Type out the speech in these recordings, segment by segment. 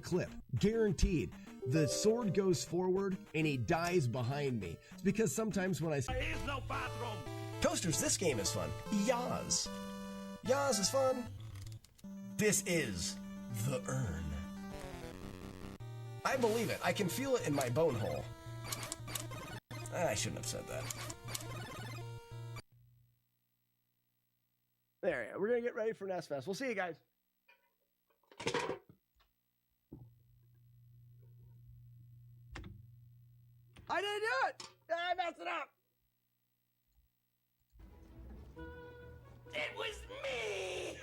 clip. Guaranteed. The sword goes forward and he dies behind me. It's because sometimes when there is no bathroom. Toasters, this game is fun. Yaz. Yaz is fun. This is the urn. I believe it. I can feel it in my bone hole. I shouldn't have said that. There, we're going to get ready for NES Fest. We'll see you guys. I didn't do it! I messed it up! It was me!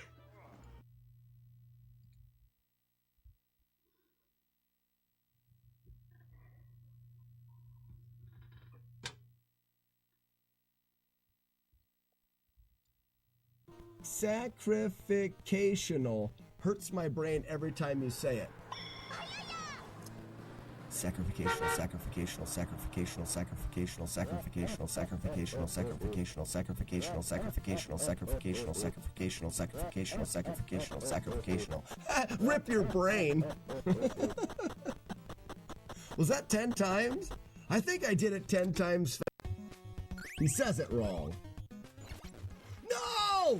Sacrificational hurts my brain every time you say it. Sacrificational, sacrificational, sacrificational, sacrificational, sacrificational, sacrificational, sacrificational, sacrificational, sacrificational, sacrificational, sacrificational, sacrificational, sacrificational, sacrificational. Rip your brain. Was that 10 times? I think I did it 10 times. He says it wrong. No!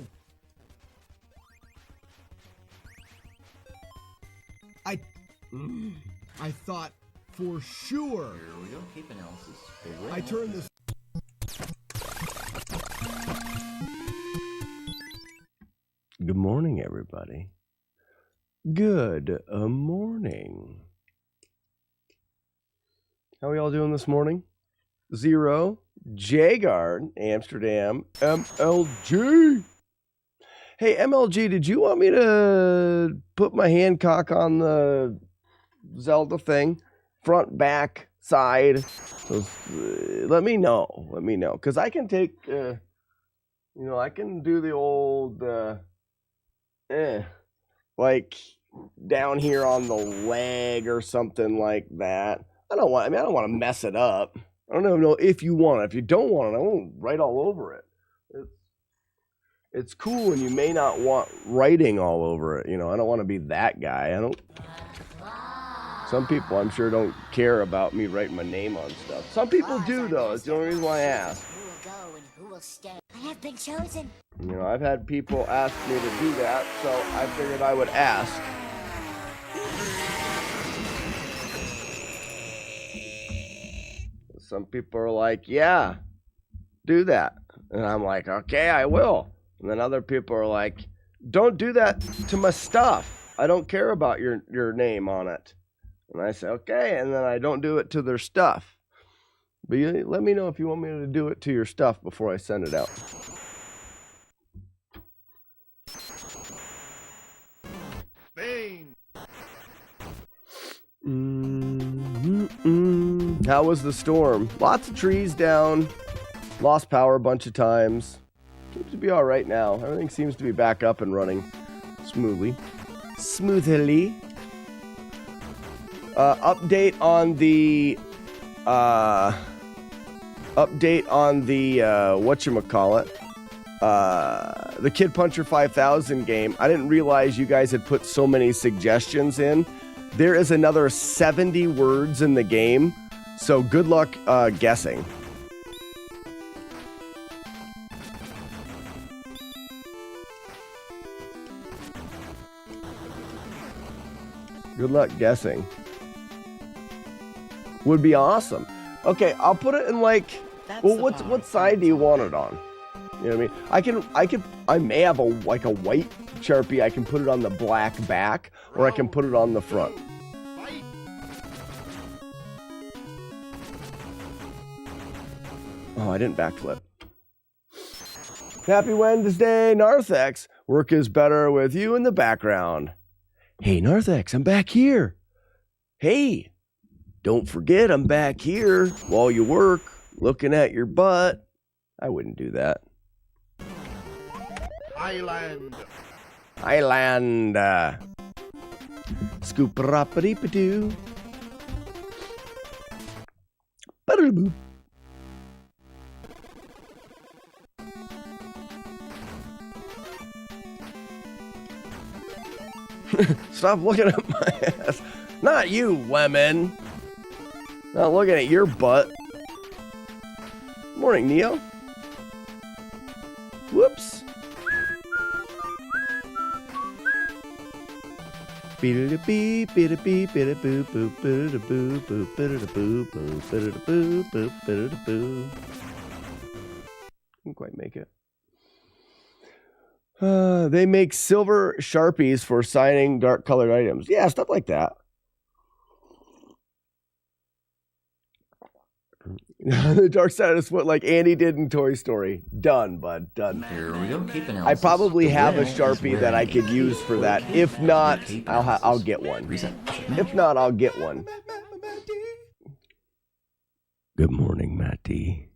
I thought for sure. Here we go. Keep analysis. I turned this. Good morning, everybody. Good morning. How are y'all doing this morning? Zero, Jagard, Amsterdam, MLG. Hey, MLG, did you want me to put my Hancock on the Zelda thing? Front, back, side. Let me know. Let me know. Because I can take, I can do the old, like down here on the leg or something like that. I don't want to mess it up. I don't even know if you want it. If you don't want it, I won't write all over it. It's cool, and you may not want writing all over it. I don't want to be that guy. Some people, I'm sure, don't care about me writing my name on stuff. Some people do, though. It's the only reason why I ask. Who will go and who will stay? I have been chosen. I've had people ask me to do that, so I figured I would ask. Some people are like, yeah, do that. And I'm like, okay, I will. And then other people are like, don't do that to my stuff. I don't care about your name on it. And I say, okay, and then I don't do it to their stuff. But let me know if you want me to do it to your stuff before I send it out. Bane. How was the storm? Lots of trees down. Lost power a bunch of times. Seems to be all right now. Everything seems to be back up and running smoothly. Update on the whatchamacallit, the Kid Puncher 5000 game. I didn't realize you guys had put so many suggestions in. There is another 70 words in the game, so good luck guessing. Good luck guessing. Would be awesome. Okay, I'll put it in like, well, what side do you want it on? You know what I mean? I may have a white Sharpie. I can put it on the black back, or I can put it on the front. Oh, I didn't backflip. Happy Wednesday, Narthex. Work is better with you in the background. Hey, Narthex, I'm back here. Hey, don't forget I'm back here while you work, looking at your butt. I wouldn't do that. Island. Scoop-a-rop-a-deep-a-doo. Ba-da-da-boop. Stop looking at my ass. Not you, Lemon. Not looking at your butt. Morning, Neo. Whoops. Beep, beep, beep, beep, boop, boop, boop, boop, boop, boop, boop, boop, boop, boop. Didn't quite make it. They make silver Sharpies for signing dark colored items. Yeah, stuff like that. The dark side of the foot, like Andy did in Toy Story. Done, bud. Done. Here we go. Keep an I probably have a Sharpie that I could use for that. If not, I'll get one. If not, I'll get one. Good morning, Matt D.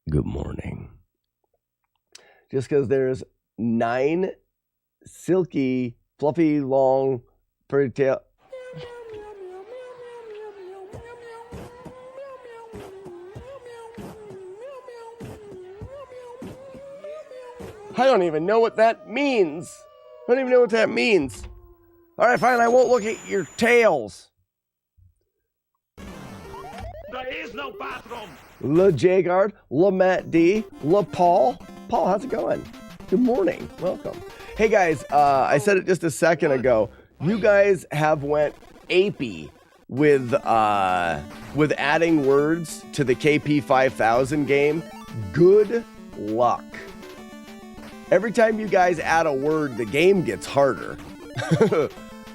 Good morning. Just because there's 9 silky, fluffy, long, pretty tail. I don't even know what that means. I don't even know what that means. All right, fine. I won't look at your tails. There is no bathroom. Le Jagard, Le Matt D, Le Paul. Paul, how's it going? Good morning. Welcome. Hey guys, I said it just a second ago. You guys have went apey with adding words to the KP 5000 game. Good luck. Every time you guys add a word, the game gets harder.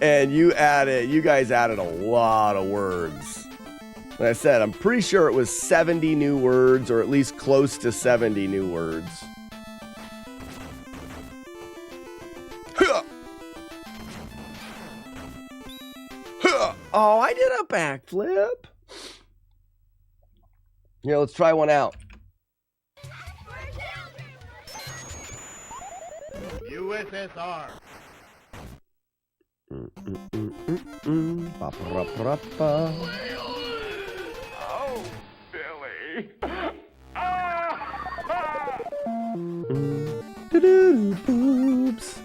And you guys added a lot of words. Like I said, I'm pretty sure it was 70 new words, or at least close to 70 new words. Oh, I did a backflip. Here, let's try one out. USSR. Oh, Billy. Boobs.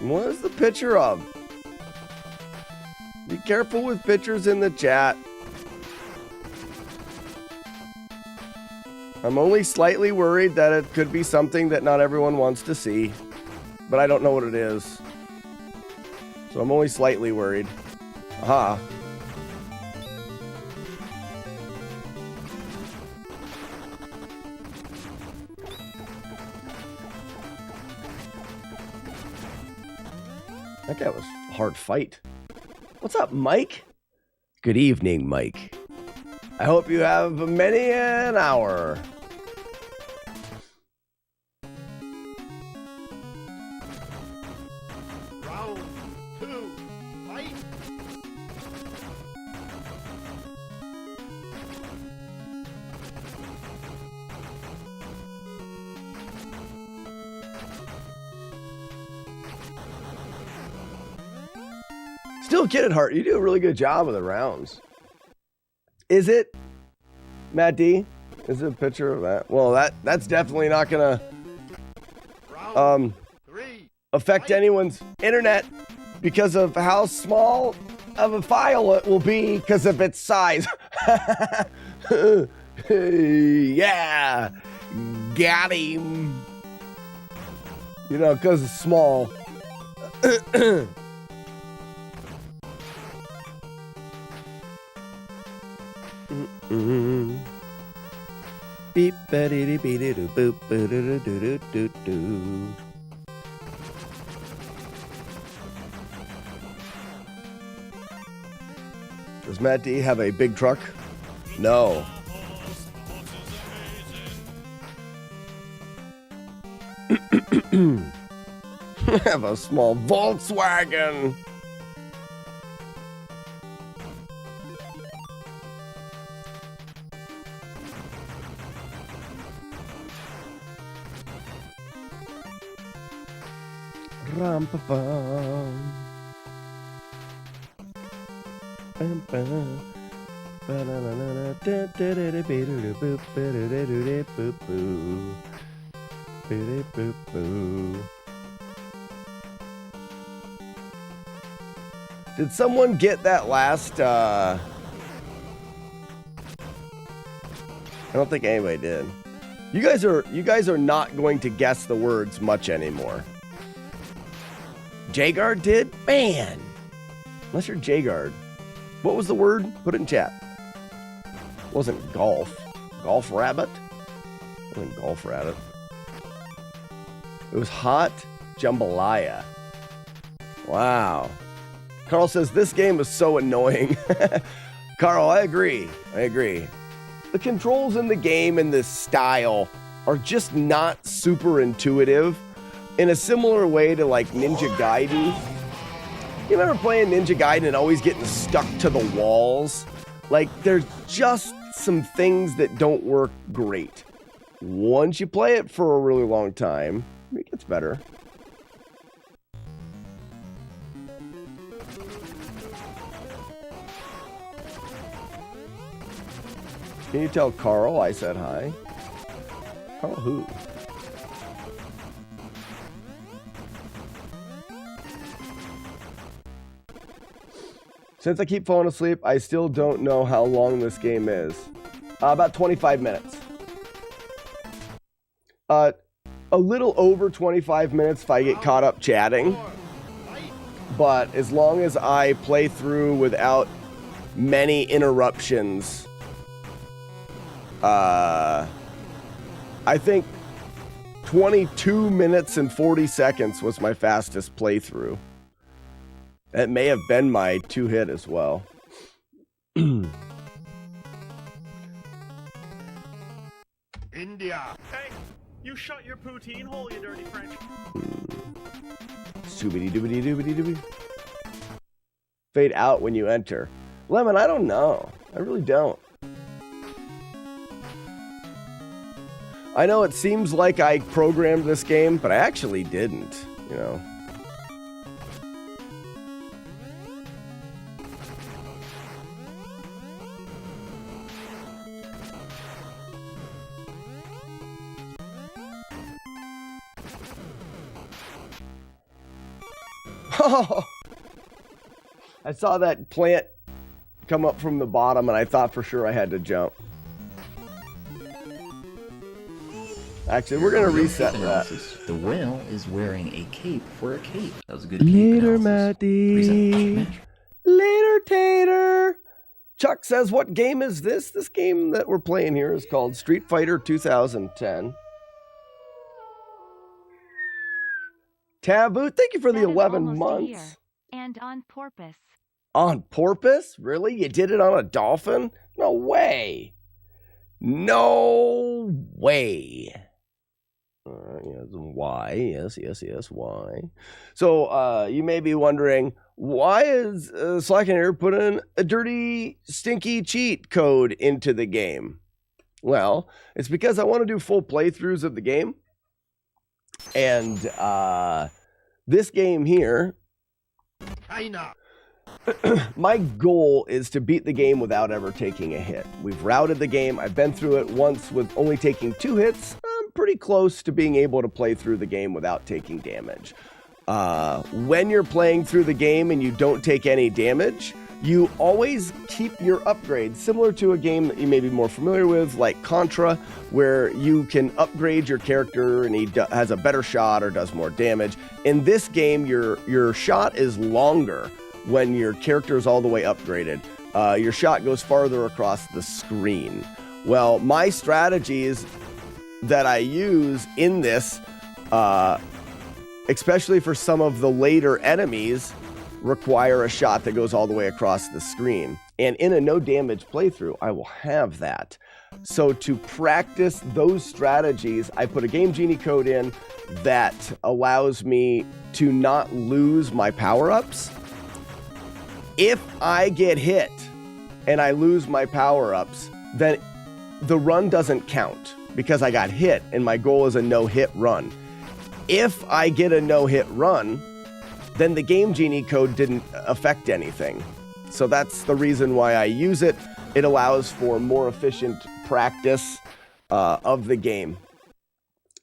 What is the picture of? Be careful with pictures in the chat. I'm only slightly worried that it could be something that not everyone wants to see, but I don't know what it is. So I'm only slightly worried. Aha. That guy was a hard fight. What's up, Mike? Good evening, Mike. I hope you have many an hour. Round 2. Fight. Still, Kid at Heart, you do a really good job of the rounds. Is it, Matt D? Is it a picture of that? Well, that's definitely not gonna affect anyone's internet because of how small of a file it will be because of its size. Yeah, got him. You know, because it's small. Beep ba-dee bee doo boop ba doo doo doo doo. Does Matt D have a big truck? No. I have a small Volkswagen. Ram-pa-pam. Bam-bam. Ba-da-da-da-da. Da-da-da-da-ba-da-da-boop. Ba-da-da-da-da-boop-boo. Ba-da-boop-boo. Did someone get that last, I don't think anybody did. You guys are not going to guess the words much anymore. Jagard did? Man. Unless you're Jagard. What was the word? Put it in chat. It wasn't golf. Golf rabbit? It wasn't golf rabbit. It was hot jambalaya. Wow. Carl says, this game is so annoying. Carl, I agree. The controls in the game in this style are just not super intuitive in a similar way to like Ninja Gaiden. You remember playing Ninja Gaiden and always getting stuck to the walls? Like, there's just some things that don't work great. Once you play it for a really long time, it gets better. Can you tell Carl I said hi? Carl who? Since I keep falling asleep, I still don't know how long this game is. About 25 minutes. A little over 25 minutes if I get caught up chatting. But as long as I play through without many interruptions, I think 22 minutes and 40 seconds was my fastest playthrough. That may have been my 2-hit as well. India. Hey, you shut your poutine hole, you dirty French. Doobity-doobity-doobity-doobity. Fade out when you enter. Lemon, I don't know. I really don't. I know it seems like I programmed this game, but I actually didn't, you know. Oh, I saw that plant come up from the bottom and I thought for sure I had to jump. Actually, we're going to reset that. The whale is wearing a cape for a cape. That was a good cape Later, analysis. Matty. Later, Tater. Chuck says, what game is this? This game that we're playing here is called Street Fighter 2010. Taboo, thank you for the 11 months. And on porpoise. On porpoise? Really? You did it on a dolphin? No way. No way. Yes, why? Yes, why? So, you may be wondering, why is Slackenair putting a dirty, stinky cheat code into the game? Well, it's because I want to do full playthroughs of the game. And this game here, China. my goal is to beat the game without ever taking a hit. We've routed the game. I've been through it once with only taking 2 hits. I'm pretty close to being able to play through the game without taking damage. When you're playing through the game and you don't take any damage, you always keep your upgrades, similar to a game that you may be more familiar with, like Contra, where you can upgrade your character and he has a better shot or does more damage. In this game, your shot is longer when your character is all the way upgraded. Your shot goes farther across the screen. Well, my strategies that I use in this, especially for some of the later enemies, require a shot that goes all the way across the screen. And in a no damage playthrough, I will have that. So to practice those strategies, I put a Game Genie code in that allows me to not lose my power-ups. If I get hit and I lose my power-ups, then the run doesn't count because I got hit and my goal is a no-hit run. if I get a no-hit run, then the Game Genie code didn't affect anything. So that's the reason why I use it. It allows for more efficient practice of the game.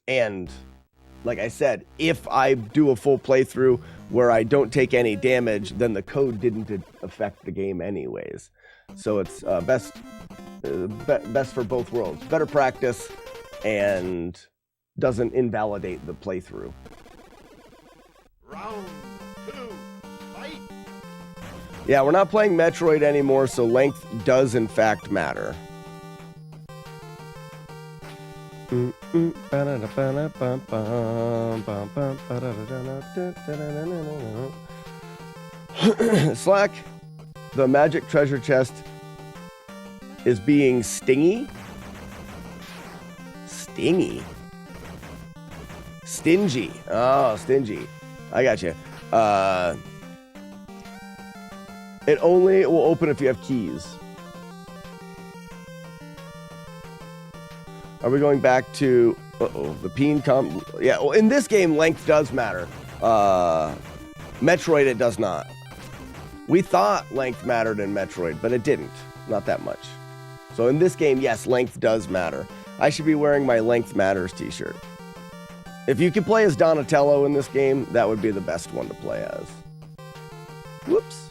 And like I said, if I do a full playthrough where I don't take any damage, then the code didn't affect the game anyways. So it's best for both worlds. Better practice and doesn't invalidate the playthrough. Round 2, fight! Yeah, we're not playing Metroid anymore, so length does in fact matter. Slack, the magic treasure chest is being stingy. Stingy. Stingy. Oh, stingy. I got you. It only will open if you have keys. Are we going back to the peen comp? Yeah, well, in this game, length does matter. Metroid, it does not. We thought length mattered in Metroid, but it didn't. Not that much. So in this game, yes, length does matter. I should be wearing my Length Matters t-shirt. If you can play as Donatello in this game, that would be the best one to play as. Whoops.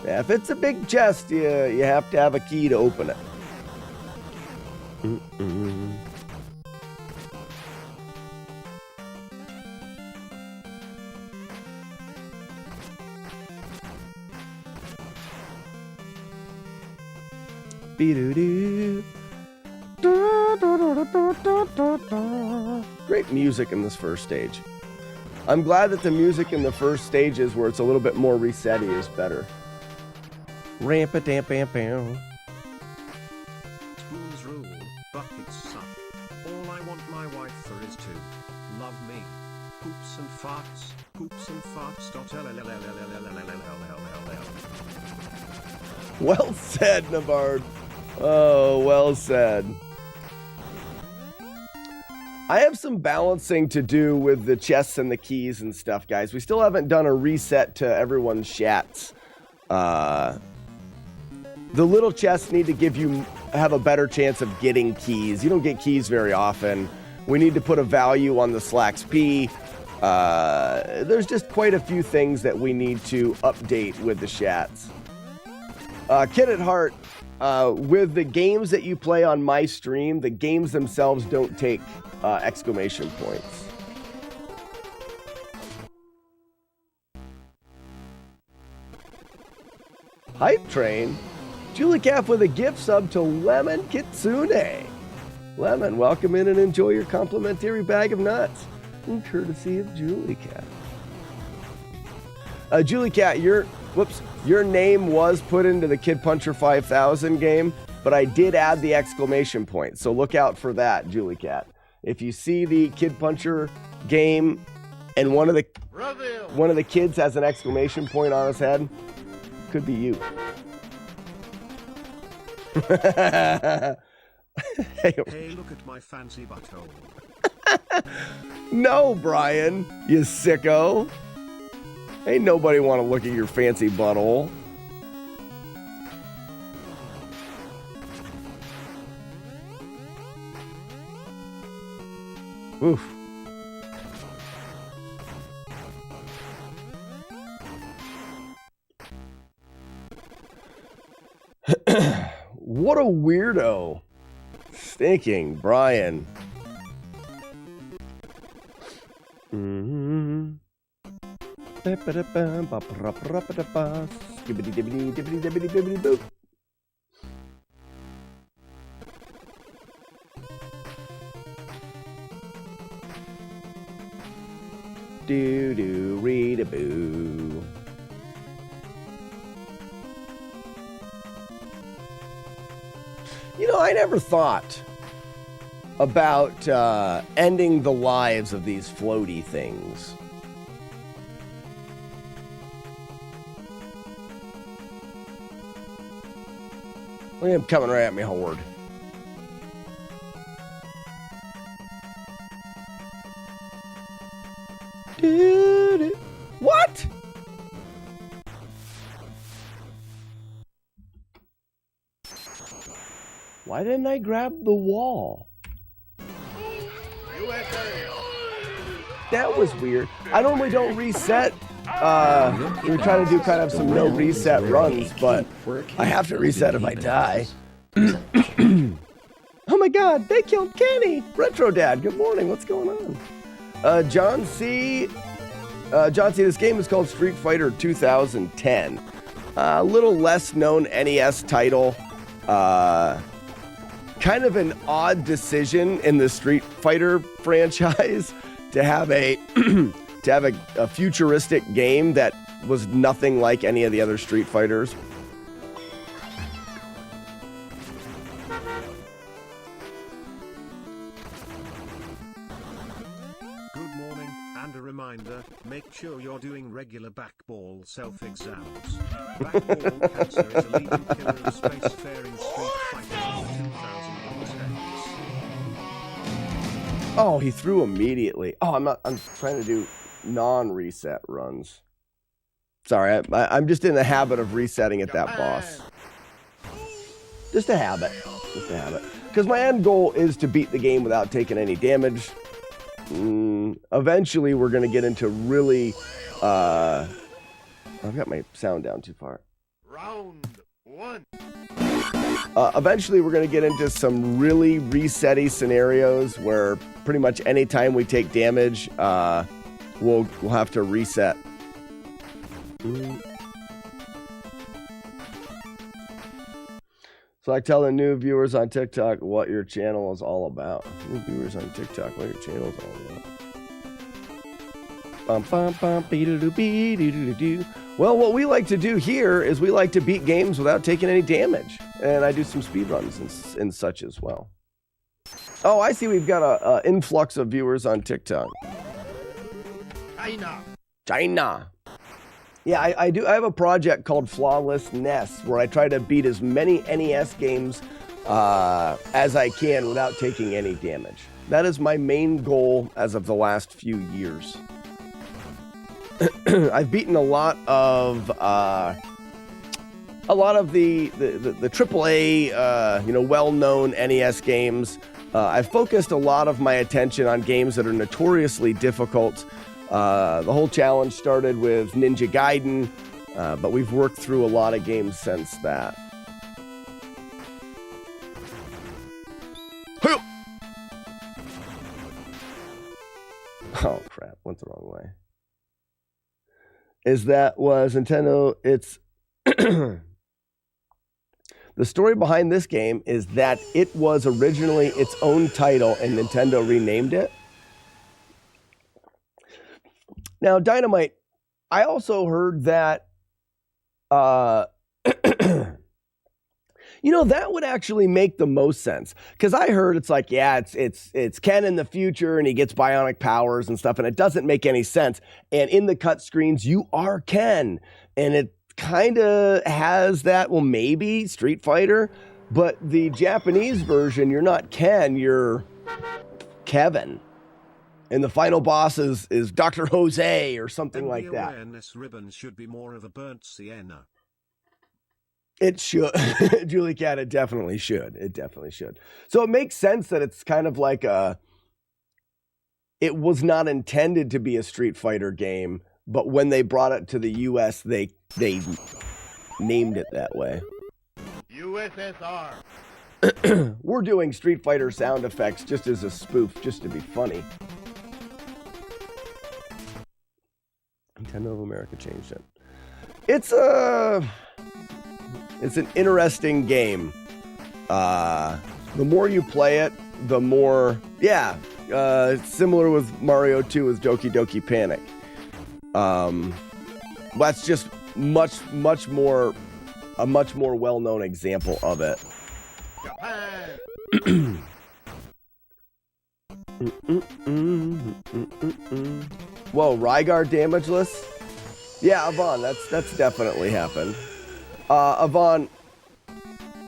Yeah, if it's a big chest, you have to have a key to open it. Be-do-do. Great music in this first stage. I'm glad that the music in the first stages where it's a little bit more resetty is better. Ramp-a-damp-bam-bam. Spoons rule, buckets suck. All I want my wife for is to love me. Poops and farts, poops and farts. Well said, Navard. Oh, well said. I have some balancing to do with the chests and the keys and stuff, guys. We still haven't done a reset to everyone's shats. The little chests need to have a better chance of getting keys. You don't get keys very often. We need to put a value on the Slack's P. There's just quite a few things that we need to update with the shats. Kid at heart, with the games that you play on my stream, the games themselves don't take exclamation points. Hype Train. Julie Calf with a gift sub to Lemon Kitsune. Lemon, welcome in and enjoy your complimentary bag of nuts. In courtesy of Julie Cat. Julie Cat, your name was put into the Kid Puncher 5000 game, but I did add the exclamation point, so look out for that, Julie Cat. If you see the Kid Puncher game and one of the kids has an exclamation point on his head, could be you. Hey, look at my fancy butthole. No, Brian, you sicko. Ain't nobody want to look at your fancy butthole. Oof. What a weirdo. Stinking Brian. Do-do-read-a-boo. You know, I never thought about ending the lives of these floaty things. Look at him coming right at me, Horde. What? Why didn't I grab the wall? USA. That was weird. I normally don't reset. We were trying to do kind of some no reset runs, but I have to reset if I die. Oh my god, they killed Kenny! Retro Dad, good morning, what's going on? John C, this game is called Street Fighter 2010. A little less known NES title. Kind of an odd decision in the Street Fighter franchise to have a futuristic game that was nothing like any of the other Street Fighters. Good morning, and a reminder, make sure you're doing regular backball self-exams. Backball cancer is a leading killer of spacefaring Street Fighter in the 2010s. Oh, he threw immediately. Oh, I'm trying to do non-reset runs. Sorry, I'm just in the habit of resetting at that boss. Just a habit. Because my end goal is to beat the game without taking any damage. Eventually, we're going to get into really... I've got my sound down too far. Round 1. Eventually, we're going to get into some really reset-y scenarios where pretty much any time we take damage, we'll have to reset. So I tell the new viewers on TikTok what your channel is all about. New viewers on TikTok, what your channel is all about. Well, what we like to do here is we like to beat games without taking any damage. And I do some speedruns and such as well. Oh, I see we've got an influx of viewers on TikTok. China. Yeah, I do. I have a project called FlawlessNES where I try to beat as many NES games as I can without taking any damage. That is my main goal as of the last few years. I've beaten a lot of the AAA, well-known NES games. I've focused a lot of my attention on games that are notoriously difficult. The whole challenge started with Ninja Gaiden, but we've worked through a lot of games since that. Oh crap, went the wrong way. Was Nintendo, it's... The story behind this game is that it was originally its own title and Nintendo renamed it. Now, Dynamite, I also heard that, that would actually make the most sense. Because I heard it's like, yeah, it's Ken in the future and he gets bionic powers and stuff, and it doesn't make any sense. And in the cut screens, you are Ken. And it kind of has that, well, maybe Street Fighter, but the Japanese version, you're not Ken, you're Kevin. And the final boss is Dr. Jose or something like that. Awareness ribbon should be more of a burnt sienna. It should. Julie Cat, it definitely should. It definitely should. So it makes sense that it's kind of like it was not intended to be a Street Fighter game, but when they brought it to the US, they named it that way. USSR. We're doing Street Fighter sound effects just as a spoof, just to be funny. Nintendo of America changed it. It's an interesting game. The more you play it, the more, similar with Mario 2 with Doki Doki Panic. That's just much more well-known example of it. Whoa, Rygar damageless? Yeah, Avon, that's definitely happened. Avon,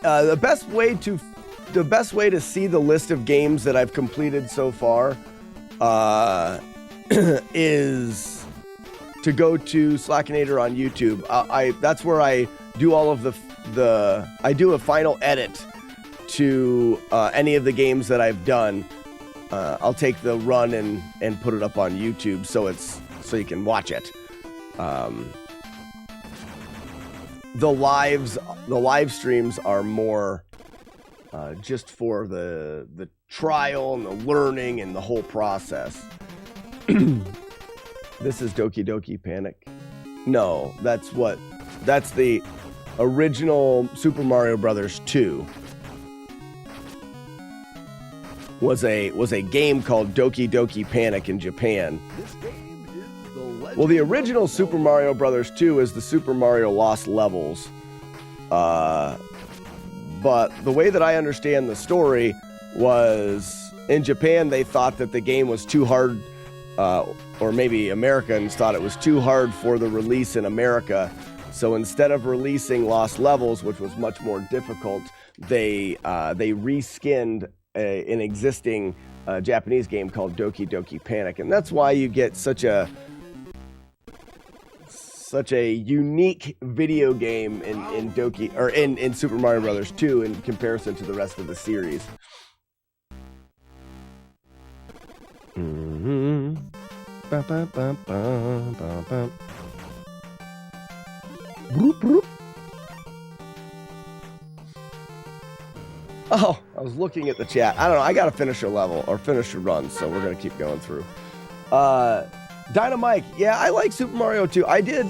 the best way to see the list of games that I've completed so far is to go to Slackinator on YouTube. That's where I do all of I do a final edit to any of the games that I've done. I'll take the run and put it up on YouTube so you can watch it. The live streams are more just for the trial and the learning and the whole process. This is Doki Doki Panic. No, that's the original Super Mario Brothers 2. Was a game called Doki Doki Panic in Japan. Well, the original Super Mario Brothers 2 is the Super Mario Lost Levels. But the way that I understand the story was in Japan they thought that the game was too hard, or maybe Americans thought it was too hard for the release in America. So instead of releasing Lost Levels, which was much more difficult, they reskinned an existing Japanese game called Doki Doki Panic, and that's why you get such a unique video game in Doki or in Super Mario Brothers 2 in comparison to the rest of the series. Mm-hmm. Ba, ba, ba, ba, ba, ba. Broop, broop. Oh, I was looking at the chat. I don't know. I got to finish a level or finish a run, so we're going to keep going through. Dynamite. Yeah, I like Super Mario 2. I did.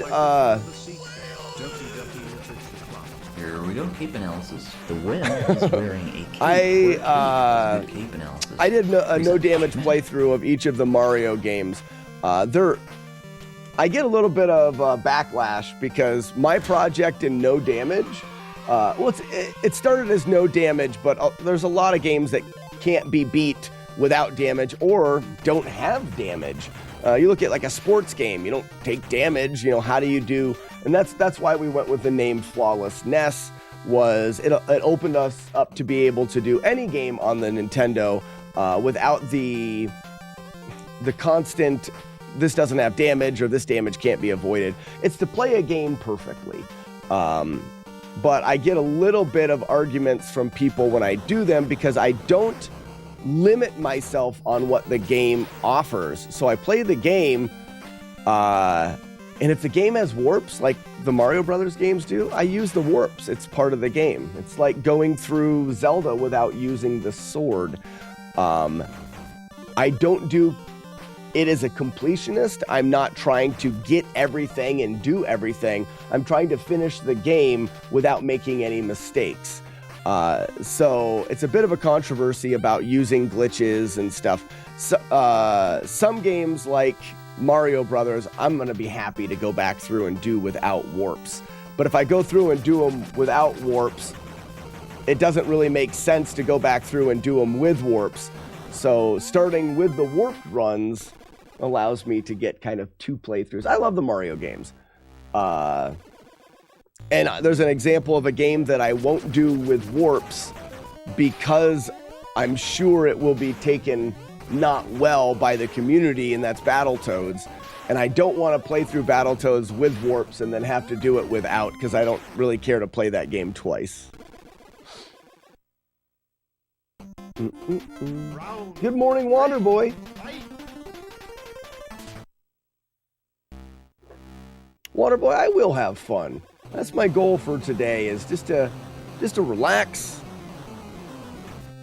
Here we go. Cape analysis. The win is wearing a cape. Cape analysis. I did a no damage playthrough of each of the Mario games. I get a little bit of backlash because my project in no damage. It started as no damage, but there's a lot of games that can't be beat without damage or don't have damage. You look at like a sports game, you don't take damage. How do you do? And that's why we went with the name FlawlessNES. It opened us up to be able to do any game on the Nintendo without the constant. This doesn't have damage or this damage can't be avoided. It's to play a game perfectly. But I get a little bit of arguments from people when I do them because I don't limit myself on what the game offers. So I play the game, and if the game has warps, like the Mario Brothers games do, I use the warps. It's part of the game. It's like going through Zelda without using the sword. I don't do it as a completionist. I'm not trying to get everything and do everything. I'm trying to finish the game without making any mistakes. So it's a bit of a controversy about using glitches and stuff. So, some games like Mario Brothers, I'm going to be happy to go back through and do without warps. But if I go through and do them without warps, it doesn't really make sense to go back through and do them with warps. So starting with the warped runs allows me to get kind of 2 playthroughs. I love the Mario games. And there's an example of a game that I won't do with warps because I'm sure it will be taken not well by the community, and that's Battletoads. And I don't want to play through Battletoads with warps and then have to do it without because I don't really care to play that game twice. Good morning, Wander Boy. Water Boy, I will have fun. That's my goal for today, is just to relax.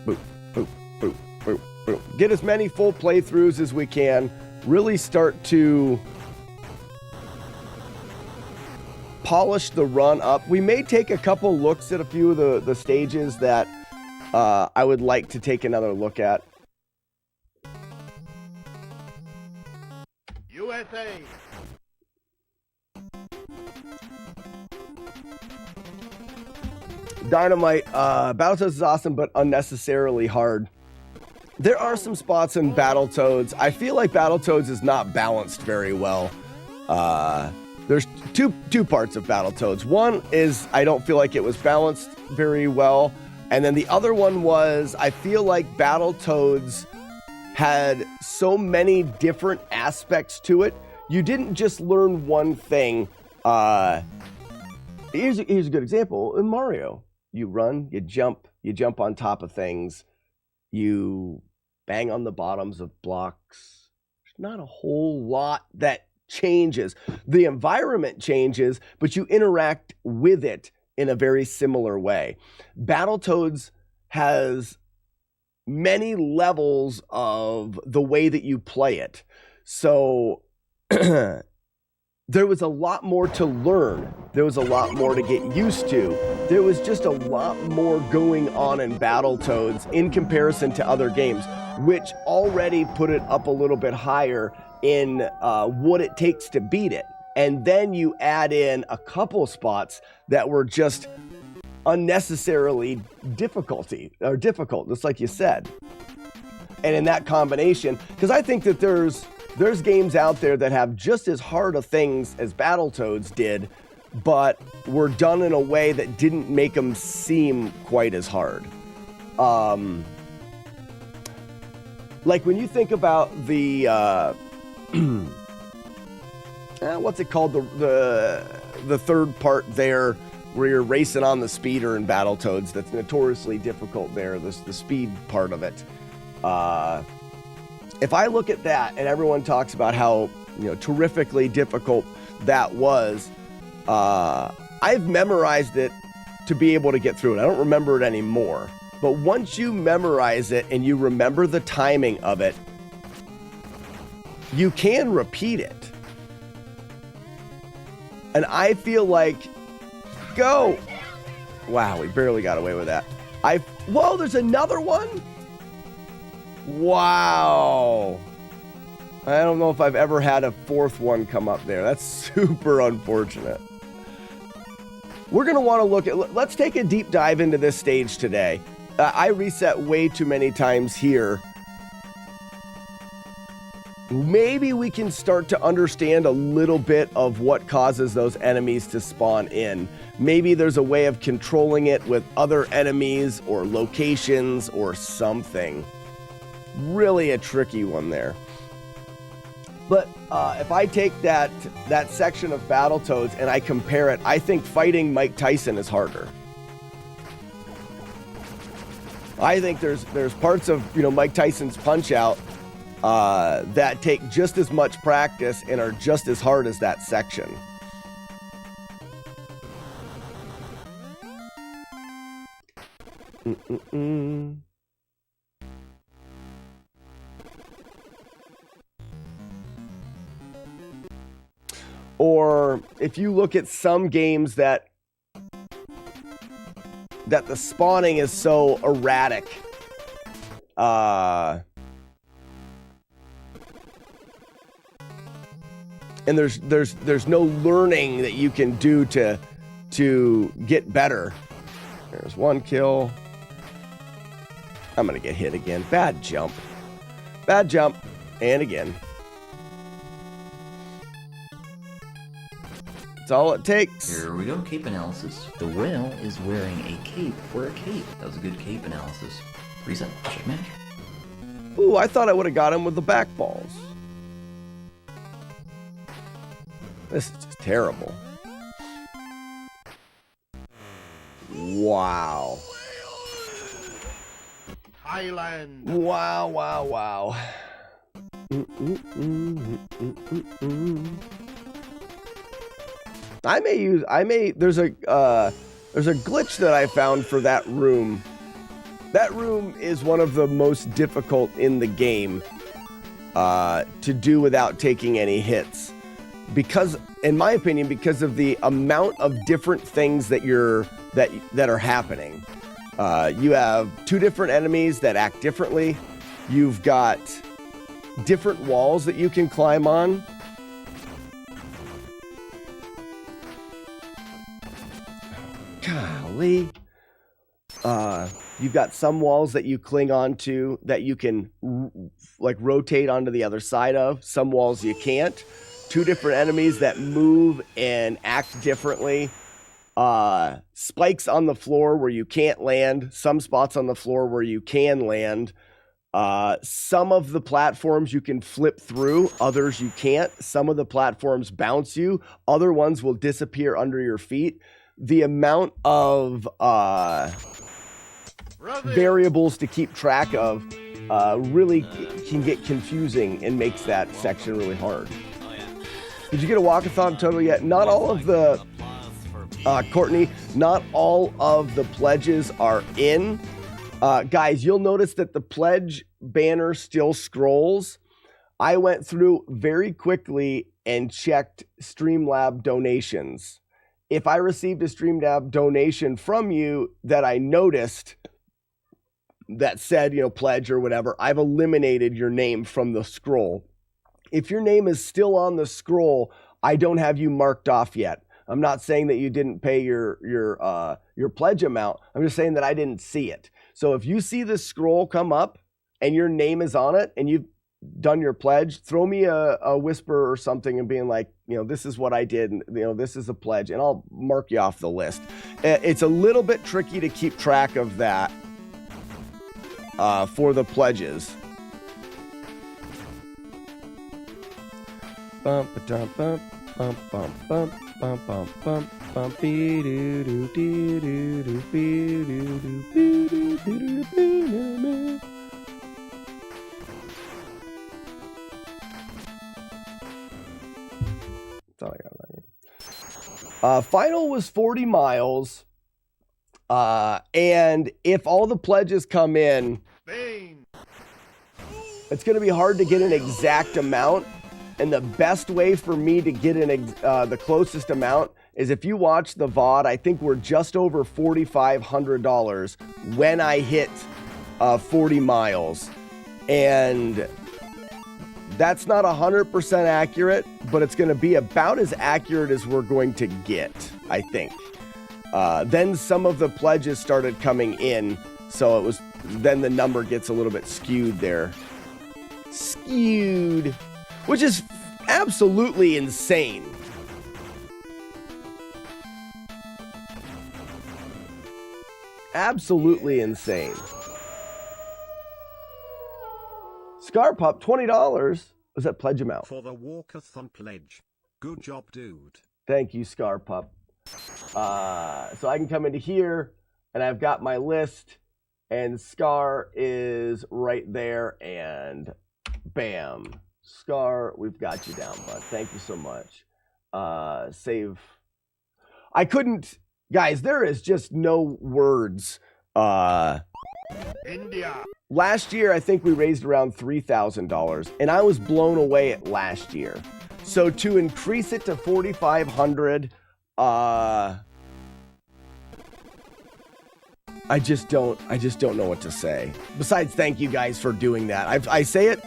Boop, boop, boop, boop, boop. Get as many full playthroughs as we can. Really start to polish the run up. We may take a couple looks at a few of the stages that I would like to take another look at. USA. Dynamite, Battletoads is awesome, but unnecessarily hard. There are some spots in Battletoads. I feel like Battletoads is not balanced very well. There's two parts of Battletoads. One is I don't feel like it was balanced very well. And then the other one was I feel like Battletoads had so many different aspects to it. You didn't just learn one thing. Here's a good example. In Mario, you run, you jump on top of things, you bang on the bottoms of blocks. There's not a whole lot that changes. The environment changes, but you interact with it in a very similar way. Battletoads has many levels of the way that you play it. So there was a lot more to learn. There was a lot more to get used to. There was just a lot more going on in Battletoads in comparison to other games, which already put it up a little bit higher in what it takes to beat it. And then you add in a couple spots that were just unnecessarily difficult, just like you said. And in that combination, because I think that there's games out there that have just as hard of things as Battletoads did, but were done in a way that didn't make them seem quite as hard. Like when you think about the what's it called, the third part there, where you're racing on the speeder in Battletoads, that's notoriously difficult there, the speed part of it. If I look at that and everyone talks about how terrifically difficult that was, I've memorized it to be able to get through it. I don't remember it anymore. But once you memorize it and you remember the timing of it, you can repeat it. And I feel like, go! Wow, we barely got away with that. Whoa, there's another one? Wow. I don't know if I've ever had a fourth one come up there. That's super unfortunate. We're going to want to look at, let's take a deep dive into this stage today. I reset way too many times here. Maybe we can start to understand a little bit of what causes those enemies to spawn in. Maybe there's a way of controlling it with other enemies or locations or something. Really a tricky one there. But if I take that section of Battletoads and I compare it, I think fighting Mike Tyson is harder. I think there's parts of Mike Tyson's Punch-Out that take just as much practice and are just as hard as that section. Or if you look at some games that the spawning is so erratic, and there's no learning that you can do to get better. There's one kill. I'm gonna get hit again. Bad jump, and again. That's all it takes. Here we go, cape analysis. The whale is wearing a cape for a cape. That was a good cape analysis. Reset, check match. Ooh, I thought I would have got him with the back balls. This is just terrible. Wow. Thailand. Wow. There's a glitch that I found for that room. That room is one of the most difficult in the game to do without taking any hits. Because, in my opinion, because of the amount of different things that are happening. You have two different enemies that act differently. You've got different walls that you can climb on. Golly. You've got some walls that you cling onto that you can rotate onto the other side of. Some walls you can't. Two different enemies that move and act differently. Spikes on the floor where you can't land. Some spots on the floor where you can land. Some of the platforms you can flip through, others you can't. Some of the platforms bounce you, other ones will disappear under your feet. The amount of variables to keep track of really can get confusing and makes that section really hard. Did you get a walkathon total yet? Not all of the, Courtney, not all of the pledges are in. Guys, you'll notice that the pledge banner still scrolls. I went through very quickly and checked Streamlab donations. If I received a Streamlab donation from you that I noticed that said, you know, pledge or whatever, I've eliminated your name from the scroll. If your name is still on the scroll, I don't have you marked off yet. I'm not saying that you didn't pay your pledge amount. I'm just saying that I didn't see it. So if you see this scroll come up and your name is on it and you've done your pledge, throw me a whisper or something and being like, you know, this is what I did, and, you know, this is a pledge, and I'll mark you off the list. It's a little bit tricky to keep track of that for the pledges. Bump bump bump bump bump bump bump bump bump bump doo doo doo doo doo doo doo doo doo doo. That's all I got. Final was 40 miles. And if all the pledges come in, it's going to be hard to get an exact amount. And the best way for me to get the closest amount is if you watch the VOD, I think we're just over $4,500 when I hit 40 miles. And that's not 100% accurate, but it's going to be about as accurate as we're going to get, I think. Then some of the pledges started coming in, so then the number gets a little bit skewed there. Skewed. Which is absolutely insane. Absolutely insane. Scarpup, $20. Was that pledge amount? For the walkathon pledge. Good job, dude. Thank you, Scarpup. So I can come into here, and I've got my list, and Scar is right there, and bam. Scar, we've got you down, bud. Thank you so much. Save. I couldn't, guys, there is just no words. India. Last year, I think we raised around $3,000, and I was blown away at last year. So to increase it to 4,500, I just don't know what to say. Besides, thank you guys for doing that. I say it.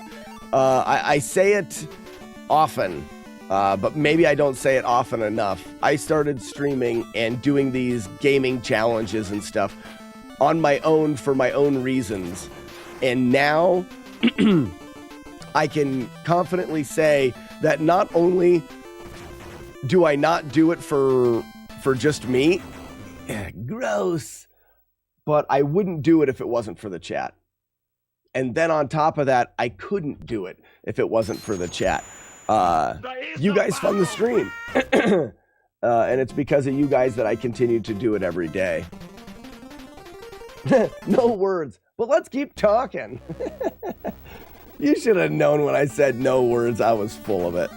I say it often, but maybe I don't say it often enough. I started streaming and doing these gaming challenges and stuff on my own for my own reasons. And now I can confidently say that not only do I not do it for just me, gross, but I wouldn't do it if it wasn't for the chat. And then on top of that, I couldn't do it if it wasn't for the chat. You guys fund the stream. And it's because of you guys that I continue to do it every day. No words, but let's keep talking. You should have known when I said no words, I was full of it.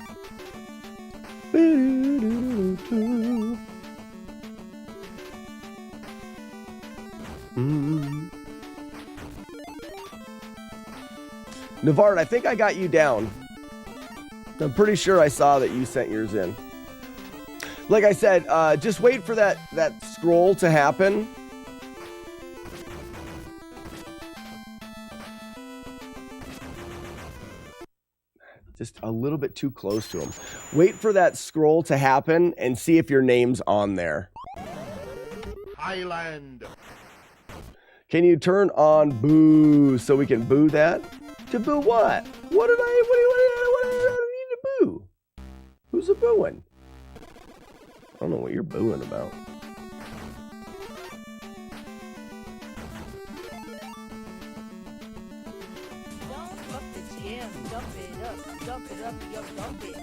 Navard, I think I got you down. I'm pretty sure I saw that you sent yours in. Like I said, just wait for that scroll to happen. Just a little bit too close to him. Wait for that scroll to happen and see if your name's on there. Highland. Can you turn on boo so we can boo that? To boo what? What do I need to boo? Who's a booing? I don't know what you're booing about. Just dump it up your dump it.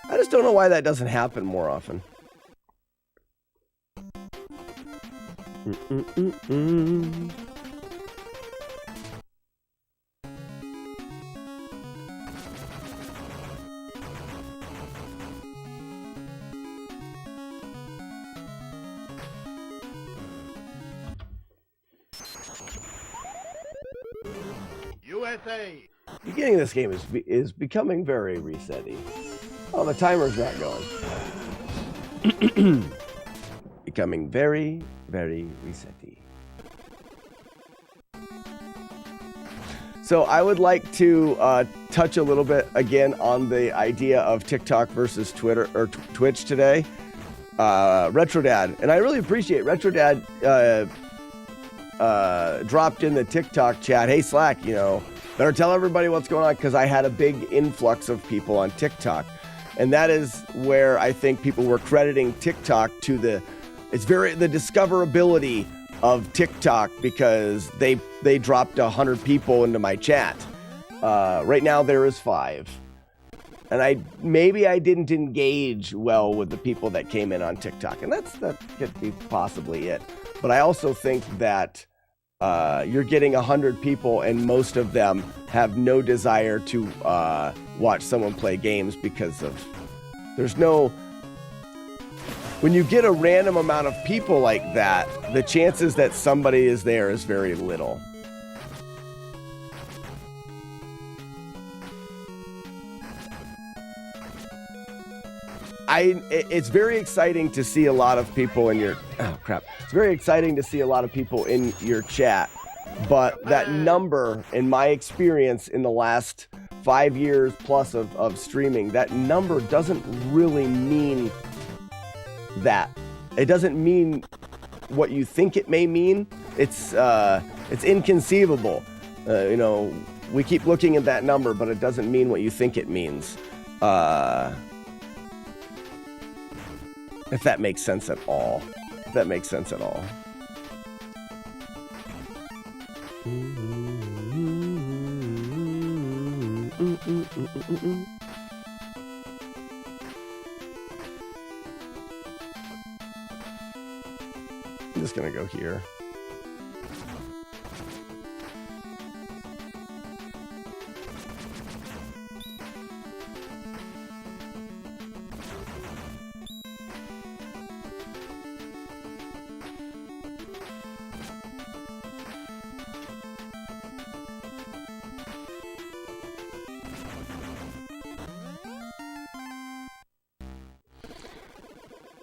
I just don't know why that doesn't happen more often. USA. Beginning of this game is becoming very resetty. Oh, the timer's not going. Becoming very, very resetty. So I would like to touch a little bit again on the idea of TikTok versus Twitter or Twitch today. RetroDad, and I really appreciate RetroDad dropped in the TikTok chat. Hey Slack, you know, better tell everybody what's going on because I had a big influx of people on TikTok. And that is where I think people were crediting TikTok to the discoverability of TikTok because they dropped 100 people into my chat. Right now there is 5. And maybe I didn't engage well with the people that came in on TikTok. And that could be possibly it. But I also think that you're getting 100 people and most of them have no desire to watch someone play games because of when you get a random amount of people like that, the chances that somebody is there is very little. It's very exciting to see a lot of people in your It's very exciting to see a lot of people in your chat, but that number, in my experience in the last 5 years plus of streaming, that number doesn't really mean that. It doesn't mean what you think it may mean. It's inconceivable. You know, we keep looking at that number, but it doesn't mean what you think it means. If that makes sense at all. If that makes sense at all. I'm just gonna go here.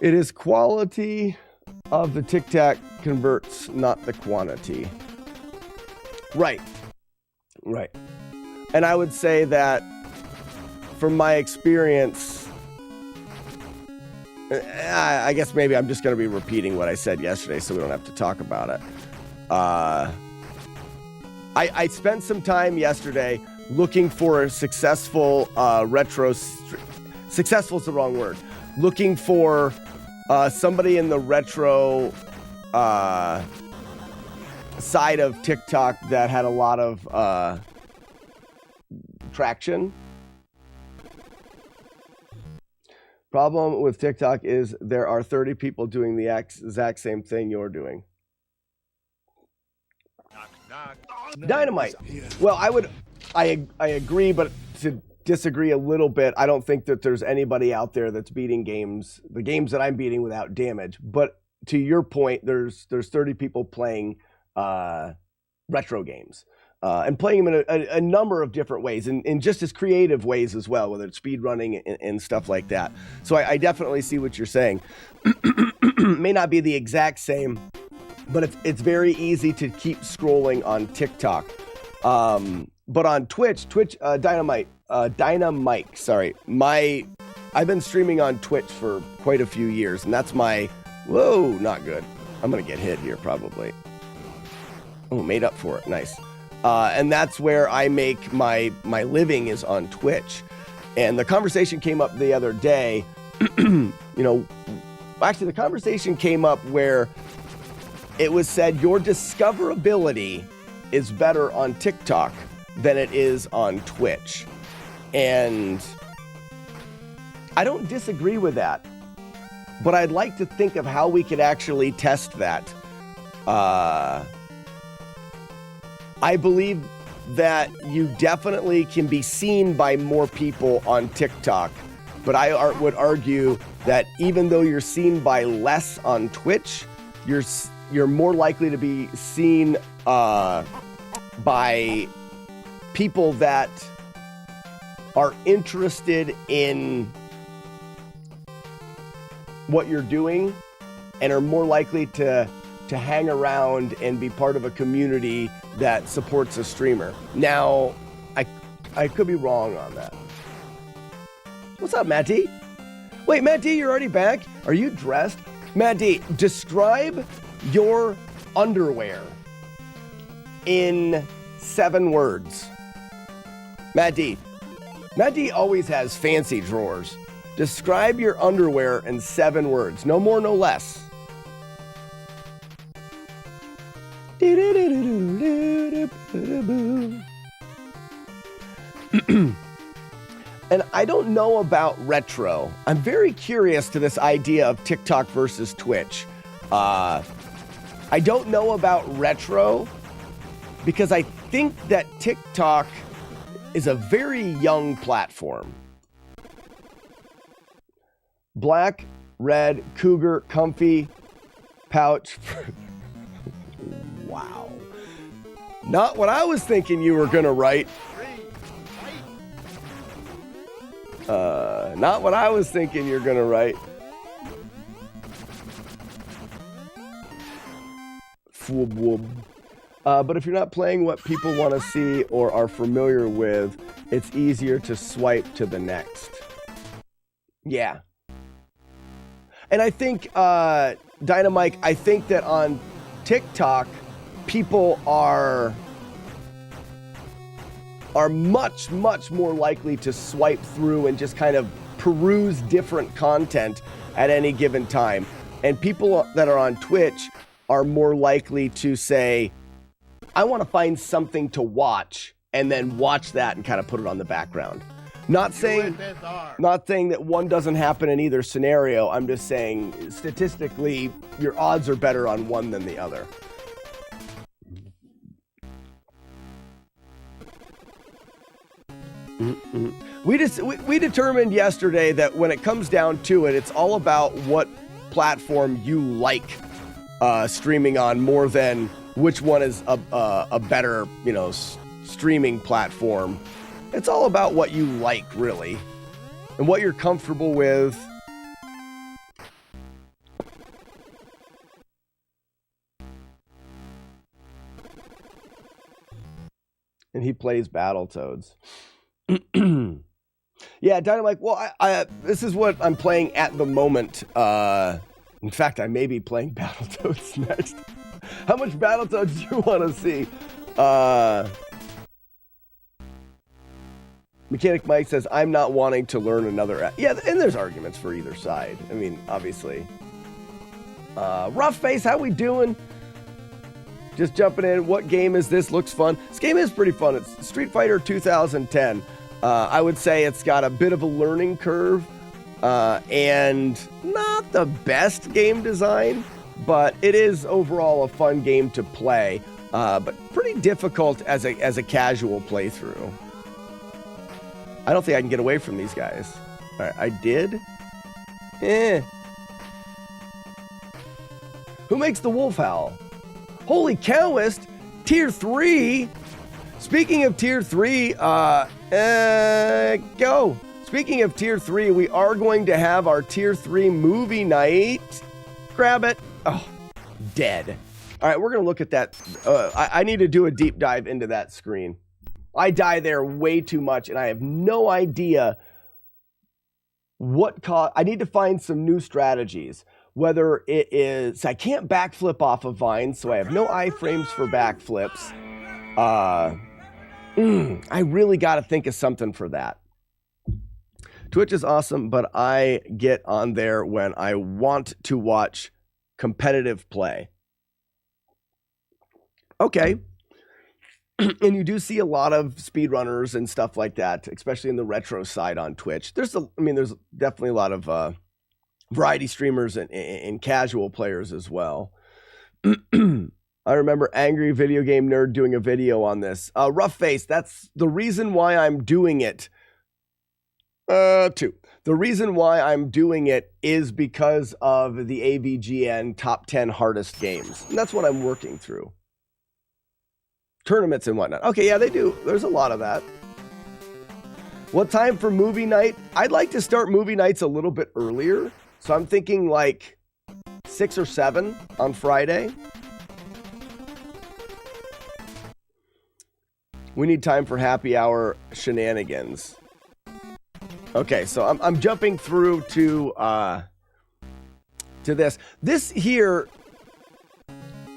It is quality of the Tic Tac converts, not the quantity. Right. Right. And I would say that from my experience, I guess maybe I'm just going to be repeating what I said yesterday so we don't have to talk about it. I spent some time yesterday looking for a successful successful is the wrong word. Looking for somebody in the retro side of TikTok that had a lot of traction. Problem with TikTok is there are 30 people doing the exact same thing you're doing. Dynamite. Well, I agree, but to disagree a little bit, I don't think that there's anybody out there that's beating the games that I'm beating without damage. But to your point, there's 30 people playing retro games and playing them in a number of different ways and in just as creative ways as well, whether it's speed running and stuff like that. So I definitely see what you're saying. May not be the exact same, but it's very easy to keep scrolling on TikTok. But on Twitch, Dynamite, sorry. I've been streaming on Twitch for quite a few years, and that's whoa, not good. I'm gonna get hit here probably. Oh, made up for it, nice. And that's where I make my living, is on Twitch. And the conversation came up the other day, actually the conversation came up where it was said your discoverability is better on TikTok than it is on Twitch. And I don't disagree with that, but I'd like to think of how we could actually test that. I believe that you definitely can be seen by more people on TikTok, but I would argue that even though you're seen by less on Twitch, you're more likely to be seen by people that are interested in what you're doing and are more likely to hang around and be part of a community that supports a streamer. Now, I could be wrong on that. What's up, Matt D? Wait, Matt D, you're already back? Are you dressed? Matt D, describe your underwear in 7 words. Matt D always has fancy drawers. Describe your underwear in 7 words. No more, no less. And I don't know about retro. I'm very curious to this idea of TikTok versus Twitch. I don't know about retro because I think that TikTok is a very young platform. Black, red, cougar, comfy, pouch. Wow. Not what I was thinking you were gonna write. Not what I was thinking you're gonna write. But if you're not playing what people want to see or are familiar with, it's easier to swipe to the next. Yeah. And I think, Dynamite, I think that on TikTok, people are much, much more likely to swipe through and just kind of peruse different content at any given time. And people that are on Twitch are more likely to say, I want to find something to watch and then watch that and kind of put it on the background. Not saying that one doesn't happen in either scenario. I'm just saying statistically, your odds are better on one than the other. We determined yesterday that when it comes down to it, it's all about what platform you like streaming on more than which one is a better, streaming platform. It's all about what you like, really, and what you're comfortable with. And he plays Battletoads. Yeah, Dynamite. Well, I this is what I'm playing at the moment. In fact, I may be playing Battletoads next. How much Battletoads do you want to see? Mechanic Mike says, I'm not wanting to learn another... Yeah, and there's arguments for either side. I mean, obviously. Rough Face, how we doing? Just jumping in. What game is this? Looks fun. This game is pretty fun. It's Street Fighter 2010. I would say it's got a bit of a learning curve. And not the best game design, but it is overall a fun game to play. But pretty difficult as a casual playthrough. I don't think I can get away from these guys. All right, I did. Who makes the wolf howl? Holy cowist, tier 3. Speaking of tier 3, go. Speaking of tier 3, we are going to have our tier 3 movie night. Grab it. Oh, dead. All right, we're going to look at that. I need to do a deep dive into that screen. I die there way too much, and I have no idea what I need to find some new strategies. Whether it is... I can't backflip off of vines, so I have no iframes for backflips. I really got to think of something for that. Twitch is awesome, but I get on there when I want to watch competitive play. Okay. And you do see a lot of speedrunners and stuff like that, especially in the retro side on Twitch. There's definitely a lot of variety streamers and casual players as well. I remember Angry Video Game Nerd doing a video on this. Rough Face, that's the reason why I'm doing it. The reason why I'm doing it is because of the AVGN top 10 hardest games. And that's what I'm working through. Tournaments and whatnot. Okay, yeah, they do. There's a lot of that. What time for movie night? I'd like to start movie nights a little bit earlier. So I'm thinking like 6 or 7 on Friday. We need time for happy hour shenanigans. Okay, so I'm jumping through to this. This here,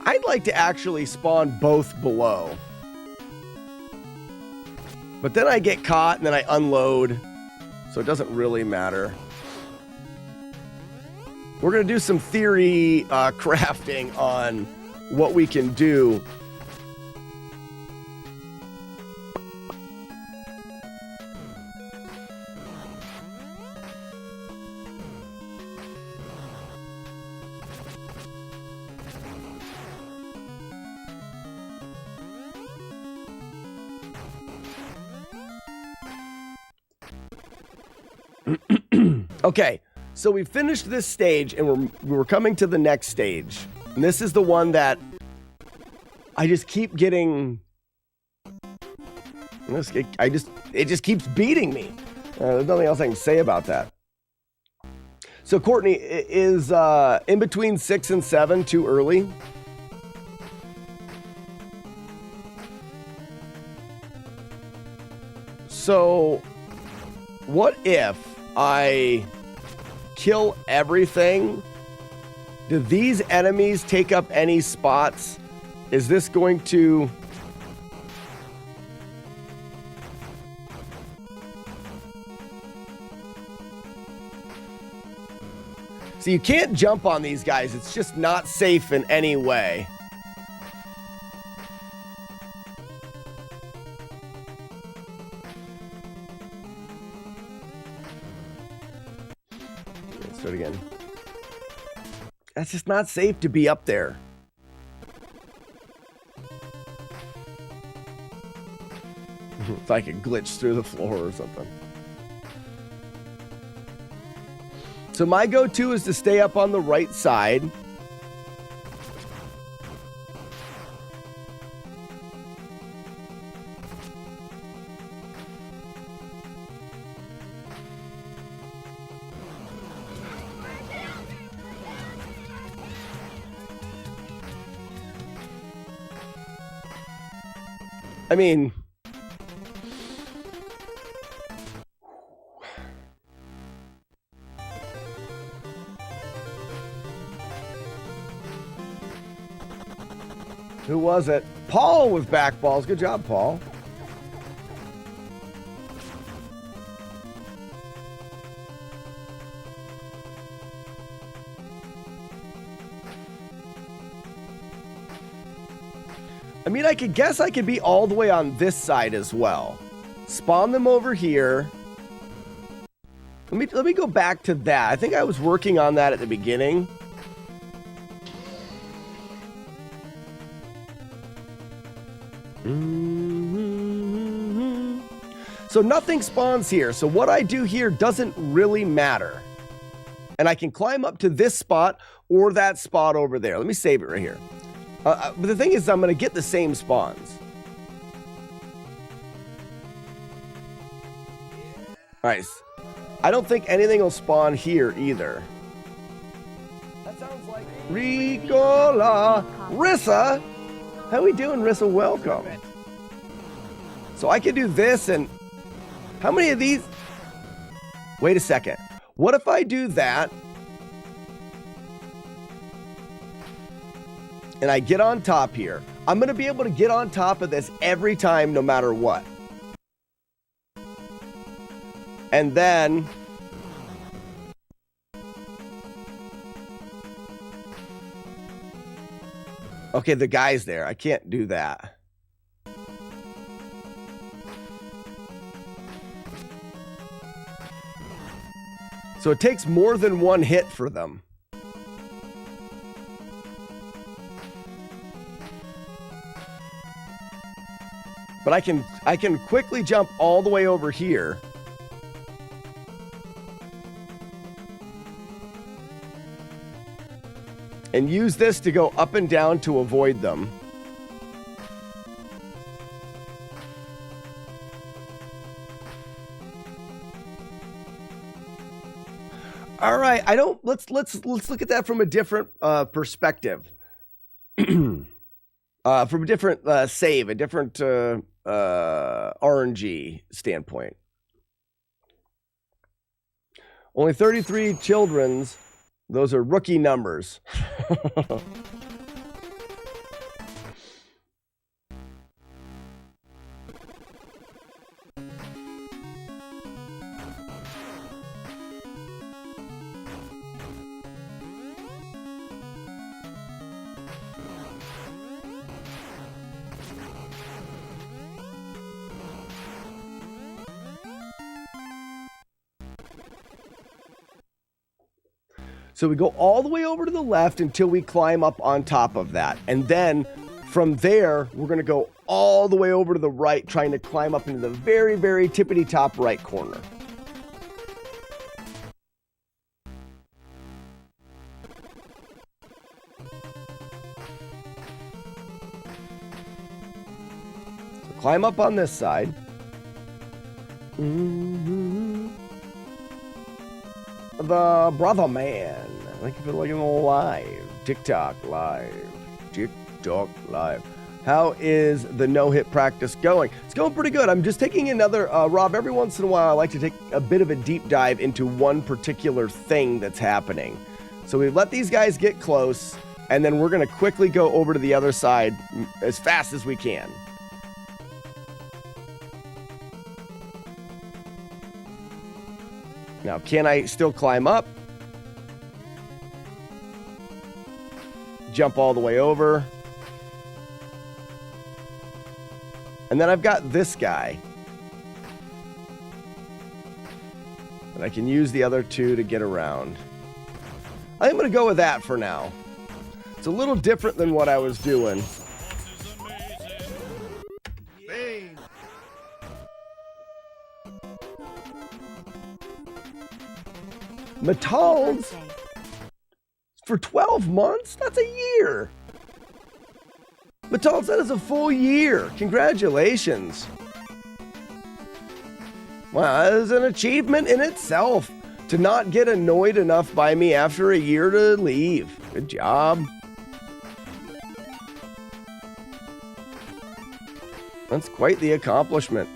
I'd like to actually spawn both below. But then I get caught and then I unload. So it doesn't really matter. We're going to do some theory crafting on what we can do. Okay, so we finished this stage and we're coming to the next stage. And this is the one that I just keep getting. It just keeps beating me. There's nothing else I can say about that. So Courtney, is in between 6 and 7 too early? So what if I kill everything? Do these enemies take up any spots? Is this going to... So you can't jump on these guys. It's just not safe in any way. Let's start again. That's just not safe to be up there. It's like a glitch through the floor or something. So my go-to is to stay up on the right side. I mean... Who was it? Paul with back balls. Good job, Paul. I mean, I could guess I could be all the way on this side as well. Spawn them over here. Let me go back to that. I think I was working on that at the beginning. So nothing spawns here. So what I do here doesn't really matter. And I can climb up to this spot or that spot over there. Let me save it right here. But the thing is, I'm going to get the same spawns. Nice. I don't think anything will spawn here either. That sounds like Ricola. Rissa. How we doing, Rissa? Welcome. So I can do this and... How many of these? Wait a second. What if I do that? and I get on top here, I'm going to be able to get on top of this every time, no matter what. And then... Okay, the guy's there. I can't do that. So it takes more than one hit for them. But I can quickly jump all the way over here. And use this to go up and down to avoid them. All right, let's look at that from a different perspective. From a different save, a different RNG standpoint. Only 33 children's. Those are rookie numbers. So we go all the way over to the left until we climb up on top of that. And then from there, we're going to go all the way over to the right, trying to climb up into the very, very tippity top right corner. So climb up on this side. The brother man. Thank you for looking live. TikTok live. TikTok live. How is the no-hit practice going? It's going pretty good. I'm just taking another, Rob, every once in a while I like to take a bit of a deep dive into one particular thing that's happening. So we let these guys get close, and then we're going to quickly go over to the other side as fast as we can. Now, can I still climb up? Jump all the way over. And then I've got this guy. And I can use the other two to get around. I'm going to go with that for now. It's a little different than what I was doing. Metals for 12 months? That's a year. Metals, that is a full year. Congratulations. Wow, that is an achievement in itself to not get annoyed enough by me after a year to leave. Good job. That's quite the accomplishment.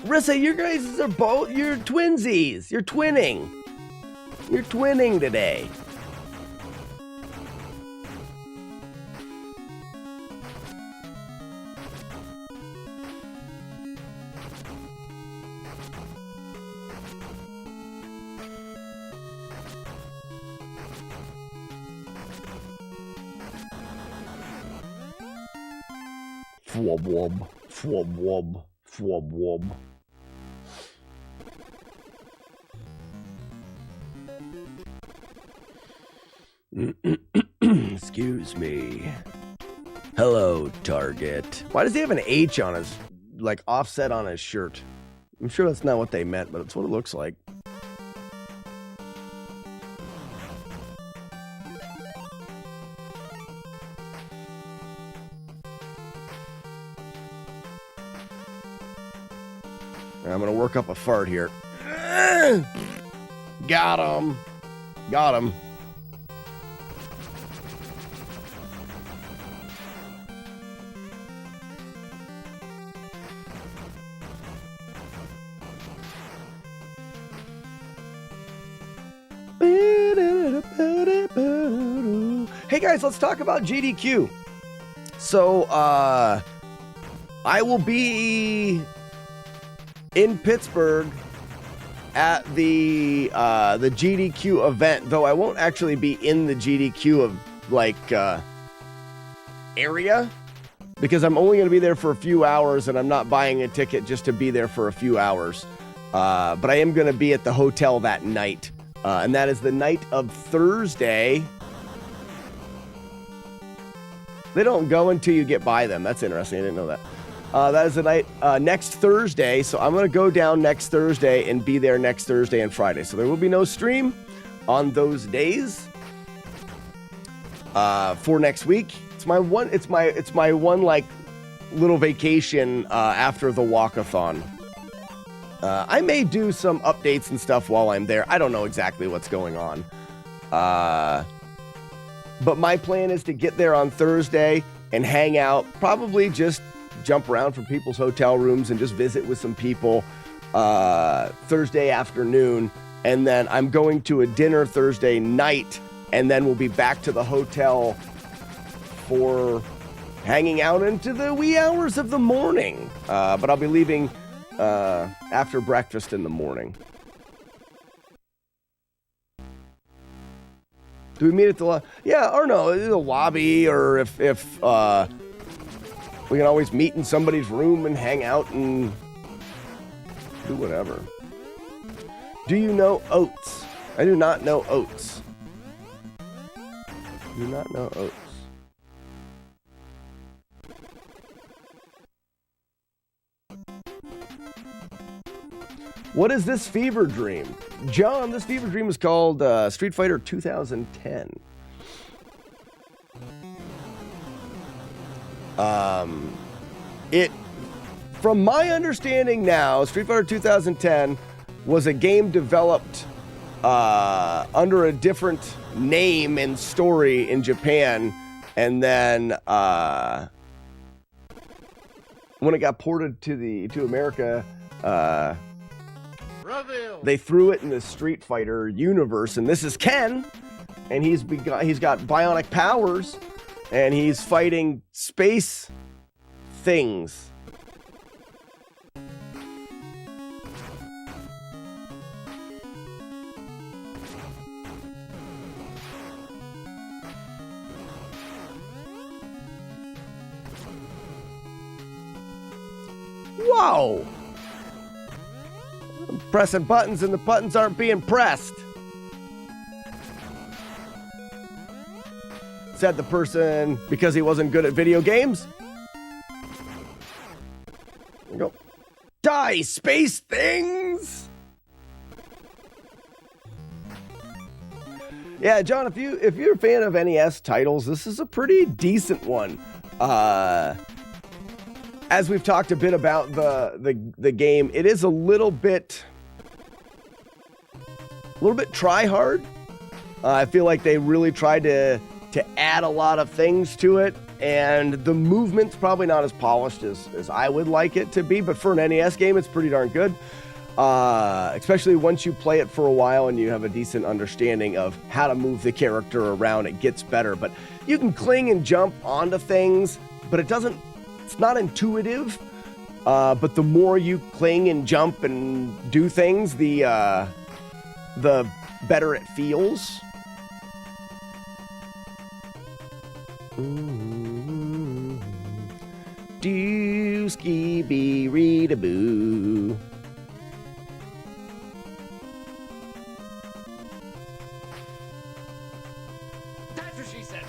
Rissa, you guys are both, you're twinsies. You're twinning. You're twinning today. Fwob wob, fwob wob, fwob wob. Excuse me. Hello, Target. Why does he have an H on his, like, offset on his shirt? I'm sure that's not what they meant, but it's what it looks like. I'm gonna work up a fart here. Got him. Got him. Hey guys, let's talk about GDQ. So, I will be in Pittsburgh at the GDQ event, though I won't actually be in the GDQ area, because I'm only going to be there for a few hours, and I'm not buying a ticket just to be there for a few hours. But I am going to be at the hotel that night, and that is the night of Thursday. They don't go until you get by them. That's interesting. I didn't know that. That is the night next Thursday. So I'm going to go down next Thursday and be there next Thursday and Friday. So there will be no stream on those days for next week. It's my one like little vacation after the walkathon. I may do some updates and stuff while I'm there. I don't know exactly what's going on. But my plan is to get there on Thursday and hang out, probably just jump around from people's hotel rooms and just visit with some people Thursday afternoon. And then I'm going to a dinner Thursday night, and then we'll be back to the hotel for hanging out into the wee hours of the morning. But I'll be leaving after breakfast in the morning. Do we meet at the lobby? Yeah, or no, the lobby, or if we can always meet in somebody's room and hang out and do whatever. Do you know oats? I do not know oats. Do not know oats. What is this fever dream? John, this fever dream is called Street Fighter 2010. From my understanding now, Street Fighter 2010 was a game developed under a different name and story in Japan, and then when it got ported to America, they threw it in the Street Fighter universe, and this is Ken, and he's got bionic powers, and he's fighting space things. Wow! I'm pressing buttons and the buttons aren't being pressed. Said the person because he wasn't good at video games. There we go. Die, space things! Yeah, John, if you're a fan of NES titles, this is a pretty decent one. As we've talked a bit about the game, it is a little bit try hard. I feel like they really tried to add a lot of things to it, and the movement's probably not as polished as I would like it to be, but for an NES game, it's pretty darn good. Especially once you play it for a while and you have a decent understanding of how to move the character around, it gets better. But you can cling and jump onto things, but it's not intuitive. But the more you cling and jump and do things, the better it feels. Dooski be read a boo. That's what she said.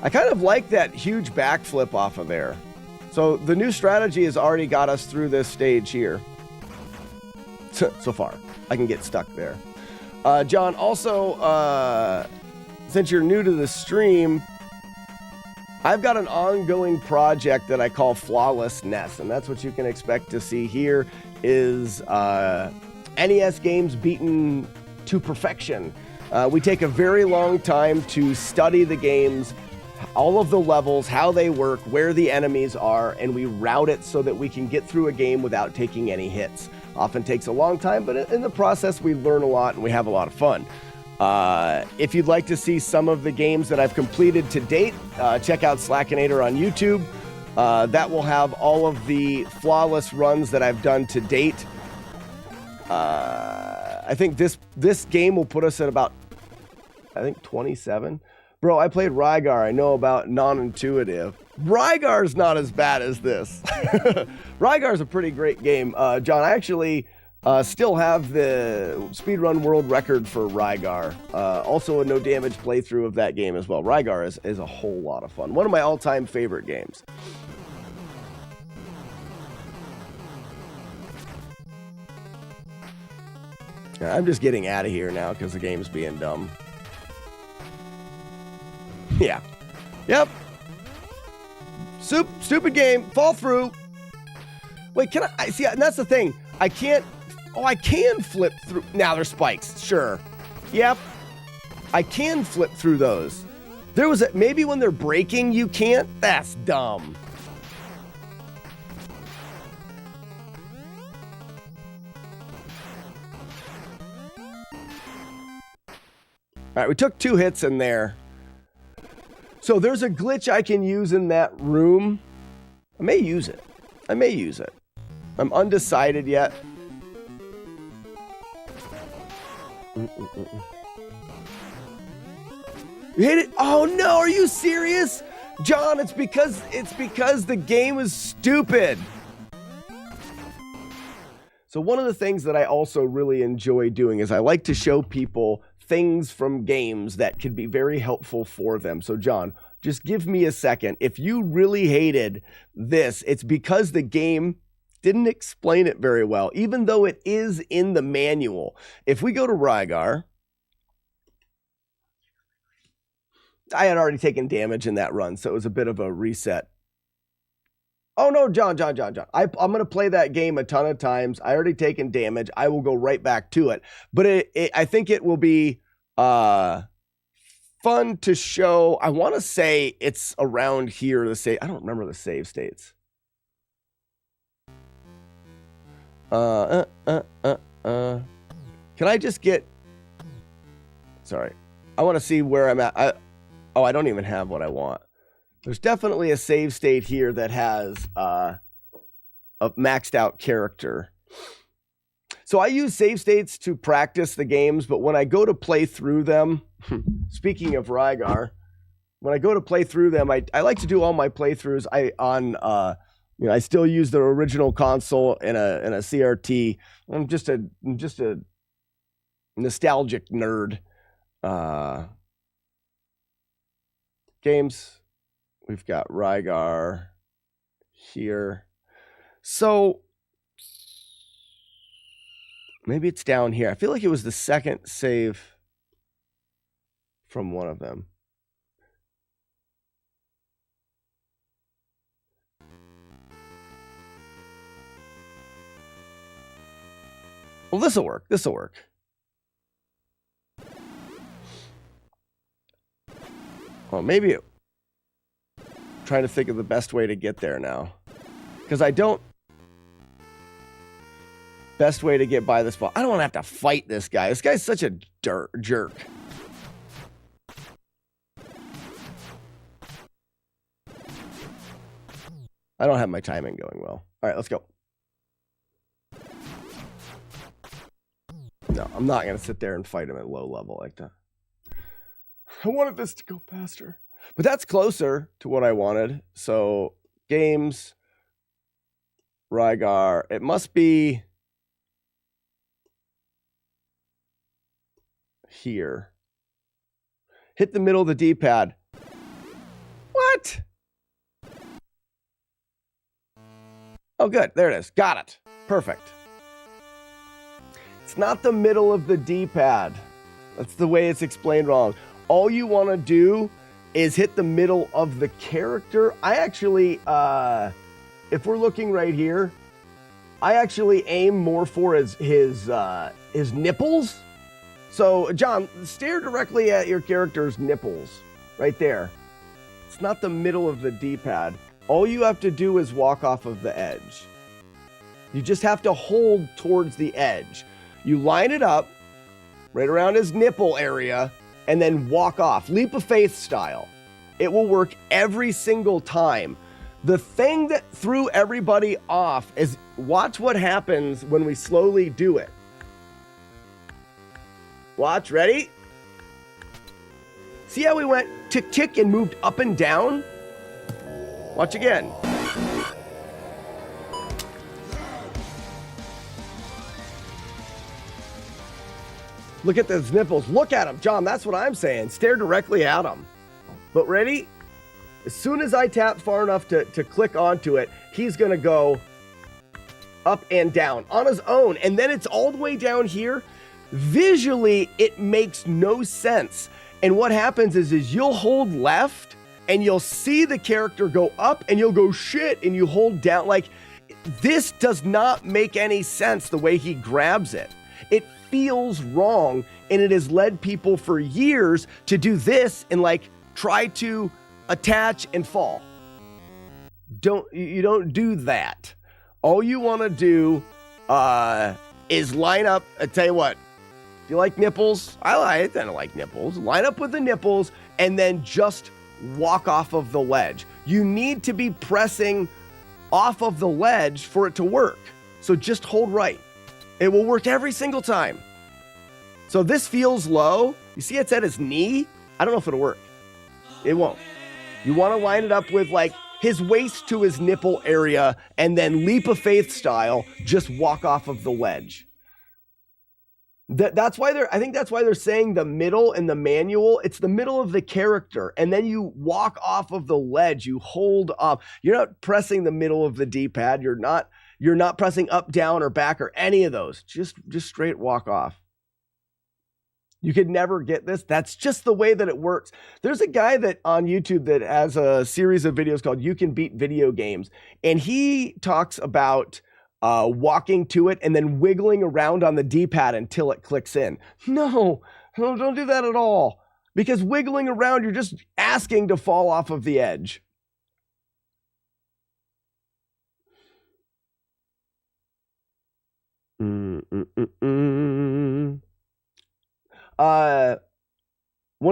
I kind of like that huge backflip off of there. So the new strategy has already got us through this stage here. So far. I can get stuck there. John, also, since you're new to the stream, I've got an ongoing project that I call FlawlessNES, and that's what you can expect to see here is NES games beaten to perfection. We take a very long time to study the games, all of the levels, how they work, where the enemies are, and we route it so that we can get through a game without taking any hits. Often takes a long time, but in the process, we learn a lot and we have a lot of fun. If you'd like to see some of the games that I've completed to date, check out Slackinator on YouTube. That will have all of the flawless runs that I've done to date. I think this game will put us at about, 27. Bro, I played Rygar. I know about non-intuitive. Rygar's not as bad as this. Rygar's a pretty great game. John, I actually still have the speedrun world record for Rygar. Also a no damage playthrough of that game as well. Rygar is a whole lot of fun. One of my all-time favorite games. I'm just getting out of here now because the game's being dumb. Yeah. Yep. Stupid game. Fall through. Wait, can I see? And that's the thing. I can't. Oh, I can flip through. Now there's spikes. Sure. Yep. I can flip through those. There was maybe when they're breaking, you can't. That's dumb. All right, we took 2 hits in there. So there's a glitch I can use in that room. I may use it. I'm undecided yet. You hit it? Oh no, are you serious? John, it's because the game is stupid. So one of the things that I also really enjoy doing is I like to show people things from games that could be very helpful for them. So John, just give me a second. If you really hated this, it's because the game didn't explain it very well, even though it is in the manual. If we go to Rygar, I had already taken damage in that run, so it was a bit of a reset. Oh no, John. I'm going to play that game a ton of times. I already taken damage. I will go right back to it. But I think it will be fun to show. I want to say it's around here. I don't remember the save states. Can I just get... Sorry. I want to see where I'm at. I don't even have what I want. There's definitely a save state here that has a maxed out character. So I use save states to practice the games, but when I go to play through them, speaking of Rygar, when I go to play through them, I like to do all my playthroughs I still use the original console in a CRT. I'm just a nostalgic nerd. Games. We've got Rygar here. So maybe it's down here. I feel like it was the second save from one of them. Well, this'll work. Well, maybe trying to think of the best way to get there now. Because best way to get by this ball. I don't want to have to fight this guy. This guy's such a jerk. I don't have my timing going well. All right, let's go. No, I'm not going to sit there and fight him at low level like that. I wanted this to go faster. But that's closer to what I wanted. So, games, Rygar. It must be here. Hit the middle of the D-pad. What? Oh, good. There it is. Got it. Perfect. It's not the middle of the D-pad. That's the way it's explained wrong. All you want to do is hit the middle of the character. I actually, if we're looking right here, I actually aim more for his his nipples. So, John, stare directly at your character's nipples right there. It's not the middle of the D-pad. All you have to do is walk off of the edge. You just have to hold towards the edge. You line it up right around his nipple area and then walk off, leap of faith style. It will work every single time. The thing that threw everybody off is watch what happens when we slowly do it. Watch, ready? See how we went tick, tick and moved up and down? Watch again. Look at those nipples. Look at them, John. That's what I'm saying. Stare directly at them. But ready? As soon as I tap far enough to click onto it, he's going to go up and down on his own. And then it's all the way down here. Visually, it makes no sense. And what happens is you'll hold left and you'll see the character go up and you'll go shit and you hold down. Like, this does not make any sense the way he grabs it. It feels wrong, and it has led people for years to do this and like try to attach and fall. You don't do that. All you want to do is line up. I tell you what, do you like nipples? I don't like nipples. Line up with the nipples and then just walk off of the ledge. You need to be pressing off of the ledge for it to work. So just hold right. It will work every single time. So this feels low. You see it's at his knee? I don't know if it'll work. It won't. You want to line it up with like his waist to his nipple area and then leap of faith style, just walk off of the ledge. That's why I think that's why they're saying the middle in the manual. It's the middle of the character. And then you walk off of the ledge. You hold up. You're not pressing the middle of the D-pad. You're not pressing up, down, or back, or any of those. Just straight walk off. You could never get this. That's just the way that it works. There's a guy that on YouTube that has a series of videos called You Can Beat Video Games. And he talks about walking to it and then wiggling around on the D-pad until it clicks in. No, don't do that at all. Because wiggling around, you're just asking to fall off of the edge. One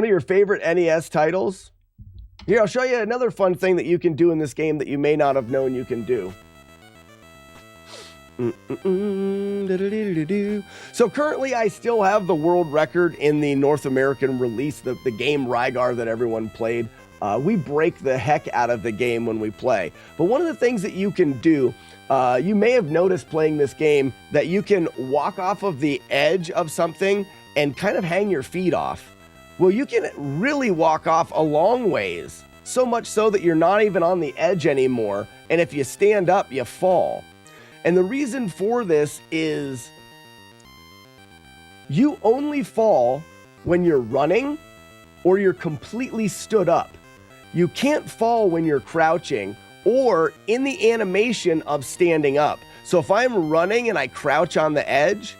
of your favorite NES titles? Here, I'll show you another fun thing that you can do in this game that you may not have known you can do. So currently I still have the world record in the North American release, the game Rygar that everyone played. We break the heck out of the game when we play. But one of the things that you can do, you may have noticed playing this game, that you can walk off of the edge of something and kind of hang your feet off. Well, you can really walk off a long ways, so much so that you're not even on the edge anymore. And if you stand up, you fall. And the reason for this is you only fall when you're running or you're completely stood up. You can't fall when you're crouching or in the animation of standing up. So if I'm running and I crouch on the edge,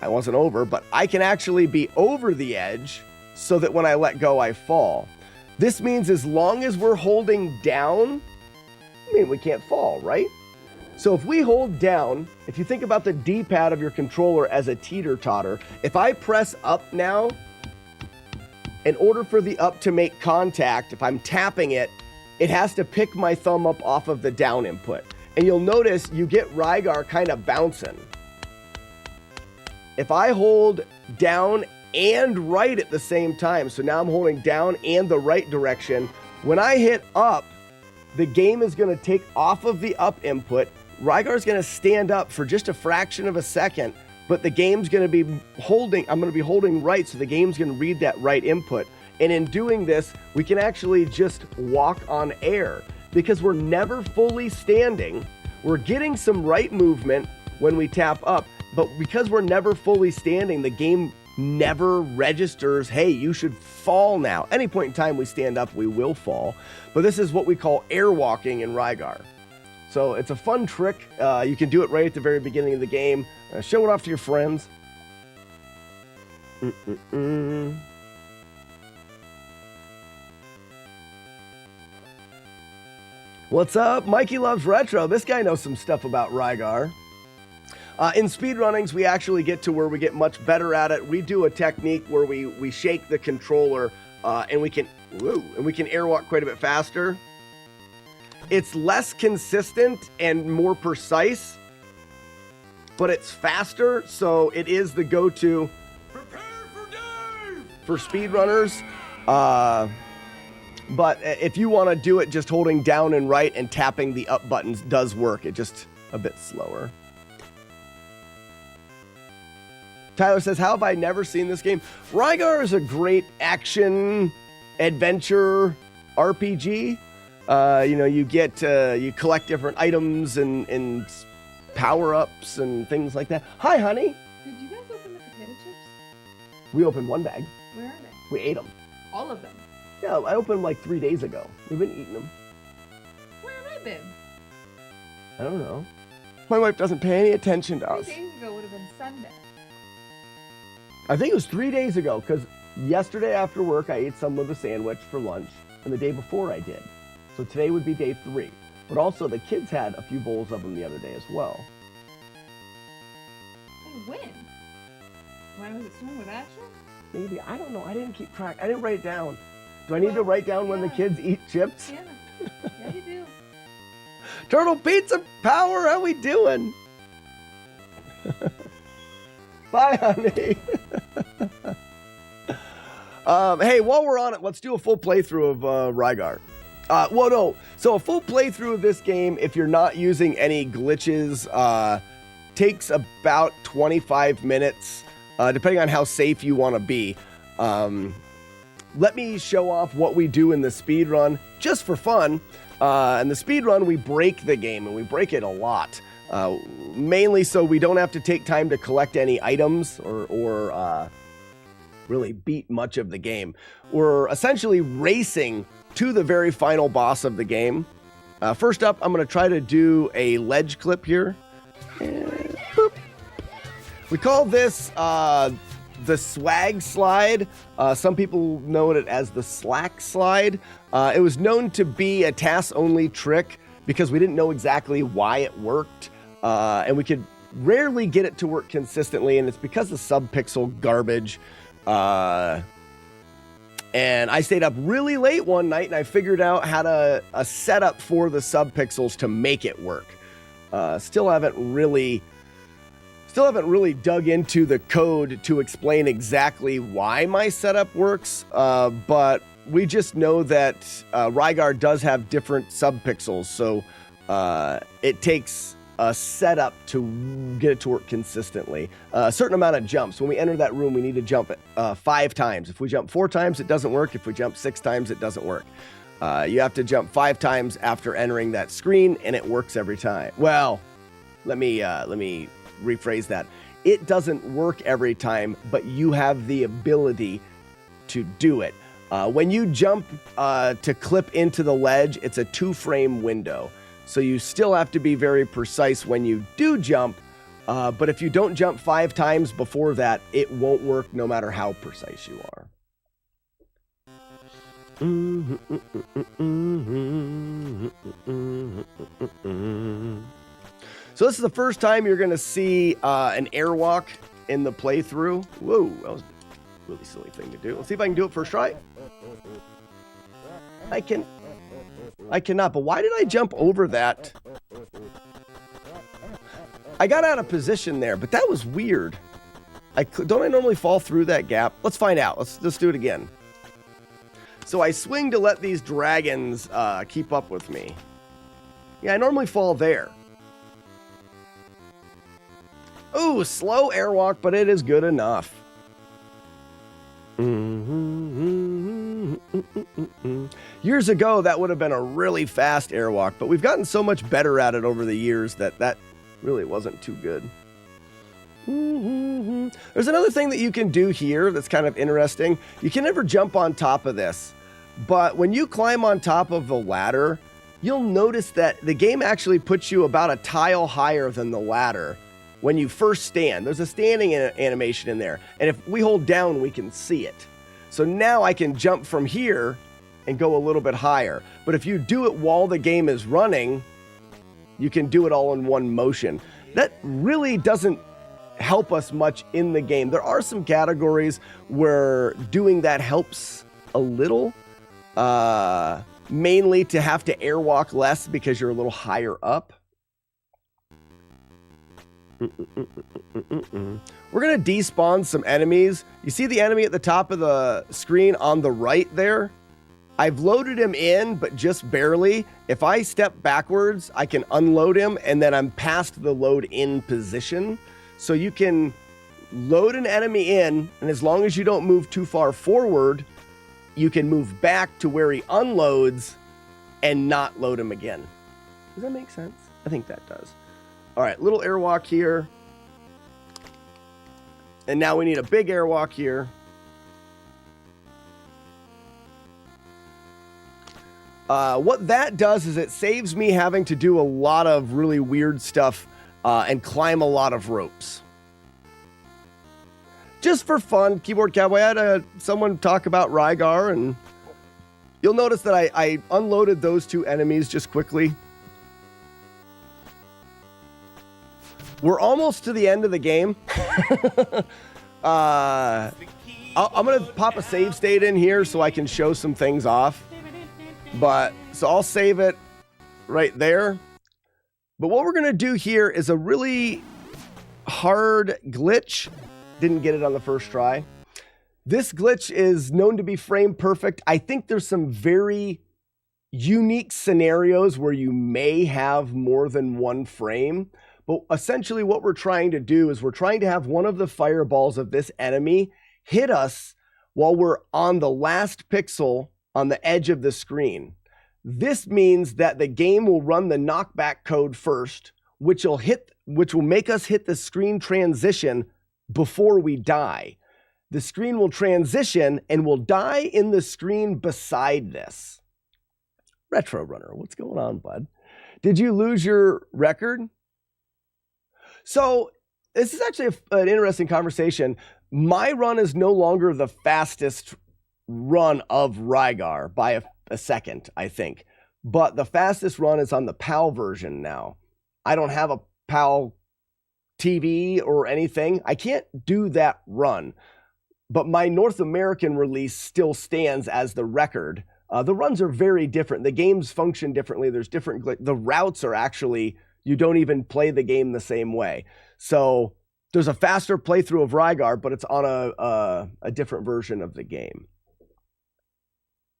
I wasn't over, but I can actually be over the edge so that when I let go, I fall. This means as long as we're holding down, we can't fall, right? So if we hold down, if you think about the D-pad of your controller as a teeter-totter, if I press up now, in order for the up to make contact, if I'm tapping it, it has to pick my thumb up off of the down input. And you'll notice you get Rygar kind of bouncing. If I hold down and right at the same time, so now I'm holding down and the right direction, when I hit up, the game is going to take off of the up input. Rygar is going to stand up for just a fraction of a second, but the game's going to be I'm going to be holding right, so the game's going to read that right input. And in doing this, we can actually just walk on air because we're never fully standing. We're getting some right movement when we tap up, but because we're never fully standing, the game never registers, hey, you should fall now. Any point in time we stand up, we will fall. But this is what we call air walking in Rygar. So it's a fun trick. You can do it right at the very beginning of the game. Show it off to your friends. What's up? Mikey Loves Retro. This guy knows some stuff about Rygar. In speedrunnings, we actually get to where we get much better at it. We do a technique where we shake the controller and we can airwalk quite a bit faster. It's less consistent and more precise, but it's faster, so it is the go-to for speedrunners. But if you want to do it just holding down and right and tapping the up buttons does work. It's just a bit slower. Tyler says, how have I never seen this game? Rygar is a great action adventure RPG. You collect different items and power-ups and things like that. Hi, honey. Did you guys open the potato chips? We opened one bag. Where are they? We ate them. All of them. Yeah, I opened them like 3 days ago. We've been eating them. Where have I been? I don't know. My wife doesn't pay any attention to 3 us. days ago would have been Sunday. I think it was 3 days ago, because yesterday after work, I ate some of a sandwich for lunch, and the day before I did. So today would be day 3. But also, the kids had a few bowls of them the other day as well. And when? When was it swimming with Asher? Maybe. I don't know. I didn't keep track. I didn't write it down. Do I need to write down when the kids eat chips? Yeah. Yeah, you do. Turtle Pizza Power, how we doing? Bye, honey. Hey, while we're on it, let's do a full playthrough of Rygar. So a full playthrough of this game, if you're not using any glitches, takes about 25 minutes, depending on how safe you want to be. Let me show off what we do in the speed run, just for fun. In the speed run, we break the game, and we break it a lot. Mainly so we don't have to take time to collect any items or really beat much of the game. We're essentially racing to the very final boss of the game. First up, I'm going to try to do a ledge clip here. And boop. We call this the swag slide. Some people know it as the slack slide. It was known to be a TAS-only trick because we didn't know exactly why it worked. And we could rarely get it to work consistently, and it's because of sub-pixel garbage. And I stayed up really late one night, and I figured out how to a setup for the sub-pixels to make it work. Still haven't really dug into the code to explain exactly why my setup works, but we just know that Rygar does have different sub-pixels, so it takes a setup to get it to work consistently. A certain amount of jumps. When we enter that room, we need to jump it 5 times. If we jump 4 times, it doesn't work. If we jump 6 times, it doesn't work. You have to jump 5 times after entering that screen, and it works every time. Well, let me rephrase that. It doesn't work every time, but you have the ability to do it. When you jump to clip into the ledge, it's a 2-frame window. So you still have to be very precise when you do jump, but if you don't jump 5 times before that, it won't work no matter how precise you are. So this is the first time you're going to see an airwalk in the playthrough. Whoa, that was a really silly thing to do. Let's see if I can do it first try. I cannot, but why did I jump over that? I got out of position there, but that was weird. Don't I normally fall through that gap? Let's find out. Let's do it again. So I swing to let these dragons keep up with me. Yeah, I normally fall there. Ooh, slow airwalk, but it is good enough. Years ago, that would have been a really fast airwalk, but we've gotten so much better at it over the years that really wasn't too good. There's another thing that you can do here that's kind of interesting. You can never jump on top of this, but when you climb on top of the ladder, you'll notice that the game actually puts you about a tile higher than the ladder. when you first stand. There's a standing animation in there. And if we hold down, we can see it. So now I can jump from here and go a little bit higher. But if you do it while the game is running, you can do it all in one motion. That really doesn't help us much in the game. There are some categories where doing that helps a little, mainly to have to airwalk less because you're a little higher up. We're going to despawn some enemies. You see the enemy at the top of the screen on the right there? I've loaded him in, but just barely. If I step backwards, I can unload him, and then I'm past the load in position. So you can load an enemy in, and as long as you don't move too far forward, you can move back to where he unloads and not load him again. Does that make sense? I think that does. All right, little airwalk here. And now we need a big airwalk here. What that does is it saves me having to do a lot of really weird stuff and climb a lot of ropes. Just for fun, Keyboard Cowboy, I had someone talk about Rygar, and you'll notice that I unloaded those two enemies just quickly. We're almost to the end of the game. I'm going to pop a save state in here so I can show some things off. So I'll save it right there. But what we're going to do here is a really hard glitch. Didn't get it on the first try. This glitch is known to be frame perfect. I think there's some very unique scenarios where you may have more than one frame. But essentially what we're trying to do is we're trying to have one of the fireballs of this enemy hit us while we're on the last pixel on the edge of the screen. This means that the game will run the knockback code first, which will make us hit the screen transition before we die. The screen will transition and we'll die in the screen beside this. Retro Runner, what's going on, bud? Did you lose your record? So this is actually an interesting conversation. My run is no longer the fastest run of Rygar by a second, I think. But the fastest run is on the PAL version now. I don't have a PAL TV or anything. I can't do that run. But my North American release still stands as the record. The runs are very different. The games function differently. There's different... The routes are actually... You don't even play the game the same way. So there's a faster playthrough of Rygar, but it's on a different version of the game.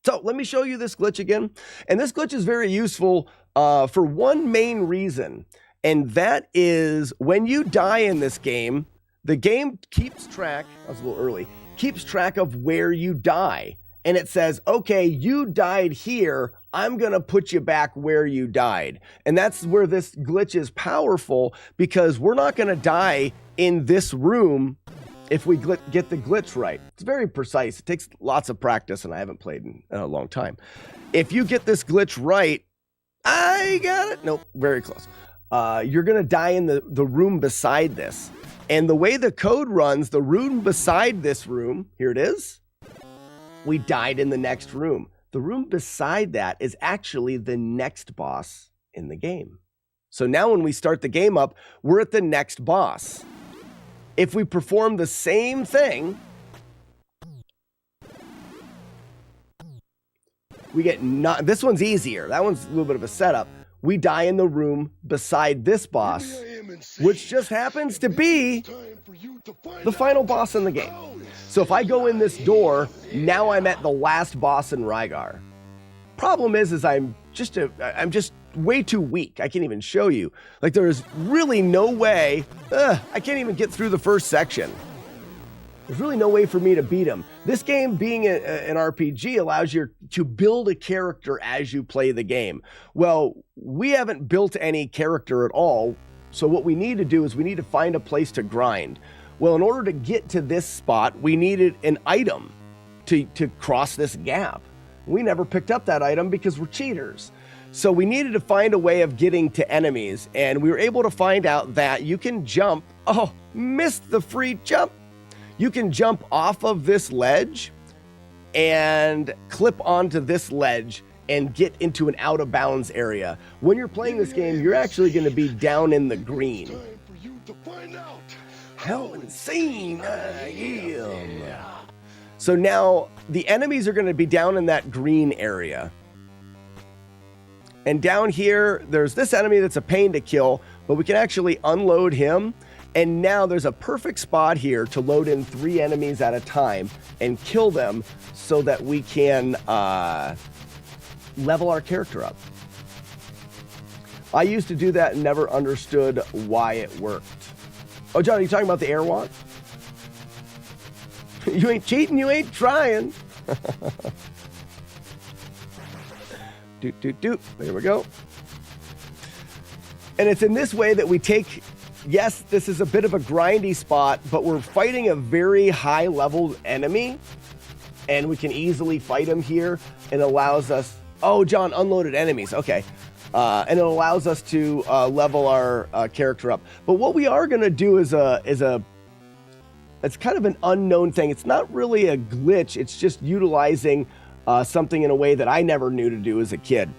So let me show you this glitch again. And this glitch is very useful for one main reason. And that is when you die in this game, the game keeps track, I was a little early, keeps track of where you die. And it says, okay, you died here. I'm going to put you back where you died. And that's where this glitch is powerful, because we're not going to die in this room if we get the glitch right. It's very precise. It takes lots of practice, and I haven't played in a long time. If you get this glitch right, I got it. Nope, very close. You're going to die in the room beside this. And the way the code runs, the room beside this room, here it is, we died in the next room. The room beside that is actually the next boss in the game. So now when we start the game up, we're at the next boss. If we perform the same thing, we get this one's easier. That one's a little bit of a setup. We die in the room beside this boss, which just happens to be the final boss in the game. So if I go in this door, now I'm at the last boss in Rygar. Problem is I'm just way too weak. I can't even show you. Like, there is really no way. I can't even get through the first section. There's really no way for me to beat him. This game, being an RPG, allows you to build a character as you play the game. Well, we haven't built any character at all. So what we need to do is we need to find a place to grind. Well, in order to get to this spot, we needed an item to cross this gap. We never picked up that item because we're cheaters. So we needed to find a way of getting to enemies, and we were able to find out that you can jump. Oh, missed the free jump. You can jump off of this ledge and clip onto this ledge and get into an out of bounds area. When you're playing this game, you're actually going to be down in the green. How insane I am. So now the enemies are going to be down in that green area. And down here, there's this enemy that's a pain to kill, but we can actually unload him. And now there's a perfect spot here to load in 3 enemies at a time and kill them so that we can level our character up. I used to do that and never understood why it worked. Oh, John, are you talking about the airwalk? You ain't cheating, you ain't trying. Doot, doot, doot. There we go. And it's in this way that we take, yes, this is a bit of a grindy spot, but we're fighting a very high level enemy, and we can easily fight him here. It allows us, oh, John, unloaded enemies. Okay. And it allows us to level our character up. But what we are going to do is it's kind of an unknown thing. It's not really a glitch. It's just utilizing something in a way that I never knew to do as a kid.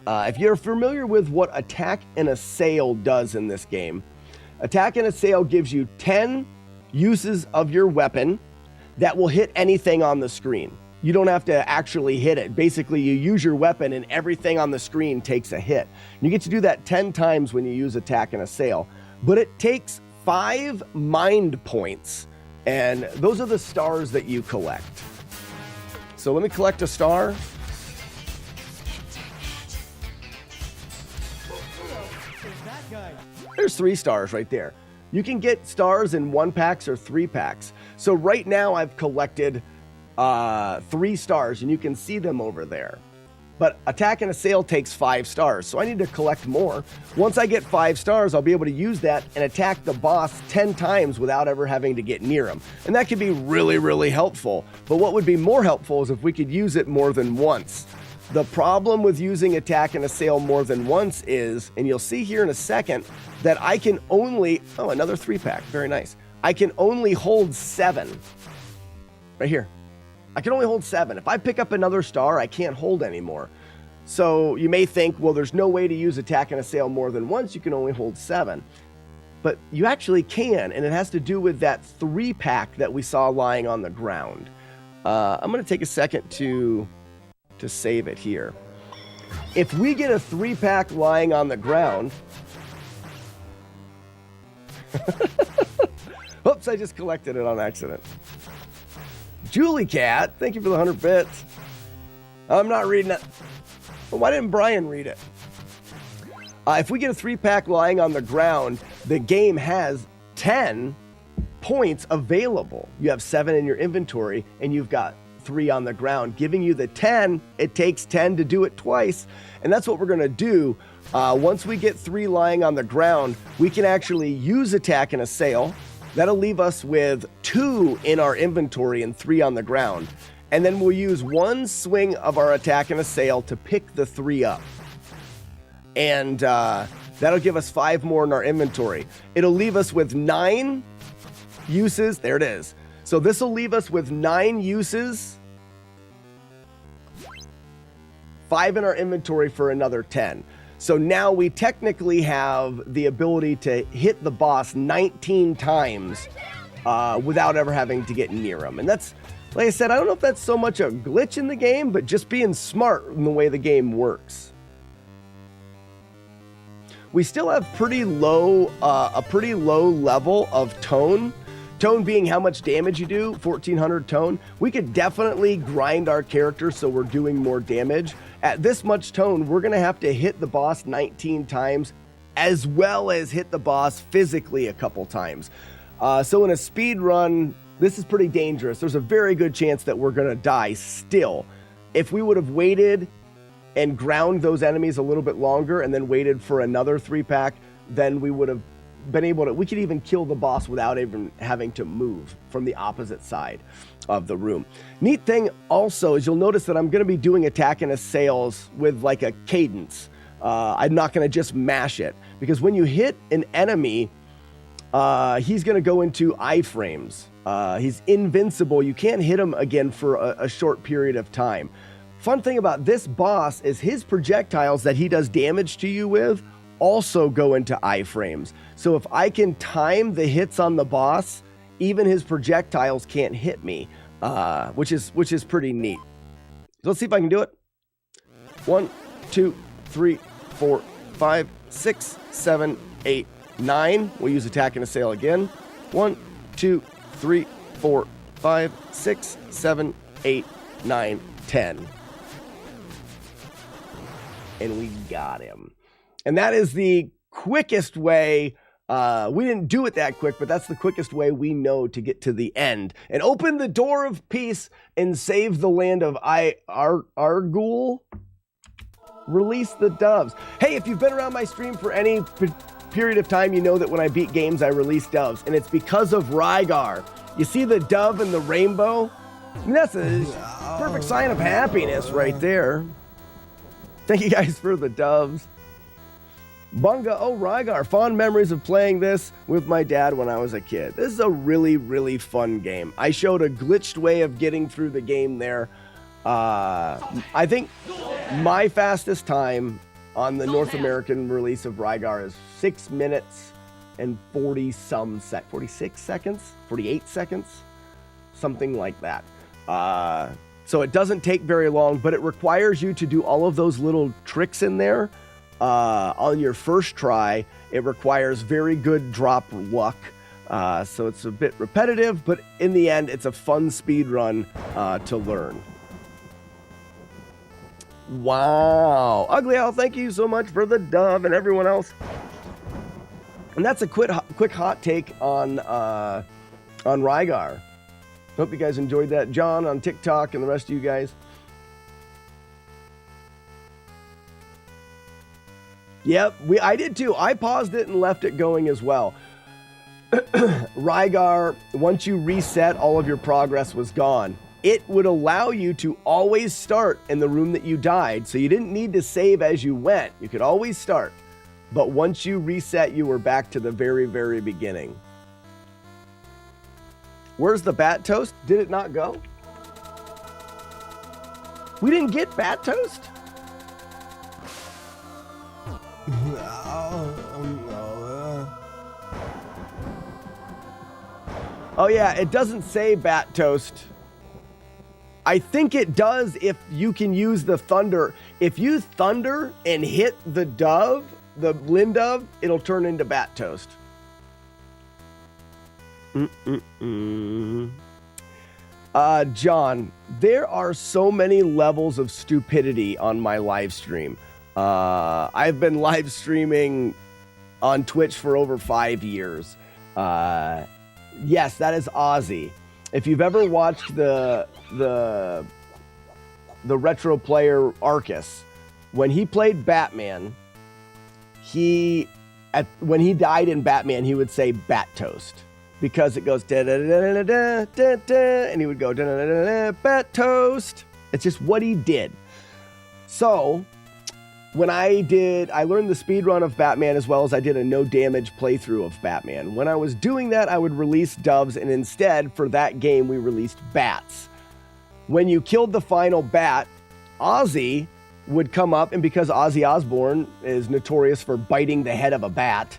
If you're familiar with what attack and assail does in this game, attack and assail gives you 10 uses of your weapon that will hit anything on the screen. You don't have to actually hit it. Basically, you use your weapon and everything on the screen takes a hit. You get to do that 10 times when you use attack and assail, but it takes 5 mind points, and those are the stars that you collect. So let me collect a star. There's 3 stars right there. You can get stars in 1 packs or 3 packs. So right now I've collected 3 stars, and you can see them over there. But attack and assail takes 5 stars, so I need to collect more. Once I get 5 stars, I'll be able to use that and attack the boss 10 times without ever having to get near him. And that could be really, really helpful. But what would be more helpful is if we could use it more than once. The problem with using attack and assail more than once is, and you'll see here in a second, that I can only, oh, another 3-pack, very nice. I can only hold 7. Right here. I can only hold 7. If I pick up another star, I can't hold anymore. So you may think, well, there's no way to use attack and assail more than once. You can only hold 7. But you actually can, and it has to do with that 3-pack that we saw lying on the ground. I'm going to take a second to save it here. If we get a 3-pack lying on the ground... Oops, I just collected it on accident. Julie Cat, thank you for the 100 bits. I'm not reading it. Well, why didn't Brian read it? If we get a 3-pack lying on the ground, the game has 10 points available. You have 7 in your inventory, and you've got 3 on the ground, giving you the 10. It takes 10 to do it twice, and that's what we're going to do. Once we get 3 lying on the ground, we can actually use attack and assail. That'll leave us with 2 in our inventory and 3 on the ground. And then we'll use 1 swing of our attack and assail to pick the 3 up. And that'll give us 5 more in our inventory. It'll leave us with 9 uses. There it is. So this will leave us with 9 uses. 5 in our inventory for another 10. So now we technically have the ability to hit the boss 19 times without ever having to get near him. And that's, like I said, I don't know if that's so much a glitch in the game, but just being smart in the way the game works. We still have a pretty low level of tone. Tone being how much damage you do, 1400 tone. We could definitely grind our character so we're doing more damage. At this much tone, we're going to have to hit the boss 19 times as well as hit the boss physically a couple times. So in a speed run, this is pretty dangerous. There's a very good chance that we're going to die still. If we would have waited and ground those enemies a little bit longer and then waited for another 3-pack, then we would have been able to, we could even kill the boss without even having to move from the opposite side of the room. Neat thing also is you'll notice that I'm going to be doing attack and assails with like a cadence. I'm not going to just mash it, because when you hit an enemy, he's going to go into iframes. He's invincible. You can't hit him again for a short period of time. Fun thing about this boss is his projectiles that he does damage to you with also go into iframes. So if I can time the hits on the boss, even his projectiles can't hit me, which is pretty neat. So let's see if I can do it. 1, 2, 3, 4, 5, 6, 7, 8, 9. We'll use attack and assail again. 1, 2, 3, 4, 5, 6, 7, 8, 9, 10. And we got him. And that is the quickest way. We didn't do it that quick, but that's the quickest way we know to get to the end and open the door of peace and save the land of Argul. Release the doves. Hey, if you've been around my stream for any period of time, you know that when I beat games, I release doves, and it's because of Rygar. You see the dove and the rainbow? I mean, that's a perfect sign of happiness right there. Thank you guys for the doves. Bunga, oh, Rygar, fond memories of playing this with my dad when I was a kid. This is a really, really fun game. I showed a glitched way of getting through the game there. I think my fastest time on the North American release of Rygar is 6 minutes and 46 seconds, 48 seconds, something like that. So it doesn't take very long, but it requires you to do all of those little tricks in there on your first try. It requires very good drop luck. So it's a bit repetitive, but in the end, it's a fun speed run to learn. Wow. Ugly Owl, thank you so much for the dove and everyone else. And that's a quick hot take on Rygar. Hope you guys enjoyed that. John on TikTok and the rest of you guys. Yep, I did too. I paused it and left it going as well. Rygar, once you reset, all of your progress was gone. It would allow you to always start in the room that you died, so you didn't need to save as you went. You could always start. But once you reset, you were back to the very, very beginning. Where's the bat toast? Did it not go? We didn't get bat toast? Oh yeah, it doesn't say bat toast. I think it does if you can use the thunder. If you thunder and hit the dove, the Lindove, it'll turn into bat toast. John, there are so many levels of stupidity on my live stream. I've been live streaming on Twitch for over 5 years. Yes, that is Ozzy. If you've ever watched the retro player Arcus, when he played Batman, when he died in Batman, he would say bat toast because it goes da da da da da da da, and he would go da da da da bat toast. It's just what he did. So when I learned the speed run of Batman as well as I did a no damage playthrough of Batman. When I was doing that, I would release doves, and instead for that game, we released bats. When you killed the final bat, Ozzy would come up, and because Ozzy Osbourne is notorious for biting the head of a bat,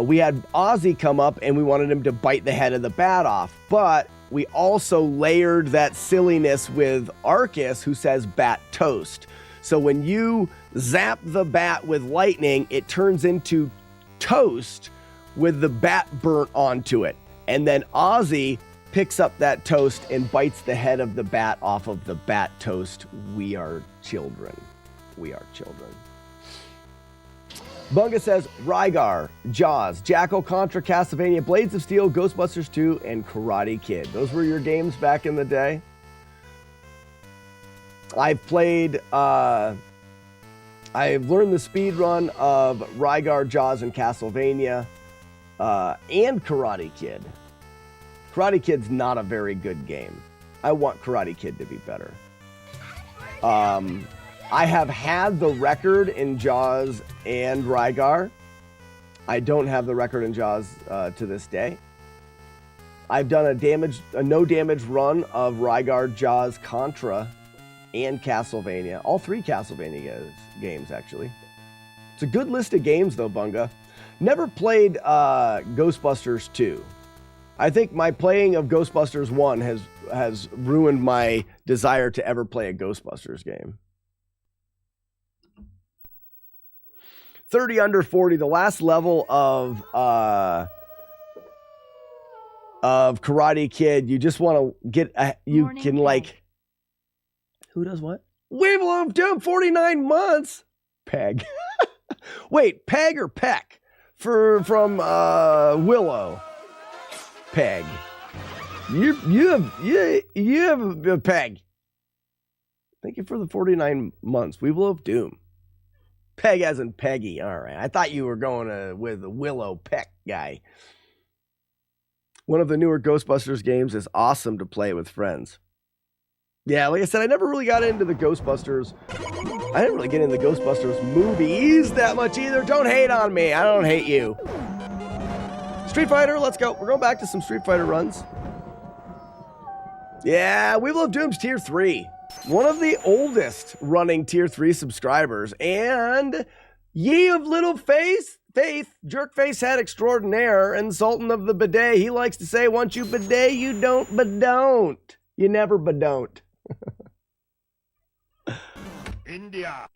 we had Ozzy come up and we wanted him to bite the head of the bat off. But we also layered that silliness with Arcus, who says bat toast. So when you zap the bat with lightning, it turns into toast with the bat burnt onto it. And then Ozzy picks up that toast and bites the head of the bat off of the bat toast. We are children. We are children. Bunga says, Rygar, Jaws, Jackal, Contra, Castlevania, Blades of Steel, Ghostbusters 2, and Karate Kid. Those were your games back in the day? I've played, I've learned the speed run of Rygar, Jaws, and Castlevania. and Karate Kid. Karate Kid's not a very good game. I want Karate Kid to be better. I have had the record in Jaws and Rygar. I don't have the record in Jaws to this day. I've done a no damage run of Rygar, Jaws, Contra, and Castlevania. All 3 Castlevania games, actually. It's a good list of games, though, Bunga. Never played Ghostbusters 2. I think my playing of Ghostbusters 1 has ruined my desire to ever play a Ghostbusters game. 30 under 40, the last level of Karate Kid. You just want to get who does what? Weevil of Doom, 49 months. Peg. Wait, Peg or Peck from Willow. Peg. You have a Peg. Thank you for the 49 months. Weevil of Doom. Peg as in Peggy. All right. I thought you were going with the Willow Peck guy. One of the newer Ghostbusters games is awesome to play with friends. Yeah, like I said, I never really got into the Ghostbusters. I didn't really get into the Ghostbusters movies that much either. Don't hate on me. I don't hate you. Street Fighter, let's go. We're going back to some Street Fighter runs. Yeah, Weevil of Doom's Tier 3. One of the oldest running Tier 3 subscribers. And ye of little faith, jerkface head extraordinaire, and Sultan of the Bidet. He likes to say, once you bidet, you don't badon't. You never badon't. India.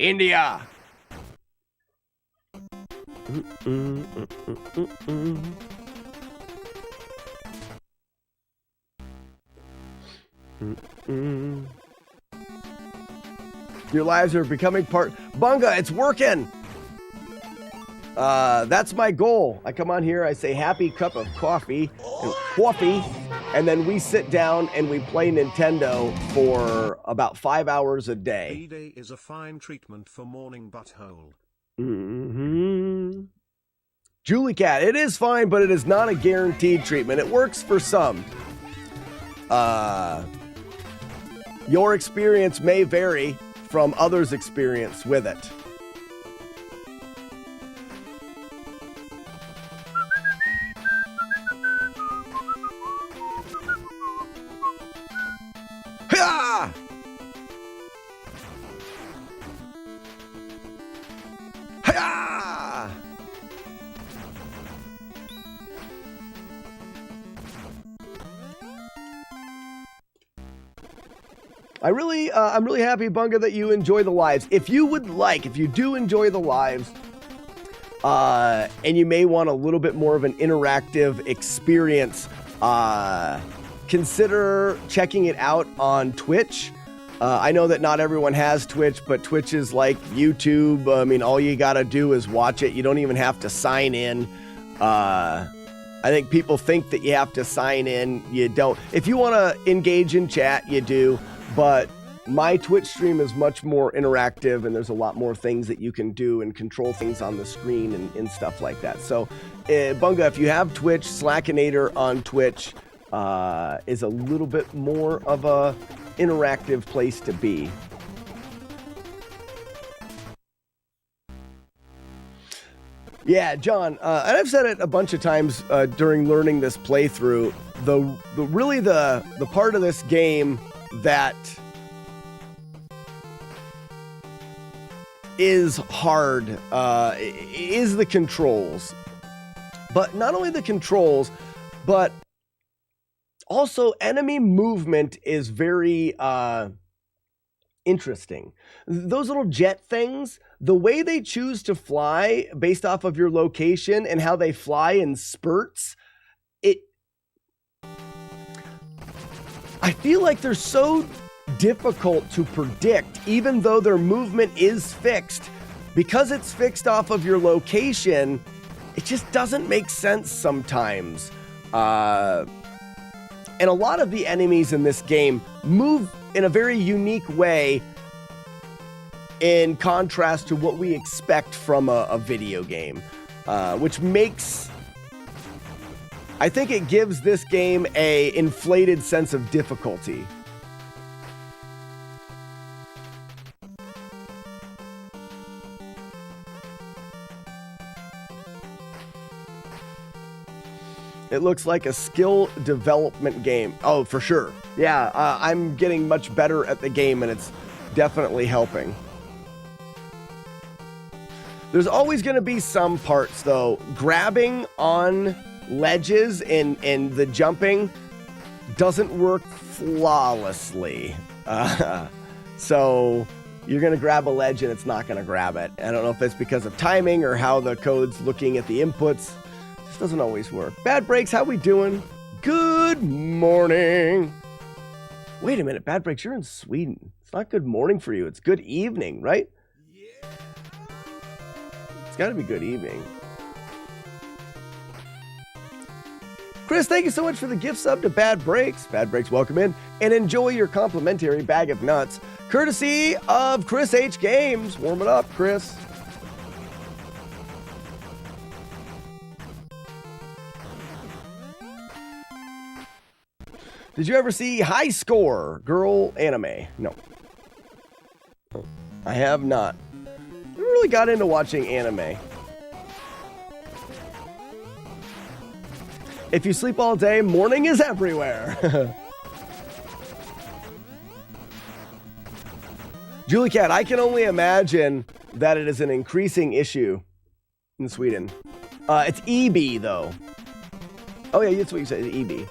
Your lives are becoming part. Bunga, it's working. That's my goal. I come on here, I say happy cup of coffee, and then we sit down and we play Nintendo for about 5 hours a day. B-Day is a fine treatment for morning butthole. Mm-hmm. Julie Cat, it is fine, but it is not a guaranteed treatment. It works for some. Your experience may vary from others' experience with it. Ha! Ha! I'm really happy, Bunga, that you enjoy the lives. If you do enjoy the lives, and you may want a little bit more of an interactive experience, consider checking it out on Twitch. I know that not everyone has Twitch, but Twitch is like YouTube. I mean, all you gotta do is watch it. You don't even have to sign in. I think people think that you have to sign in. You don't. If you want to engage in chat, you do. But my Twitch stream is much more interactive, and there's a lot more things that you can do and control things on the screen and stuff like that. So, Bunga, if you have Twitch, Slackinator on Twitch is a little bit more of a interactive place to be. Yeah, John, and I've said it a bunch of times during learning this playthrough. The part of this game that is hard is the controls. But not only the controls, but also enemy movement is very interesting. Those little jet things, the way they choose to fly based off of your location and how they fly in spurts, I feel like they're so difficult to predict, even though their movement is fixed. Because it's fixed off of your location, it just doesn't make sense sometimes. And a lot of the enemies in this game move in a very unique way in contrast to what we expect from a video game, which makes I think it gives this game a inflated sense of difficulty. It looks like a skill development game. Oh, for sure. Yeah, I'm getting much better at the game, and it's definitely helping. There's always going to be some parts, though. Grabbing on ledges and the jumping doesn't work flawlessly. So you're going to grab a ledge, and it's not going to grab it. I don't know if it's because of timing or how the code's looking at the inputs. This doesn't always work. Bad Breaks, how we doing? Good morning. Wait a minute, Bad Breaks, you're in Sweden. It's not good morning for you. It's good evening, right? Yeah. It's got to be good evening. Chris, thank you so much for the gift sub to Bad Breaks. Bad Breaks, welcome in and enjoy your complimentary bag of nuts, courtesy of Chris H Games. Warm it up, Chris. Did you ever see High Score Girl Anime? No. I have not. I really got into watching anime. If you sleep all day, morning is everywhere. Julie Cat, I can only imagine that it is an increasing issue in Sweden. It's EB, though. Oh, yeah, that's what you said, EB.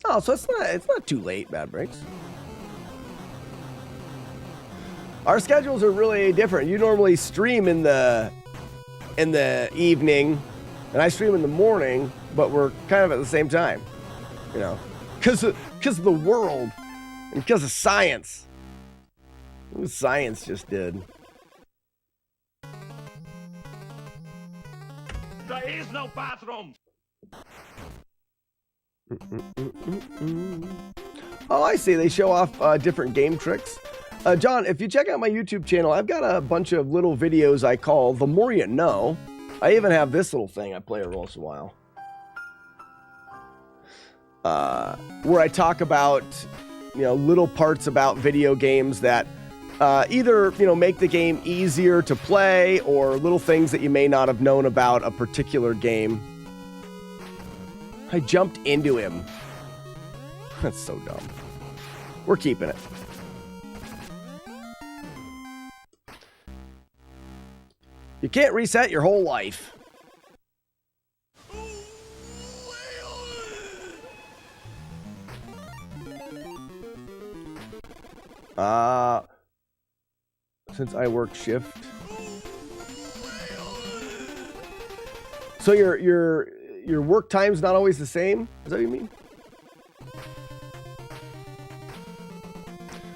Oh, so it's not too late, Bad Breaks. Our schedules are really different. You normally stream in the evening, and I stream in the morning, but we're kind of at the same time, you know, because of the world and because of science. What science just did. There is no bathroom. Oh, I see. They show off different game tricks. John, if you check out my YouTube channel, I've got a bunch of little videos I call The More You Know. I even have this little thing I play every once in a while. Where I talk about, little parts about video games that either, make the game easier to play or little things that you may not have known about a particular game. I jumped into him. That's so dumb. We're keeping it. You can't reset your whole life. Since I work shift. So your work time's not always the same? Is that what you mean?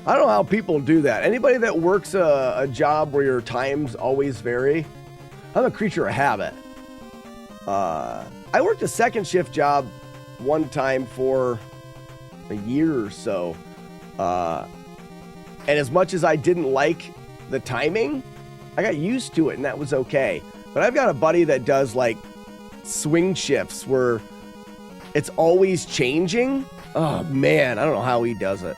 I don't know how people do that. Anybody that works a job where your times always vary? I'm a creature of habit. I worked a second shift job one time for a year or so. And as much as I didn't like the timing, I got used to it and that was okay. But I've got a buddy that does like swing shifts where it's always changing. Oh man, I don't know how he does it.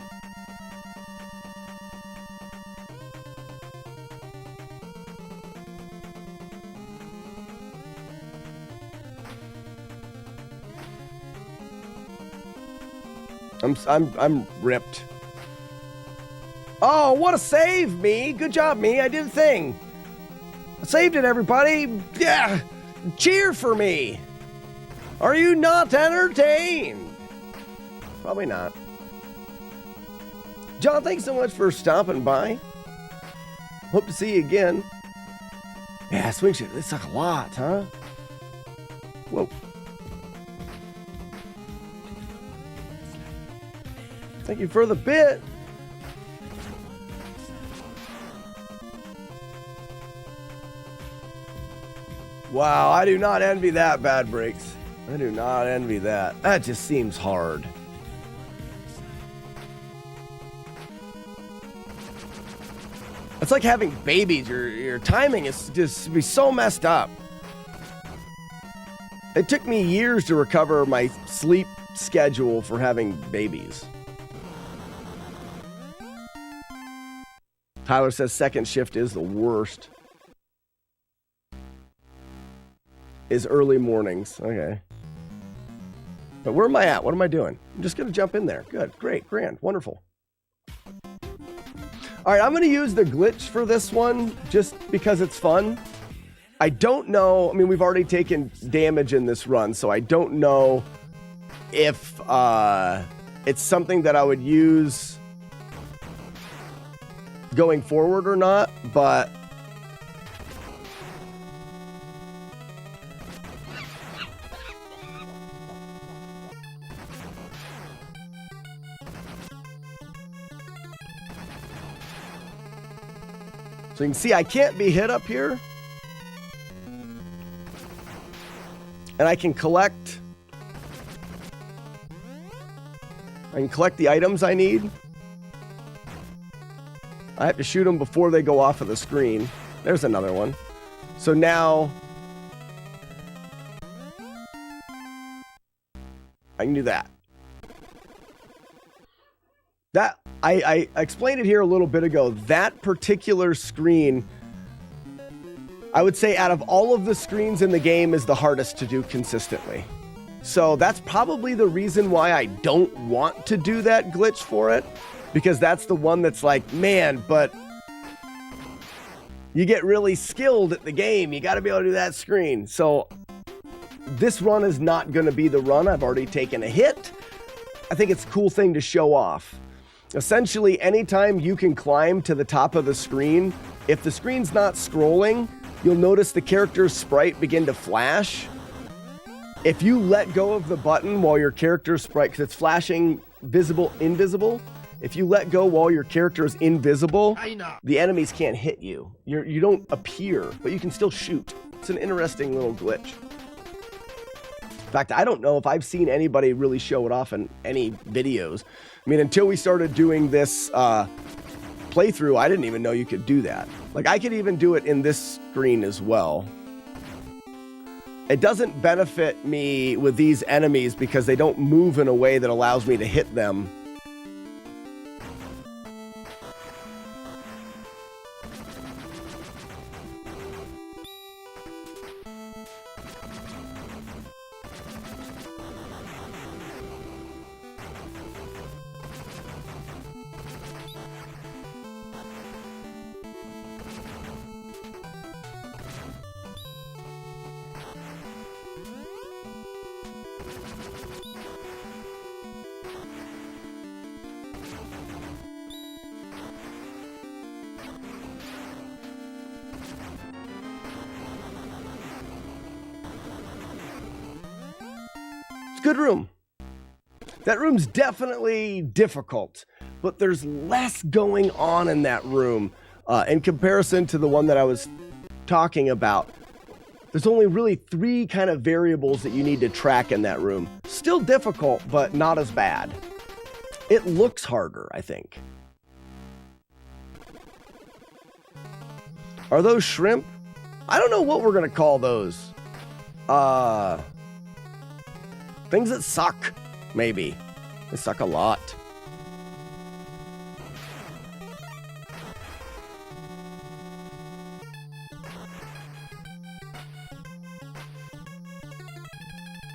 I'm ripped. Oh, what a save, me. Good job, me. I did the thing. I saved it, everybody. Yeah. Cheer for me. Are you not entertained? Probably not. John, thanks so much for stopping by. Hope to see you again. Yeah, swing shift. This took a lot, huh? Whoa. Thank you for the bit. Wow, I do not envy that, Bad Breaks. I do not envy that. That just seems hard. It's like having babies. Your timing is just be so messed up. It took me years to recover my sleep schedule for having babies. Tyler says second shift is the worst. Is early mornings. Okay. But where am I at? What am I doing? I'm just going to jump in there. Good. Great. Grand. Wonderful. All right. I'm going to use the glitch for this one just because it's fun. I don't know. I mean, we've already taken damage in this run, so I don't know if it's something that I would use going forward or not, but so you can see I can't be hit up here. And I can collect the items I need. I have to shoot them before they go off of the screen. There's another one. So now I can do that. That I explained it here a little bit ago. That particular screen, I would say out of all of the screens in the game, is the hardest to do consistently. So that's probably the reason why I don't want to do that glitch for it, because that's the one that's like, man, but you get really skilled at the game. You got to be able to do that screen. So this run is not going to be the run. I've already taken a hit. I think it's a cool thing to show off. Essentially, anytime you can climb to the top of the screen, if the screen's not scrolling, you'll notice the character's sprite begin to flash. If you let go of the button while your character's sprite, because it's flashing visible, invisible, if you let go while your character is invisible, the enemies can't hit you. You don't appear, but you can still shoot. It's an interesting little glitch. In fact, I don't know if I've seen anybody really show it off in any videos. I mean, until we started doing this playthrough, I didn't even know you could do that. Like, I could even do it in this screen as well. It doesn't benefit me with these enemies because they don't move in a way that allows me to hit them. Good room. That room's definitely difficult, but there's less going on in that room in comparison to the one that I was talking about. There's only really 3 kind of variables that you need to track in that room. Still difficult, but not as bad. It looks harder, I think. Are those shrimp? I don't know what we're gonna call those. Things that suck, maybe. They suck a lot.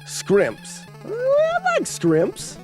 Scrimps. I like scrimps.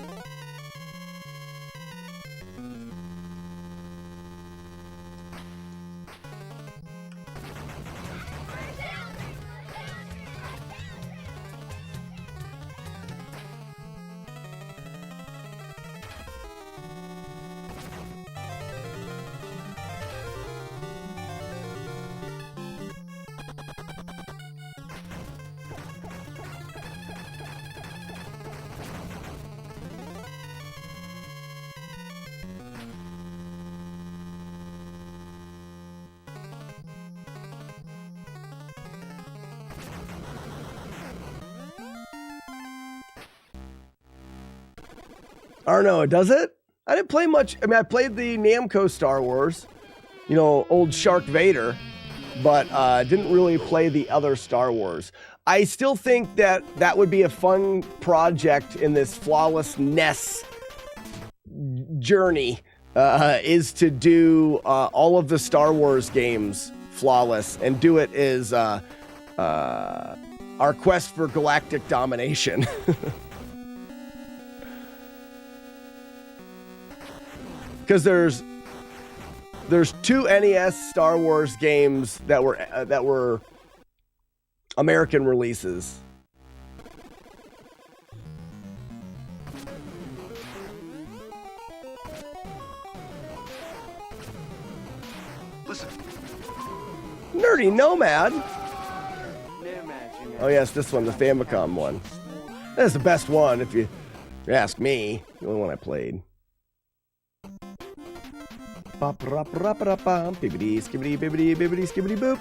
I don't know, does it? I didn't play much. I mean, I played the Namco Star Wars, you know, old Shark Vader, but didn't really play the other Star Wars. I still think that that would be a fun project in this FlawlessNES journey, is to do all of the Star Wars games flawless and do it as our quest for galactic domination. Because there's 2 NES Star Wars games that were American releases. Listen. Nerdy Nomad. Oh yes, this one, the Famicom one. That's the best one if you ask me. The only one I played. Bibbidi skibbidi bibbidi bibbidi skibbidi boop.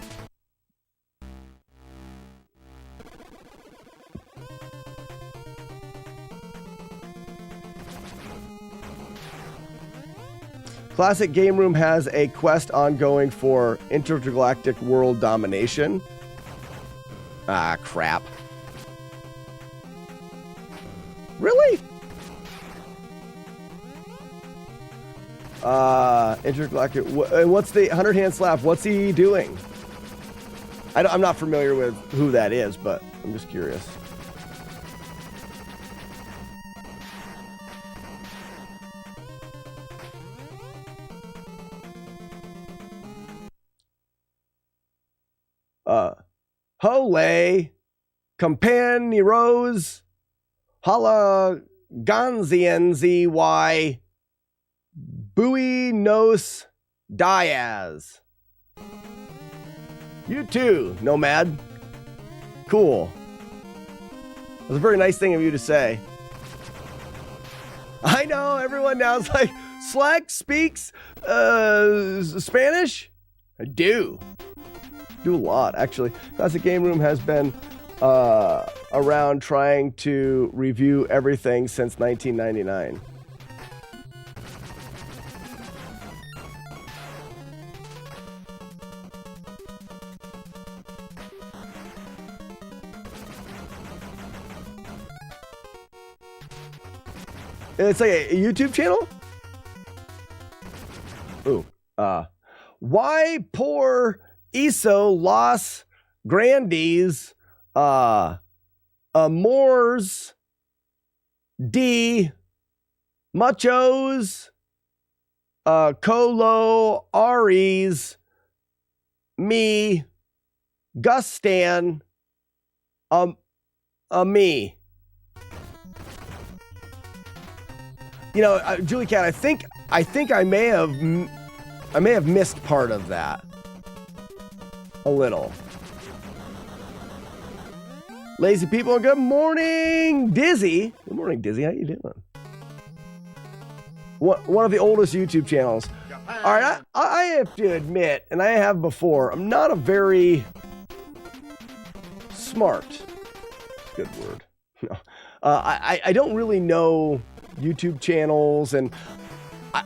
Classic Game Room has a quest ongoing for intergalactic world domination. Ah, crap. Really? Intergalactic. What's the 100 Hand Slap? What's he doing? I'm not familiar with who that is, but I'm just curious. Hole, Companeros, Halaganzian ZY, Buenos Diaz. You too, Nomad. Cool. That's a very nice thing of you to say. I know, everyone now is like, Slack speaks Spanish? I do. Do a lot, actually. Classic Game Room has been around trying to review everything since 1999. It's like a YouTube channel? Ooh. Why poor Eso Los Grandes Amores D Muchos Colo Aries Me Gustan me. You know, Julie Cat, I think I may have missed part of that. A little. Lazy people, good morning, Dizzy. Good morning, Dizzy. How you doing? One of the oldest YouTube channels. All right, I have to admit, and I have before, I'm not a very smart. Good word. No. I don't really know YouTube channels, and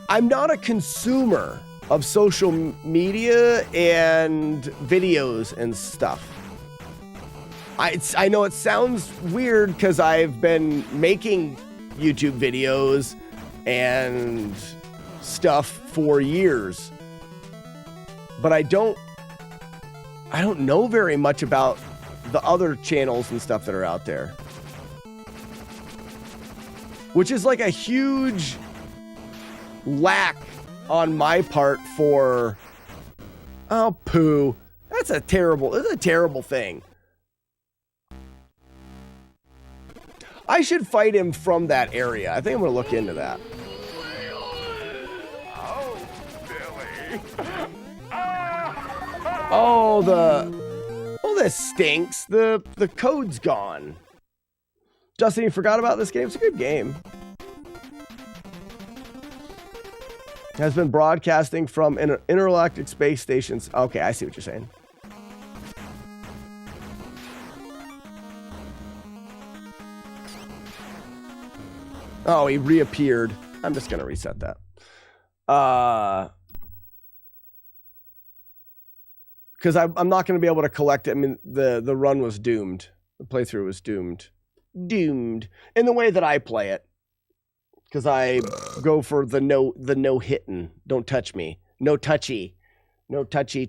I'm not a consumer of social media and videos and stuff. I know it sounds weird because I've been making YouTube videos and stuff for years, but I don't know very much about the other channels and stuff that are out there, which is like a huge lack on my part for, oh, poo. That's a terrible thing. I should fight him from that area. I think I'm going to look into that. Oh, Billy. Oh, this stinks. The code's gone. Justin, you forgot about this game? It's a good game. Has been broadcasting from intergalactic space stations. Okay, I see what you're saying. Oh, he reappeared. I'm just gonna reset that. Because I'm not gonna be able to collect it. I mean, the run was doomed. The playthrough was doomed. Doomed. In the way that I play it. Because I go for the no hitting. Don't touch me. No touchy. No touchy.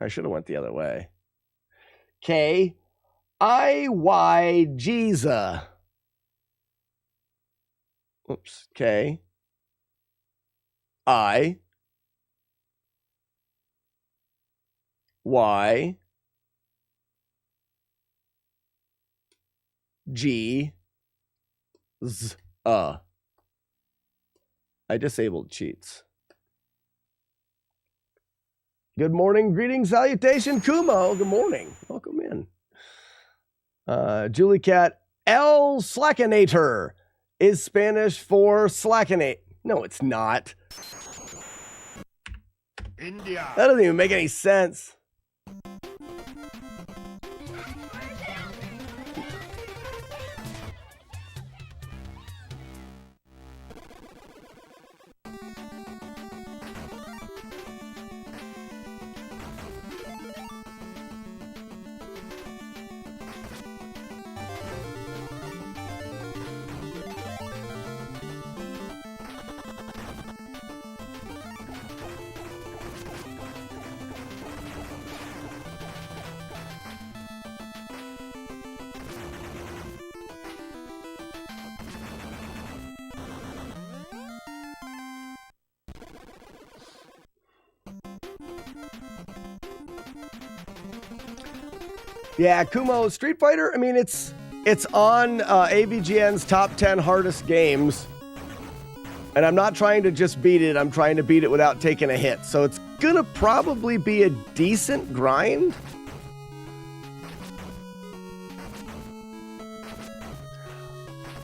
I should have went the other way. K-I-Y Jesus. Oops. K. I. Y. G. Z. I disabled cheats. Good morning, greetings, salutation, Kumo. Good morning. Welcome in. Julie Cat, El Slackinator is Spanish for slackinate. No, it's not. India. That doesn't even make any sense. Yeah, Kumo, Street Fighter, I mean, it's on AVGN's top 10 hardest games. And I'm not trying to just beat it. I'm trying to beat it without taking a hit. So it's going to probably be a decent grind.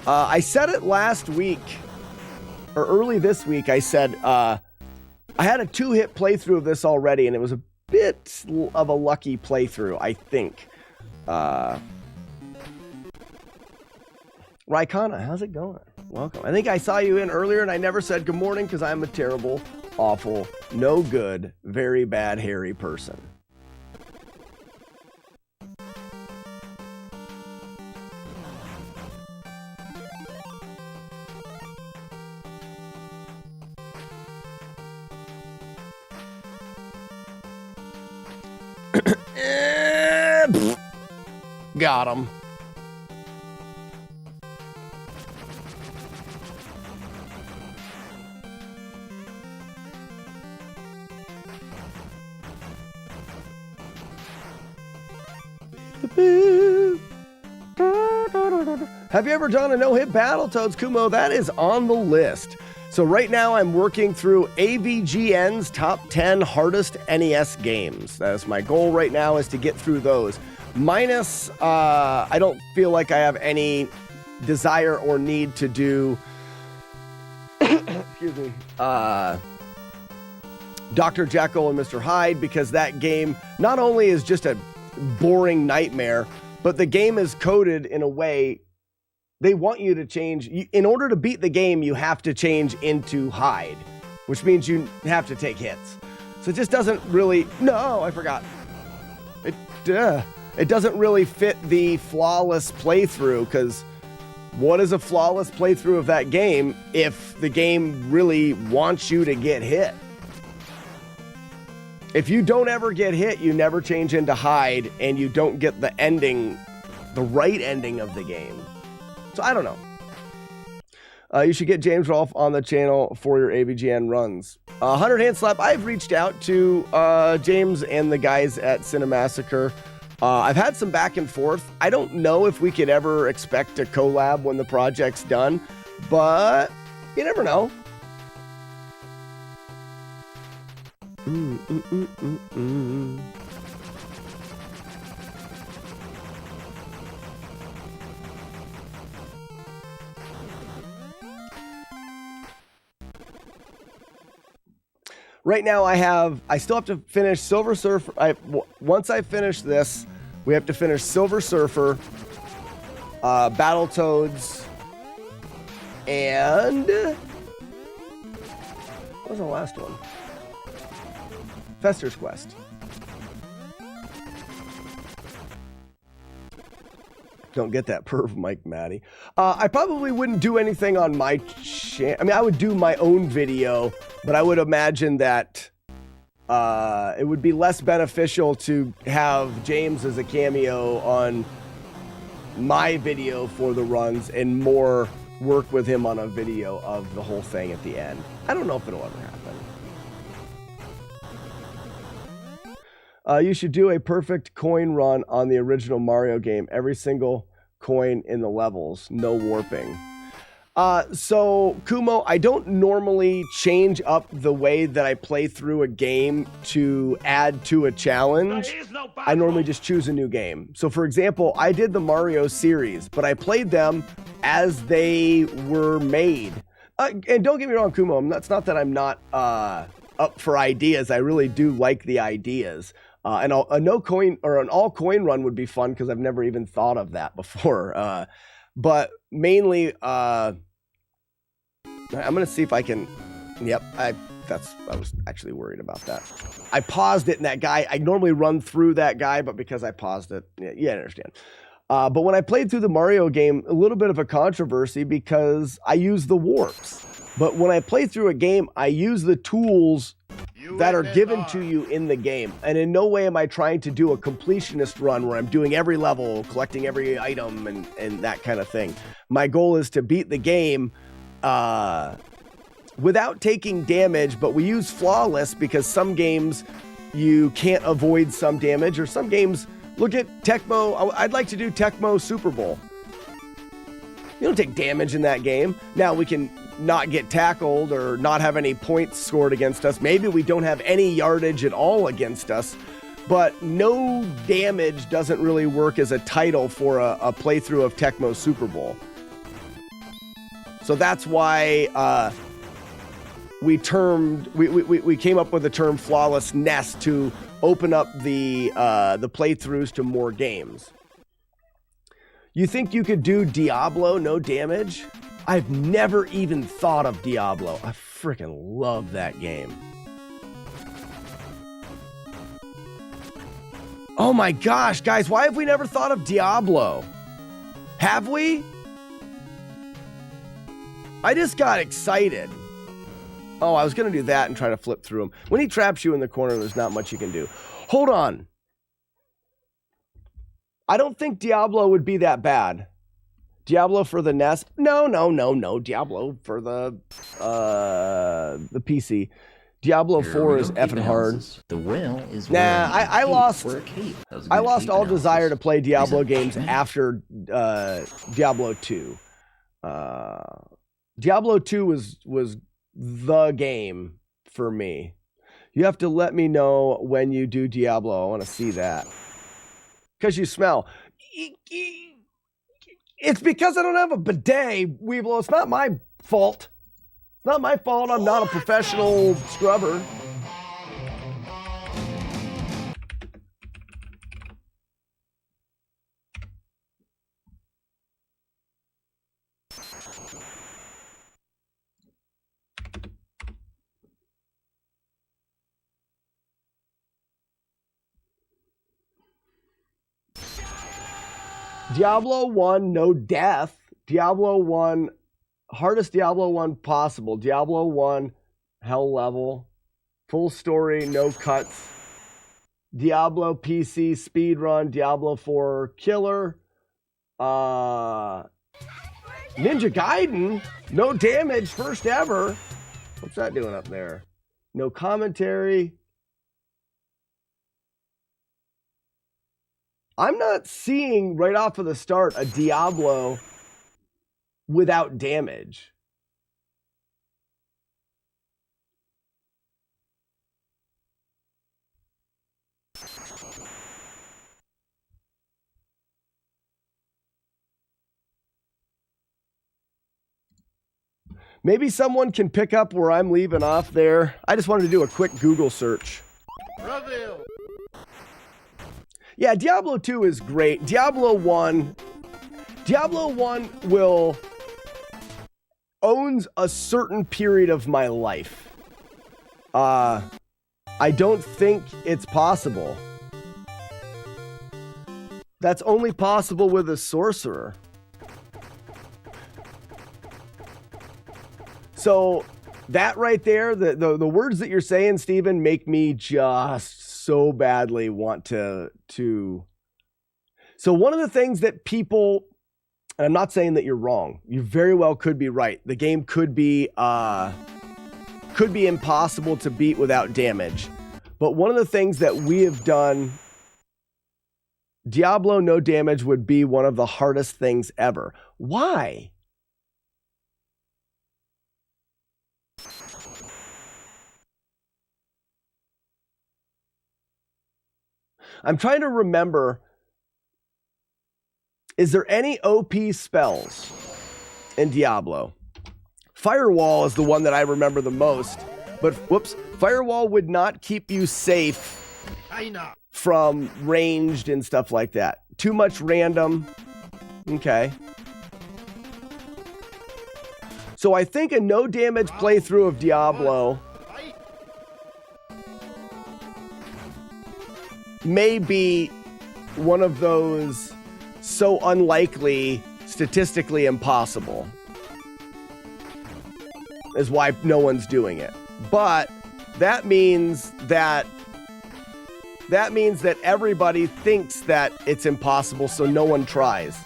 I said it last week, or early this week, I said I had a 2-hit playthrough of this already, and it was a bit of a lucky playthrough, I think. Raikana, how's it going? Welcome. I think I saw you in earlier and I never said good morning because I'm a terrible, awful, no good, very bad, hairy person. Got him. Have you ever done a no-hit Battletoads, Kumo? That is on the list. So right now I'm working through AVGN's top 10 hardest NES games. That's my goal right now, is to get through those. Minus, I don't feel like I have any desire or need to do, excuse me, Dr. Jekyll and Mr. Hyde, because that game not only is just a boring nightmare, but the game is coded in a way they want you to change. In order to beat the game, you have to change into Hyde, which means you have to take hits. So it just doesn't really, no, I forgot. It doesn't really fit the flawless playthrough, because what is a flawless playthrough of that game if the game really wants you to get hit? If you don't ever get hit, you never change into Hyde, and you don't get the ending, the right ending of the game. So I don't know. You should get James Rolfe on the channel for your AVGN runs. 100 Hand Slap, I've reached out to James and the guys at Cinemassacre. I've had some back and forth. I don't know if we could ever expect a collab when the project's done, but you never know. Right now I still have to finish Silver Surfer. Once I finish this, we have to finish Silver Surfer, Battletoads, and what was the last one? Fester's Quest. Don't get that perv, Mike Matty. I probably wouldn't do anything on my channel. I mean, I would do my own video, but I would imagine that it would be less beneficial to have James as a cameo on my video for the runs and more work with him on a video of the whole thing at the end. I don't know if it'll ever happen. You should do a perfect coin run on the original Mario game. Every single coin in the levels, no warping. So Kumo, I don't normally change up the way that I play through a game to add to a challenge. I normally just choose a new game. So for example, I did the Mario series, but I played them as they were made. And don't get me wrong, Kumo, that's not that I'm not up for ideas. I really do like the ideas. And a no coin or an all coin run would be fun because I've never even thought of that before. But mainly, I'm gonna see if I can. Yep, I was actually worried about that. I paused it, and that guy. I normally run through that guy, but because I paused it, yeah, I understand. But when I played through the Mario game, a little bit of a controversy because I use the warps. But when I play through a game, I use the tools that are given to you in the game. And in no way am I trying to do a completionist run where I'm doing every level, collecting every item and that kind of thing. My goal is to beat the game without taking damage, but we use flawless because some games you can't avoid some damage, or some games, look at Tecmo. I'd like to do Tecmo Super Bowl. You don't take damage in that game. Now we can not get tackled or not have any points scored against us. Maybe we don't have any yardage at all against us, but no damage doesn't really work as a title for a playthrough of Tecmo Super Bowl. So that's why we came up with the term FlawlessNES to open up the playthroughs to more games. You think you could do Diablo no damage? I've never even thought of Diablo. I freaking love that game. Oh my gosh, guys, why have we never thought of Diablo? Have we? I just got excited. Oh, I was going to do that and try to flip through them. When he traps you in the corner, there's not much you can do. Hold on. I don't think Diablo would be that bad. Diablo for the NES? No. Diablo for the PC. Diablo 4 is effing hard. The whale is I lost all desire to play Diablo games after Diablo 2. Diablo 2 was the game for me. You have to let me know when you do Diablo. I want to see that. Because you smell. It's because I don't have a bidet, Weevil. It's not my fault. It's not my fault. I'm not a professional scrubber. Diablo 1, no death. Diablo 1, hardest Diablo 1 possible. Diablo 1, hell level. Full story, no cuts. Diablo PC speedrun. Diablo 4 killer. Ninja Gaiden, no damage, first ever. What's that doing up there? No commentary. I'm not seeing right off of the start a Diablo without damage. Maybe someone can pick up where I'm leaving off there. I just wanted to do a quick Google search. Reveal. Yeah, Diablo 2 is great. Diablo 1 owns a certain period of my life. I don't think it's possible. That's only possible with a sorcerer. So that right there, the words that you're saying, Steven, make me just so badly want to. So one of the things that people, and I'm not saying that you're wrong. You very well could be right. The game could be impossible to beat without damage. But one of the things that we have done, Diablo no damage would be one of the hardest things ever. Why? I'm trying to remember, is there any OP spells in Diablo? Firewall is the one that I remember the most, but whoops, Firewall would not keep you safe from ranged and stuff like that. Too much random. Okay. So I think a no damage playthrough of Diablo may be one of those so unlikely, statistically impossible, is why no one's doing it. But that means that everybody thinks that it's impossible, so no one tries.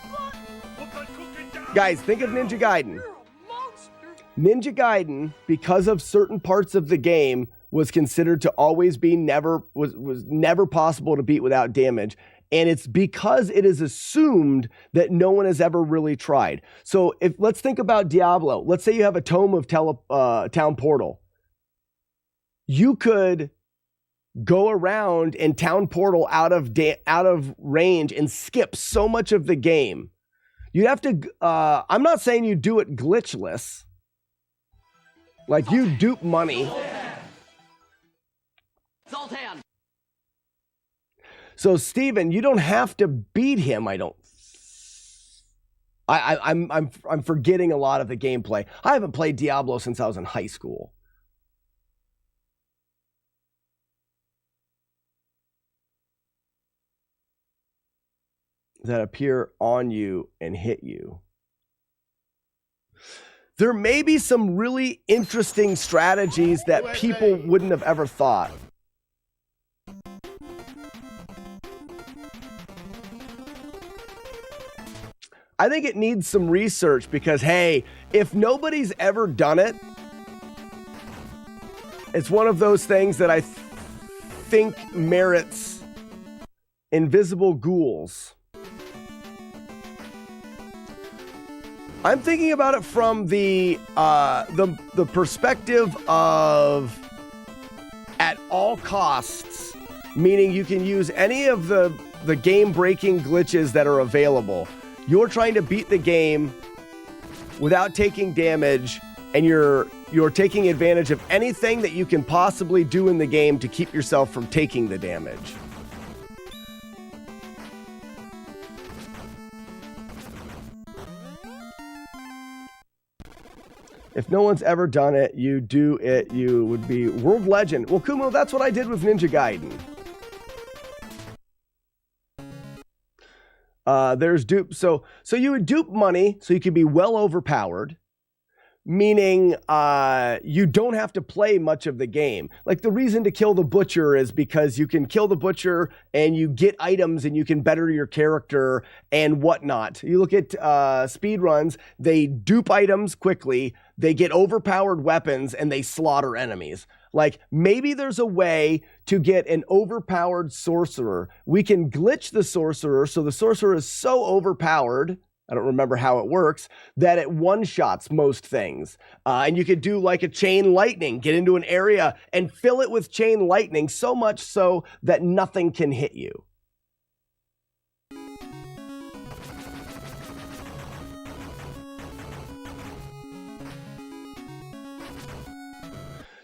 Guys, think of Ninja Gaiden. Ninja Gaiden, because of certain parts of the game, was considered to always be was never possible to beat without damage. And it's because it is assumed that no one has ever really tried. So let's think about Diablo. Let's say you have a Tome of Town Portal. You could go around and Town Portal out of range and skip so much of the game. You'd have to, I'm not saying you do it glitchless. Like you dupe money. Zoltan! So Steven, you don't have to beat him. I'm forgetting a lot of the gameplay. I haven't played Diablo since I was in high school. That appear on you and hit you. There may be some really interesting strategies that people wouldn't have ever thought. I think it needs some research because, hey, if nobody's ever done it, it's one of those things that I think merits invisible ghouls. I'm thinking about it from the perspective of at all costs, meaning you can use any of the game-breaking glitches that are available. You're trying to beat the game without taking damage, and you're taking advantage of anything that you can possibly do in the game to keep yourself from taking the damage. If no one's ever done it, you do it, you would be world legend. Well, Kumo, that's what I did with Ninja Gaiden. There's dupe. So you would dupe money so you could be well overpowered, meaning you don't have to play much of the game. Like the reason to kill the butcher is because you can kill the butcher and you get items and you can better your character and whatnot. You look at speed runs, they dupe items quickly, they get overpowered weapons, and they slaughter enemies. Like, maybe there's a way to get an overpowered sorcerer. We can glitch the sorcerer, so the sorcerer is so overpowered, I don't remember how it works, that it one-shots most things. And you could do like a chain lightning, get into an area and fill it with chain lightning, so much so that nothing can hit you.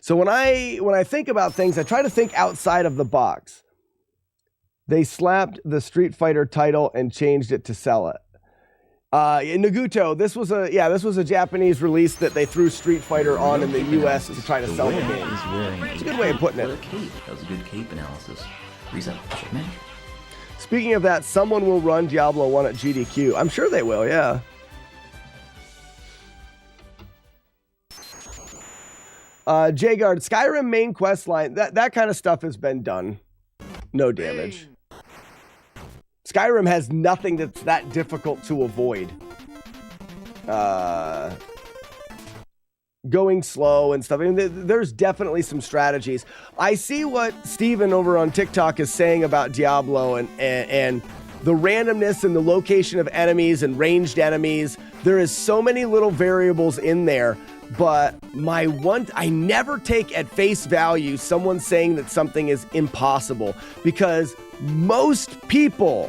So when I think about things, I try to think outside of the box. They slapped the Street Fighter title and changed it to sell it. Naguto, this was a Japanese release that they threw Street Fighter on in the US to try to sell the game. It's a good way of putting it. That was a good cape analysis. Reset. Checkmate. Speaking of that, someone will run Diablo 1 at GDQ. I'm sure they will, yeah. Jagard, Skyrim main quest line, that kind of stuff has been done. No damage. Skyrim has nothing that's that difficult to avoid. Going slow and stuff. I mean, there's definitely some strategies. I see what Steven over on TikTok is saying about Diablo and the randomness and the location of enemies and ranged enemies. There is so many little variables in there, but I never take at face value someone saying that something is impossible, because most people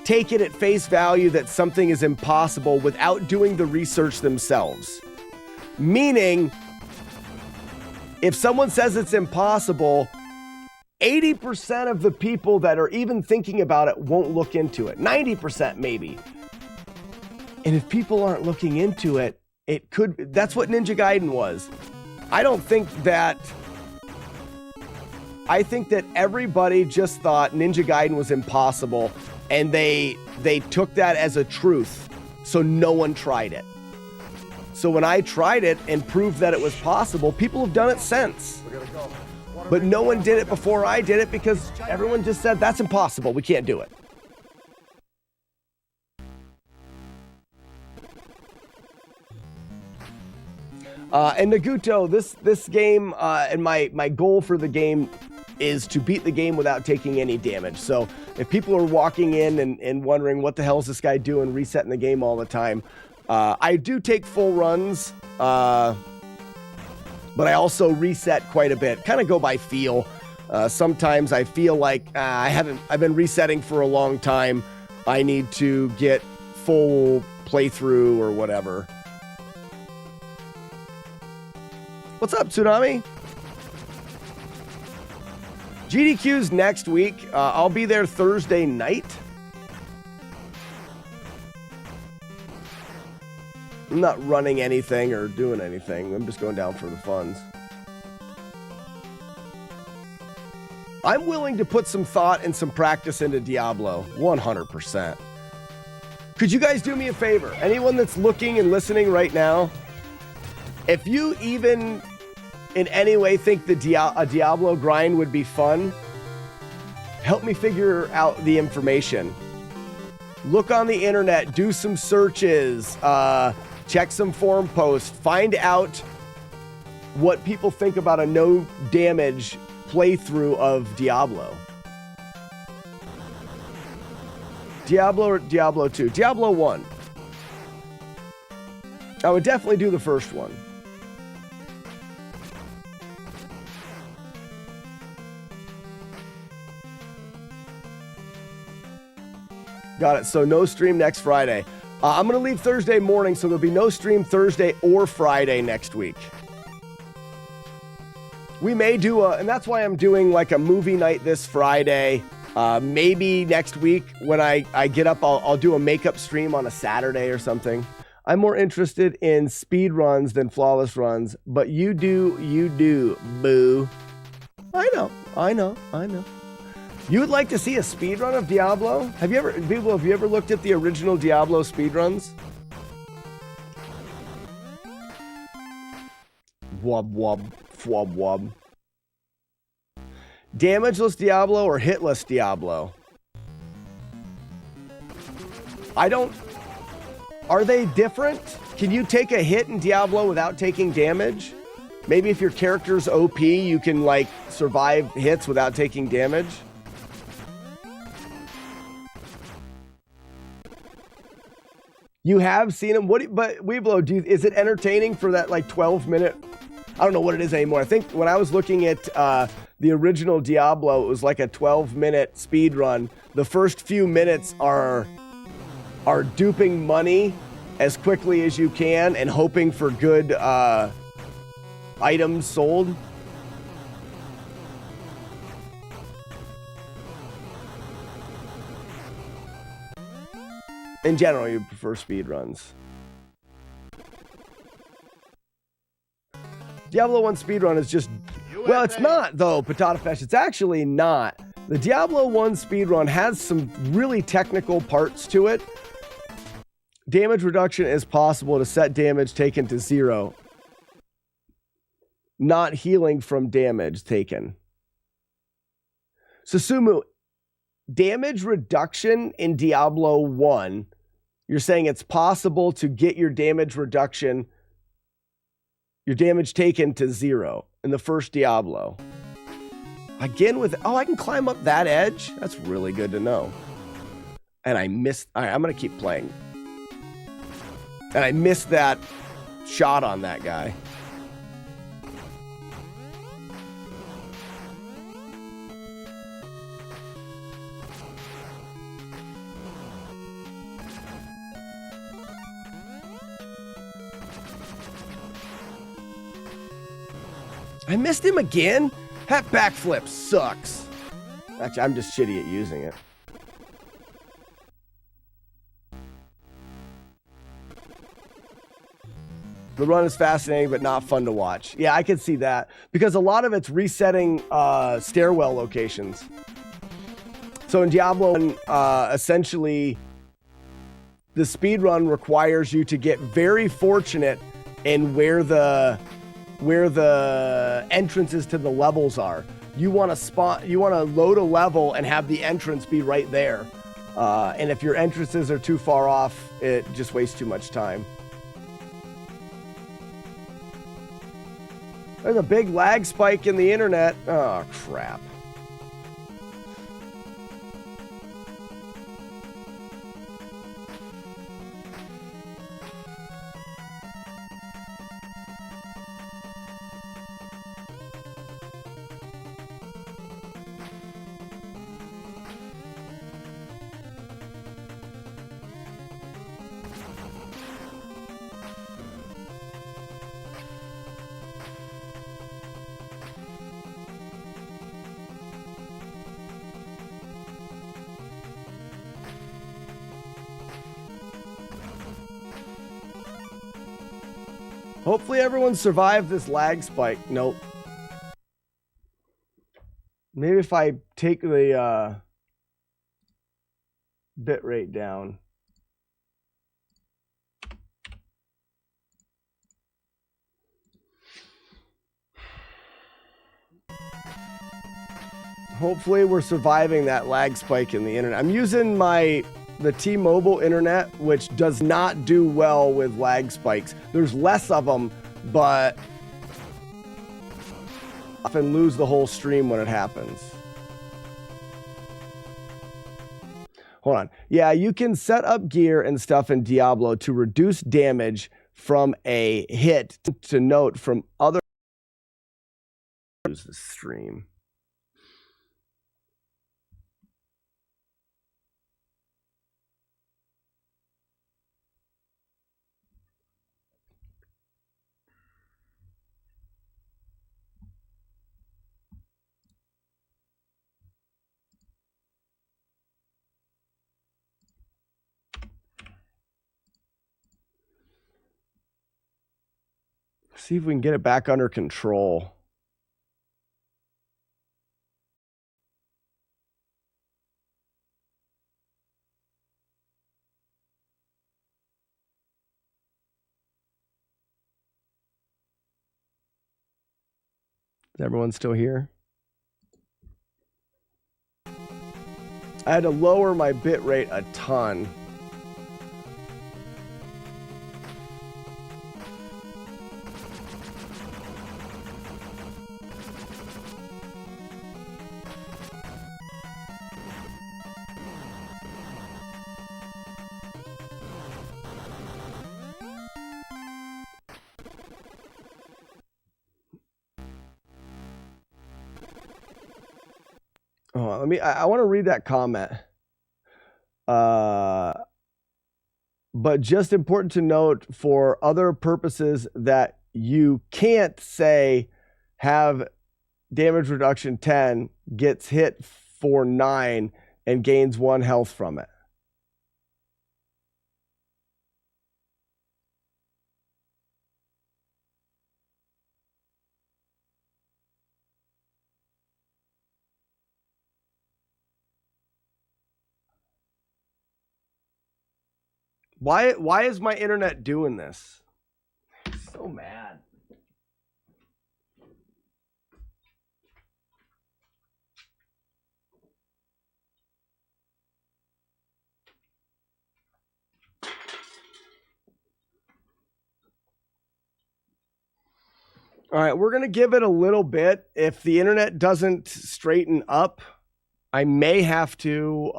take it at face value that something is impossible without doing the research themselves. Meaning, if someone says it's impossible, 80% of the people that are even thinking about it won't look into it. 90% maybe. And if people aren't looking into it, that's what Ninja Gaiden was. I think that everybody just thought Ninja Gaiden was impossible, and they took that as a truth, so no one tried it. So when I tried it and proved that it was possible, people have done it since. But no one did it before I did it, because everyone just said, that's impossible, we can't do it. And Naguto, this game, and my goal for the game is to beat the game without taking any damage. So if people are walking in and wondering what the hell is this guy doing, resetting the game all the time, I do take full runs, but I also reset quite a bit. Kind of go by feel. Sometimes I feel like I've been resetting for a long time. I need to get full playthrough or whatever. What's up, Tsunami? GDQ's next week. I'll be there Thursday night. I'm not running anything or doing anything. I'm just going down for the funds. I'm willing to put some thought and some practice into Diablo. 100%. Could you guys do me a favor? Anyone that's looking and listening right now, if you even in any way think the a Diablo grind would be fun, help me figure out the information. Look on the internet, do some searches, check some forum posts, find out what people think about a no damage playthrough of Diablo. Diablo or Diablo 2? Diablo 1. I would definitely do the first one. Got it. So no stream next Friday. I'm going to leave Thursday morning, so there'll be no stream Thursday or Friday next week. We may do and that's why I'm doing like a movie night this Friday. Maybe next week when I get up, I'll do a makeup stream on a Saturday or something. I'm more interested in speed runs than flawless runs, but you do, boo. I know. You would like to see a speed run of Diablo? Have you ever looked at the original Diablo speed runs? Wub, fwub, wub. Damageless Diablo or hitless Diablo? Are they different? Can you take a hit in Diablo without taking damage? Maybe if your character's OP, you can like survive hits without taking damage? You have seen them? But Weeblo, is it entertaining for that like 12-minute? I don't know what it is anymore. I think when I was looking at the original Diablo, it was like a 12-minute speed run. The first few minutes are duping money as quickly as you can and hoping for good items sold. In general, you prefer speed runs. Diablo 1 speedrun is just... Well, it's not, though, Potato Fish. It's actually not. The Diablo 1 speedrun has some really technical parts to it. Damage reduction is possible to set damage taken to 0. Not healing from damage taken. Susumu, damage reduction in Diablo 1, you're saying it's possible to get your damage reduction, your damage taken to 0 in the first Diablo. Again with, oh, I can climb up that edge? That's really good to know. And I missed, all right, I'm going to keep playing. And I missed that shot on that guy. I missed him again? That backflip sucks. Actually, I'm just shitty at using it. The run is fascinating, but not fun to watch. Yeah, I can see that. Because a lot of it's resetting stairwell locations. So in Diablo, essentially, the speedrun requires you to get very fortunate in where the entrances to the levels are. You want to load a level and have the entrance be right there. And if your entrances are too far off, it just wastes too much time. There's a big lag spike in the internet. Oh, crap. Hopefully everyone survived this lag spike. Nope. Maybe if I take the bit rate down. Hopefully we're surviving that lag spike in the internet. I'm using the T-Mobile internet, which does not do well with lag spikes. There's less of them, but I often lose the whole stream when it happens. Hold on. Yeah, you can set up gear and stuff in Diablo to reduce damage from a hit. To note from other the stream. See if we can get it back under control. Is everyone still here? I had to lower my bit rate a ton. Oh, I want to read that comment. But just important to note for other purposes that you can't say have damage reduction 10, gets hit for 9, and gains 1 health from it. Why is my internet doing this? So mad. All right, we're going to give it a little bit. If the internet doesn't straighten up, I may have to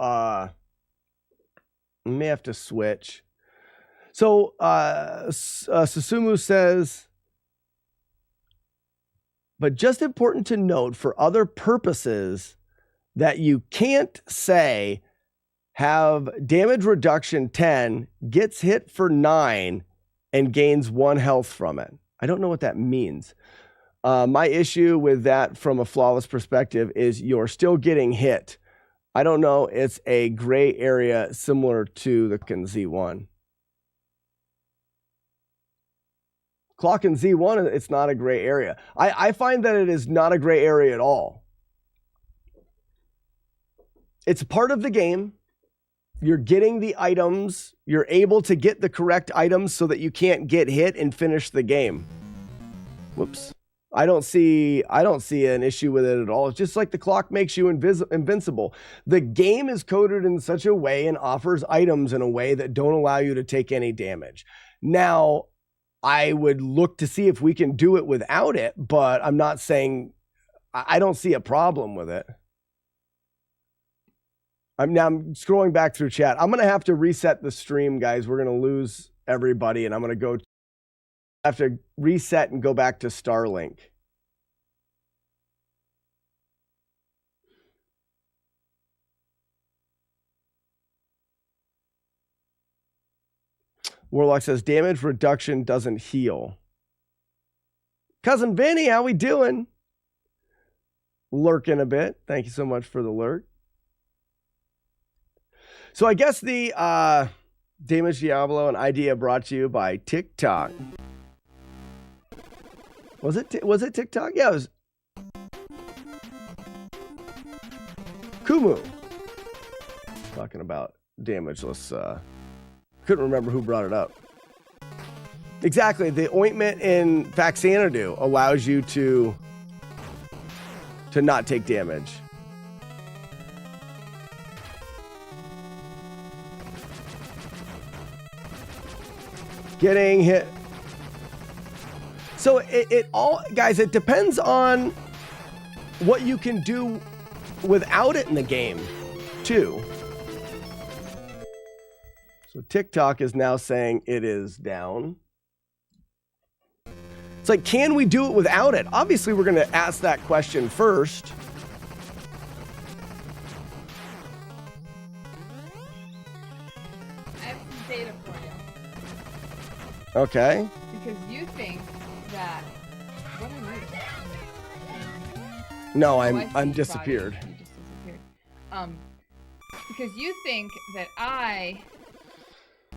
switch. So Susumu says, but just important to note for other purposes that you can't say have damage reduction 10, gets hit for 9, and gains 1 health from it. I don't know what that means. My issue with that from a flawless perspective is you're still getting hit. I don't know. It's a gray area similar to the Z1. Clock in Z1, it's not a gray area. I find that it is not a gray area at all. It's part of the game. You're getting the items. You're able to get the correct items so that you can't get hit and finish the game. Whoops. I don't see an issue with it at all. It's just like the clock makes you invincible. The game is coded in such a way and offers items in a way that don't allow you to take any damage. Now, I would look to see if we can do it without it, but I'm not saying I don't see a problem with it. I'm scrolling back through chat. I'm going to have to reset the stream, guys. We're going to lose everybody, and I'm going to have to reset and go back to Starlink. Warlock says damage reduction doesn't heal. Cousin Vinny, how we doing? Lurking a bit. Thank you so much for the lurk. So I guess the Damage Diablo, an idea brought to you by TikTok. Was it TikTok? Yeah, it was Kumu. Talking about damageless. Couldn't remember who brought it up. Exactly. The ointment in Faxanadu allows you to not take damage. Getting hit. So it all, guys, it depends on what you can do without it in the game, too. So TikTok is now saying it is down. It's like, can we do it without it? Obviously, we're going to ask that question first. I have some data for you. Okay. Because you think that. What are you? No, I I'm see, disappeared. Bobby. You just disappeared. Because you think that I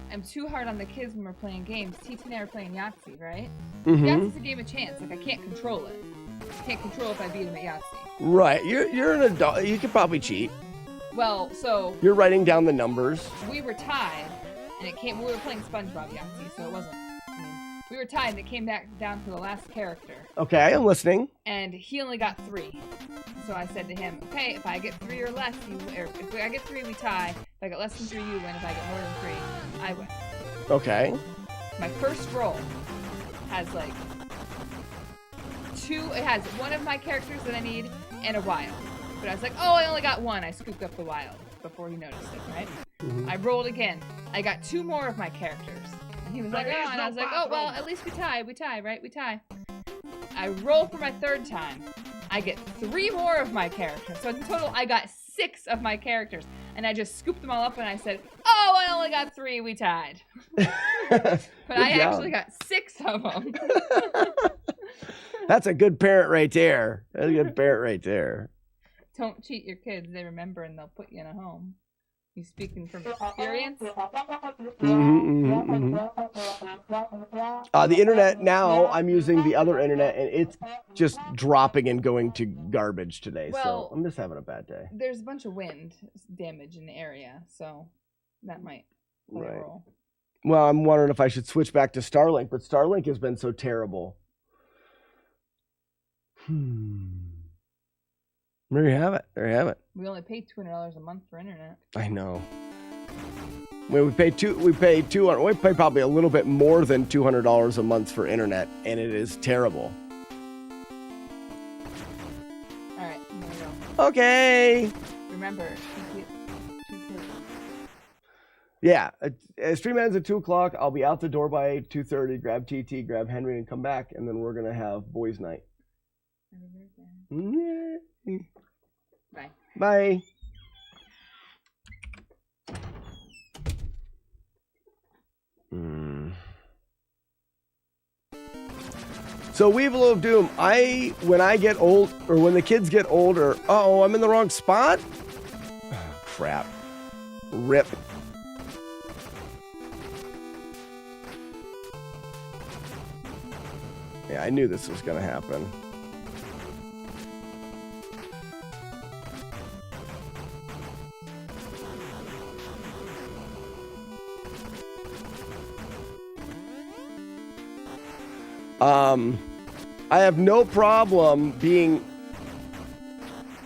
am too hard on the kids when we're playing games. TT and I are playing Yahtzee, right? Mm-hmm. Yahtzee's a game of chance. Like, I can't control it. I can't control if I beat him at Yahtzee. Right. You're an adult. You could probably cheat. Well, so You're writing down the numbers. we were tied, and we were playing SpongeBob Yahtzee, so it wasn't. We were tied, and it came back down to the last character. Okay, I'm listening. And he only got 3. So I said to him, okay, if I get 3 or less, if I get 3, we tie. If I get less than 3, you win. If I get more than 3, I win. Okay. My first roll has like 2, it has one of my characters that I need and a wild. But I was like, oh, I only got 1. I scooped up the wild before he noticed it, right? Mm-hmm. I rolled again. I got 2 more of my characters. And he was like, oh, and I was like, oh, well, at least we tie, right? We tie. I roll for my 3rd time. I get 3 more of my characters. So in total, I got 6 of my characters. And I just scooped them all up and I said, oh, I only got 3, we tied. But I actually got 6 of them. That's a good parent right there. That's a good parent right there. Don't cheat your kids. They remember and they'll put you in a home. You speaking from experience? The internet now, I'm using the other internet, and it's just dropping and going to garbage today. Well, so I'm just having a bad day. There's a bunch of wind damage in the area, so that might play a role. Well, I'm wondering if I should switch back to Starlink, but Starlink has been so terrible. There you have it. There you have it. We only pay $200 a month for internet. I know. We pay probably a little bit more than $200 a month for internet, and it is terrible. All right, here we go. Okay. Remember, two kids. Yeah, stream ends at 2 o'clock. I'll be out the door by 2:30. Grab TT, grab Henry, and come back, and then we're gonna have boys' night. Yeah. Bye. Bye. So Weevil of Doom, when I get old, or when the kids get older, oh, I'm in the wrong spot? Oh, crap. Rip. Yeah, I knew this was gonna happen. I have no problem being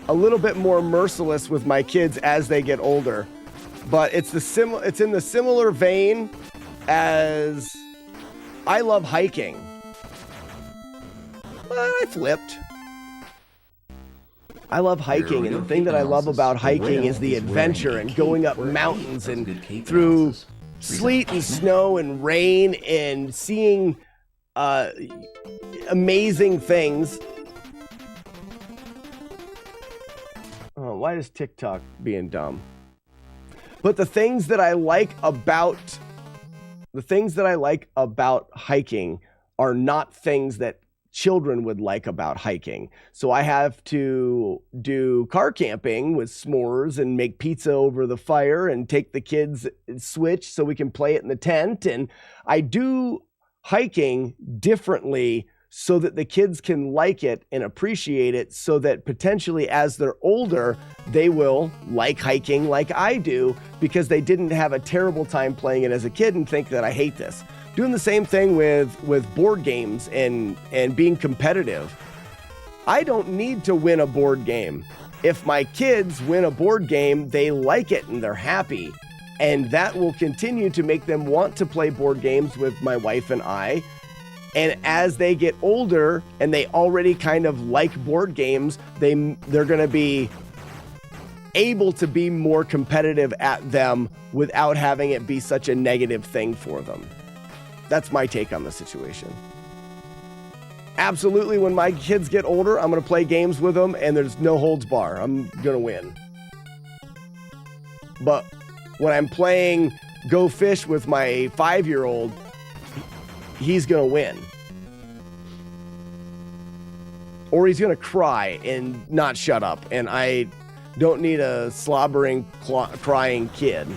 a little bit more merciless with my kids as they get older, but it's in the similar vein as I love hiking. But I flipped. I love hiking, and the thing that I love about hiking is the adventure and going up mountains and through sleet and snow and rain and seeing amazing things. Oh, why is TikTok being dumb? But the things that I like about hiking are not things that children would like about hiking. So I have to do car camping with s'mores and make pizza over the fire and take the kids' Switch so we can play it in the tent. And I do hiking differently so that the kids can like it and appreciate it, so that potentially as they're older, they will like hiking like I do, because they didn't have a terrible time playing it as a kid and think that I hate this. Doing the same thing with board games and being competitive. I don't need to win a board game. If my kids win a board game, they like it and they're happy. And that will continue to make them want to play board games with my wife and I. And as they get older and they already kind of like board games, they're going to be able to be more competitive at them without having it be such a negative thing for them. That's my take on the situation. Absolutely, when my kids get older, I'm going to play games with them and there's no holds bar. I'm going to win. But when I'm playing Go Fish with my 5-year-old, he's going to win. Or he's going to cry and not shut up. And I don't need a slobbering, crying kid.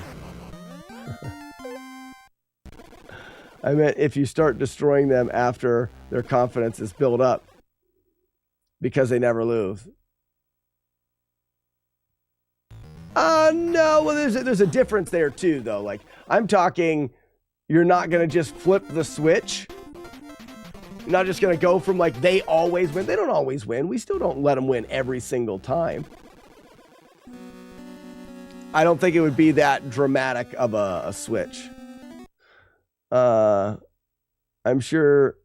I meant if you start destroying them after their confidence is built up because they never lose. No, well, there's a difference there too, though. Like, I'm talking, you're not going to just flip the switch. You're not just going to go from like, they always win. They don't always win. We still don't let them win every single time. I don't think it would be that dramatic of a switch. I'm sure.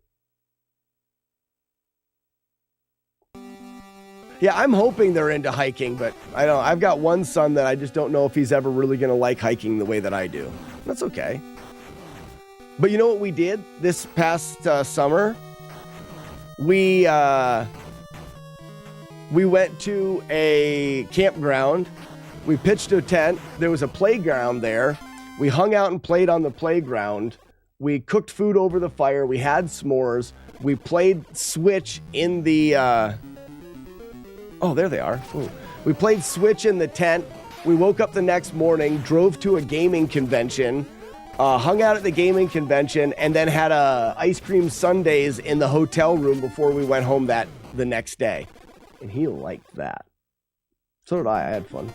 Yeah, I'm hoping they're into hiking, but I don't. I've got one son that I just don't know if he's ever really going to like hiking the way that I do. That's okay. But you know what we did this past summer? We went to a campground. We pitched a tent. There was a playground there. We hung out and played on the playground. We cooked food over the fire. We had s'mores. We played Switch in the... Oh, there they are. Ooh. We played Switch in the tent. We woke up the next morning, drove to a gaming convention, hung out at the gaming convention, and then had ice cream sundaes in the hotel room before we went home the next day. And he liked that. So did I. I had fun.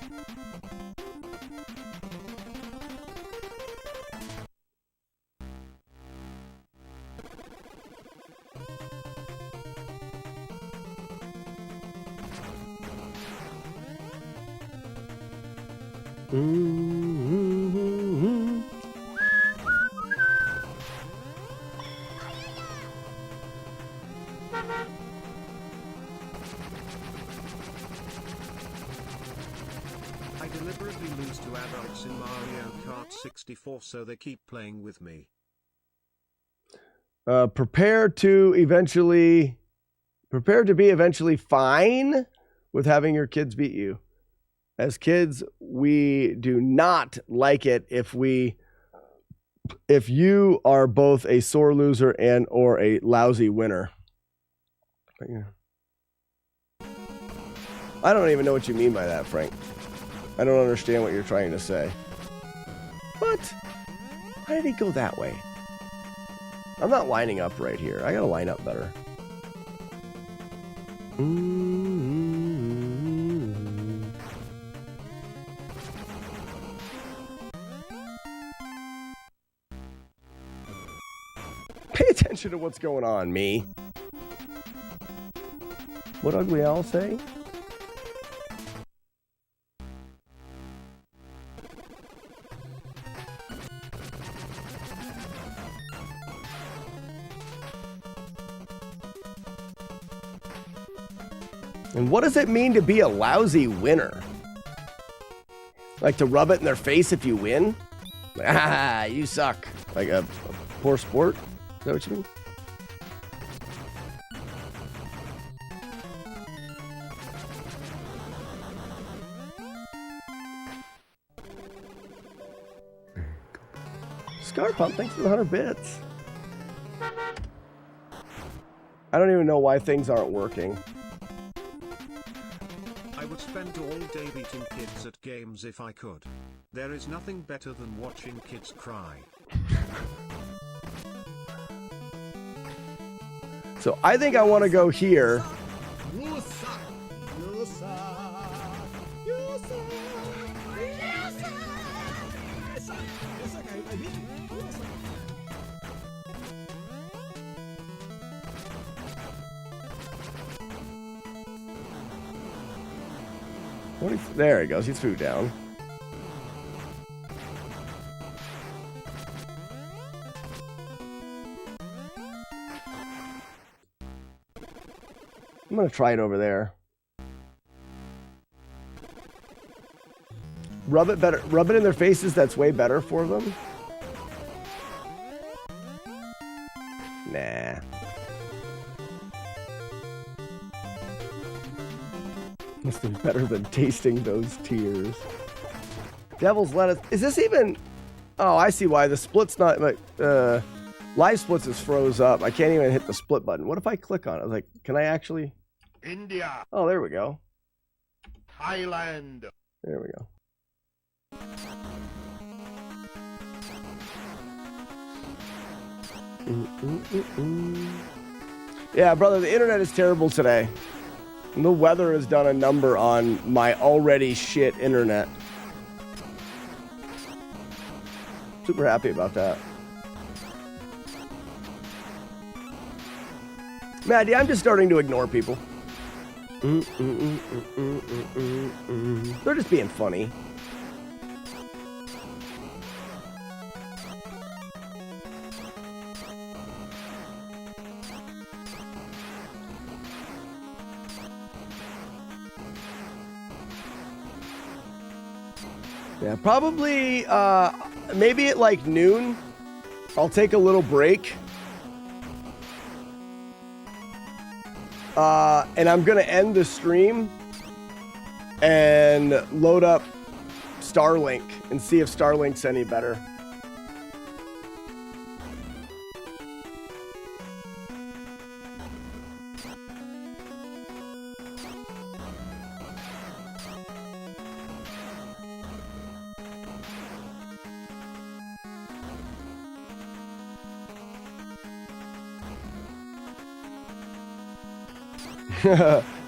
Mm-hmm. I deliberately lose to adults in Mario Kart 64 so they keep playing with me. Prepare to be eventually fine with having your kids beat you. As kids, we do not like it if you are both a sore loser and or a lousy winner. I don't even know what you mean by that, Frank. I don't understand what you're trying to say. What? Why did he go that way? I'm not lining up right here. I gotta line up better. Pay attention to what's going on, me. What ugly owl say? And what does it mean to be a lousy winner? Like to rub it in their face if you win? Like, ah, you suck. Like a poor sport? Is that what you mean? Scar Pump, thanks for the 100 bits. I don't even know why things aren't working. I would spend all day beating kids at games if I could. There is nothing better than watching kids cry. So I think I want to go here. There he goes. He's food down. I'm going to try it over there. Rub it better. Rub it in their faces. That's way better for them. Nah. Must be better than tasting those tears. Devil's lettuce. Is this even... Oh, I see why. The split's not... Live splits is froze up. I can't even hit the split button. What if I click on it? I was like, can I actually... India. Oh, there we go. Thailand. There we go. Yeah, brother, the internet is terrible today. The weather has done a number on my already shit internet. Super happy about that. Maddie, I'm just starting to ignore people. They're just being funny. Yeah, probably, maybe at like noon, I'll take a little break. And I'm going to end the stream and load up Starlink and see if Starlink's any better.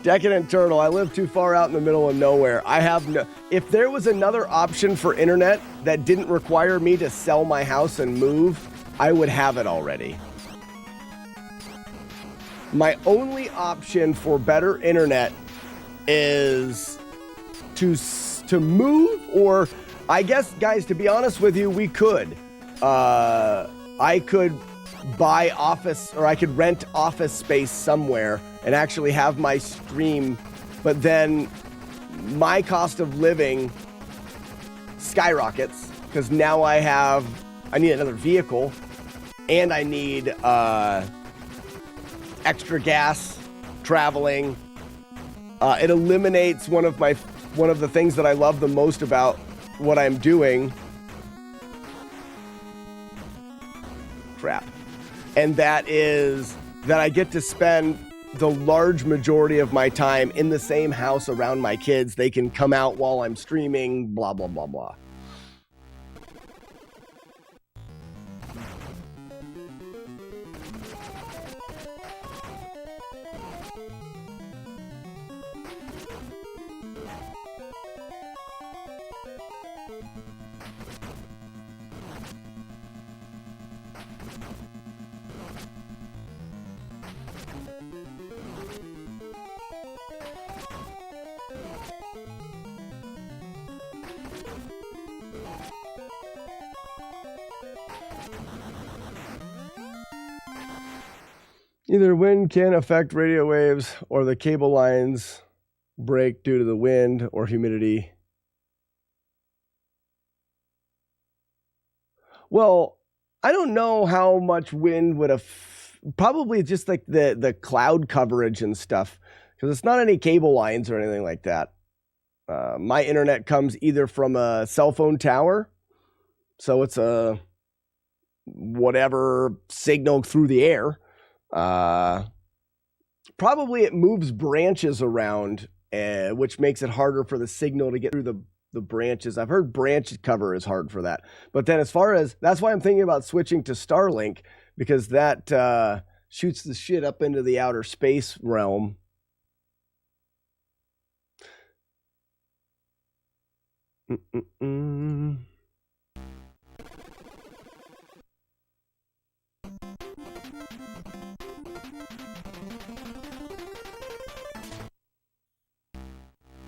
Decadent Turtle, I live too far out in the middle of nowhere. I have no... If there was another option for internet that didn't require me to sell my house and move, I would have it already. My only option for better internet is to move or I guess, guys, to be honest with you, we could. I could buy office, or I could rent office space somewhere and actually have my stream, but then my cost of living skyrockets because now I need another vehicle and I need extra gas traveling. It eliminates one of the things that I love the most about what I'm doing. Crap. And that is that I get to spend the large majority of my time in the same house around my kids. They can come out while I'm streaming, blah, blah, blah, blah. Either wind can affect radio waves or the cable lines break due to the wind or humidity. Well, I don't know how much wind would probably just like the cloud coverage and stuff, because it's not any cable lines or anything like that. My internet comes either from a cell phone tower, so it's a whatever signal through the air. Probably it moves branches around, which makes it harder for the signal to get through the branches. I've heard branch cover is hard for that. But then as far as, that's why I'm thinking about switching to Starlink, because that shoots the shit up into the outer space realm.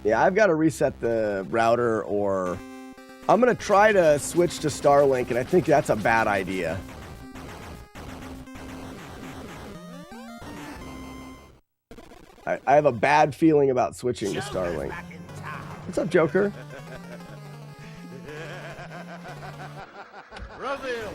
Yeah, I've got to reset the router, or I'm going to try to switch to Starlink, and I think that's a bad idea. I have a bad feeling about switching to Starlink. What's up, Joker? Brazil.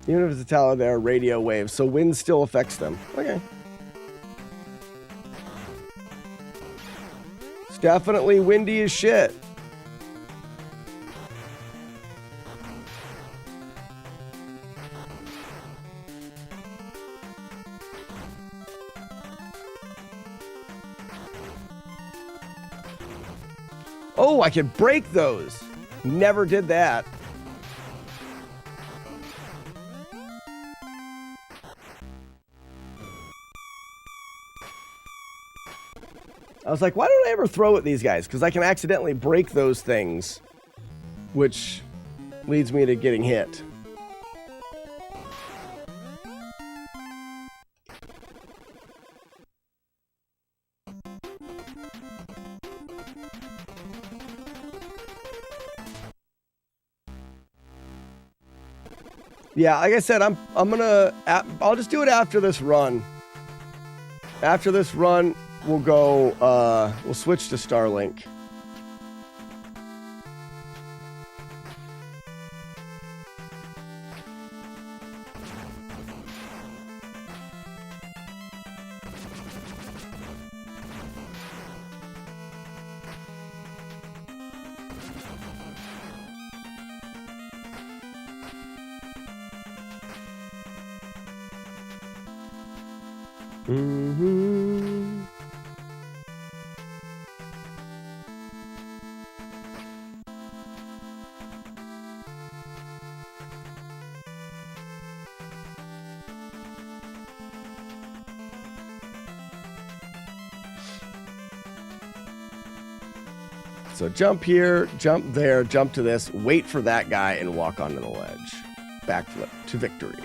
Even if it's a tower, there are radio waves, so wind still affects them. Okay. It's definitely windy as shit. Oh, I could break those. Never did that. I was like, why don't I ever throw at these guys? Because I can accidentally break those things, which leads me to getting hit. Yeah, like I said, I'll just do it after this run. After this run, we'll go, we'll switch to Starlink. Mm-hmm. So jump here, jump there, jump to this, wait for that guy, and walk onto the ledge. Backflip to victory.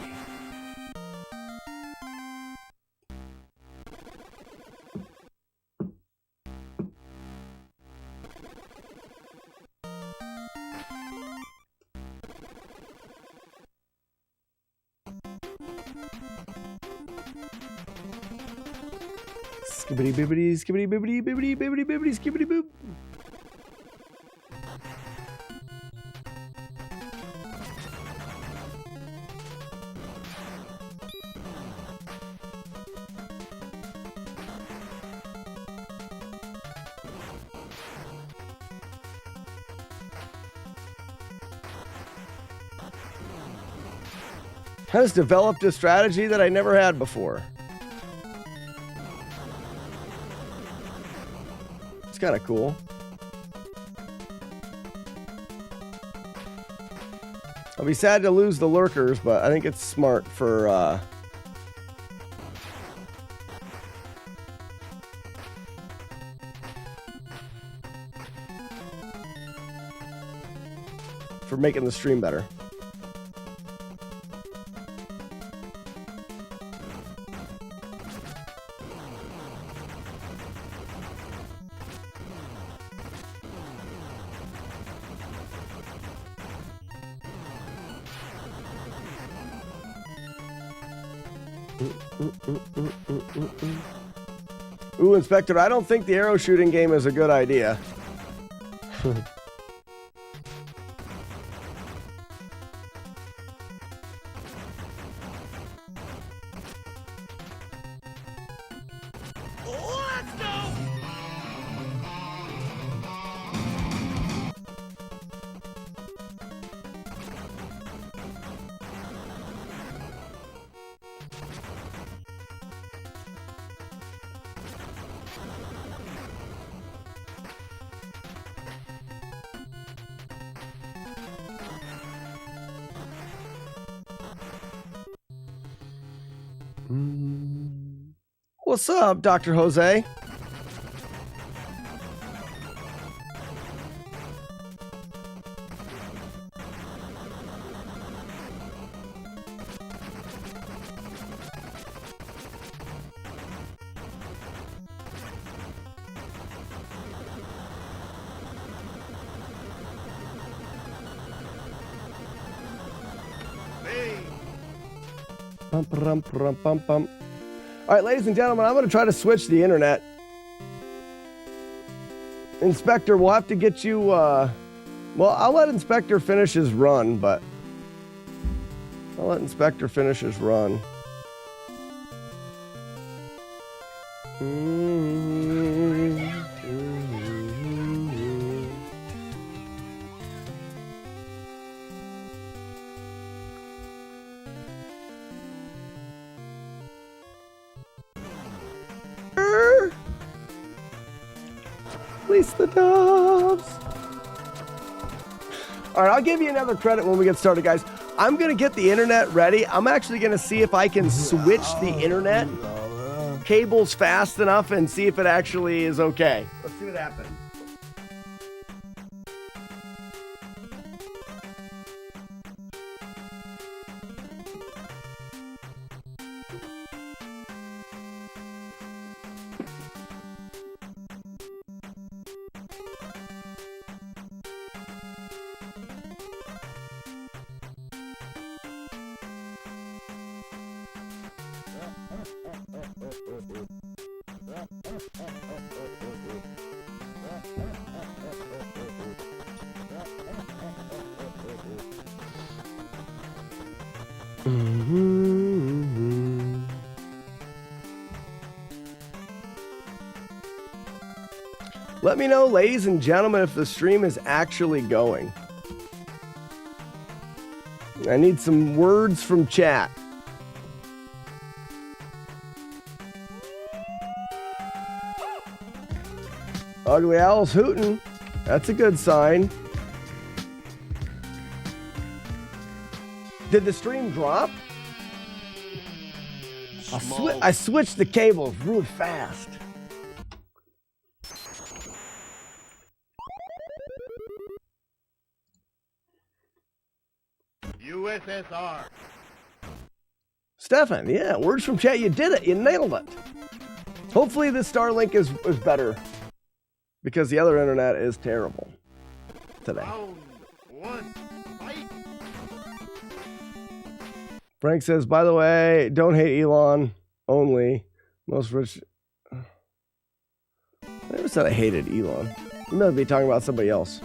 Skibbity bibbity, skibbity bibbity, bibbity bibbity bibbity, skibbity boop. Has developed a strategy that I never had before. It's kind of cool. I'll be sad to lose the lurkers, but I think it's smart for making the stream better. Ooh, Inspector, I don't think the arrow shooting game is a good idea. What's up, Dr. Jose? Bum, bum, bum, bum, bum. All right, ladies and gentlemen, I'm going to try to switch the internet. Inspector, we'll have to get you, well, I'll let Inspector finish his run, but I'll let Inspector finish his run. Release the doves. All right, I'll give you another credit when we get started, guys. I'm going to get the internet ready. I'm actually going to see if I can switch the internet cables fast enough and see if it actually is okay. Let's see what happens. Let me know, ladies and gentlemen, if the stream is actually going. I need some words from chat. Ugly Owl's hooting. That's a good sign. Did the stream drop? I switched the cables really fast. USSR. Stefan, yeah, words from chat. You did it. You nailed it. Hopefully this Starlink is better because the other internet is terrible today. Round one, fight. Frank says, by the way, don't hate Elon. Only most rich. I never said I hated Elon. You might be talking about somebody else.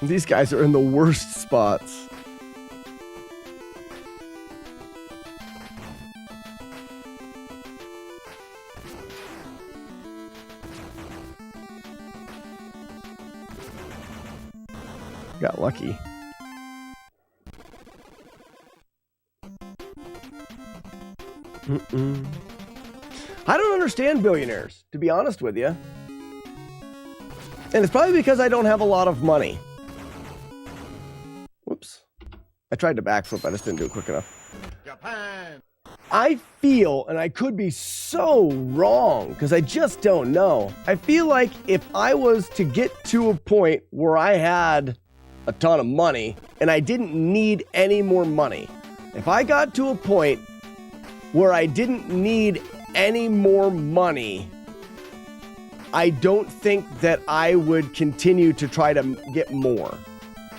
These guys are in the worst spots. Got lucky. I don't understand billionaires, to be honest with you. And it's probably because I don't have a lot of money. Whoops. I tried to backflip, I just didn't do it quick enough. Japan. I feel, and I could be so wrong, because I just don't know. I feel like if I was to get to a point where I had a ton of money and I didn't need any more money, if I got to a point where I didn't need any more money, I don't think that I would continue to try to get more.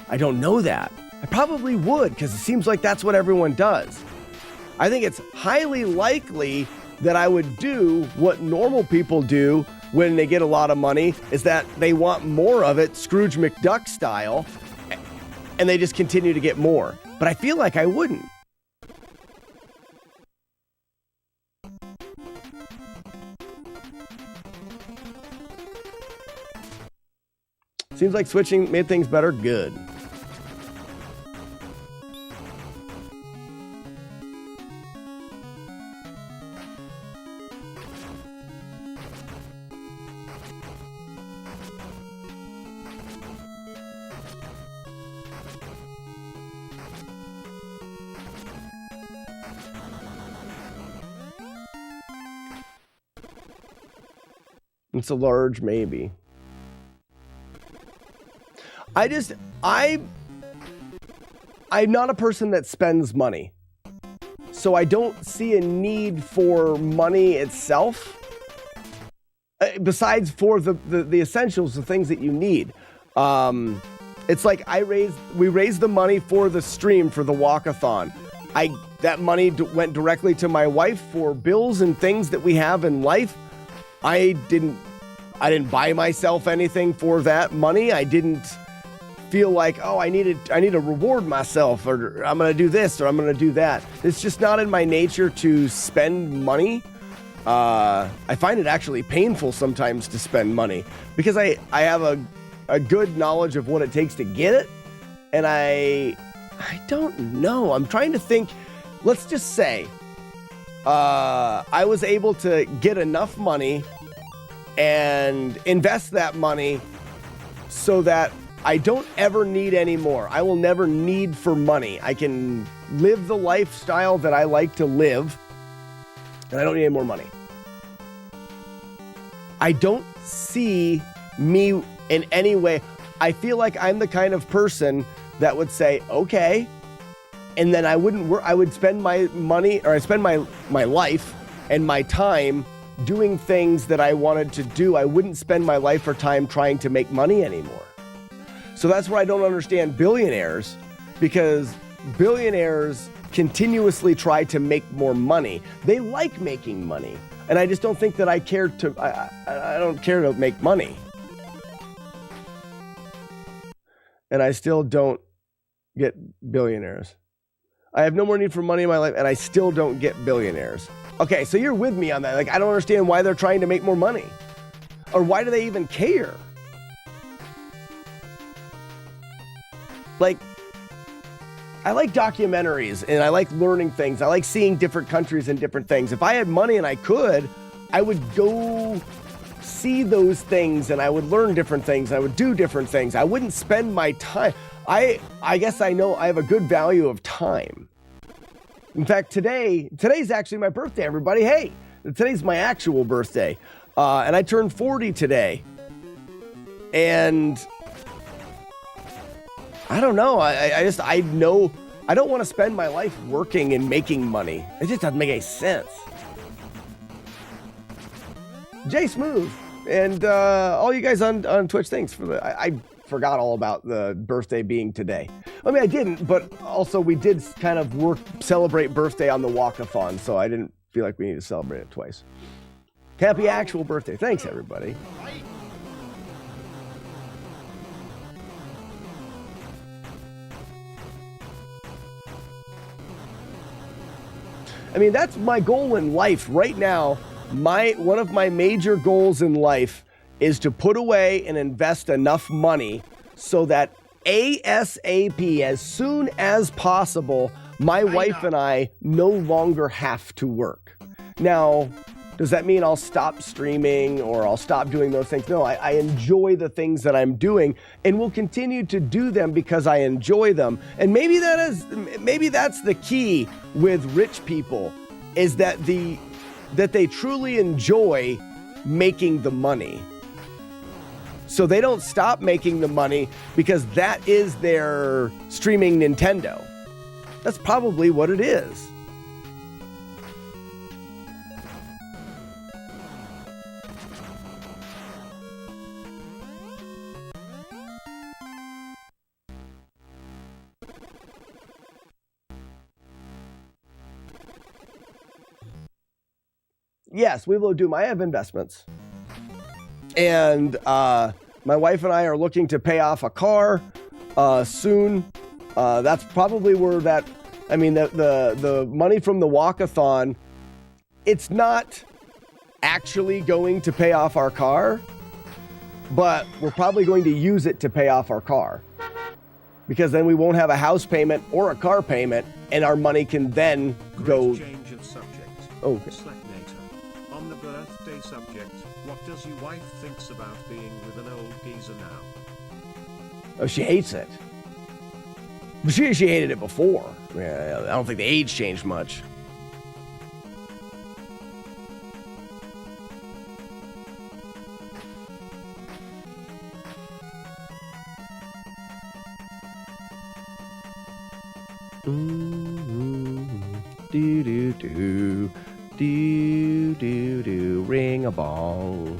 I don't know that. I probably would, because it seems like that's what everyone does. I think it's highly likely that I would do what normal people do when they get a lot of money, is that they want more of it, Scrooge McDuck style, and they just continue to get more. But I feel like I wouldn't. Seems like switching made things better. Good. It's a large maybe. I'm not a person that spends money. So I don't see a need for money itself. Besides for the essentials, the things that you need. It's like we raised the money for the stream for the walkathon. That money went directly to my wife for bills and things that we have in life. I didn't buy myself anything for that money. I didn't feel like, oh, I need to reward myself, or I'm going to do this, or I'm going to do that. It's just not in my nature to spend money. I find it actually painful sometimes to spend money because I have a good knowledge of what it takes to get it. And I don't know. I'm trying to think. Let's just say I was able to get enough money and invest that money so that I don't ever need any more. I will never need for money. I can live the lifestyle that I like to live, and I don't need any more money. I don't see me in any way. I feel like I'm the kind of person that would say, okay, and then I wouldn't work. I would spend my money, or I spend my life and my time doing things that I wanted to do. I wouldn't spend my life or time trying to make money anymore. So that's where I don't understand billionaires, because billionaires continuously try to make more money. They like making money. And I just don't think that I care to, I don't care to make money. And I still don't get billionaires. I have no more need for money in my life, and I still don't get billionaires. Okay, so you're with me on that. Like, I don't understand why they're trying to make more money. Or why do they even care? Like, I like documentaries, and I like learning things. I like seeing different countries and different things. If I had money and I could, I would go see those things, and I would learn different things. I would do different things. I wouldn't spend my time. I guess I know I have a good value of time. In fact, today's actually my birthday, everybody. Hey, today's my actual birthday. And I turned 40 today. And I don't know. I know I don't want to spend my life working and making money. It just doesn't make any sense. Jay Smooth and all you guys on Twitch, thanks for the... I forgot all about the birthday being today. I mean, I didn't, but also we did kind of celebrate birthday on the walkathon, so I didn't feel like we need to celebrate it twice. Happy actual birthday. Thanks, everybody. I mean, that's my goal in life right now. One of my major goals in life is to put away and invest enough money so that ASAP, as soon as possible, my wife and I no longer have to work. Now, does that mean I'll stop streaming or I'll stop doing those things? No, I enjoy the things that I'm doing and will continue to do them because I enjoy them. And maybe that's the key with rich people, is that they truly enjoy making the money. So they don't stop making the money because that is their streaming Nintendo. That's probably what it is. Yes, we will do. I have investments. And my wife and I are looking to pay off a car soon. That's probably where the money from the walkathon, it's not actually going to pay off our car, but we're probably going to use it to pay off our car. Because then we won't have a house payment or a car payment, and our money can then go... Change of subject. Okay. On the birthday subject, what does your wife thinks about being with an old geezer now? Oh, she hates it. But she hated it before. Yeah, I don't think the age changed much. Do do do do do do ring a bong.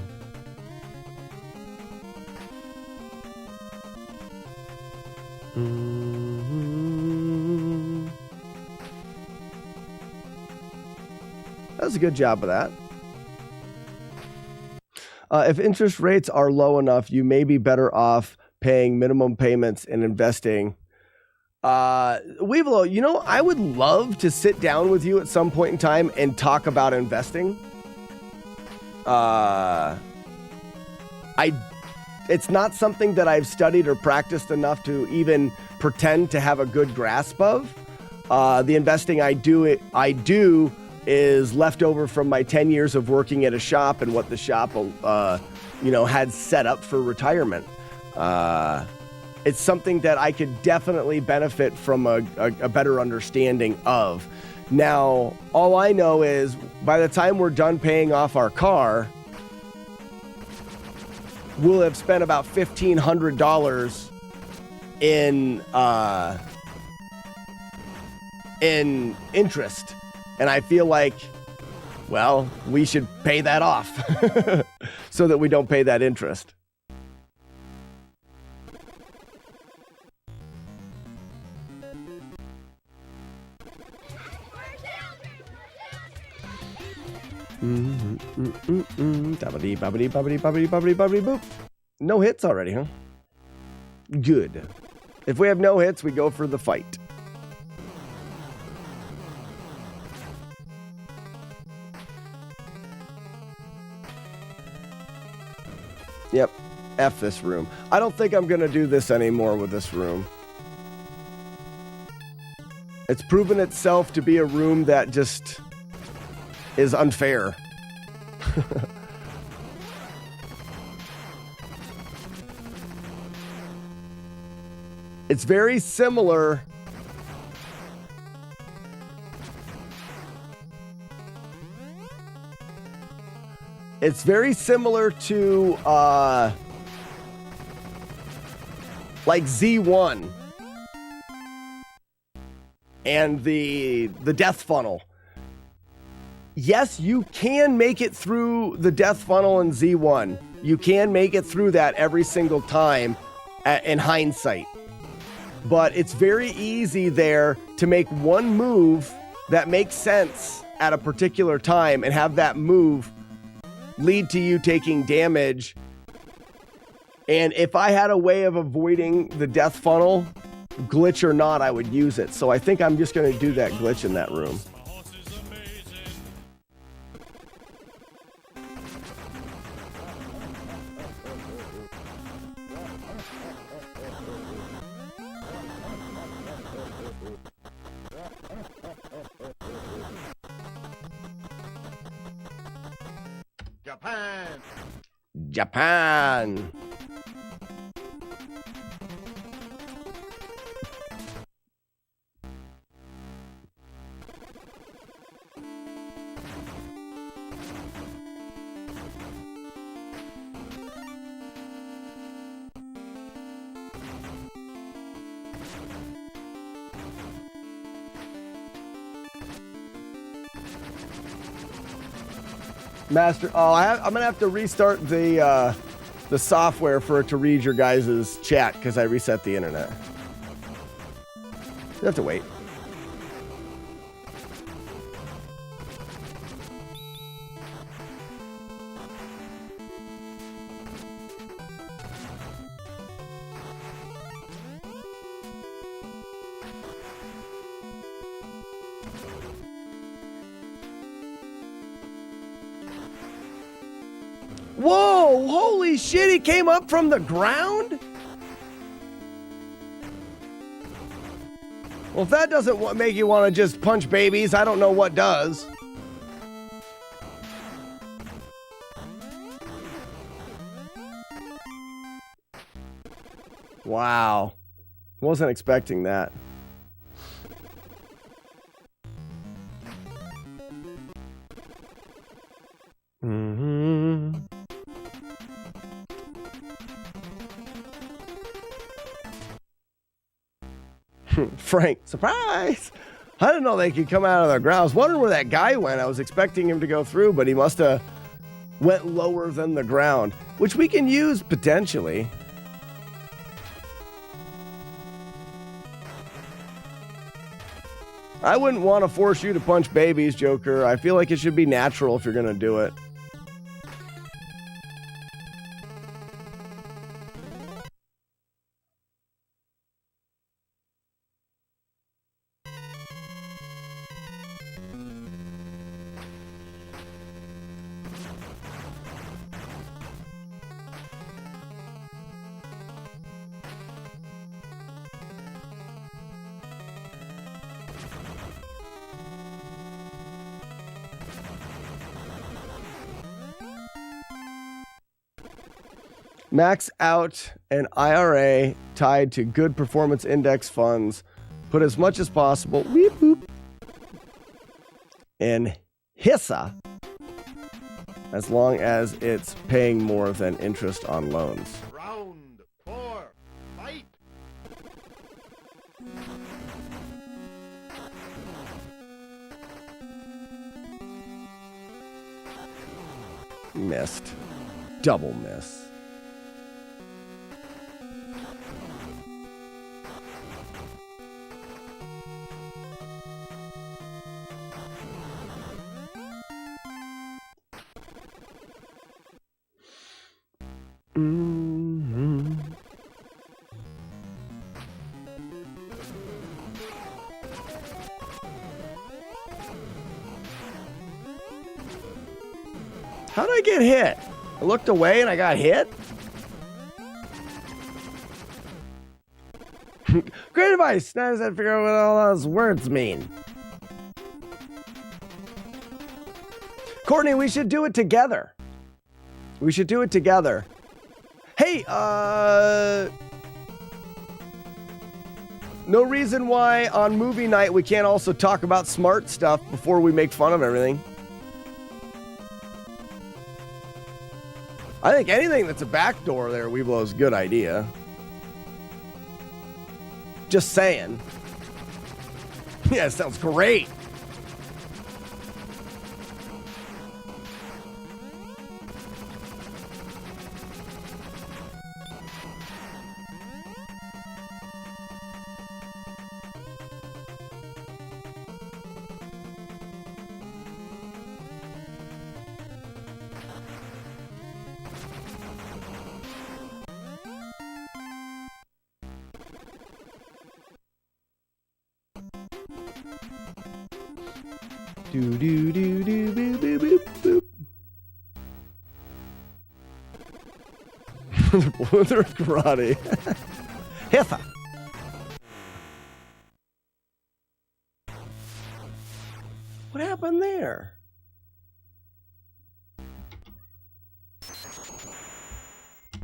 That was a good job of that. If interest rates are low enough, you may be better off paying minimum payments and investing. Weevilo, I would love to sit down with you at some point in time and talk about investing. It's not something that I've studied or practiced enough to even pretend to have a good grasp of. The investing I do is left over from my 10 years of working at a shop and what the shop, had set up for retirement. It's something that I could definitely benefit from a better understanding of. Now, all I know is by the time we're done paying off our car, we'll have spent about $1,500 in interest. And I feel like, well, we should pay that off so that we don't pay that interest. Boop. No hits already, huh? Good. If we have no hits, we go for the fight. Yep. F this room. I don't think I'm going to do this anymore with this room. It's proven itself to be a room that just is unfair. It's very similar. It's very similar to like Z1. and the death funnel. Yes, you can make it through the death funnel in Z1. You can make it through that every single time in hindsight. But it's very easy there to make one move that makes sense at a particular time and have that move lead to you taking damage. And if I had a way of avoiding the death funnel, glitch or not, I would use it. So I think I'm just going to do that glitch in that room. Japan. Master, I'm gonna have to restart the software for it to read your guys' chat because I reset the internet. You have to wait. Whoa, holy shit, he came up from the ground? Well, if that doesn't make you want to just punch babies, I don't know what does. Wow. Wasn't expecting that. Frank, surprise! I didn't know they could come out of the ground. I was wondering where that guy went. I was expecting him to go through, but he must have went lower than the ground, which we can use potentially. I wouldn't want to force you to punch babies, Joker. I feel like it should be natural if you're going to do it. Max out an IRA tied to good performance index funds. Put as much as possible weep, boop, in HISA as long as it's paying more than interest on loans. Round 4, fight! Missed. Double miss. How did I get hit? I looked away and I got hit? Great advice. Now I just had to figure out what all those words mean. Courtney, we should do it together. We should do it together. Hey, no reason why on movie night we can't also talk about smart stuff before we make fun of everything. I think anything that's a backdoor there, Weeblo, is a good idea. Just saying. Yeah, it sounds great. Do do do do boop boop boop boop. They're karate. Hitha. What happened there?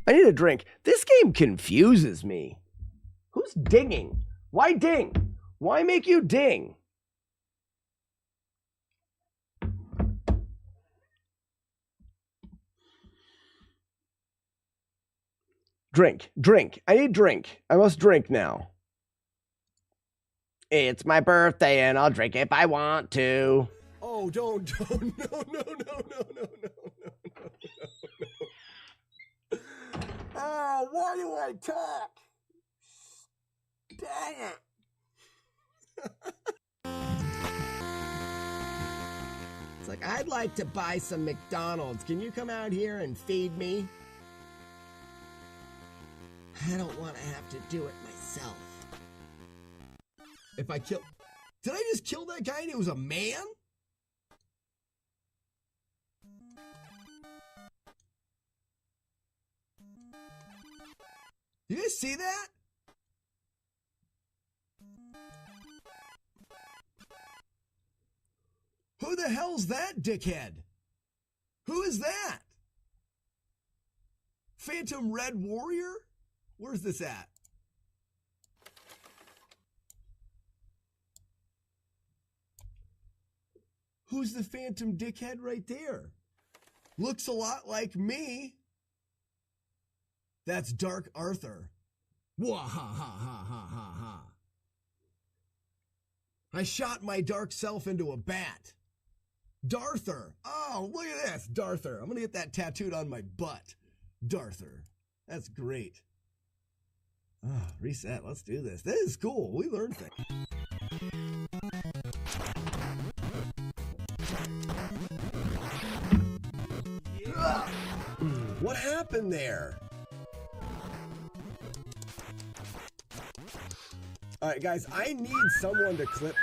I need a drink. This game confuses me. Who's dinging? Why ding? Why make you ding? Drink, drink. I need drink. I must drink now. It's my birthday and I'll drink if I want to. Oh, don't, no. Oh, why do I talk? Dang it. It's like, I'd like to buy some McDonald's. Can you come out here and feed me? I don't want to have to do it myself. If I kill... Did I just kill that guy and it was a man? You guys see that? Who the hell's that dickhead? Who is that? Phantom Red Warrior? Where's this at? Who's the phantom dickhead right there? Looks a lot like me. That's Dark Arthur. Wah ha ha ha ha ha ha. I shot my dark self into a bat. Darther. Oh, look at this. Darther. I'm going to get that tattooed on my butt. Darther. That's great. Oh, reset. Let's do this. This is cool. We learned things. What happened there? All right, guys, I need someone to clip.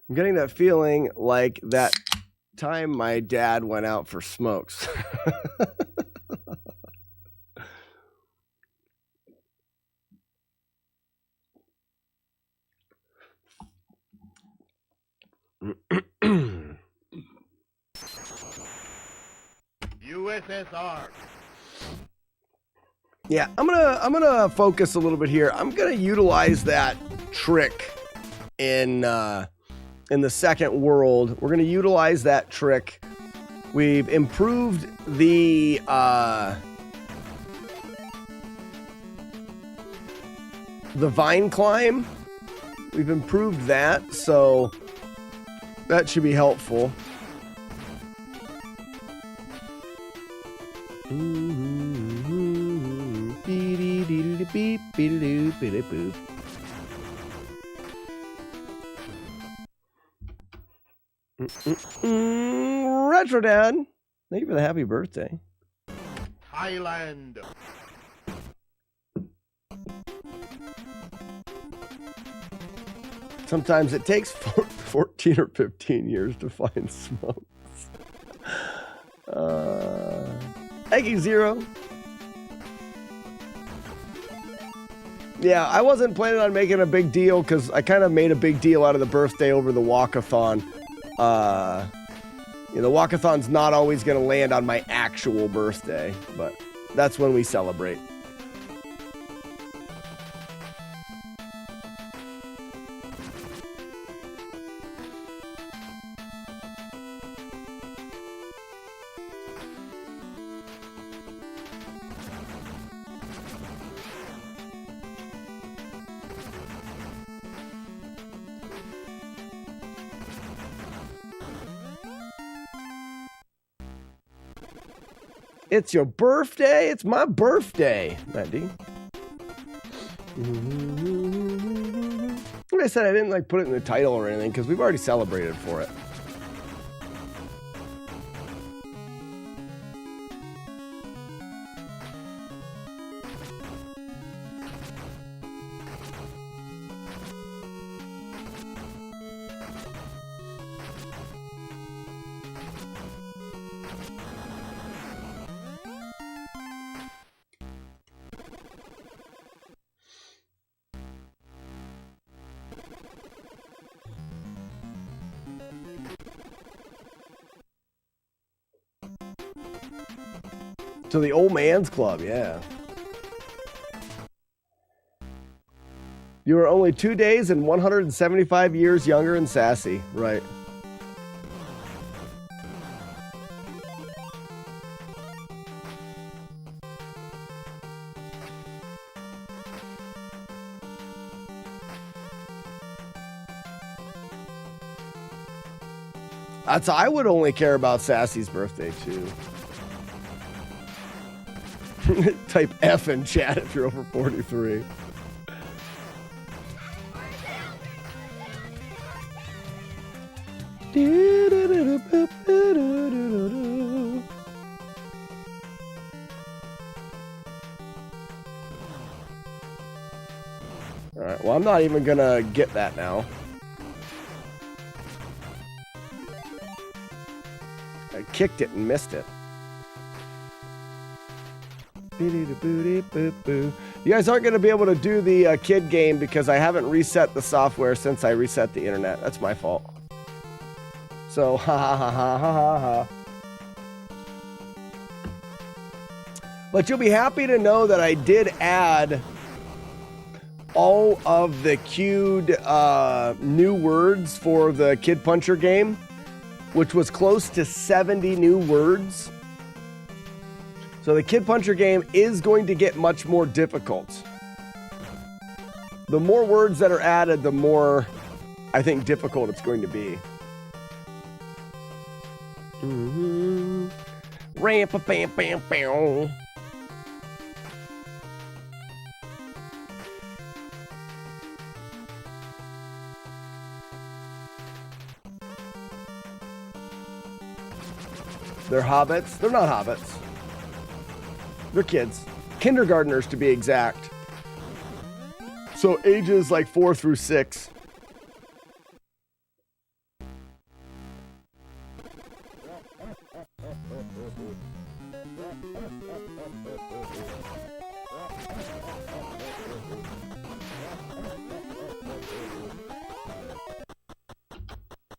I'm getting that feeling like that time my dad went out for smokes. USSR. Yeah, I'm gonna focus a little bit here. I'm gonna utilize that trick in the second world. We're gonna utilize that trick. We've improved the vine climb. We've improved that, so that should be helpful. Retro Dad, thank you for the happy birthday. Thailand. Sometimes it takes 14 or 15 years to find smokes. Eggy Zero. Yeah, I wasn't planning on making a big deal because I kind of made a big deal out of the birthday over the walkathon. You know, the walkathon's not always going to land on my actual birthday, but that's when we celebrate. It's your birthday? It's my birthday, Mandy. Like I said, I didn't like put it in the title or anything because we've already celebrated for it. To the old man's club, yeah. You are only 2 days and 175 years younger and sassy, right? I would only care about Sassy's birthday too. Type F in chat if you're over 43. Alright, well, I'm not even gonna get that now. I kicked it and missed it. You guys aren't going to be able to do the kid game because I haven't reset the software since I reset the internet. That's my fault. So, ha ha ha ha ha ha. But you'll be happy to know that I did add all of the queued new words for the Kid Puncher game, which was close to 70 new words. So the Kid Puncher game is going to get much more difficult. The more words that are added, the more, I think, difficult it's going to be. Ram-pa-bam-bam-bam. They're hobbits? They're not hobbits. They're kids. Kindergartners, to be exact. So ages like 4 through 6.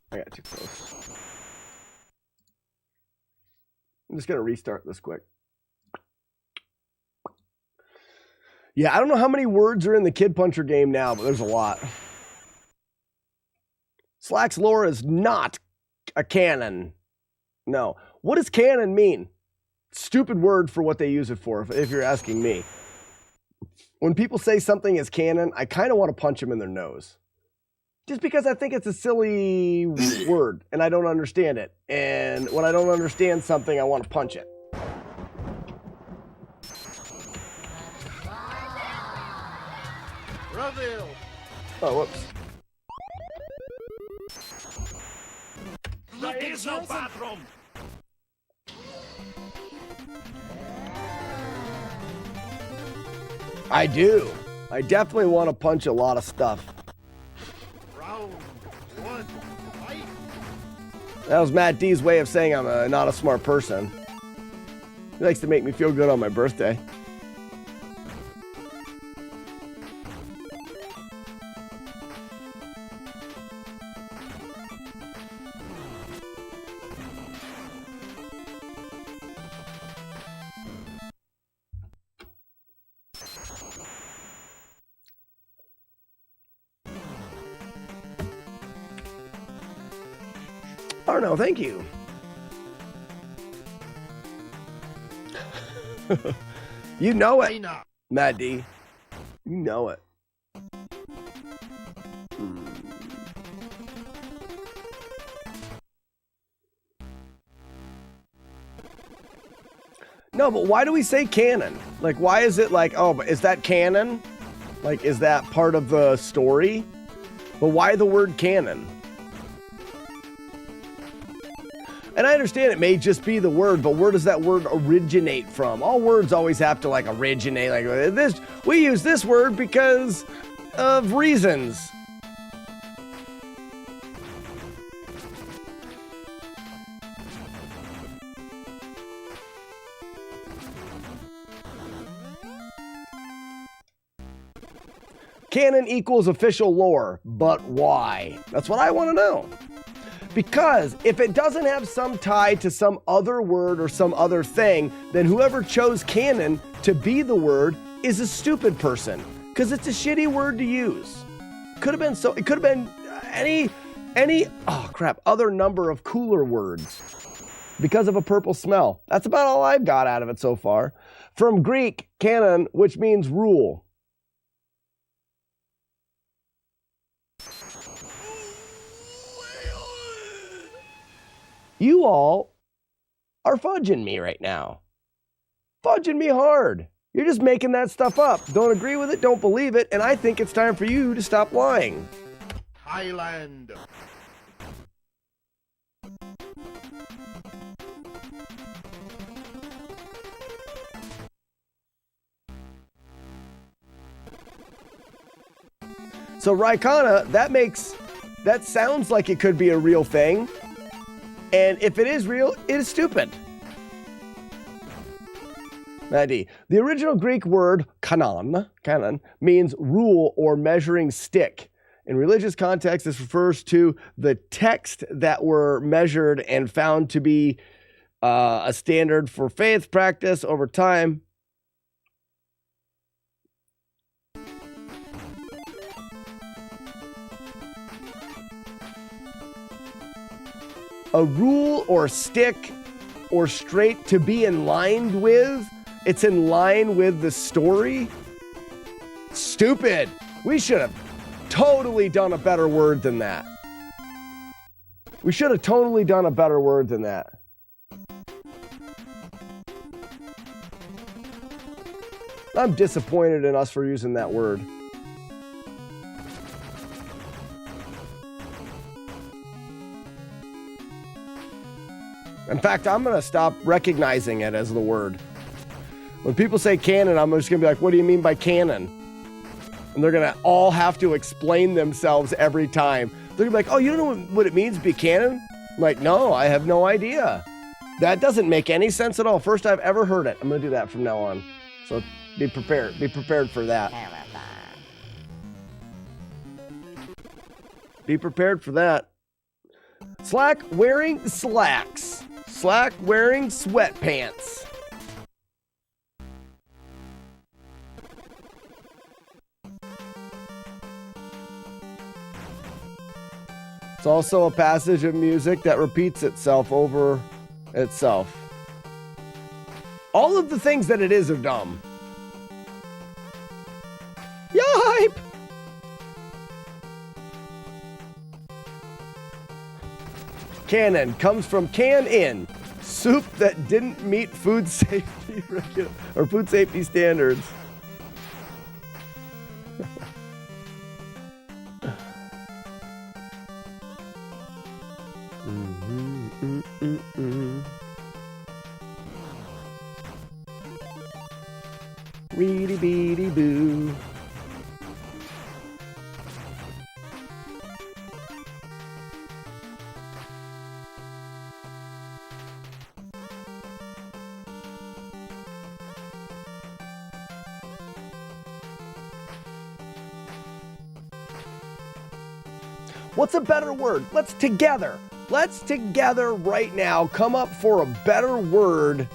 I got too close. I'm just going to restart this quick. Yeah, I don't know how many words are in the Kid Puncher game now, but there's a lot. Slack's lore is not a canon. No. What does canon mean? Stupid word for what they use it for, if you're asking me. When people say something is canon, I kind of want to punch them in their nose. Just because I think it's a silly word, and I don't understand it. And when I don't understand something, I want to punch it. Brazil. Oh, whoops. There is no bathroom. I do. I definitely want to punch a lot of stuff. Round one. Fight. That was Matt D's way of saying I'm not a smart person. He likes to make me feel good on my birthday. Oh no, thank you. You know it, China. Matt D. You know it. No, but why do we say canon? Like, why is it like, oh, but is that canon? Like, is that part of the story? But why the word canon? And I understand it may just be the word, but where does that word originate from? All words always have to like originate. Like this, we use this word because of reasons. Canon equals official lore, but why? That's what I want to know. Because if it doesn't have some tie to some other word or some other thing, then whoever chose canon to be the word is a stupid person. Because it's a shitty word to use. It could have been any other number of cooler words. Because of a purple smell. That's about all I've got out of it so far. From Greek, canon, which means rule. You all are fudging me right now. Fudging me hard. You're just making that stuff up. Don't agree with it, don't believe it, and I think it's time for you to stop lying. Highland. So Raikana, that sounds like it could be a real thing. And if it is real, it is stupid. Maddie, the original Greek word kanon means rule or measuring stick. In religious context, this refers to the text that were measured and found to be a standard for faith practice over time. A rule or stick or straight to be in line with. It's in line with the story. Stupid. We should have totally done a better word than that. We should have totally done a better word than that. I'm disappointed in us for using that word. In fact, I'm going to stop recognizing it as the word. When people say canon, I'm just going to be like, what do you mean by canon? And they're going to all have to explain themselves every time. They're going to be like, oh, you don't know what it means to be canon? I'm like, no, I have no idea. That doesn't make any sense at all. First I've ever heard it. I'm going to do that from now on. So be prepared. Be prepared for that. Be prepared for that. Slack wearing slacks. Slack wearing sweatpants. It's also a passage of music that repeats itself over itself. All of the things that it is are dumb. Yipe! Canon comes from can in, soup that didn't meet food safety standards. Reedy beady boo. What's a better word? Let's together right now come up for a better word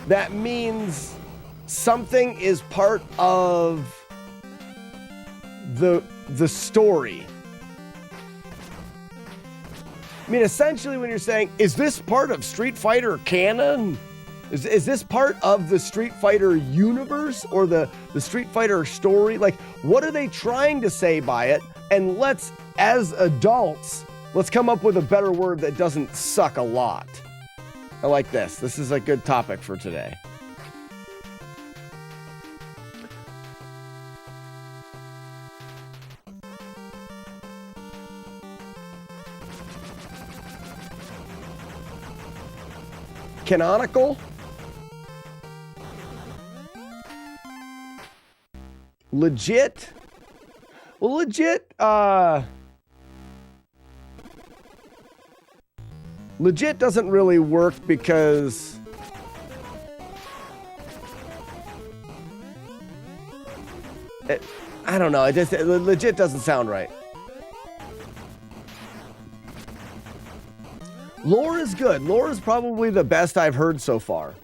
that means something is part of the story. I mean, essentially when you're saying, is this part of Street Fighter canon? Is this part of the Street Fighter universe or the Street Fighter story? Like, what are they trying to say by it? And let's, as adults, let's come up with a better word that doesn't suck a lot. I like this. This is a good topic for today. Canonical? Legit? Well, legit, legit doesn't really work because I don't know. Legit doesn't sound right. Lore is good. Lore is probably the best I've heard so far.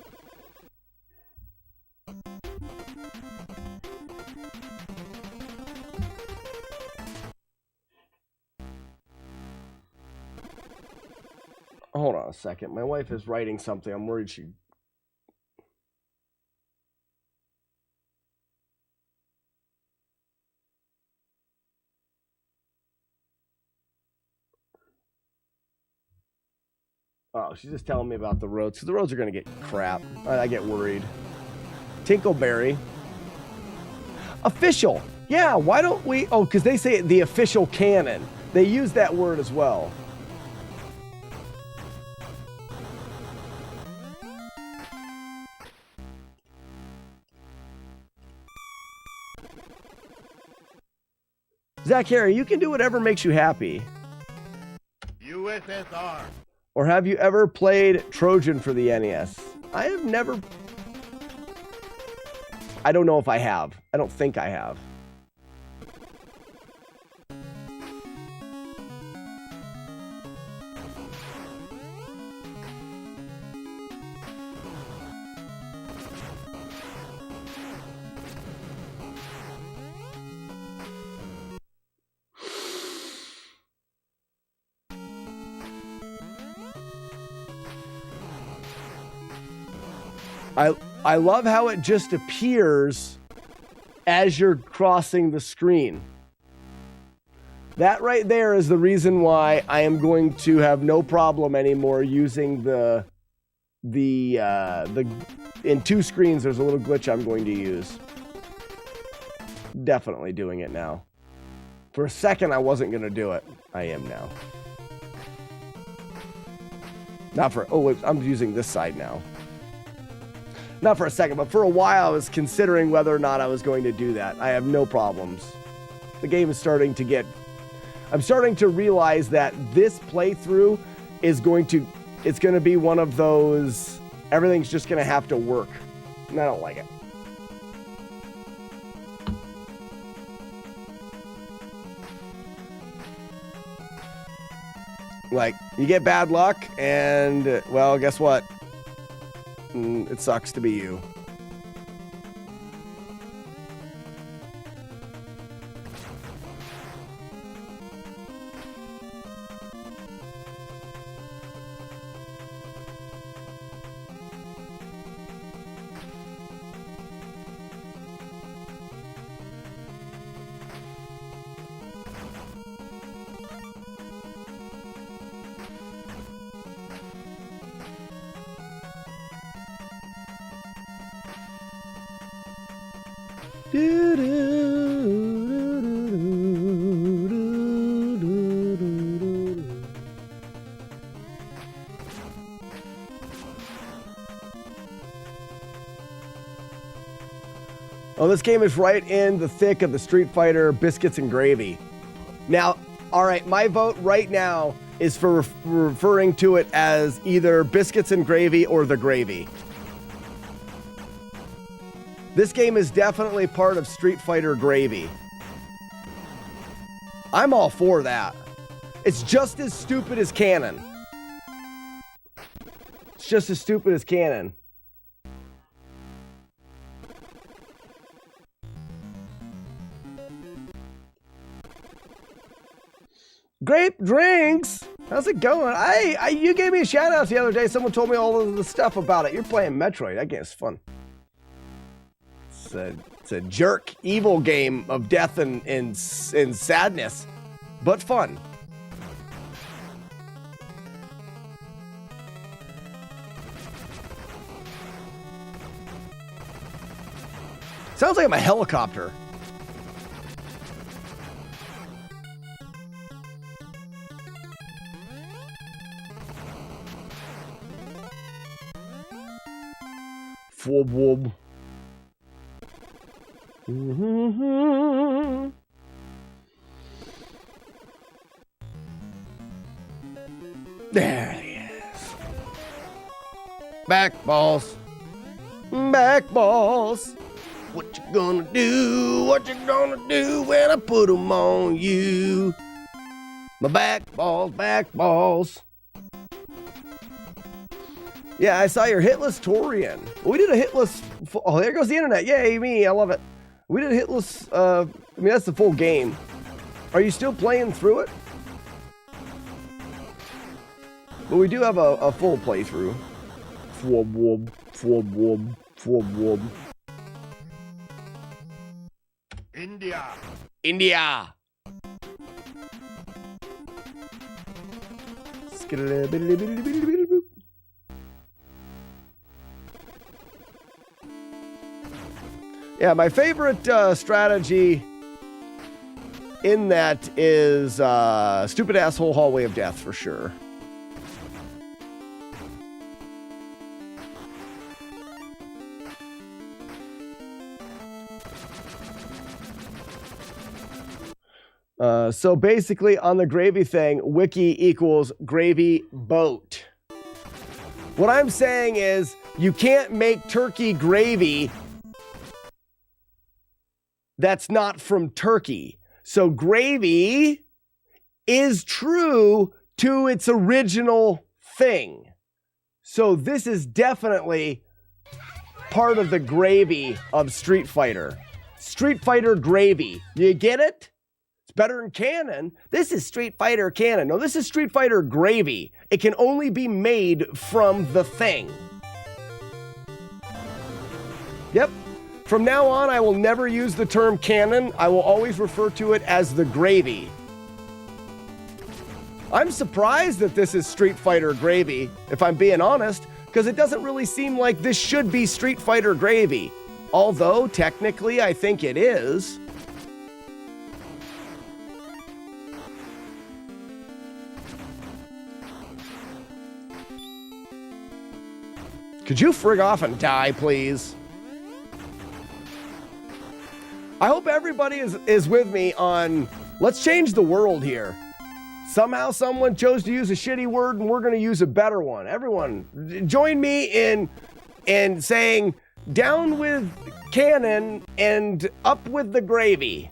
Hold on a second. My wife is writing something. I'm worried she... Oh, she's just telling me about the roads. Because the roads are going to get crap. I get worried. Tinkleberry. Official. Yeah, why don't we... Oh, because they say the official canon. They use that word as well. Zach Harry, you can do whatever makes you happy. USSR. Or have you ever played Trojan for the NES? I have never... I don't know if I have. I don't think I have. I love how it just appears as you're crossing the screen. That right there is the reason why I am going to have no problem anymore using the in two screens. There's a little glitch I'm going to use. Definitely doing it now. For a second, I wasn't going to do it. I am now. Not for... Oh, I'm using this side now. Not for a second, but for a while I was considering whether or not I was going to do that. I have no problems. The game is starting to get... I'm starting to realize that this playthrough is going to... It's going to be one of those... Everything's just going to have to work. And I don't like it. Like, you get bad luck, and, well, guess what? It sucks to be you. Oh, this game is right in the thick of the Street Fighter biscuits and gravy. Now, all right, my vote right now is for referring to it as either biscuits and gravy or the gravy. This game is definitely part of Street Fighter gravy. I'm all for that. It's just as stupid as canon. It's just as stupid as canon. Grape Drinks! How's it going? You gave me a shout out the other day. Someone told me all of the stuff about it. You're playing Metroid. That game's fun. It's a jerk, evil game of death and sadness, but fun. Sounds like I'm a helicopter. Fwob wob. There he is. Back balls. Back balls. What you gonna do? What you gonna do when I put them on you? My back balls, back balls. Yeah, I saw your hitless Torian. We did a hitless. Oh, there goes the internet. Yay, me. I love it. We did a hitless. I mean, that's the full game. Are you still playing through it? But we do have a full playthrough. Fwob wob, fwob wob, fwob wob. India. India. Yeah, my favorite strategy in that is stupid asshole hallway of death for sure. So basically on the gravy thing, wiki equals gravy boat. What I'm saying is you can't make turkey gravy that's not from Turkey. So gravy is true to its original thing. So this is definitely part of the gravy of Street Fighter. Street Fighter gravy. You get it? It's better than canon. This is Street Fighter canon. No, this is Street Fighter gravy. It can only be made from the thing. Yep. From now on, I will never use the term canon. I will always refer to it as the gravy. I'm surprised that this is Street Fighter gravy, if I'm being honest, because it doesn't really seem like this should be Street Fighter gravy. Although, technically, I think it is. Could you frig off and die, please? I hope everybody is with me on let's change the world here. Somehow someone chose to use a shitty word and we're going to use a better one. Everyone, join me in saying down with canon and up with the gravy.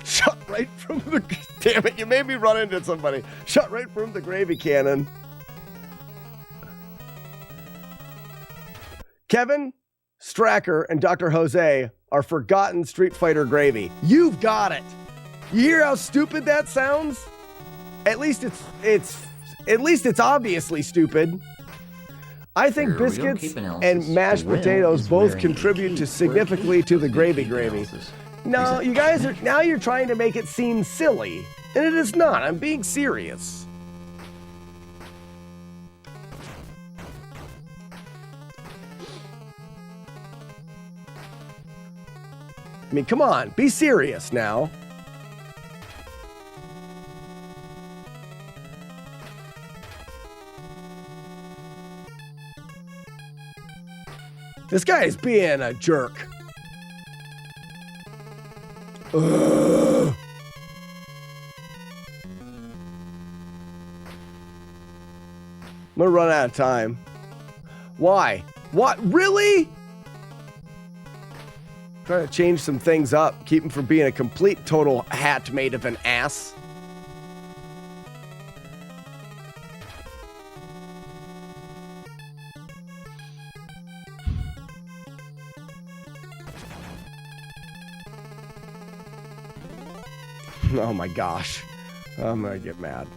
Shot right from the... Damn it, you made me run into somebody. Shot right from the gravy cannon. Kevin, Stracker, and Dr. Jose are forgotten Street Fighter gravy. You've got it. You hear how stupid that sounds? At least it's obviously stupid. I think biscuits and mashed potatoes both contribute to significantly to the gravy. No, you guys are, now you're trying to make it seem silly, and it is not. I'm being serious. I mean, come on, be serious now. This guy is being a jerk. Ugh. I'm gonna run out of time. Why? What? Really? Trying to change some things up, keep him from being a complete total hat made of an ass. Oh my gosh. I'm gonna get mad.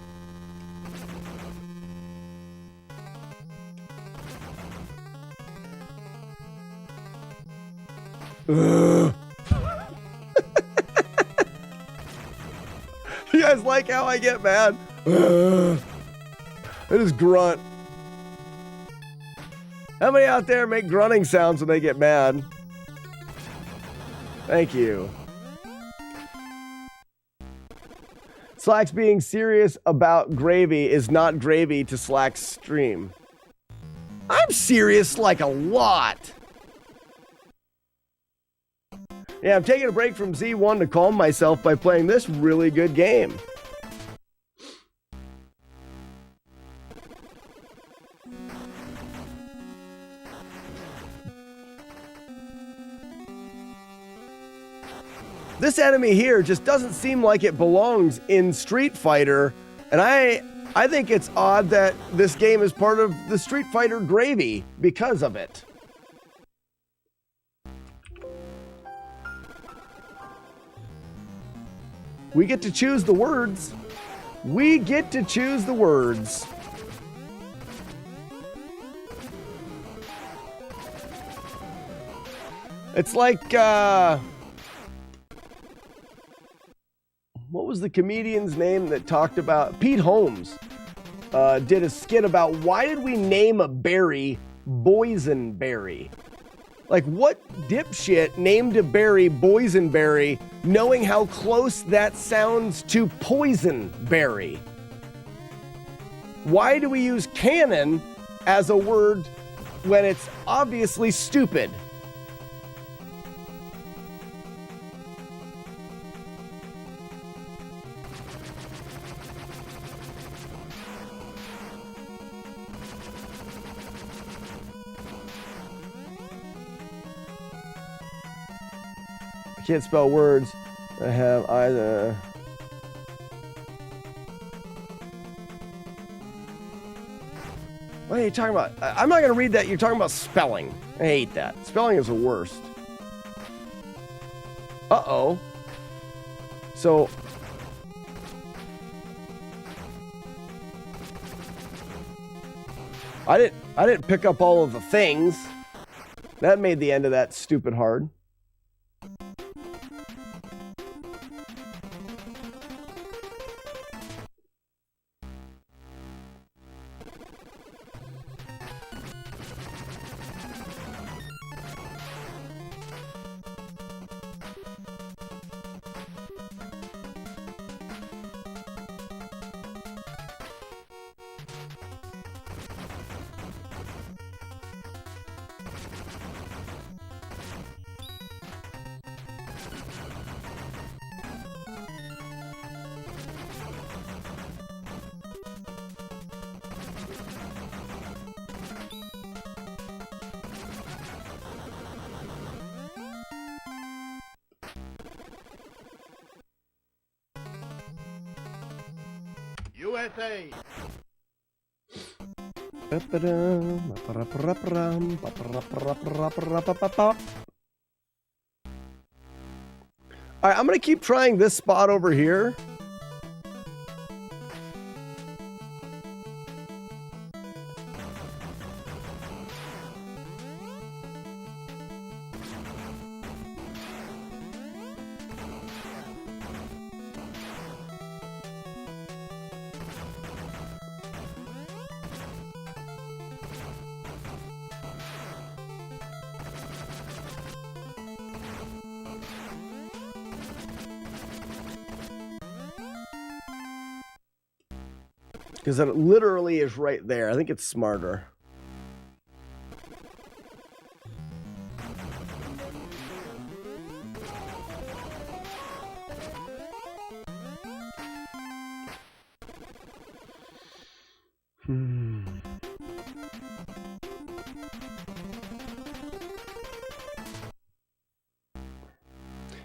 Ugh. guys like how I get mad? I just grunt. How many out there make grunting sounds when they get mad? Thank you. Slack's being serious about gravy is not gravy to Slack's stream. I'm serious like a lot. Yeah, I'm taking a break from Z1 to calm myself by playing this really good game. This enemy here just doesn't seem like it belongs in Street Fighter, and I think it's odd that this game is part of the Street Fighter gravy because of it. We get to choose the words. We get to choose the words. It's like, what was the comedian's name that talked about, Pete Holmes did a skit about why did we name a berry boysenberry? Like, what dipshit named a berry boysenberry knowing how close that sounds to poisonberry? Why do we use cannon as a word when it's obviously stupid? Can't spell words. I have either. What are you talking about? I'm not going to read that. You're talking about spelling. I hate that. Spelling is the worst. Uh-oh. So. I didn't pick up all of the things. That made the end of that stupid hard. USA. All right, I'm going to keep trying this spot over here. Because it literally is right there. I think it's smarter.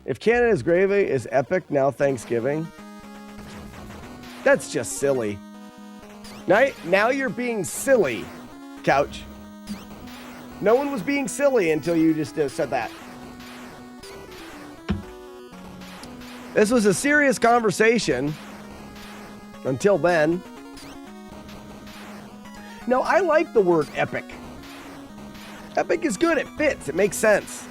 If Canada's gravy is epic, now Thanksgiving. That's just silly. Now you're being silly, Couch. No one was being silly until you just said that. This was a serious conversation until then. No, I like the word epic. Epic is good. It fits. It makes sense.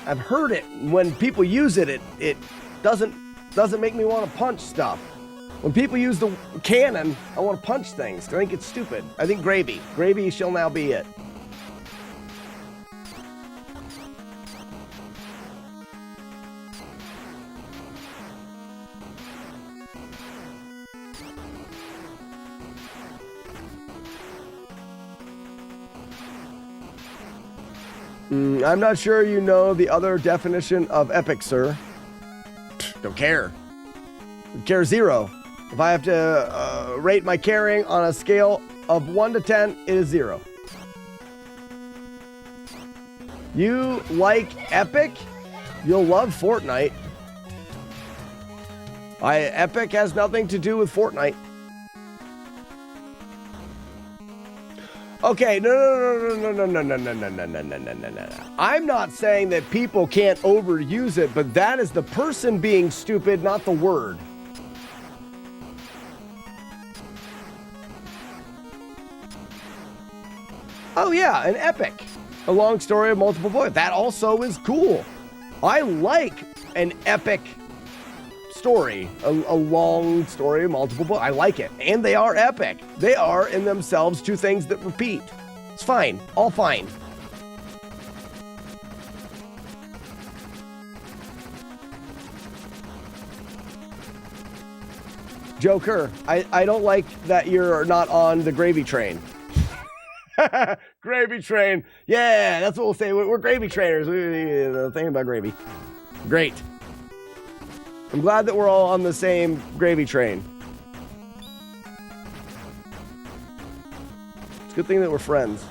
I've heard it. When people use it, it doesn't doesn't make me want to punch stuff. When people use the cannon, I want to punch things. I think it's stupid. I think gravy. Gravy shall now be it. I'm not sure you know the other definition of epic, sir. Don't care. Don't care zero. If I have to rate my caring on a scale of 1 to 10, it is 0. You like epic? You'll love Fortnite. Epic has nothing to do with Fortnite. Okay, no. I'm not saying that people can't overuse it, but that is the person being stupid, not the word. Oh yeah, an epic. A long story of multiple voices. That also is cool. I like an epic story, a long story of multiple books. I like it. And they are epic. They are in themselves two things that repeat. It's fine. All fine. Joker, I don't like that you're not on the gravy train. Gravy train. Yeah, that's what we'll say. We're gravy trainers. We're thinking about gravy. Great. I'm glad that we're all on the same gravy train. It's a good thing that we're friends.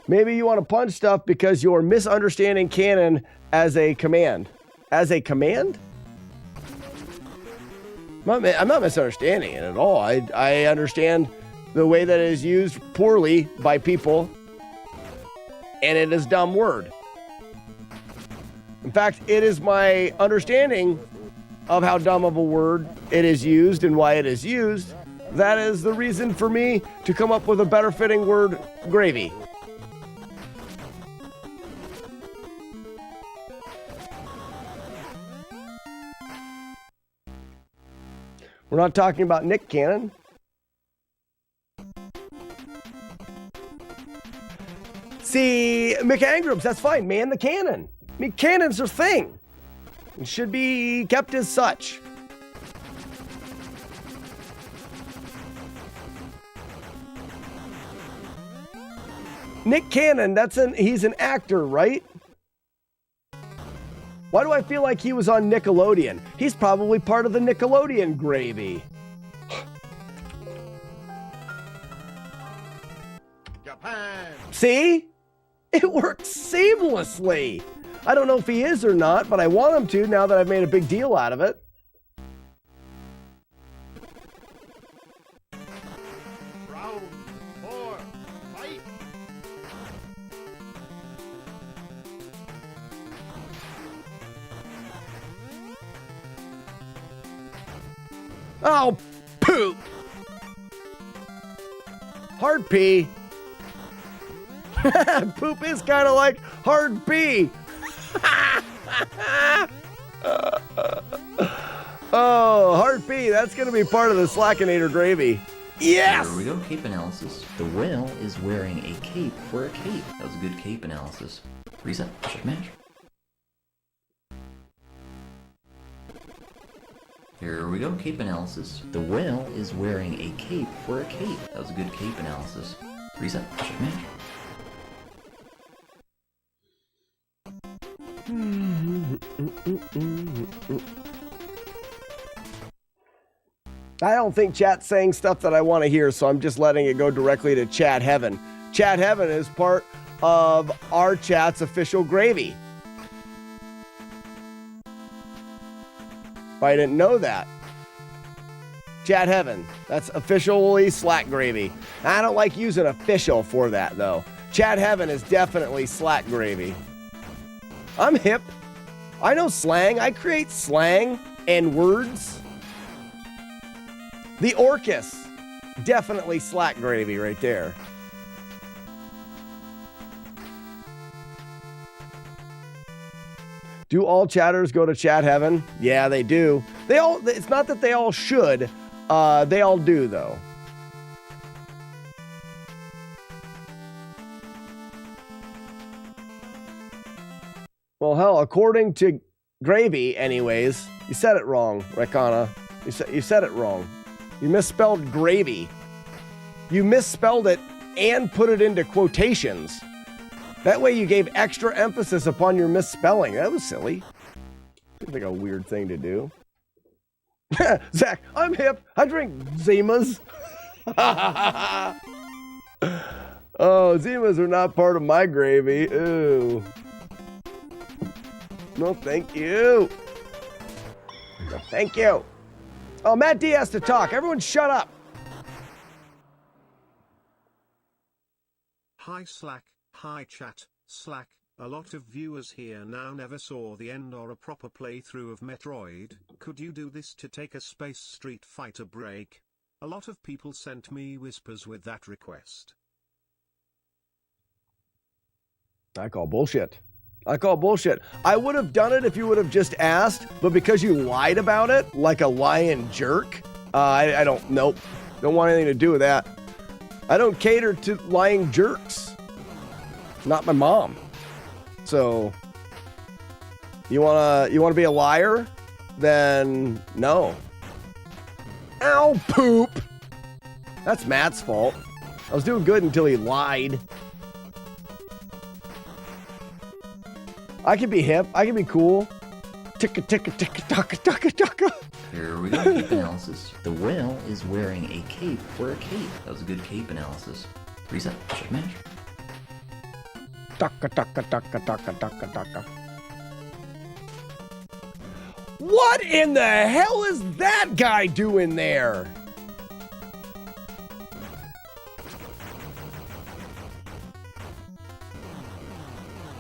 Maybe you want to punch stuff because you're misunderstanding canon as a command. As a command? I'm not misunderstanding it at all. I understand the way that it is used poorly by people, and it is a dumb word. In fact, it is my understanding of how dumb of a word it is used and why it is used. That is the reason for me to come up with a better fitting word, gravy. We're not talking about Nick Cannon. See, McAngrams, that's fine. Man the cannon. I mean, cannon's a thing. It should be kept as such. Nick Cannon, he's an actor, right? Why do I feel like he was on Nickelodeon? He's probably part of the Nickelodeon gravy. Japan. See? It works seamlessly. I don't know if he is or not, but I want him to now that I've made a big deal out of it. Round 4. Fight. Oh, poop. Hard P. Poop is kind of like hard B. Oh, hard B. That's going to be part of the Slackinator gravy. Yes! Here we go, cape analysis. The whale is wearing a cape for a cape. That was a good cape analysis. Reset, check match. Here we go, cape analysis. The whale is wearing a cape for a cape. That was a good cape analysis. Reset, check match. I don't think chat's saying stuff that I want to hear, so I'm just letting it go directly to Chat Heaven. Chat Heaven is part of our chat's official gravy. If I didn't know that. Chat Heaven, that's officially Slack gravy. I don't like using official for that, though. Chat Heaven is definitely Slack gravy. I'm hip. I know slang. I create slang and words. The Orcus. Definitely Slack gravy right there. Do all chatters go to chat heaven? Yeah, they do. They all. It's not that they all should. They all do though. Well, hell, according to Gravy, anyways, you said it wrong, Rekana. You said it wrong. You misspelled gravy. You misspelled it and put it into quotations. That way you gave extra emphasis upon your misspelling. That was silly. Seems like a weird thing to do. Zach, I'm hip. I drink Zimas. Oh, Zimas are not part of my gravy. Ooh. No, thank you. No, thank you. Oh, Matt D has to talk. Everyone shut up. Hi Slack, hi chat, Slack. A lot of viewers here now never saw the end or a proper playthrough of Metroid. Could you do this to take a Space Street Fighter break? A lot of people sent me whispers with that request. I call bullshit. I call bullshit. I would have done it if you would have just asked, but because you lied about it like a lying jerk, I don't, nope. Don't want anything to do with that. I don't cater to lying jerks. Not my mom. So, you wanna be a liar? Then no. Ow, poop. That's Matt's fault. I was doing good until he lied. I can be hip. I can be cool. Ticka ticka ticka taka taka taka. Here we go, cape analysis. The whale is wearing a cape for a cape. That was a good cape analysis. Reset, check match. Taka taka taka taka taka taka. What in the hell is that guy doing there?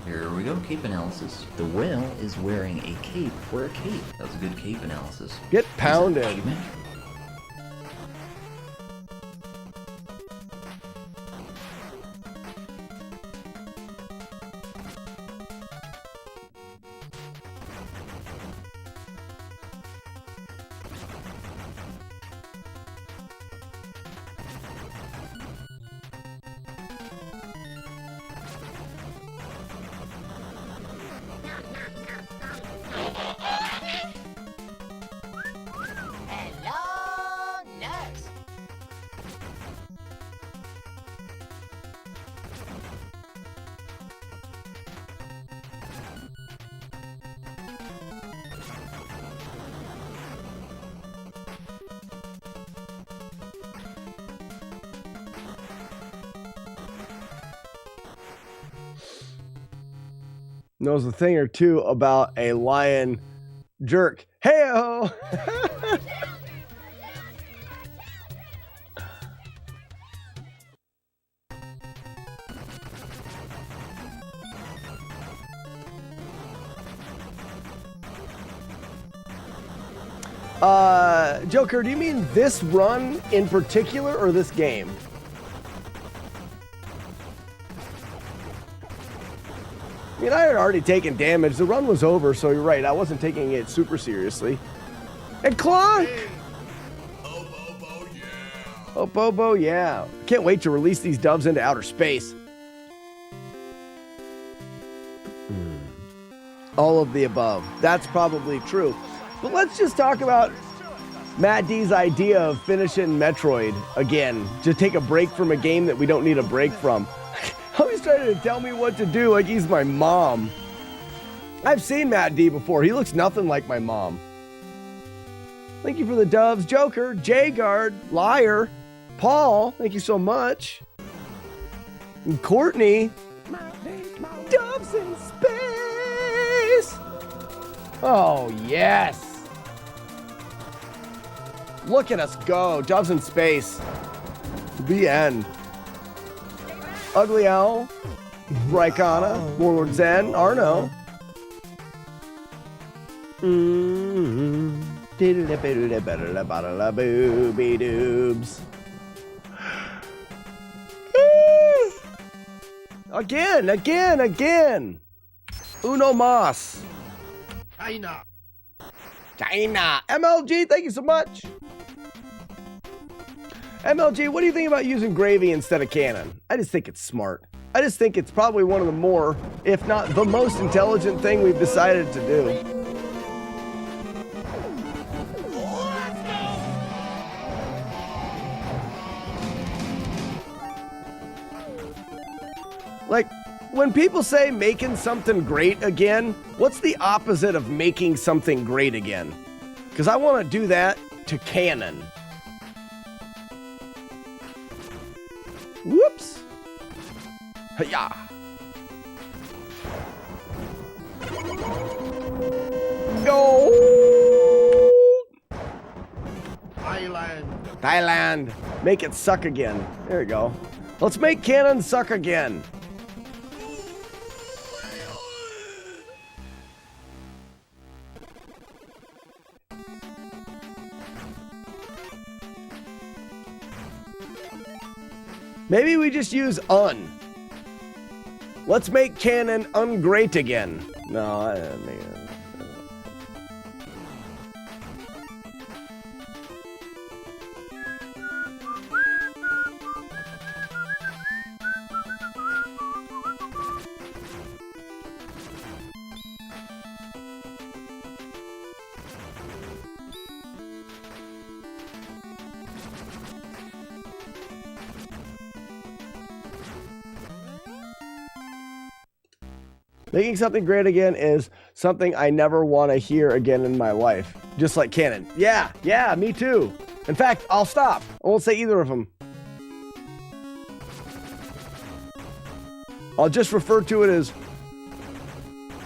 Here we go, cape analysis. The whale is wearing a cape for a cape. That was a good cape analysis. Get pounded. Reset, check match. Knows a thing or two about a lion jerk. Hey-o! Joker, do you mean this run in particular or this game? I mean, I had already taken damage. The run was over, so you're right. I wasn't taking it super seriously. And Clonk! Oh, Bobo, yeah. Oh, Bobo, yeah. Can't wait to release these doves into outer space. All of the above. That's probably true. But let's just talk about Matt D's idea of finishing Metroid again. Just take a break from a game that we don't need a break from. He's trying to tell me what to do like he's my mom. I've seen Matt D before. He looks nothing like my mom. Thank you for the doves. Joker, J-Guard, Liar, Paul, thank you so much. And Courtney. Doves in space. Oh, yes. Look at us go. Doves in space. The end. Ugly Owl, Raikana, Warlord Zen, Arno. Booby-doobs. Again. Uno mas. China. China. MLG, thank you so much. MLG, what do you think about using gravy instead of cannon? I just think it's smart. I just think it's probably one of the more, if not the most intelligent thing we've decided to do. Like, when people say making something great again, what's the opposite of making something great again? Because I want to do that to canon. Whoops. Hiya. Go. Thailand. Make it suck again. There you go. Let's make canon suck again. Maybe we just use un. Let's make canon ungreat again. No, I mean... Making something great again is something I never want to hear again in my life. Just like canon. Yeah, me too. In fact, I'll stop. I won't say either of them. I'll just refer to it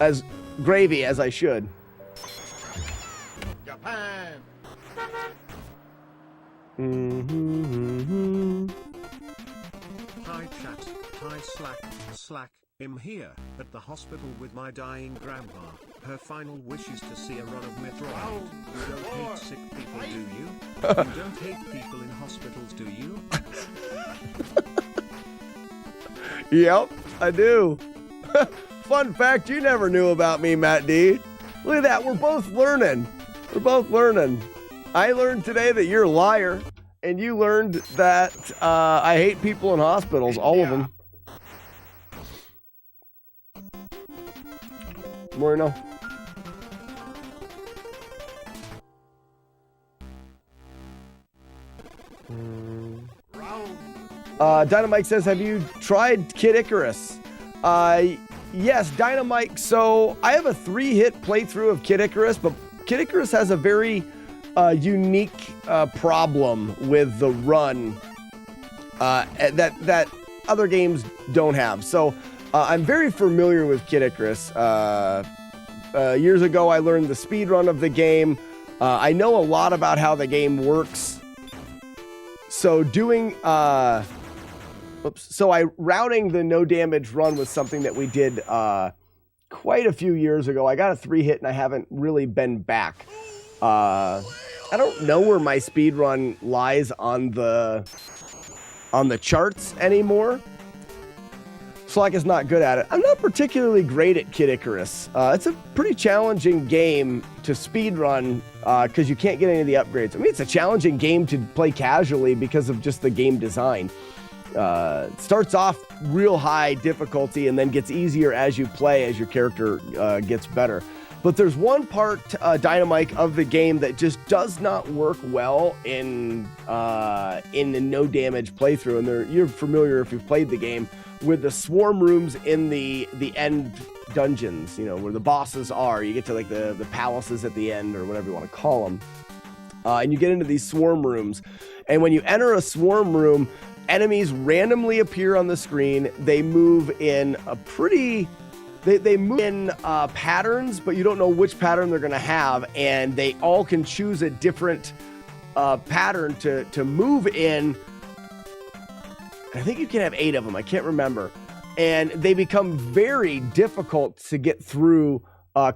as gravy, as I should. Japan. Hi chat, hi Slack. I'm here, at the hospital with my dying grandma. Her final wish is to see a run of Metroid. You don't hate sick people, do you? You don't hate people in hospitals, do you? Yep, I do. Fun fact you never knew about me, Matt D. Look at that, we're both learning. I learned today that you're a liar, and you learned that I hate people in hospitals, all of them. Moreno. Dynamite says, have you tried Kid Icarus? Yes, Dynamite. So I have a 3-hit playthrough of Kid Icarus, but Kid Icarus has a very unique problem with the run that other games don't have. So I'm very familiar with Kid Icarus. Years ago, I learned the speed run of the game. I know a lot about how the game works. So routing the no damage run was something that we did quite a few years ago. I got a 3-hit and I haven't really been back. I don't know where my speed run lies on the charts anymore. Slack is not good at it. I'm not particularly great at Kid Icarus. It's a pretty challenging game to speedrun because you can't get any of the upgrades. I mean, it's a challenging game to play casually because of just the game design. It starts off real high difficulty and then gets easier as you play, as your character gets better. But there's one part, Dynamite, of the game that just does not work well in the no damage playthrough. And you're familiar if you've played the game with the swarm rooms in the end dungeons, you know, where the bosses are. You get to like the palaces at the end or whatever you want to call them. And you get into these swarm rooms. And when you enter a swarm room, enemies randomly appear on the screen. They move in a pretty... They move in patterns, but you don't know which pattern they're going to have, and they all can choose a different pattern to move in. I think you can have 8 of them. I can't remember. And they become very difficult to get through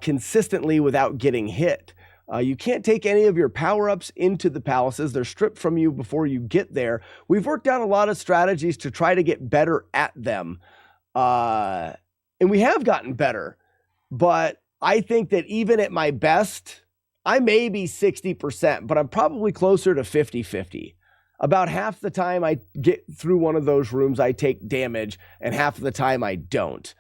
consistently without getting hit. You can't take any of your power-ups into the palaces. They're stripped from you before you get there. We've worked out a lot of strategies to try to get better at them. And we have gotten better, but I think that even at my best, I may be 60%, but I'm probably closer to 50-50. About half the time I get through one of those rooms, I take damage, and half of the time I don't.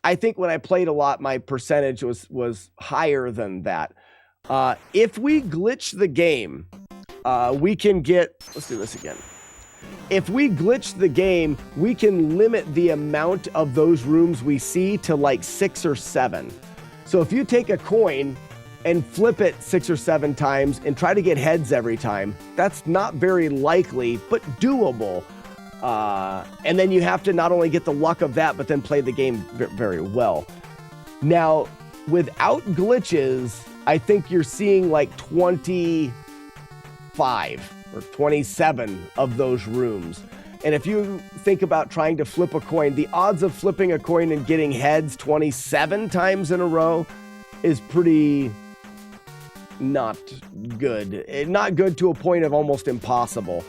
I think when I played a lot, my percentage was higher than that. If we glitch the game, we can get... Let's do this again. If we glitch the game, we can limit the amount of those rooms we see to like 6 or 7. So if you take a coin and flip it 6 or 7 times and try to get heads every time, that's not very likely, but doable. And then you have to not only get the luck of that, but then play the game very well. Now, without glitches, I think you're seeing like 25 or 27 of those rooms. And if you think about trying to flip a coin, the odds of flipping a coin and getting heads 27 times in a row is pretty not good. Not good to a point of almost impossible.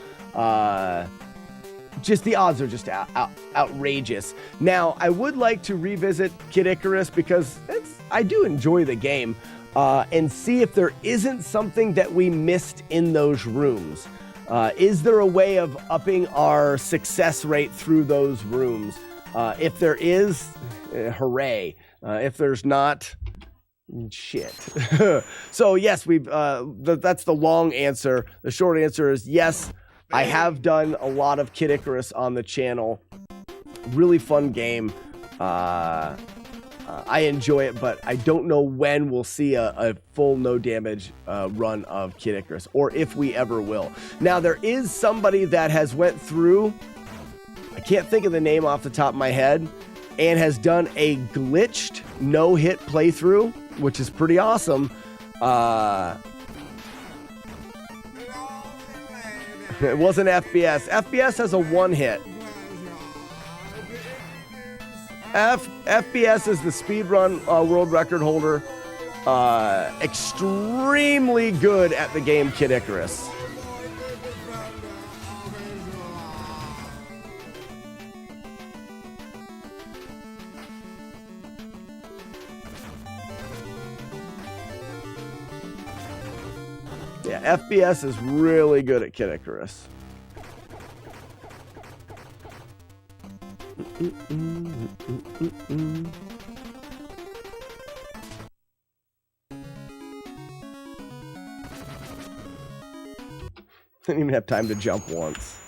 Just the odds are just outrageous. Now, I would like to revisit Kid Icarus because I do enjoy the game, and see if there isn't something that we missed in those rooms. Is there a way of upping our success rate through those rooms? If there is, hooray. If there's not, shit. So yes, that's the long answer. The short answer is yes. I have done a lot of Kid Icarus on the channel. Really fun game. I enjoy it, but I don't know when we'll see a full no damage run of Kid Icarus, or if we ever will. Now, there is somebody that has went through, I can't think of the name off the top of my head, and has done a glitched no-hit playthrough, which is pretty awesome. It wasn't FBS. FBS has a one-hit. FBS is the speedrun world record holder. Extremely good at the game Kid Icarus. Yeah, FBS is really good at Kid Icarus. Didn't even have time to jump once.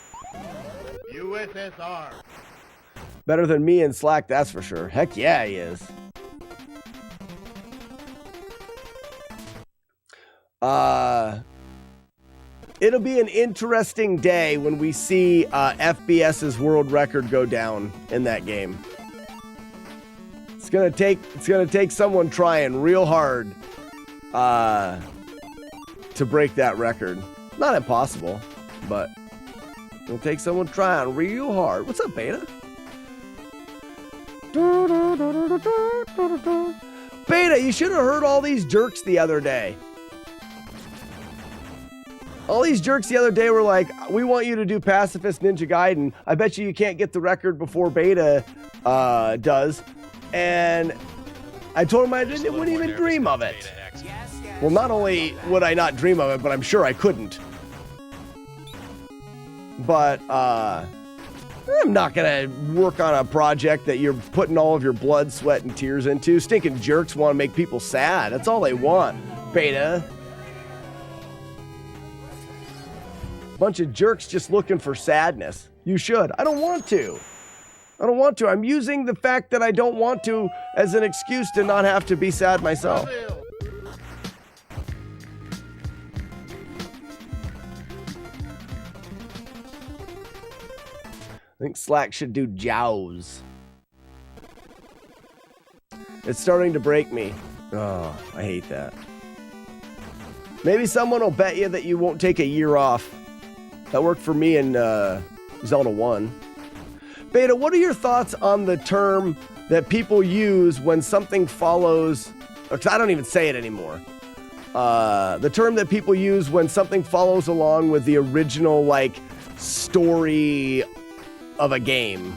USSR. Better than me in Slack, that's for sure. Heck yeah, he is. It'll be an interesting day when we see FBS's world record go down in that game. It's gonna take someone trying real hard to break that record. Not impossible, but it'll take someone trying real hard. What's up, Beta? Beta, you should have heard all these jerks the other day. All these jerks the other day were like, we want you to do Pacifist Ninja Gaiden. I bet you can't get the record before Beta does. And I told him I wouldn't even dream of it. Well, not only would I not dream of it, but I'm sure I couldn't. But I'm not going to work on a project that you're putting all of your blood, sweat, and tears into. Stinking jerks want to make people sad. That's all they want, Beta. Bunch of jerks just looking for sadness. You should. I don't want to. I'm using the fact that I don't want to as an excuse to not have to be sad myself. I think Slack should do Jaws. It's starting to break me. Oh, I hate that. Maybe someone will bet you that you won't take a year off. That worked for me in Zelda 1. Beta, what are your thoughts on the term that people use when something follows... Because I don't even say it anymore. The term that people use when something follows along with the original, like, story of a game.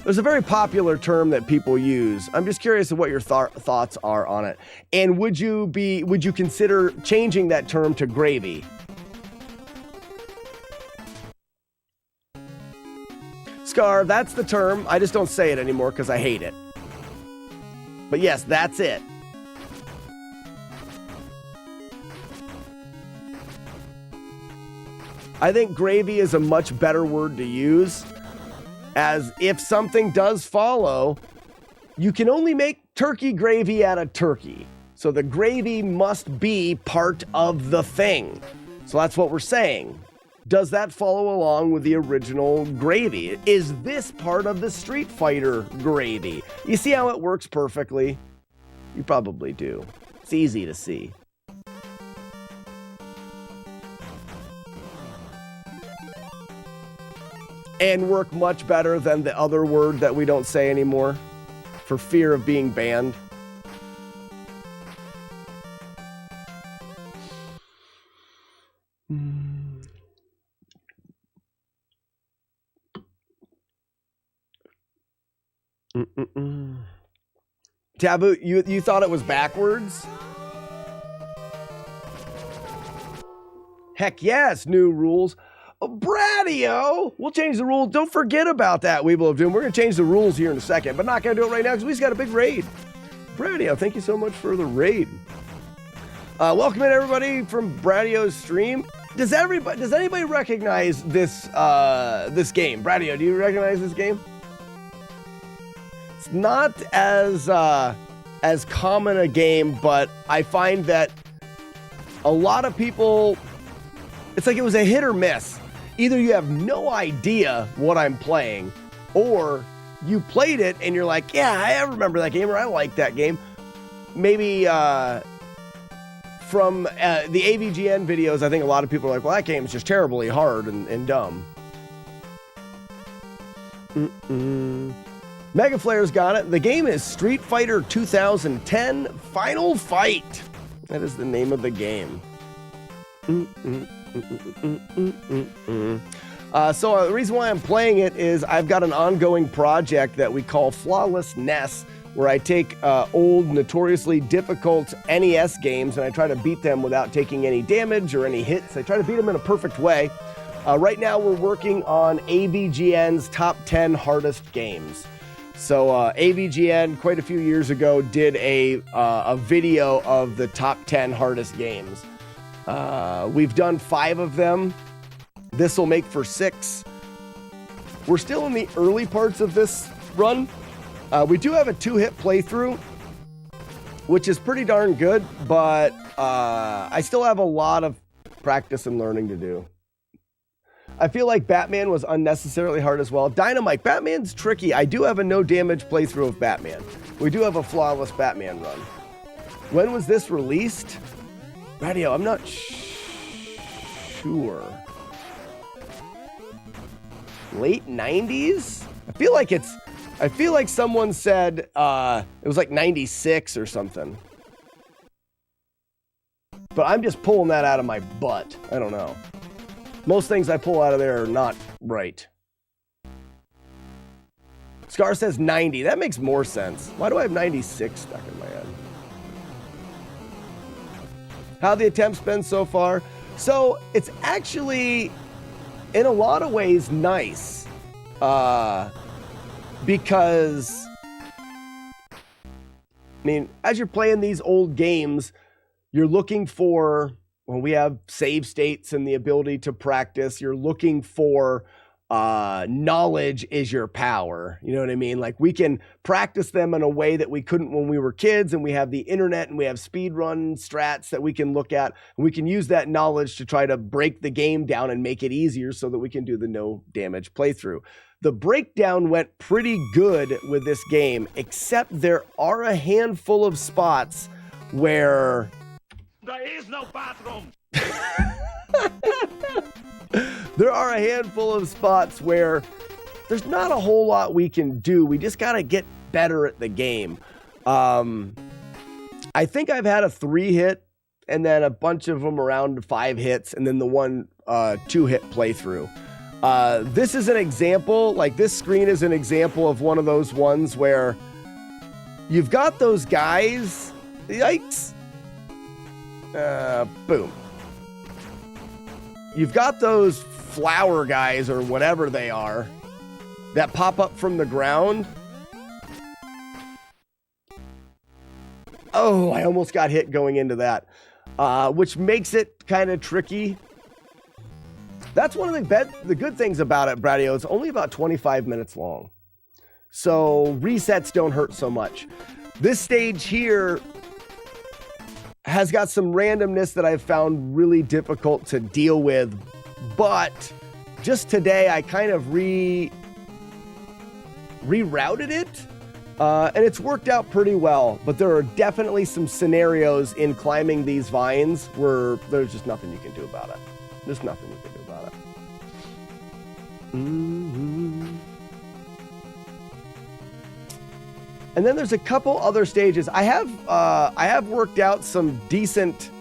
There's a very popular term that people use. I'm just curious of what your thoughts are on it. And would you consider changing that term to gravy? Scar, that's the term. I just don't say it anymore because I hate it. But yes, that's it. I think gravy is a much better word to use, as if something does follow, you can only make turkey gravy out of turkey. So the gravy must be part of the thing. So that's what we're saying. Does that follow along with the original gravy? Is this part of the Street Fighter gravy? You see how it works perfectly? You probably do. It's easy to see. And work much better than the other word that we don't say anymore for fear of being banned. Taboo, you thought it was backwards? Heck yes, new rules. Bradio! We'll change the rules. Don't forget about that, Weeble of Doom. We're going to change the rules here in a second, but not going to do it right now because we just got a big raid. Bradio, thank you so much for the raid. Welcome in, everybody, from Bradio's stream. Does anybody recognize this this game? Bradio, do you recognize this game? It's not as common a game, but I find that a lot of people, it's like it was a hit or miss. Either you have no idea what I'm playing, or you played it and you're like, yeah, I remember that game, or I like that game. Maybe from the AVGN videos, I think a lot of people are like, well, that game's just terribly hard and dumb. Mega Flare's got it. The game is Street Fighter 2010 Final Fight. That is the name of the game. So the reason why I'm playing it is I've got an ongoing project that we call FlawlessNES, where I take old, notoriously difficult NES games and I try to beat them without taking any damage or any hits. I try to beat them in a perfect way. Right now we're working on AVGN's top 10 hardest games. So AVGN, quite a few years ago, did a video of the top 10 hardest games. We've done 5 of them. This will make for 6. We're still in the early parts of this run. We do have a 2-hit playthrough, which is pretty darn good, but I still have a lot of practice and learning to do. I feel like Batman was unnecessarily hard as well. Dynamite, Batman's tricky. I do have a no damage playthrough of Batman. We do have a flawless Batman run. When was this released? Radio, I'm not sure. Late 90s? I feel like someone said it was like 96 or something. But I'm just pulling that out of my butt. I don't know. Most things I pull out of there are not right. Scar says 90. That makes more sense. Why do I have 96 stuck in my head? How the attempts been so far? So it's actually, in a lot of ways, nice. Because, I mean, as you're playing these old games, you're looking for, when we have save states and the ability to practice, you're looking for knowledge is your power. You know what I mean? Like, we can practice them in a way that we couldn't when we were kids, and we have the internet and we have speedrun strats that we can look at, and we can use that knowledge to try to break the game down and make it easier so that we can do the no damage playthrough. The breakdown went pretty good with this game, except there are a handful of spots where There is no bathroom. there are a handful of spots where there's not a whole lot we can do. We just got to get better at the game. I think I've had a 3-hit and then a bunch of them around 5 hits and then the one 2-hit playthrough. This is an example, like this screen is an example of one of those ones where you've got those guys, yikes, boom. You've got those flower guys or whatever they are that pop up from the ground. Oh, I almost got hit going into that, which makes it kind of tricky. That's one of the good things about it, Bradio. It's only about 25 minutes long. So resets don't hurt so much. This stage here has got some randomness that I've found really difficult to deal with. But just today, I kind of rerouted it. And it's worked out pretty well. But there are definitely some scenarios in climbing these vines where there's just nothing you can do about it. There's nothing you can do about it. And then there's a couple other stages. I have worked out some decent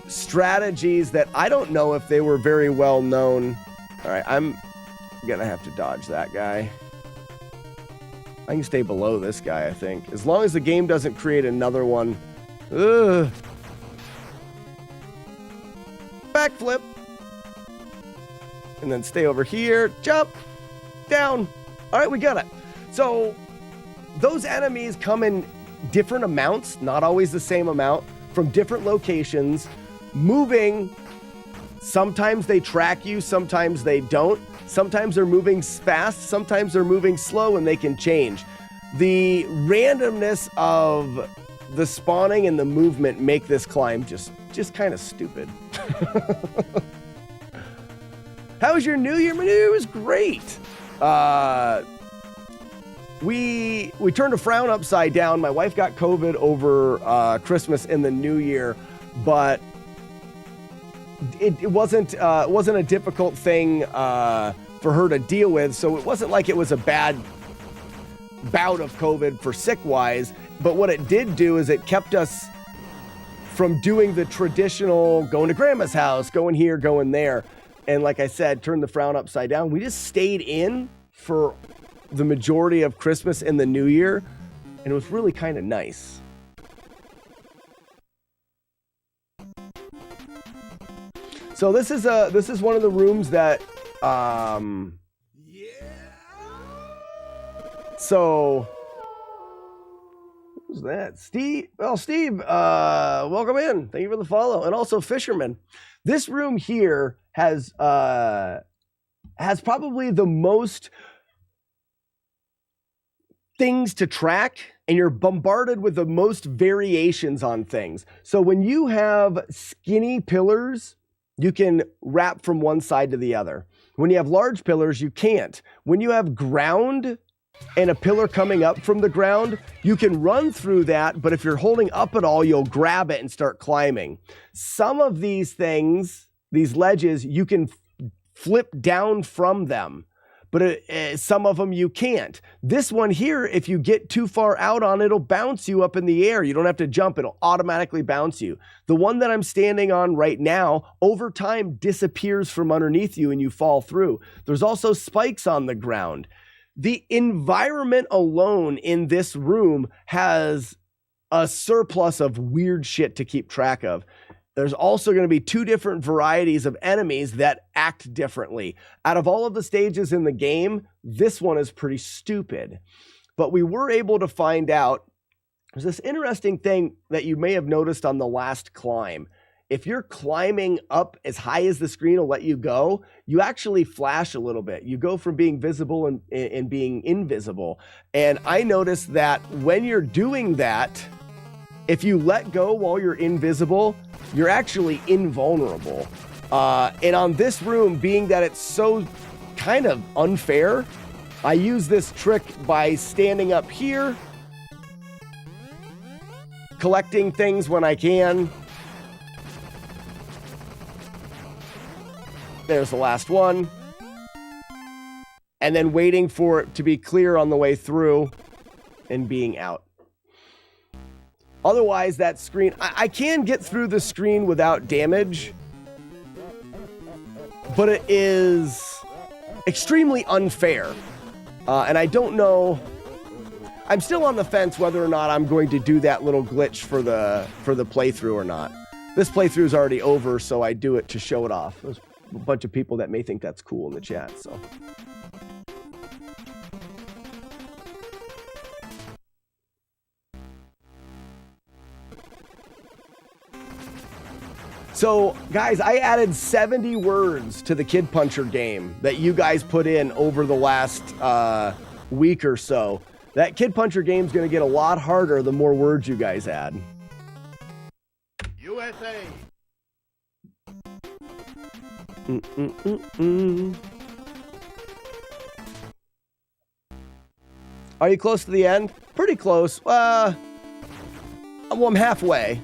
strategies that I don't know if they were very well known. All right, I'm gonna have to dodge that guy. I can stay below this guy, I think. As long as the game doesn't create another one. Ugh. Backflip. And then stay over here. Jump. Down. All right, we got it. So those enemies come in different amounts, not always the same amount, from different locations, moving. Sometimes they track you, sometimes they don't. Sometimes they're moving fast, sometimes they're moving slow, and they can change. The randomness of the spawning and the movement make this climb just kind of stupid. How was your New Year? My New Year was great. We turned a frown upside down. My wife got COVID over Christmas and the New Year, but it wasn't a difficult thing for her to deal with. So it wasn't like it was a bad bout of COVID for sick-wise. But what it did do is it kept us from doing the traditional going to grandma's house, going here, going there. And like I said, turned the frown upside down. We just stayed in for the majority of Christmas and the New Year, and it was really kind of nice. So this is one of the rooms that so who's that? Steve. Well, Steve, welcome in. Thank you for the follow. And also Fisherman. This room here has probably the most things to track, and you're bombarded with the most variations on things. So when you have skinny pillars, you can wrap from one side to the other. When you have large pillars, you can't. When you have ground and a pillar coming up from the ground, you can run through that, but if you're holding up at all, you'll grab it and start climbing. Some of these things, these ledges, you can flip down from them, but some of them you can't. This one here, if you get too far out on it, it'll bounce you up in the air. You don't have to jump. It'll automatically bounce you. The one that I'm standing on right now, over time, disappears from underneath you and you fall through. There's also spikes on the ground. The environment alone in this room has a surplus of weird shit to keep track of. There's also going to be two different varieties of enemies that act differently. Out of all of the stages in the game, this one is pretty stupid. But we were able to find out, there's this interesting thing that you may have noticed on the last climb. If you're climbing up as high as the screen will let you go, you actually flash a little bit. You go from being visible and being invisible. And I noticed that when you're doing that, if you let go while you're invisible, you're actually invulnerable. And on this room, being that it's so kind of unfair, I use this trick by standing up here, collecting things when I can. There's the last one. And then waiting for it to be clear on the way through and being out. Otherwise, that screen, I can get through the screen without damage, but it is extremely unfair. And I don't know. I'm still on the fence whether or not I'm going to do that little glitch for the playthrough or not. This playthrough is already over, so I do it to show it off. There's a bunch of people that may think that's cool in the chat, so. So, guys, I added 70 words to the Kid Puncher game that you guys put in over the last week or so. That Kid Puncher game's going to get a lot harder the more words you guys add. USA. Are you close to the end? Pretty close. Well, I'm halfway.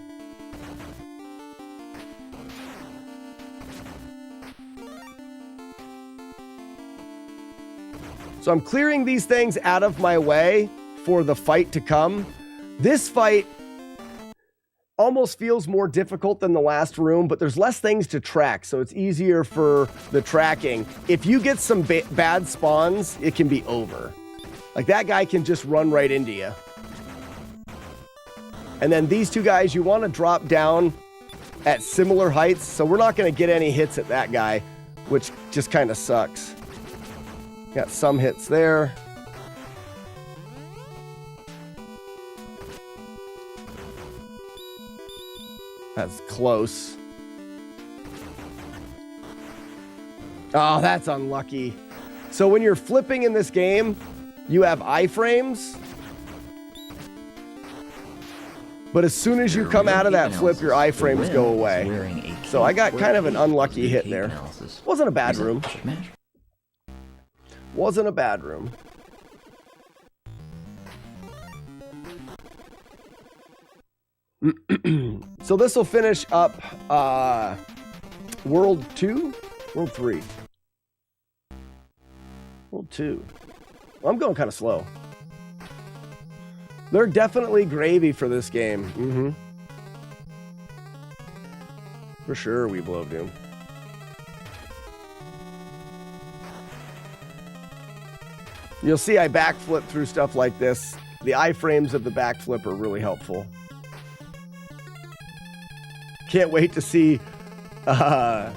So I'm clearing these things out of my way for the fight to come. This fight almost feels more difficult than the last room, but there's less things to track, so it's easier for the tracking. If you get some bad spawns, it can be over. Like that guy can just run right into you. And then these two guys, you want to drop down at similar heights, so we're not going to get any hits at that guy, which just kind of sucks. Got some hits there. That's close. Oh, that's unlucky. So when you're flipping in this game, you have iframes. But as soon as you come out of that flip, your iframes go away. So I got kind of an unlucky hit there. Wasn't a bad room. Wasn't a bad room. So this will finish up World 2? World 3. World 2. Well, I'm going kind of slow. They're definitely gravy for this game. Mm-hmm. For sure, we blow doom. You'll see I backflip through stuff like this. The iframes of the backflip are really helpful. Can't wait to see the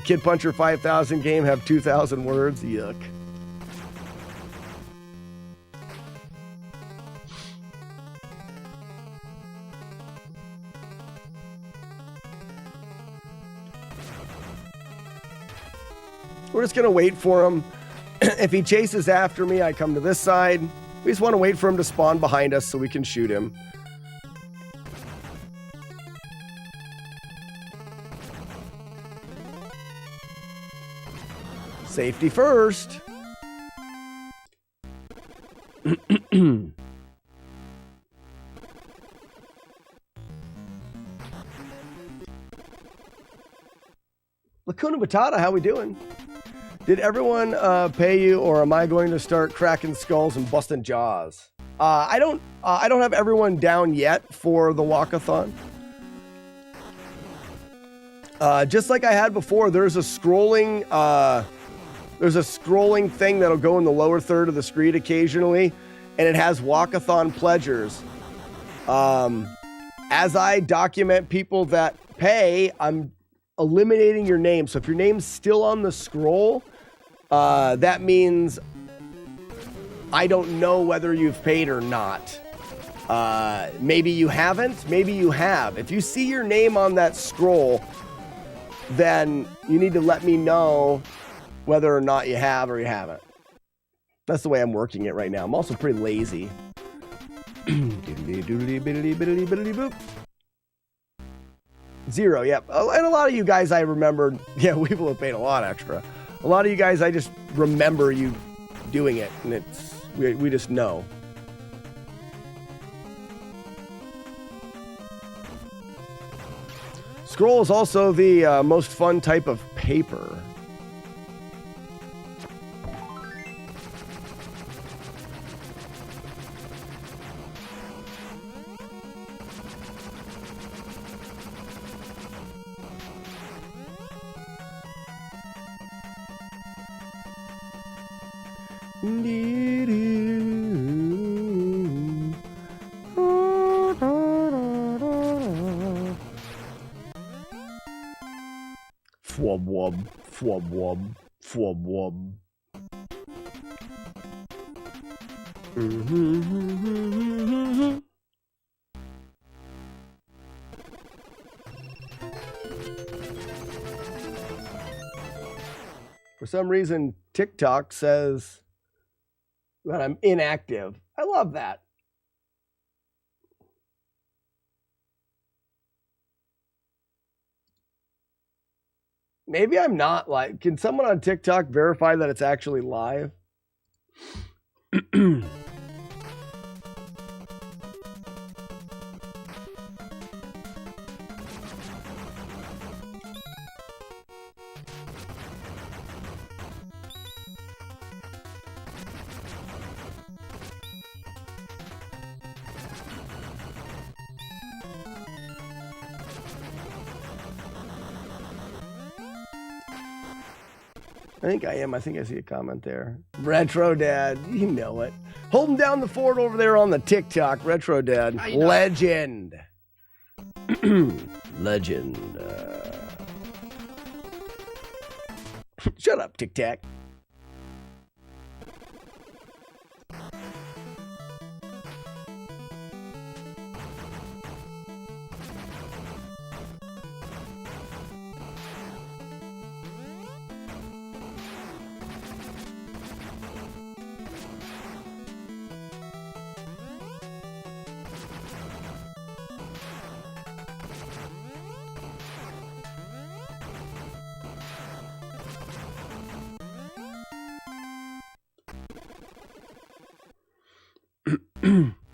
Kid Puncher 5000 game have 2,000 words. Yuck. We're just going to wait for him. If he chases after me, I come to this side. We just want to wait for him to spawn behind us so we can shoot him. Safety first. Lacuna Matata, how we doing? Did everyone pay you, or am I going to start cracking skulls and busting jaws? I don't have everyone down yet for the walkathon. Just like I had before, there's a scrolling thing that'll go in the lower third of the screen occasionally, and it has walkathon pledgers. As I document people that pay, I'm eliminating your name. So if your name's still on the scroll, that means I don't know whether you've paid or not. Maybe you haven't, maybe you have. If you see your name on that scroll, then you need to let me know whether or not you have or you haven't. That's the way I'm working it right now. I'm also pretty lazy. Zero, yep. And a lot of you guys I remembered, yeah, we will have paid a lot extra. A lot of you guys, I just remember you doing it, and we just know. Scroll is also the most fun type of paper. Fwub wub, fwub wub, fwub wub. For some reason, TikTok says that I'm inactive. I love that. Maybe I'm not live. Can someone on TikTok verify that it's actually live? I think I am. I think I see a comment there. Retro Dad, you know it. Holding down the fort over there on the TikTok. Retro Dad, legend. Legend. Shut up, Tic Tac.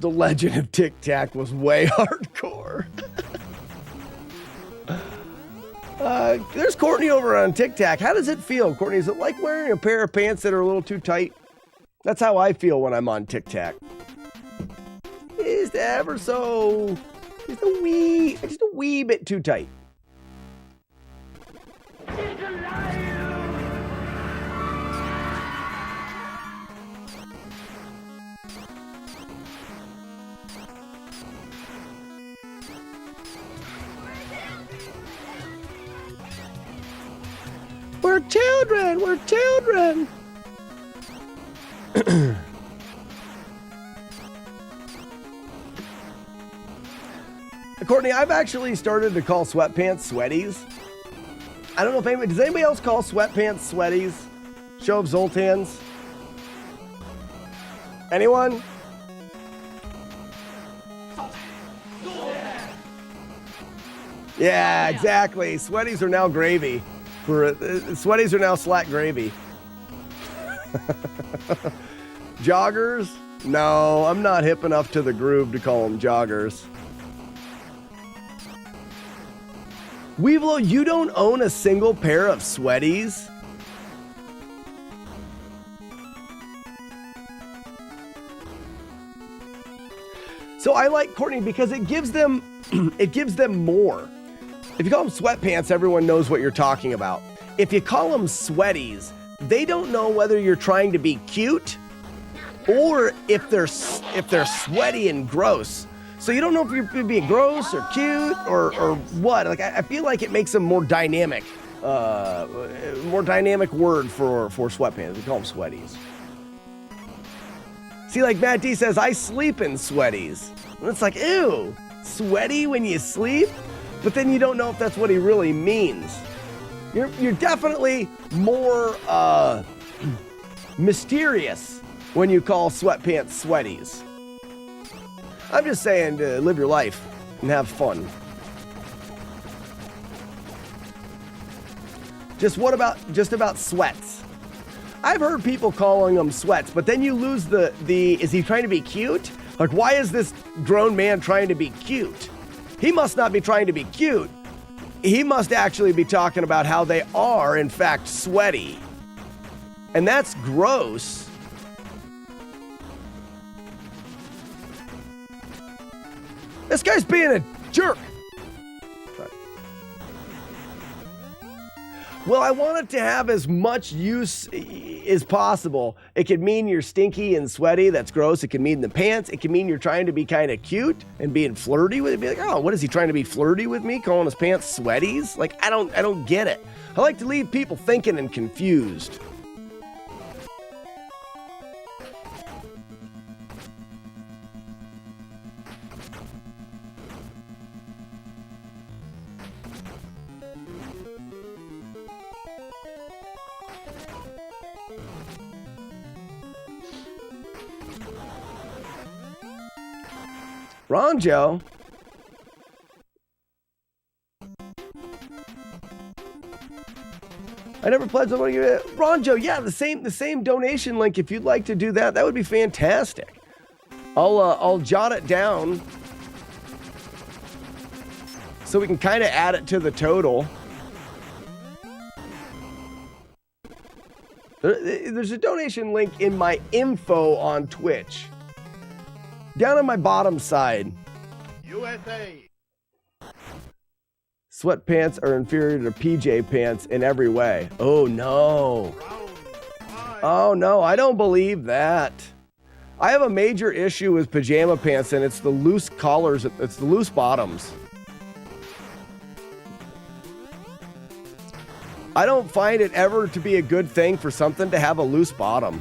The legend of Tic Tac was way hardcore. There's Courtney over on Tic Tac. How does it feel, Courtney? Is it like wearing a pair of pants that are a little too tight? That's how I feel when I'm on Tic Tac. Just ever so, just a wee bit too tight. We're children! We're children! Courtney, I've actually started to call sweatpants sweaties. I don't know if anybody... Does anybody else call sweatpants sweaties? Show of Zoltans. Anyone? Yeah, exactly. Sweaties are now gravy. Sweaties are now slack gravy. Joggers? No, I'm not hip enough to the groove to call them joggers. Weevlo, you don't own a single pair of sweaties? So I like Courtney because it gives them more. If you call them sweatpants, everyone knows what you're talking about. If you call them sweaties, they don't know whether you're trying to be cute or if they're sweaty and gross. So you don't know if you're being gross or cute or what. Like I feel like it makes them more dynamic word for sweatpants. We call them sweaties. See, like Matt D says, I sleep in sweaties. And it's like, ew, sweaty when you sleep? But then you don't know if that's what he really means. You're definitely more mysterious when you call sweatpants sweaties. I'm just saying to live your life and have fun. Just about sweats? I've heard people calling them sweats, but then you lose the is he trying to be cute? Like, why is this grown man trying to be cute? He must not be trying to be cute. He must actually be talking about how they are, in fact, sweaty. And that's gross. This guy's being a jerk. Well, I want it to have as much use as possible. It could mean you're stinky and sweaty. That's gross. It could mean the pants. It could mean you're trying to be kind of cute and being flirty with it. Be like, oh, what is he trying to be flirty with me? Calling his pants sweaties? Like, I don't get it. I like to leave people thinking and confused. Ronjo. I never pledged on you. Ronjo, yeah, the same donation link. If you'd like to do that, that would be fantastic. I'll jot it down so we can kind of add it to the total. There's a donation link in my info on Twitch. Down on my bottom side. USA. Sweatpants are inferior to PJ pants in every way. Oh no. Round 5. Oh no, I don't believe that. I have a major issue with pajama pants, and it's the loose collars, it's the loose bottoms. I don't find it ever to be a good thing for something to have a loose bottom.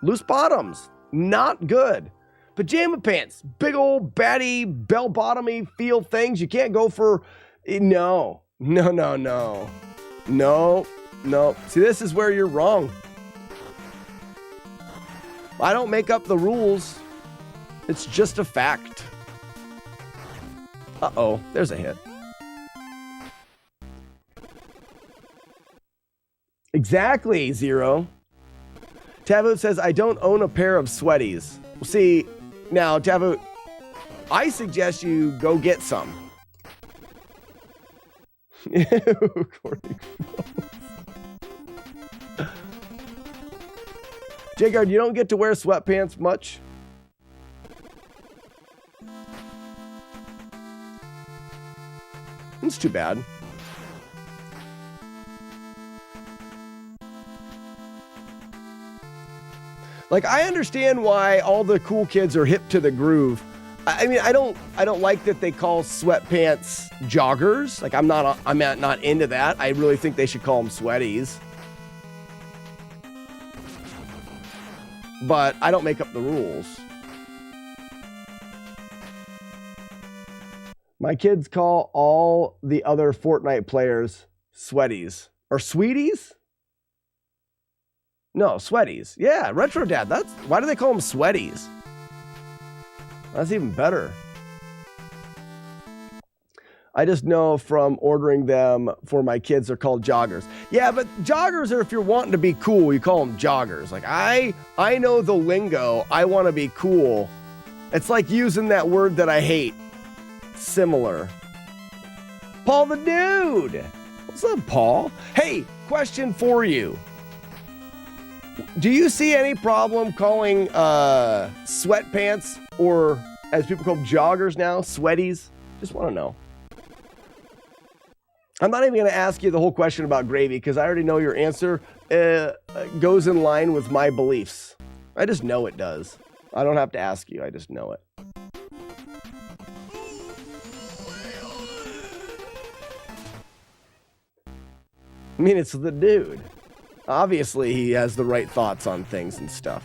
Loose bottoms, not good. Pajama pants, big old batty, bell-bottomy feel things. You can't go for, no. No. See, this is where you're wrong. I don't make up the rules. It's just a fact. Uh-oh, there's a hit. Exactly, Zero. Tavoot says, I don't own a pair of sweaties. Well, see, now, Tavoot, I suggest you go get some. Jagard, you don't get to wear sweatpants much? It's too bad. Like, I understand why all the cool kids are hip to the groove. I mean, I don't like that they call sweatpants joggers. Like, I'm not into that. I really think they should call them sweaties. But I don't make up the rules. My kids call all the other Fortnite players sweaties. Or sweeties? No, sweaties. Yeah, Retro Dad. Why do they call them sweaties? That's even better. I just know from ordering them for my kids, they're called joggers. Yeah, but joggers are if you're wanting to be cool, you call them joggers. Like, I know the lingo. I want to be cool. It's like using that word that I hate. Similar. Paul the Dude. What's up, Paul? Hey, question for you. Do you see any problem calling sweatpants, or as people call them, joggers now, sweaties? Just want to know. I'm not even going to ask you the whole question about gravy because I already know your answer goes in line with my beliefs. I just know it does. I don't have to ask you. I just know it. I mean, it's the dude. Obviously, he has the right thoughts on things and stuff.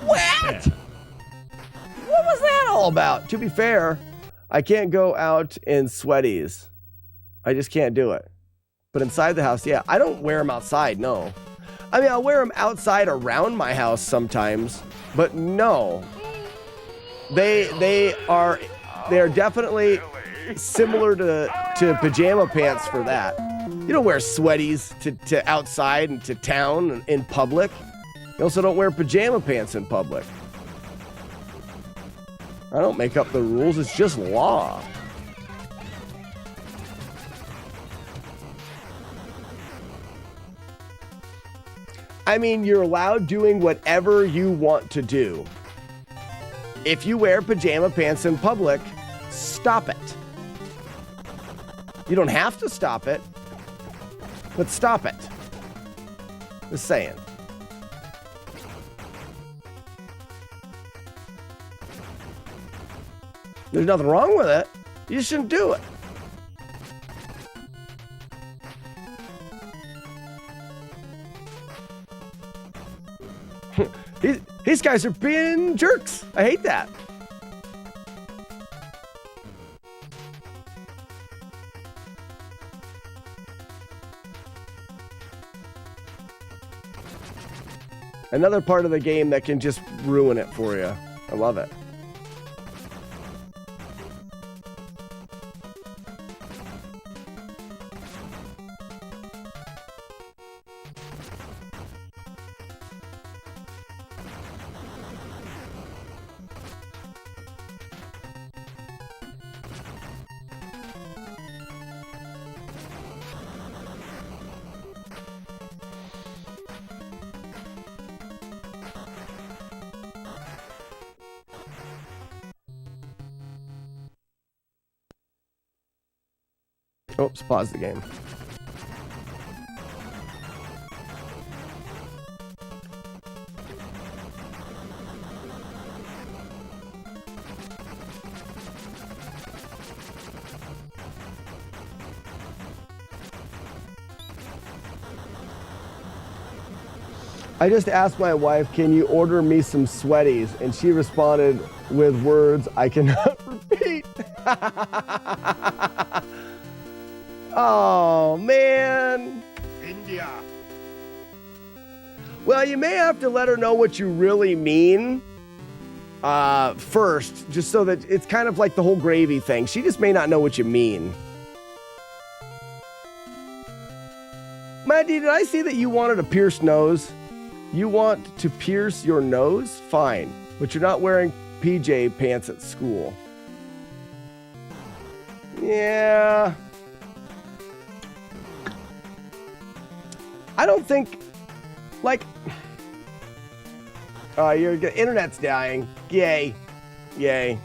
What? What was that all about? To be fair, I can't go out in sweaties. I just can't do it. But inside the house, yeah. I don't wear them outside, no. I mean, I'll wear them outside around my house sometimes, but no. They are definitely similar to pajama pants for that. You don't wear sweaties to outside and to town and in public. You also don't wear pajama pants in public. I don't make up the rules. It's just law. I mean, you're allowed doing whatever you want to do. If you wear pajama pants in public, stop it. You don't have to stop it, but stop it. Just saying. There's nothing wrong with it. You shouldn't do it. These guys are being jerks. I hate that. Another part of the game that can just ruin it for you. I love it. Oops, pause the game. I just asked my wife, can you order me some sweaties? And she responded with words I cannot repeat. Oh, man. India. Well, you may have to let her know what you really mean first, just so that it's kind of like the whole gravy thing. She just may not know what you mean. Maddie, did I see that you wanted a pierced nose? You want to pierce your nose? Fine, but you're not wearing PJ pants at school. Yeah. I don't think, like, your internet's dying. Yay. Yay.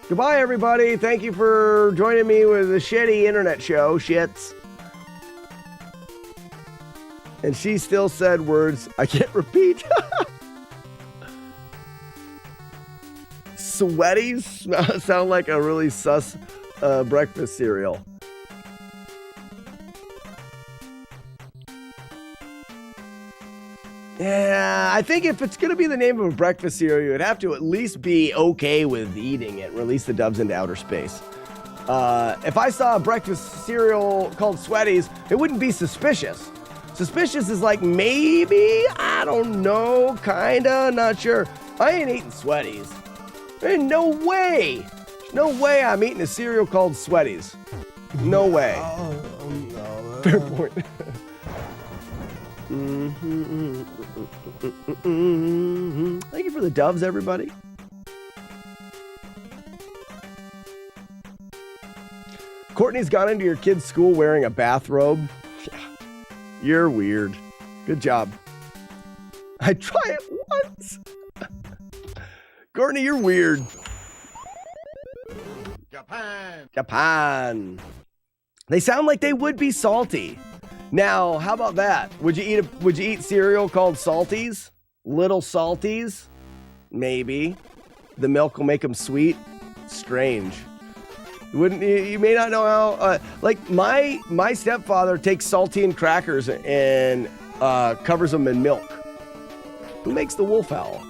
Goodbye, everybody. Thank you for joining me with the shitty internet show, shits. And she still said words I can't repeat. Sweaties sound like a really sus breakfast cereal. Yeah, I think if it's going to be the name of a breakfast cereal, you'd have to at least be okay with eating it. Release the doves into outer space. If I saw a breakfast cereal called Sweaties, it wouldn't be suspicious. Suspicious is like maybe, I don't know, kinda, not sure. I ain't eating Sweaties. There's no way. No way I'm eating a cereal called Sweaties. No way. Fair point. Thank you for the doves, everybody. Courtney's gone into your kid's school wearing a bathrobe. Yeah, you're weird. Good job. I try it once. Courtney, you're weird. Japan. They sound like they would be salty. Now, how about that? Would you eat cereal called Salties? Little Salties? Maybe. The milk will make them sweet? Strange. You may not know how, like my stepfather takes saltine crackers and covers them in milk. Who makes the wolf owl?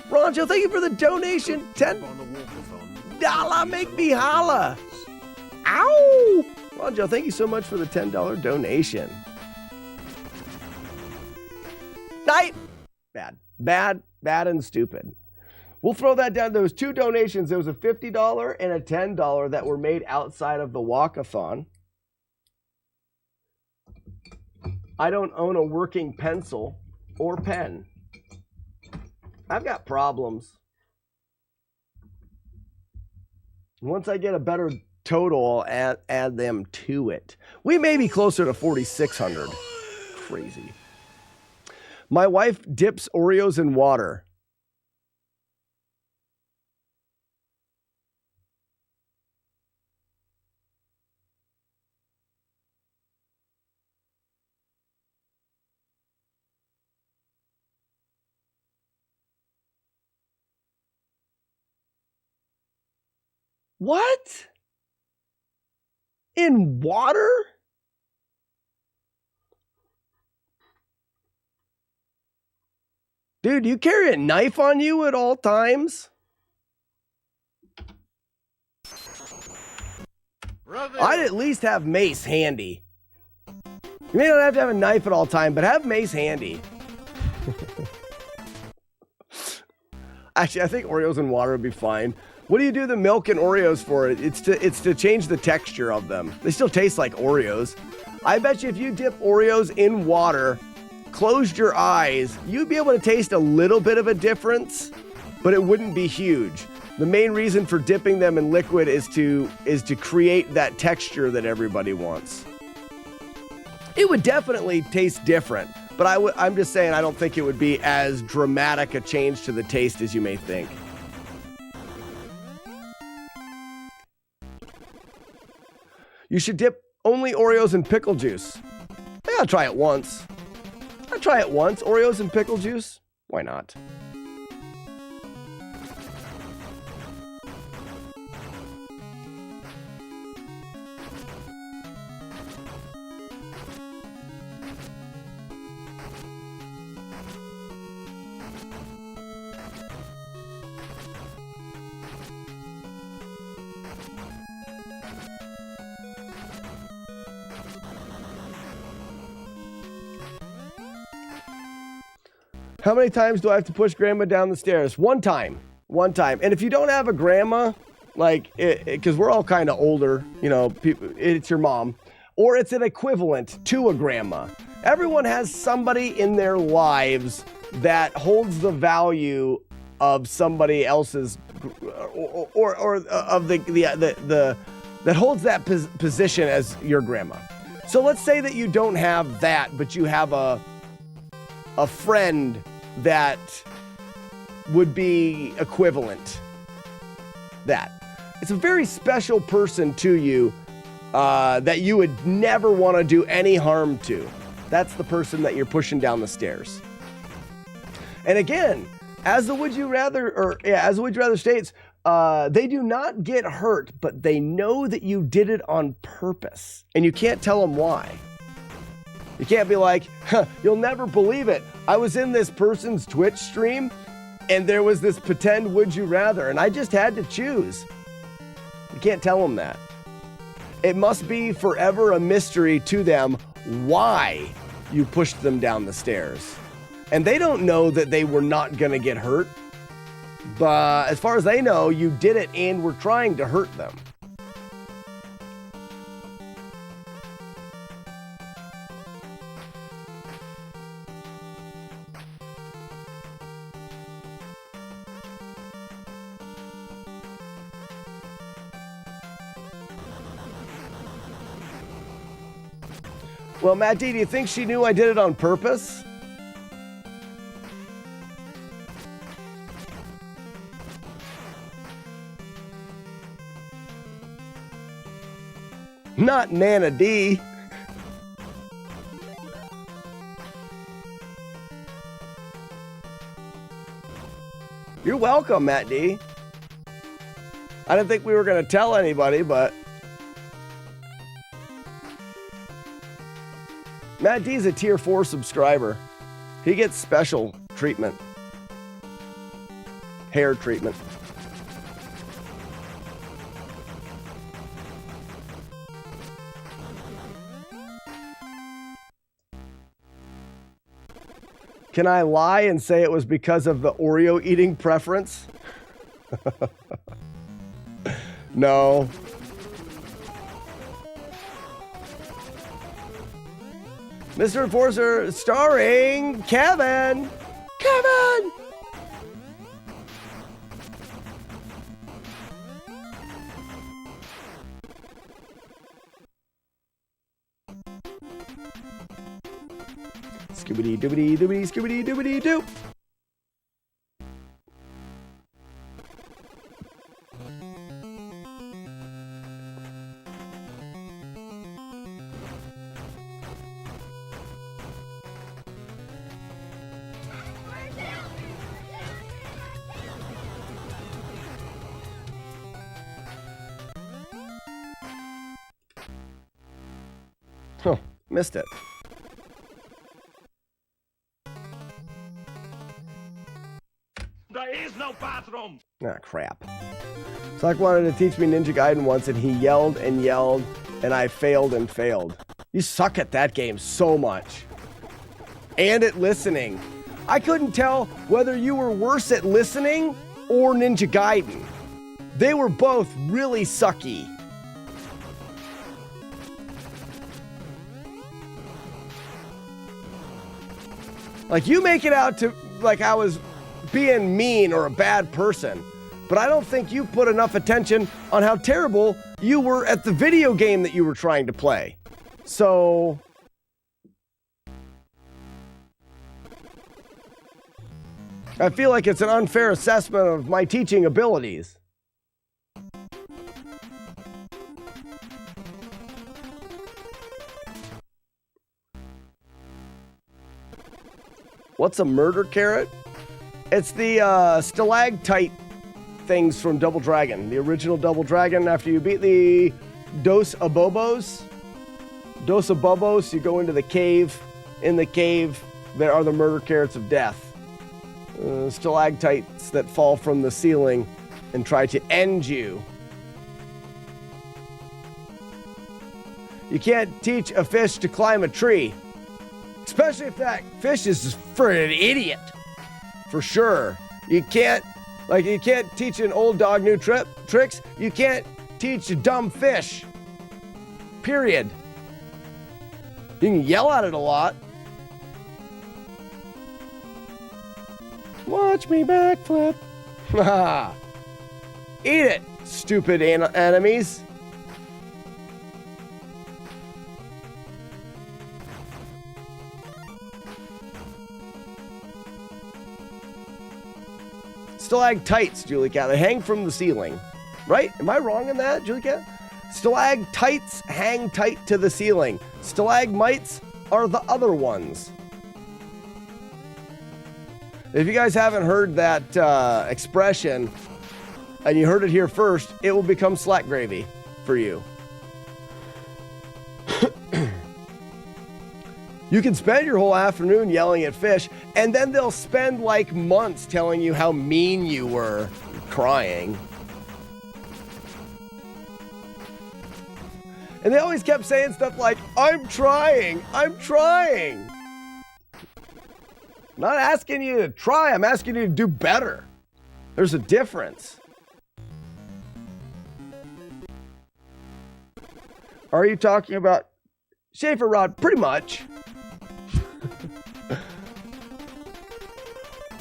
Ronjo, thank you for the donation. $10. Make me holla. Ow! Ronjo, thank you so much for the $10 donation. Night. Bad and stupid. We'll throw that down. There was two donations. There was a $50 and a $10 that were made outside of the walkathon. I don't own a working pencil or pen. I've got problems. Once I get a better total, I'll add them to it. We may be closer to 4,600. Crazy. My wife dips Oreos in water. What? In water? Dude, you carry a knife on you at all times? Brother. I'd at least have mace handy. You may not have to have a knife at all time, but have mace handy. Actually, I think Oreos in water would be fine. What do you do the milk and Oreos for? It's to change the texture of them. They still taste like Oreos. I bet you if you dip Oreos in water, closed your eyes, you'd be able to taste a little bit of a difference, but it wouldn't be huge. The main reason for dipping them in liquid is to create that texture that everybody wants. It would definitely taste different, but I'm just saying I don't think it would be as dramatic a change to the taste as you may think. You should dip only Oreos in pickle juice. Yeah, I'll try it once. Oreos and pickle juice? Why not? How many times do I have to push grandma down the stairs? One time. And if you don't have a grandma, like, because we're all kind of older, you know, it's your mom, or it's an equivalent to a grandma. Everyone has somebody in their lives that holds the value of somebody else's, or of the that holds that position as your grandma. So let's say that you don't have that, but you have a friend that would be equivalent. That. It's a very special person to you that you would never want to do any harm to. That's the person that you're pushing down the stairs. And again, as the Would You Rather states, they do not get hurt, but they know that you did it on purpose. And you can't tell them why. You can't be like, you'll never believe it. I was in this person's Twitch stream and there was this pretend Would You Rather and I just had to choose. You can't tell them that. It must be forever a mystery to them why you pushed them down the stairs. And they don't know that they were not going to get hurt. But as far as they know, you did it and were trying to hurt them. Well, Matt D, do you think she knew I did it on purpose? Not Nana D. You're welcome, Matt D. I didn't think we were going to tell anybody, but Matt D is a tier 4 subscriber. He gets special treatment. Hair treatment. Can I lie and say it was because of the Oreo eating preference? No. Mr. Enforcer starring Kevin. Kevin! Scooby doobity doobity scooby doobity doo. Huh, missed it. There is no bathroom. Ah, crap. Slak wanted to teach me Ninja Gaiden once, and he yelled and yelled, and I failed and failed. You suck at that game so much. And at listening. I couldn't tell whether you were worse at listening or Ninja Gaiden. They were both really sucky. Like, you make it out to like I was being mean or a bad person, but I don't think you put enough attention on how terrible you were at the video game that you were trying to play. So I feel like it's an unfair assessment of my teaching abilities. What's a murder carrot? It's the stalactite things from Double Dragon. The original Double Dragon, after you beat the Dos Abobos, you go into the cave. In the cave, there are the murder carrots of death. Stalactites that fall from the ceiling and try to end you. You can't teach a fish to climb a tree. Especially if that fish is for an idiot. For sure. You can't teach an old dog new tricks. You can't teach a dumb fish. Period. You can yell at it a lot. Watch me backflip. Eat it, stupid enemies. Stalactites, Julie Cat. They hang from the ceiling. Right? Am I wrong in that, Julie Cat? Stalactites hang tight to the ceiling. Stalagmites are the other ones. If you guys haven't heard that expression, and you heard it here first, it will become slack gravy for you. You can spend your whole afternoon yelling at fish, and then they'll spend like months telling you how mean you were, crying. And they always kept saying stuff like, I'm trying. I'm not asking you to try, I'm asking you to do better. There's a difference. Are you talking about Schaefer Rod? Pretty much.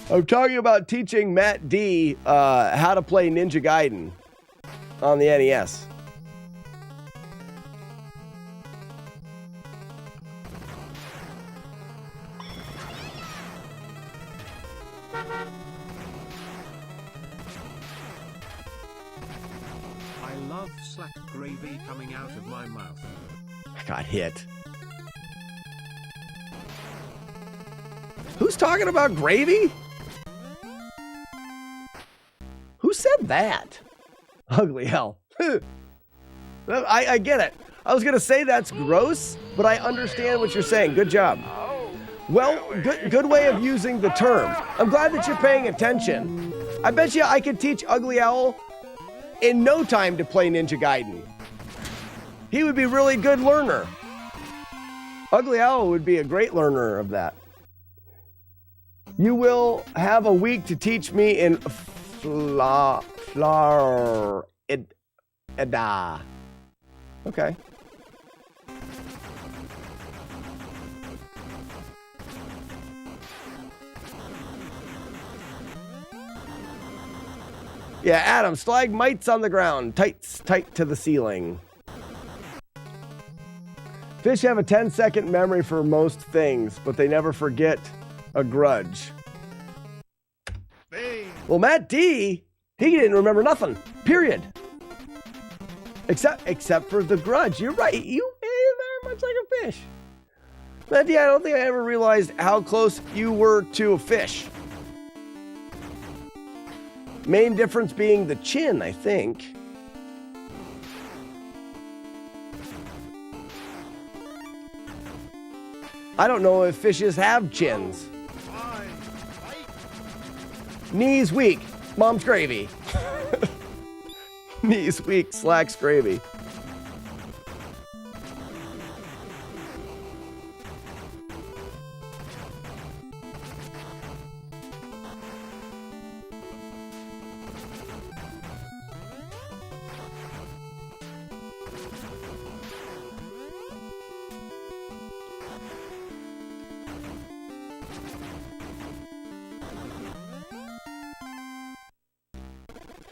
I'm talking about teaching Matt D how to play Ninja Gaiden on the NES. I love slack gravy coming out of my mouth. I got hit. Who's talking about gravy? Who said that? Ugly hell. I get it. I was going to say that's gross, but I understand what you're saying. Good job. Well, good way of using the term. I'm glad that you're paying attention. I bet you I could teach Ugly Owl in no time to play Ninja Gaiden. He would be a really good learner. Ugly Owl would be a great learner of that. You will have a week to teach me in Florida. Okay. Yeah, Adam, stalagmites on the ground, tight to the ceiling. Fish have a 10-second memory for most things, but they never forget a grudge. Bean. Well, Matt D, he didn't remember nothing. Period. Except for the grudge. You're right. You're very much like a fish. Matt D, I don't think I ever realized how close you were to a fish. Main difference being the chin, I think. I don't know if fishes have chins. Fine. Fight. Knees weak, mom's gravy. Knees weak, slacks gravy.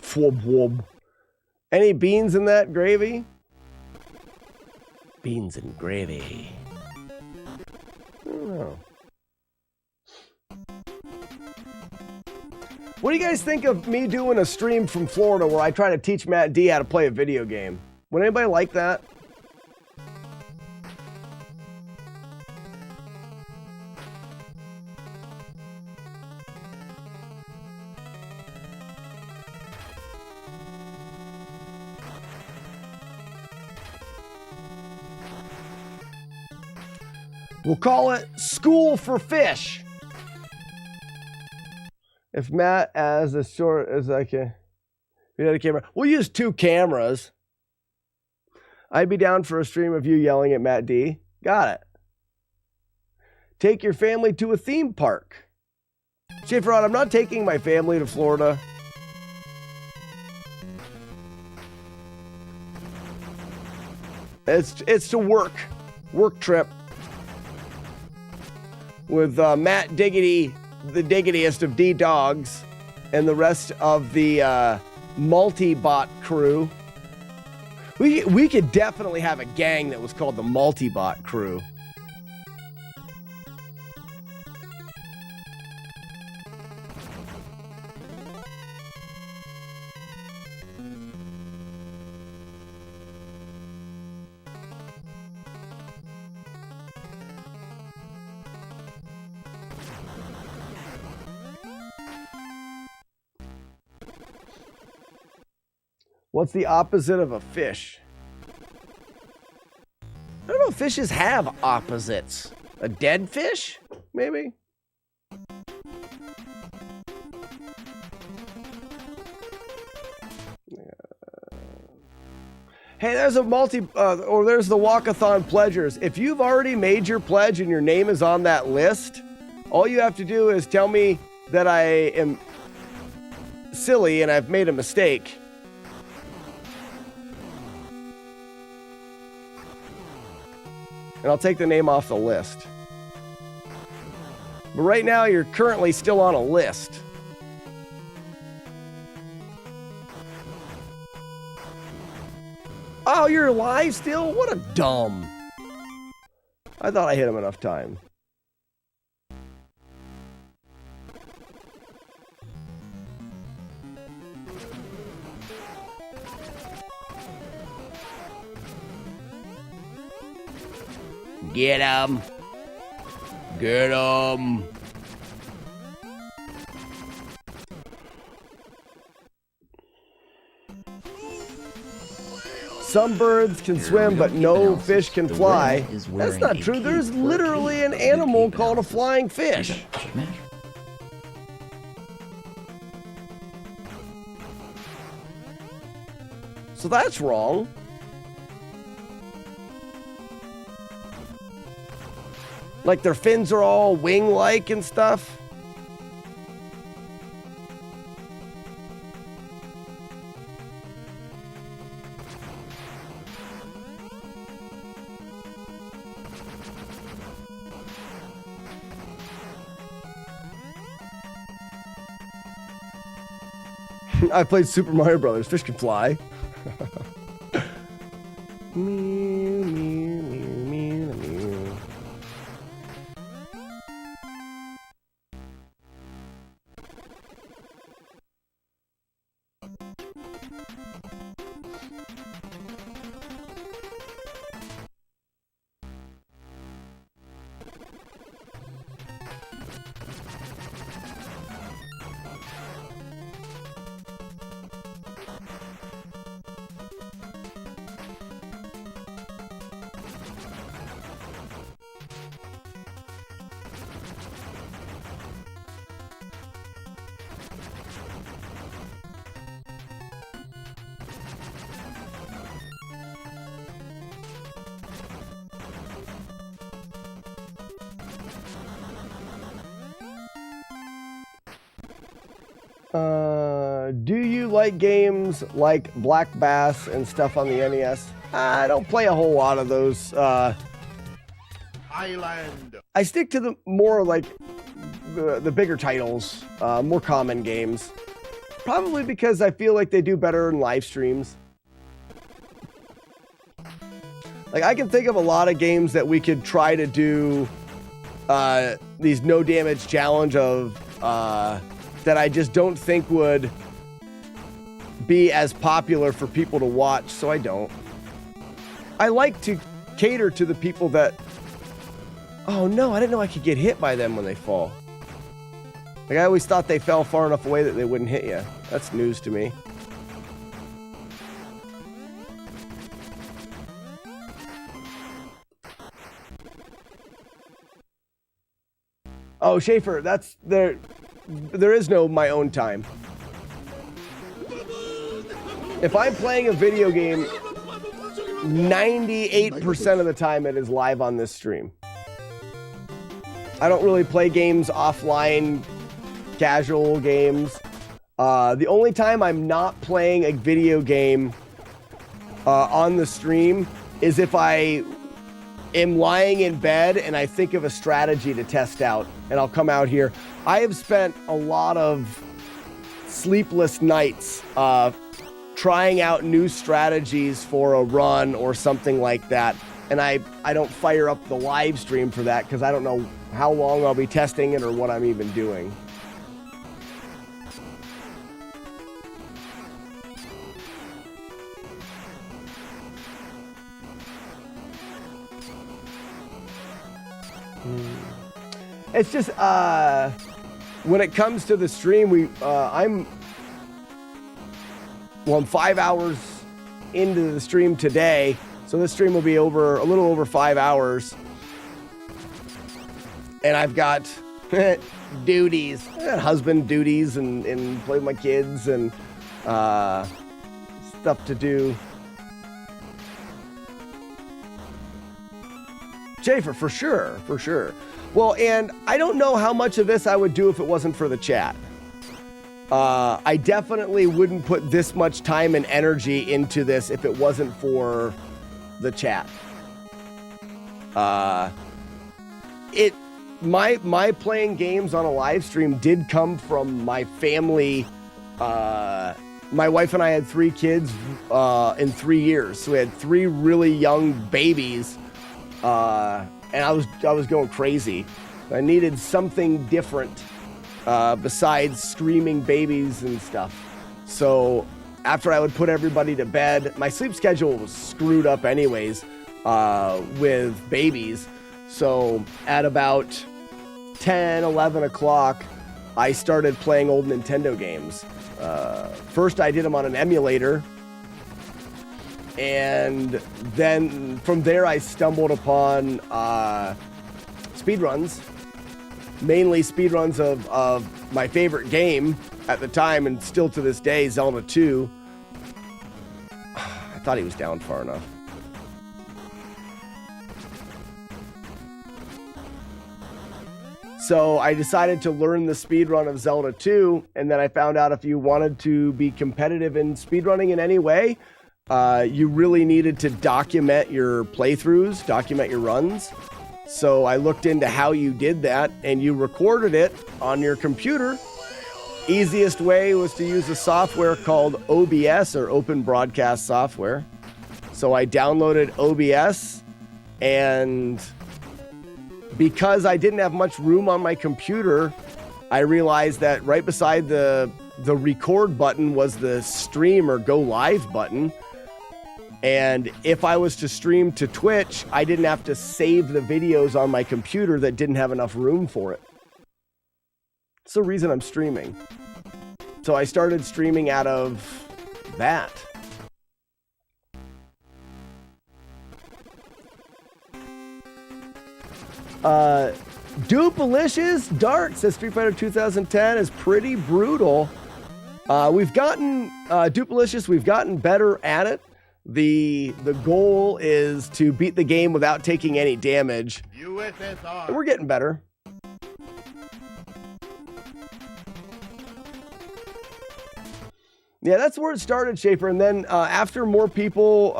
Fwob wob. Any beans in that gravy? Beans and gravy. I don't know. What do you guys think of me doing a stream from Florida where I try to teach Matt D how to play a video game? Would anybody like that? We'll call it School for Fish. If Matt as short as I can, we had a camera. We'll use 2 cameras. I'd be down for a stream of you yelling at Matt D. Got it. Take your family to a theme park. Schaefer Rod, I'm not taking my family to Florida. It's to work trip. With Matt Diggity, the diggitiest of D-Dogs, and the rest of the multi-bot crew. We could definitely have a gang that was called the multi-bot crew. What's the opposite of a fish? I don't know if fishes have opposites. A dead fish? Maybe? Hey, there's a there's the walkathon pledgers. If you've already made your pledge and your name is on that list, all you have to do is tell me that I am silly and I've made a mistake. And I'll take the name off the list. But right now, you're currently still on a list. Oh, you're alive still? What a dumb. I thought I hit him enough time. Get him. Get him. Some birds can swim, but no fish can fly. That's not true. There's literally an animal called a flying fish. So that's wrong. Like their fins are all wing-like and stuff. I played Super Mario Brothers. Fish can fly. Meow, meow, meow, meow. Do you like games like Black Bass and stuff on the NES? I don't play a whole lot of those. Island. I stick to the more like the bigger titles, more common games. Probably because I feel like they do better in live streams. Like I can think of a lot of games that we could try to do these no damage challenge of that I just don't think would be as popular for people to watch, so I don't. I like to cater to the people that... Oh no, I didn't know I could get hit by them when they fall. Like I always thought they fell far enough away that they wouldn't hit you. That's news to me. Oh, Schaefer, that's there. There is no my own time. If I'm playing a video game, 98% of the time it is live on this stream. I don't really play games offline, casual games. The only time I'm not playing a video game on the stream is if I am lying in bed and I think of a strategy to test out, and I'll come out here. I have spent a lot of sleepless nights trying out new strategies for a run or something like that, and I don't fire up the live stream for that because I don't know how long I'll be testing it or what I'm even doing. It's just when it comes to the stream, I'm 5 hours into the stream today, so this stream will be over a little over 5 hours, and I've got duties, husband duties, and play with my kids and stuff to do. Schaefer, for sure. Well, and I don't know how much of this I would do if it wasn't for the chat. I definitely wouldn't put this much time and energy into this if it wasn't for the chat. My playing games on a live stream did come from my family. My wife and I had 3 kids in 3 years, so we had 3 really young babies. And I was going crazy. I needed something different besides screaming babies and stuff. So after I would put everybody to bed, my sleep schedule was screwed up anyways with babies. So at about 10, 11 o'clock, I started playing old Nintendo games. First I did them on an emulator. And then from there, I stumbled upon speedruns, mainly speedruns of my favorite game at the time, and still to this day, Zelda 2. I thought he was down far enough. So I decided to learn the speedrun of Zelda 2, and then I found out if you wanted to be competitive in speedrunning in any way, you really needed to document your playthroughs, document your runs. So I looked into how you did that, and you recorded it on your computer. Easiest way was to use a software called OBS, or Open Broadcast Software. So I downloaded OBS, and because I didn't have much room on my computer, I realized that right beside the record button was the stream or go live button. And if I was to stream to Twitch, I didn't have to save the videos on my computer that didn't have enough room for it. It's the reason I'm streaming. So I started streaming out of that. Dupalicious Dart says Street Fighter 2010 is pretty brutal. We've gotten Dupalicious, we've gotten better at it. The goal is to beat the game without taking any damage. USSR. And we're getting better. Yeah, that's where it started, Schaefer. And then after more people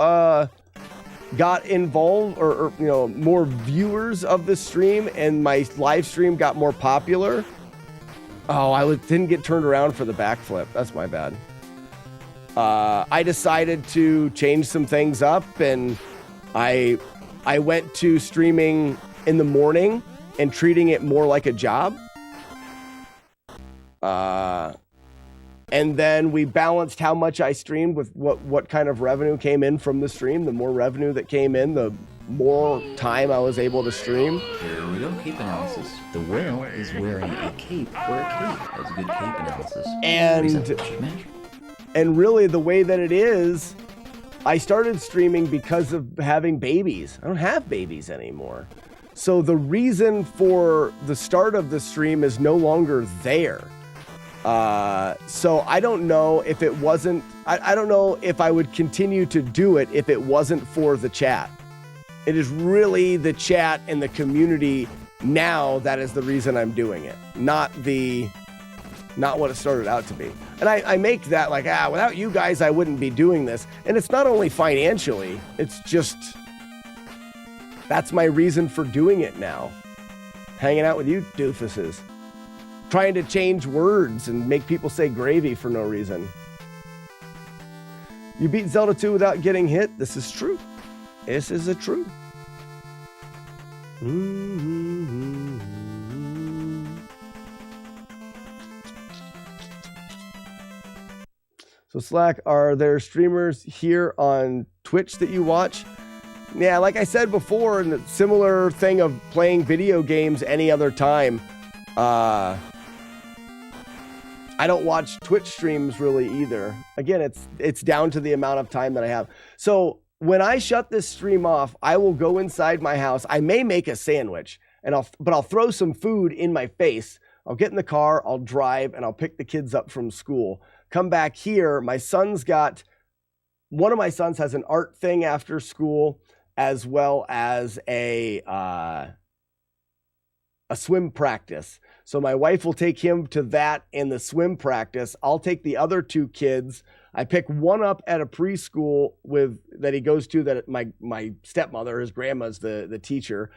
got involved, or you know, more viewers of the stream, and my live stream got more popular. Oh, I didn't get turned around for the backflip. That's my bad. I decided to change some things up, and I went to streaming in the morning and treating it more like a job. And then we balanced how much I streamed with what kind of revenue came in from the stream. The more revenue that came in, the more time I was able to stream. Here we go, cape analysis. The whale is wearing a cape for a cape. That was a good cape analysis. And really the way that it is, I started streaming because of having babies. I don't have babies anymore. So the reason for the start of the stream is no longer there. So I don't know if it wasn't, I don't know if I would continue to do it if it wasn't for the chat. It is really the chat and the community now that is the reason I'm doing it, not what it started out to be. And I make that like, without you guys, I wouldn't be doing this. And it's not only financially, it's just, that's my reason for doing it now. Hanging out with you doofuses. Trying to change words and make people say gravy for no reason. You beat Zelda 2 without getting hit? This is true. This is a true. So Slack, are there streamers here on Twitch that you watch? Yeah, like I said before, and a similar thing of playing video games any other time. I don't watch Twitch streams really either. Again, it's down to the amount of time that I have. So when I shut this stream off, I will go inside my house. I may make a sandwich, but I'll throw some food in my face. I'll get in the car, I'll drive, and I'll pick the kids up from school. Come back here. One of my sons has an art thing after school, as well as a swim practice. So my wife will take him to that and the swim practice. I'll take the other two kids. I pick one up at a preschool that he goes to, that my stepmother, his grandma's the teacher,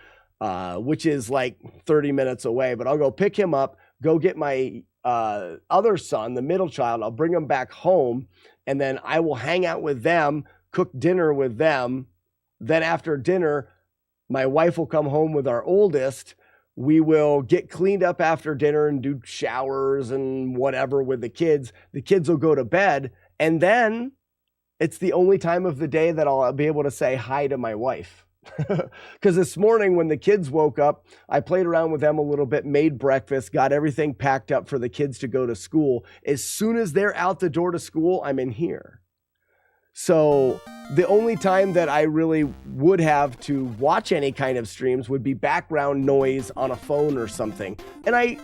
which is like 30 minutes away. But I'll go pick him up, go get my other son, the middle child. I'll bring him back home, and then I will hang out with them, cook dinner with them. Then after dinner, my wife will come home with our oldest. We will get cleaned up after dinner and do showers and whatever with the kids. The kids will go to bed. And then it's the only time of the day that I'll be able to say hi to my wife. Because this morning when the kids woke up, I played around with them a little bit, made breakfast, got everything packed up for the kids to go to school. As soon as they're out the door to school, I'm in here. So the only time that I really would have to watch any kind of streams would be background noise on a phone or something. And I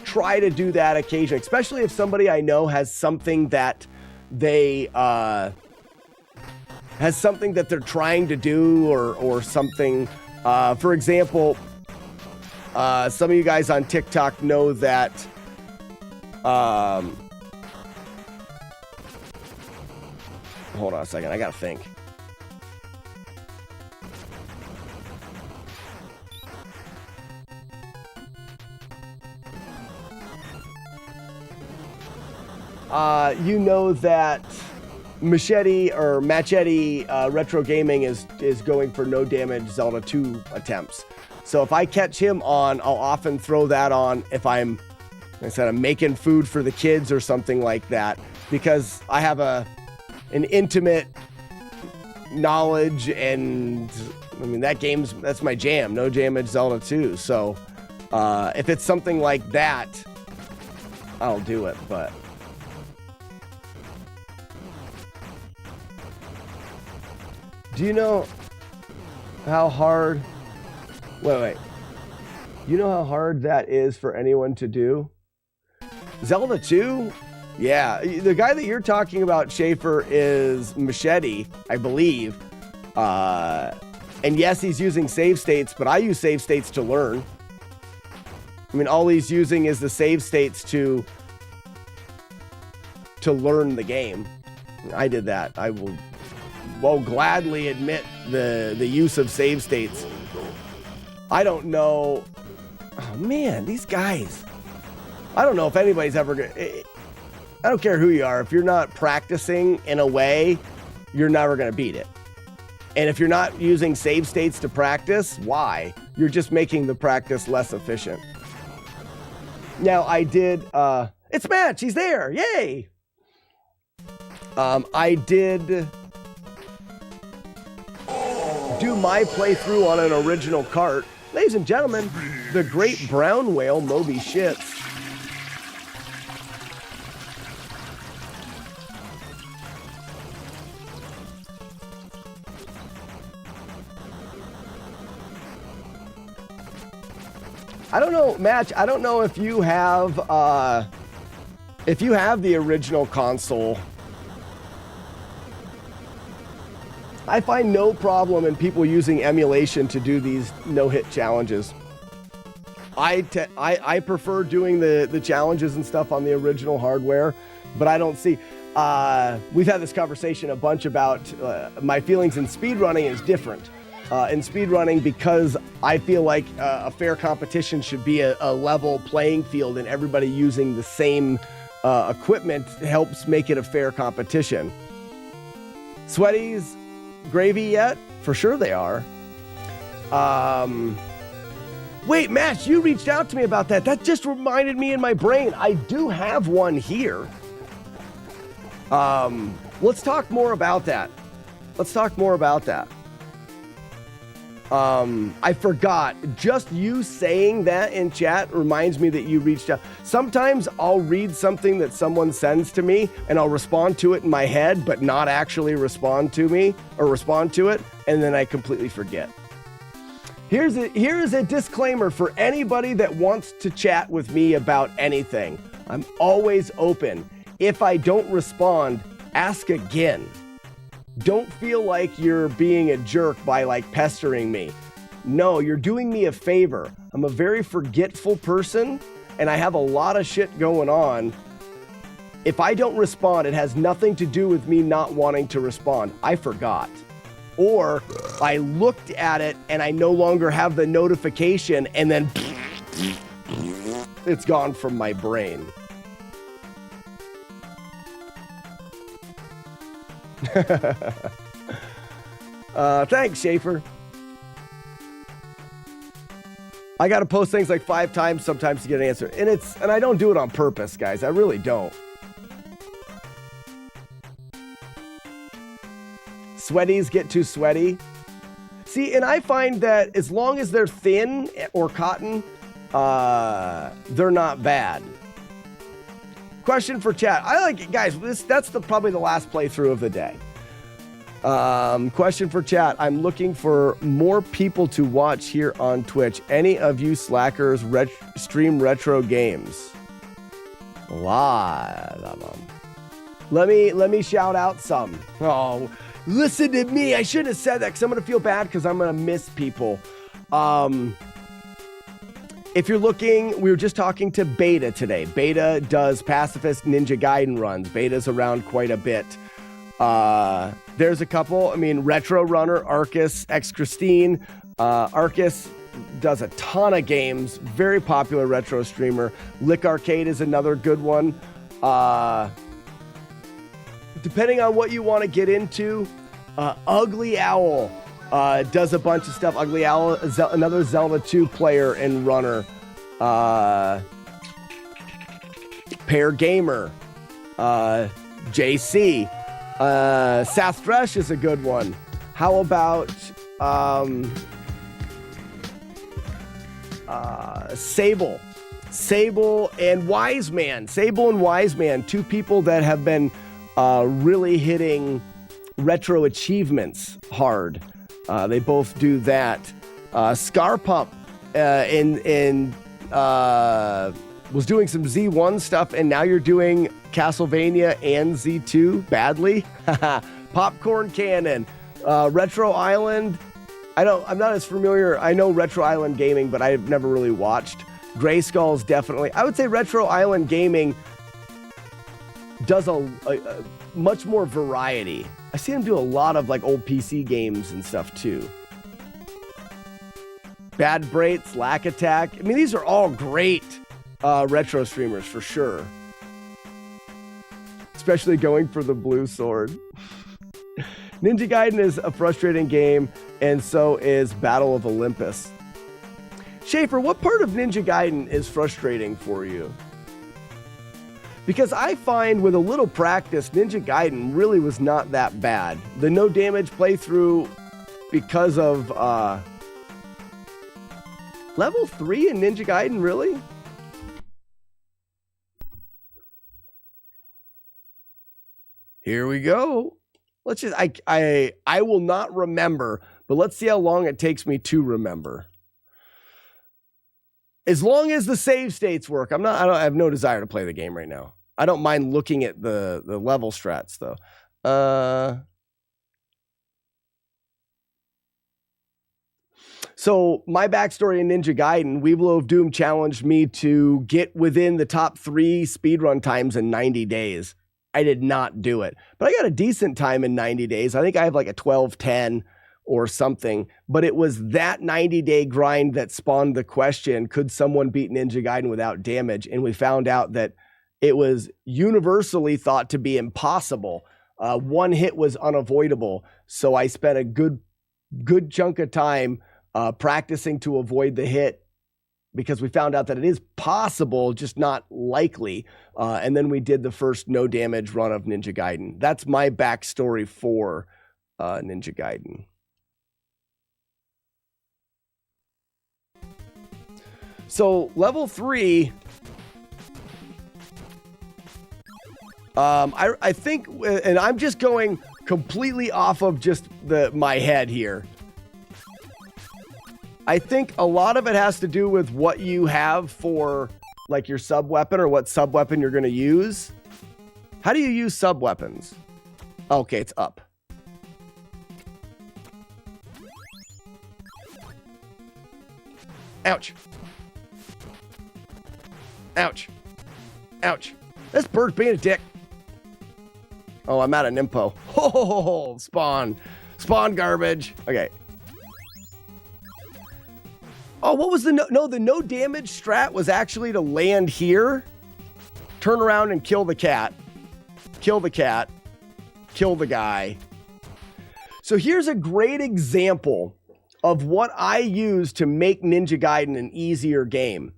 try to do that occasionally, especially if somebody I know has something that they're trying to do or something. For example, some of you guys on TikTok know that hold on a second, I gotta think. You know that Machete Retro Gaming is going for no damage Zelda 2 attempts. So if I catch him on, I'll often throw that on if I'm making food for the kids or something like that, because I have an intimate knowledge, and I mean that's my jam. No Damage Zelda 2. So if it's something like that, I'll do it. But do you know how hard? Wait. You know how hard that is for anyone to do? Zelda 2? Yeah, the guy that you're talking about, Schaefer, is Machete, I believe. And yes, he's using save states, but I use save states to learn. I mean, all he's using is the save states to learn the game. I did that. I will gladly admit the use of save states. I don't know. Oh man, these guys. I don't know if anybody's ever gonna. I don't care who you are. If you're not practicing in a way, you're never gonna beat it. And if you're not using save states to practice, why? You're just making the practice less efficient. Now I did. It's Match. He's there. Yay. I did do my playthrough on an original cart. Ladies and gentlemen, the great brown whale Moby Shits. I don't know, Match. I don't know if you have the original console. I find no problem in people using emulation to do these no-hit challenges. I prefer doing the challenges and stuff on the original hardware, but I don't see. We've had this conversation a bunch about my feelings in speedrunning is different. In speedrunning, because I feel like a fair competition should be a level playing field, and everybody using the same equipment helps make it a fair competition. Sweaties gravy yet? For sure they are. Wait, Matt, you reached out to me about that. That just reminded me in my brain. I do have one here. Let's talk more about that. I forgot. Just you saying that in chat reminds me that you reached out. Sometimes I'll read something that someone sends to me and I'll respond to it in my head, but not actually respond to it, and then I completely forget. Here is a disclaimer for anybody that wants to chat with me about anything. I'm always open. If I don't respond, ask again. Don't feel like you're being a jerk by like pestering me. No, you're doing me a favor. I'm a very forgetful person and I have a lot of shit going on. If I don't respond, it has nothing to do with me not wanting to respond. I forgot. Or I looked at it and I no longer have the notification and then it's gone from my brain. Thanks, Schaefer. I gotta post things like 5 times sometimes to get an answer. And I don't do it on purpose, guys. I really don't. Sweaties get too sweaty. See, and I find that as long as they're thin or cotton, they're not bad. Question for chat. I like it, guys. That's probably the last playthrough of the day. Question for chat. I'm looking for more people to watch here on Twitch. Any of you slackers stream retro games? A lot of them. Let me shout out some. Oh, listen to me. I shouldn't have said that because I'm gonna feel bad because I'm gonna miss people. If you're looking, we were just talking to Beta today. Beta does Pacifist Ninja Gaiden runs. Beta's around quite a bit. There's a couple. I mean, Retro Runner, Arcus, X Christine. Arcus does a ton of games. Very popular retro streamer. Lick Arcade is another good one. Depending on what you want to get into, Ugly Owl does a bunch of stuff. Ugly Owl, another Zelda 2 player and runner. Pear Gamer. JC. Sath Thresh is a good one. How about Sable? Sable and Wiseman. Sable and Wiseman, two people that have been really hitting retro achievements hard. They both do that. Scarpump was doing some Z1 stuff, and now you're doing Castlevania and Z2 badly. Popcorn Cannon. Retro Island. I'm not as familiar. I know Retro Island Gaming, but I've never really watched. Grayskull's definitely. I would say Retro Island Gaming does a much more variety. I see him do a lot of like old PC games and stuff too. Bad Braits, Lack Attack. I mean, these are all great retro streamers for sure. Especially going for the blue sword. Ninja Gaiden is a frustrating game, and so is Battle of Olympus. Schaefer, what part of Ninja Gaiden is frustrating for you? Because I find with a little practice, Ninja Gaiden really was not that bad. The no damage playthrough, because of level 3 in Ninja Gaiden, really? Here we go. Let's just, I will not remember, but let's see how long it takes me to remember. As long as the save states work, I have no desire to play the game right now. I don't mind looking at the level strats though. So my backstory in Ninja Gaiden, Weeblo of Doom challenged me to get within the top 3 speedrun times in 90 days. I did not do it, but I got a decent time in 90 days. I think I have like a 12:10 or something, but it was that 90-day grind that spawned the question, could someone beat Ninja Gaiden without damage? And we found out that it was universally thought to be impossible. One hit was unavoidable. So I spent a good chunk of time practicing to avoid the hit, because we found out that it is possible, just not likely. And then we did the first no damage run of Ninja Gaiden. That's my backstory for Ninja Gaiden. So level 3, I think, and I'm just going completely off of just my head here. I think a lot of it has to do with what you have for like your sub weapon, or what sub weapon you're going to use. How do you use sub weapons? Okay, it's up. Ouch. Ouch. Ouch. This bird's being a dick. Oh, I'm out of Nimpo. Oh, spawn. Spawn garbage. Okay. Oh, what was the no damage strat was actually to land here, turn around and kill the cat, kill the cat, kill the guy. So here's a great example of what I use to make Ninja Gaiden an easier game.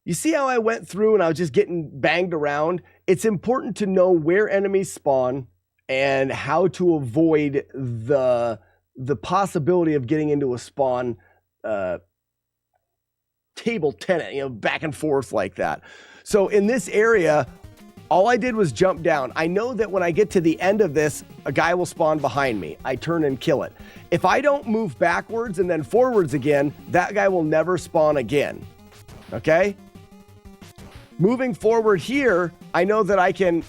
You see how I went through and I was just getting banged around? It's important to know where enemies spawn and how to avoid the possibility of getting into a spawn table tenant, back and forth like that. So in this area, all I did was jump down. I know that when I get to the end of this, a guy will spawn behind me. I turn and kill it. If I don't move backwards and then forwards again, that guy will never spawn again. Okay? Moving forward here, I know that I can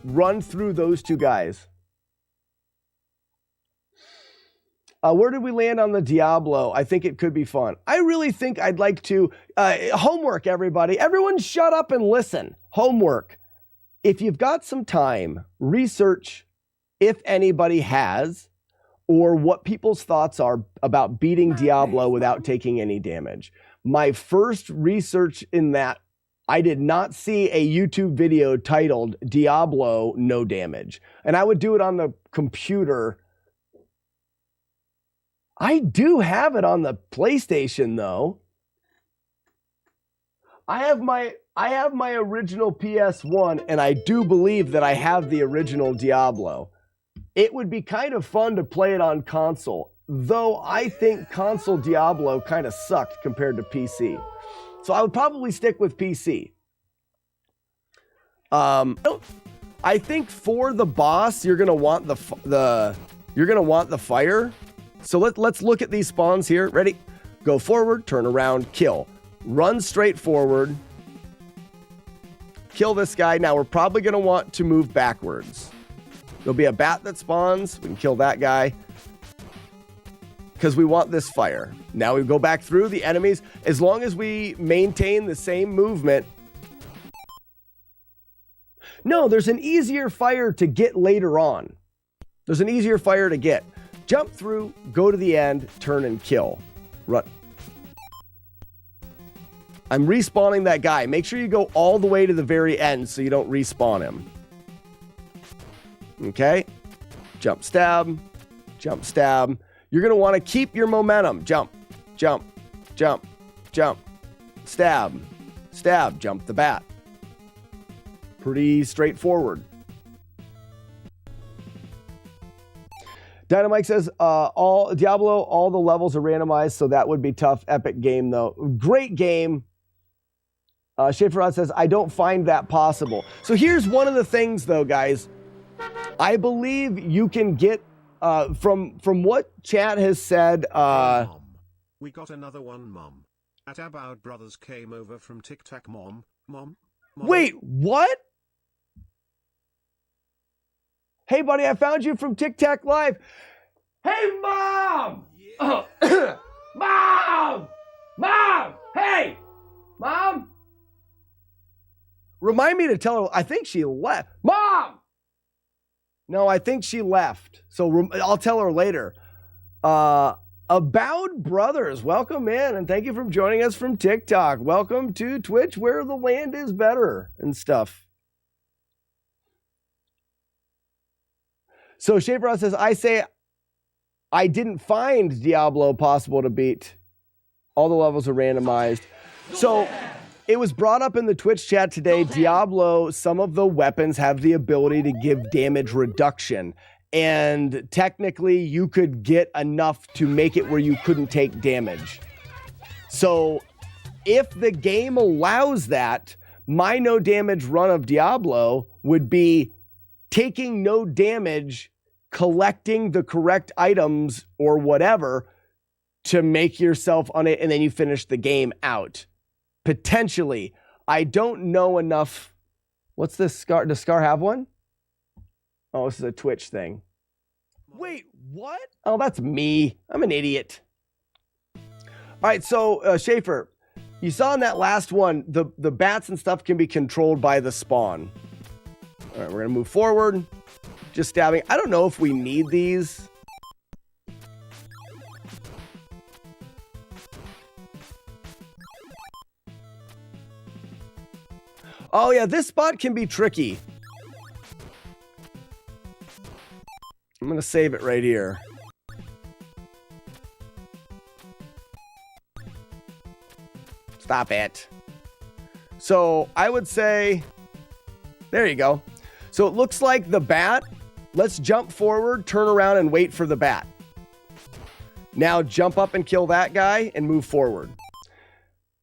run through those two guys. Where did we land on the Diablo? I think it could be fun. I really think I'd like to... homework, everybody. Everyone shut up and listen. Homework. If you've got some time, research if anybody has, or what people's thoughts are about beating Diablo without taking any damage. My first research in that, I did not see a YouTube video titled Diablo No Damage. And I would do it on the computer. I do have it on the PlayStation though. I have my original PS1, and I do believe that I have the original Diablo. it would be kind of fun to play it on console, though I think console Diablo kind of sucked compared to PC. So I would probably stick with PC. I think for the boss, you're gonna want the fire. So let's look at these spawns here. Ready? Go forward, turn around, kill. Run straight forward. Kill this guy. Now we're probably gonna want to move backwards. There'll be a bat that spawns. We can kill that guy because we want this fire. Now we go back through the enemies. As long as we maintain the same movement. No, there's an easier fire to get later on. There's an easier fire to get. Jump through, go to the end, turn and kill. Run. I'm respawning that guy. Make sure you go all the way to the very end so you don't respawn him. Okay. Jump, stab. Jump, stab. You're going to want to keep your momentum. Jump, jump, jump, jump. Stab, stab, jump the bat. Pretty straightforward. Dynamite says, all Diablo, all the levels are randomized, so that would be tough. Epic game, though. Great game. Schaefer Rod says, I don't find that possible. So here's one of the things, though, guys. I believe you can get, from what chat has said... Mom. We got another one, Mom. At About Brothers came over from Tic Tac, Mom. Wait, what? Hey, buddy, I found you from Tic Tac Live. Hey, Mom! Yeah. Mom! Mom! Hey! Mom! Remind me to tell her, I think she left. Mom! No, I think she left. So I'll tell her later. About Brothers, welcome in, and thank you for joining us from TikTok. Welcome to Twitch, where the land is better and stuff. So Schaefer says, I say I didn't find Diablo possible to beat. All the levels are randomized. So it was brought up in the Twitch chat today. Diablo, some of the weapons have the ability to give damage reduction. And technically, you could get enough to make it where you couldn't take damage. So if the game allows that, my no damage run of Diablo would be taking no damage, collecting the correct items or whatever to make yourself on it, and then you finish the game out. Potentially. I don't know enough. What's this Scar? Does Scar have one? Oh, this is a Twitch thing. Wait, what? Oh, that's me. I'm an idiot. All right, so Schaefer, you saw in that last one, the bats and stuff can be controlled by the spawn. All right, we're going to move forward. Just stabbing. I don't know if we need these. Oh, yeah, this spot can be tricky. I'm going to save it right here. Stop it. So I would say, there you go. So it looks like the bat. Let's jump forward, turn around, and wait for the bat. Now jump up and kill that guy and move forward.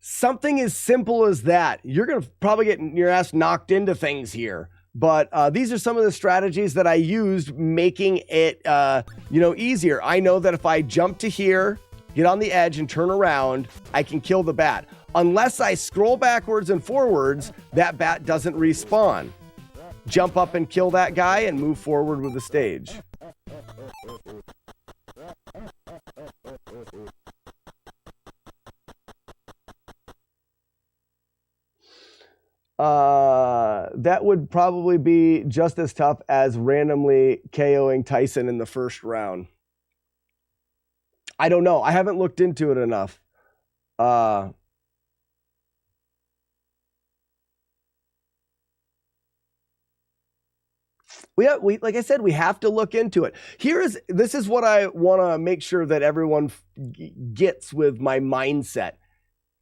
Something as simple as that. You're going to probably get your ass knocked into things here. But these are some of the strategies that I used, making it, easier. I know that if I jump to here, get on the edge and turn around, I can kill the bat. Unless I scroll backwards and forwards, that bat doesn't respawn. Jump up and kill that guy and move forward with the stage. That would probably be just as tough as randomly KOing Tyson in the first round. I don't know. I haven't looked into it enough. We like I said, we have to look into it. This is what I want to make sure that everyone gets with my mindset.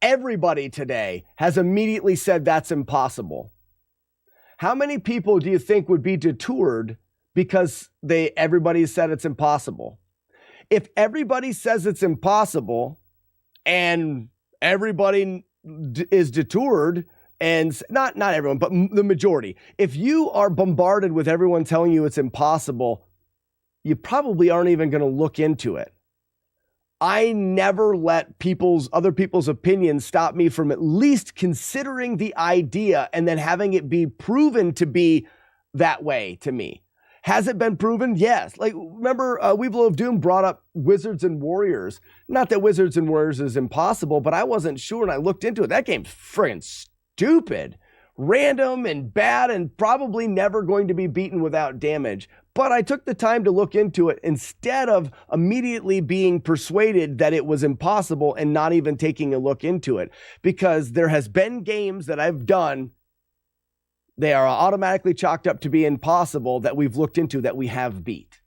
Everybody today has immediately said that's impossible. How many people do you think would be detoured because everybody said it's impossible. If everybody says it's impossible and everybody is detoured, and not everyone, but the majority, if you are bombarded with everyone telling you it's impossible, you probably aren't even going to look into it. I never let other people's opinions stop me from at least considering the idea and then having it be proven to be that way to me. Has it been proven? Yes. Like, remember, Weevil of Doom brought up Wizards and Warriors. Not that Wizards and Warriors is impossible, but I wasn't sure, and I looked into it. That game's friggin' stupid, random, and bad, and probably never going to be beaten without damage. But I took the time to look into it instead of immediately being persuaded that it was impossible and not even taking a look into it. Because there has been games that I've done, they are automatically chalked up to be impossible, that we've looked into, that we have beat.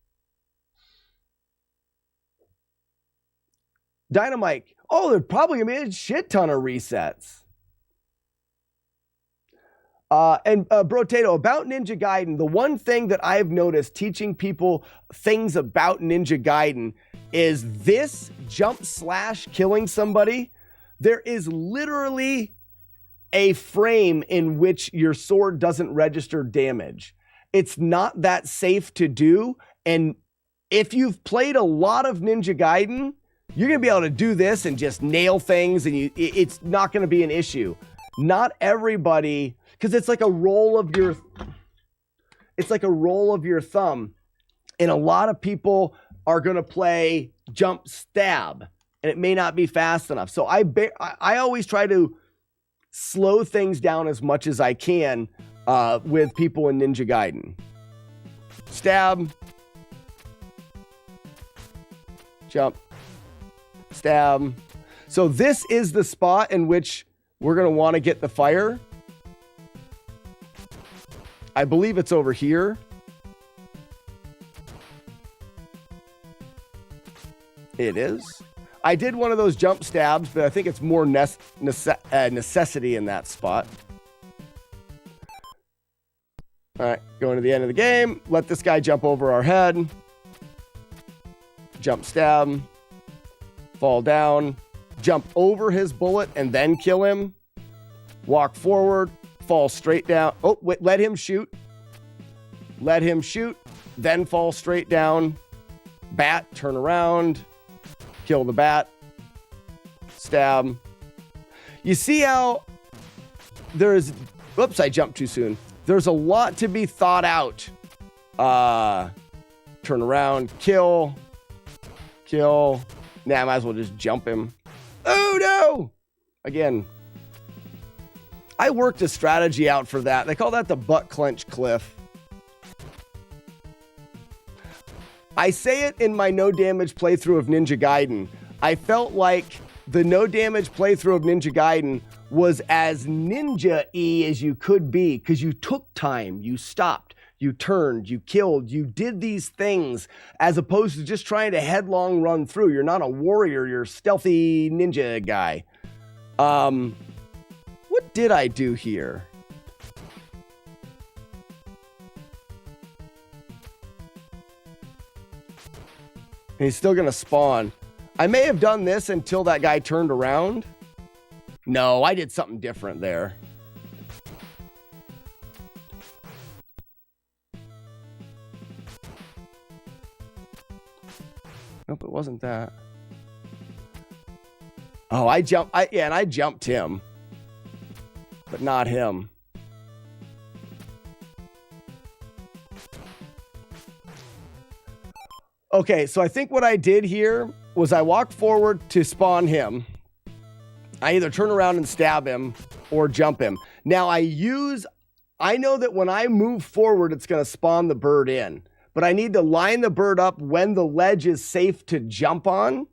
Dynamite. Oh, there's probably going to be a shit ton of resets. And Brotato, about Ninja Gaiden, the one thing that I've noticed teaching people things about Ninja Gaiden is this jump slash killing somebody. There is literally a frame in which your sword doesn't register damage. It's not that safe to do. And if you've played a lot of Ninja Gaiden, you're going to be able to do this and just nail things, and it's not going to be an issue. Not everybody, because it's like a roll of your thumb, and a lot of people are going to play jump stab, and it may not be fast enough. So I always try to slow things down as much as I can with people in Ninja Gaiden. Stab, jump, stab. So this is the spot in which we're going to want to get the fire. I believe it's over here. It is. I did one of those jump stabs, but I think it's more necessity in that spot. All right, going to the end of the game. Let this guy jump over our head. Jump stab. Fall down. Jump over his bullet and then kill him. Walk forward. Fall straight down. Oh, wait, let him shoot. Let him shoot. Then fall straight down. Bat, turn around. Kill the bat. Stab. You see how there's... Oops, I jumped too soon. There's a lot to be thought out. Turn around. Kill. Kill. Nah, I might as well just jump him. Oh, no! Again. I worked a strategy out for that. They call that the butt clench cliff. I say it in my no damage playthrough of Ninja Gaiden. I felt like the no damage playthrough of Ninja Gaiden was as ninja-y as you could be, because you took time, you stopped, you turned, you killed, you did these things as opposed to just trying to headlong run through. You're not a warrior, you're a stealthy ninja guy. What did I do here? He's still going to spawn. I may have done this until that guy turned around. No, I did something different there. Nope, it wasn't that. Oh, I jumped him. But not him. Okay, so I think what I did here was I walked forward to spawn him. I either turn around and stab him or jump him. Now I know that when I move forward, it's going to spawn the bird in, but I need to line the bird up when the ledge is safe to jump on.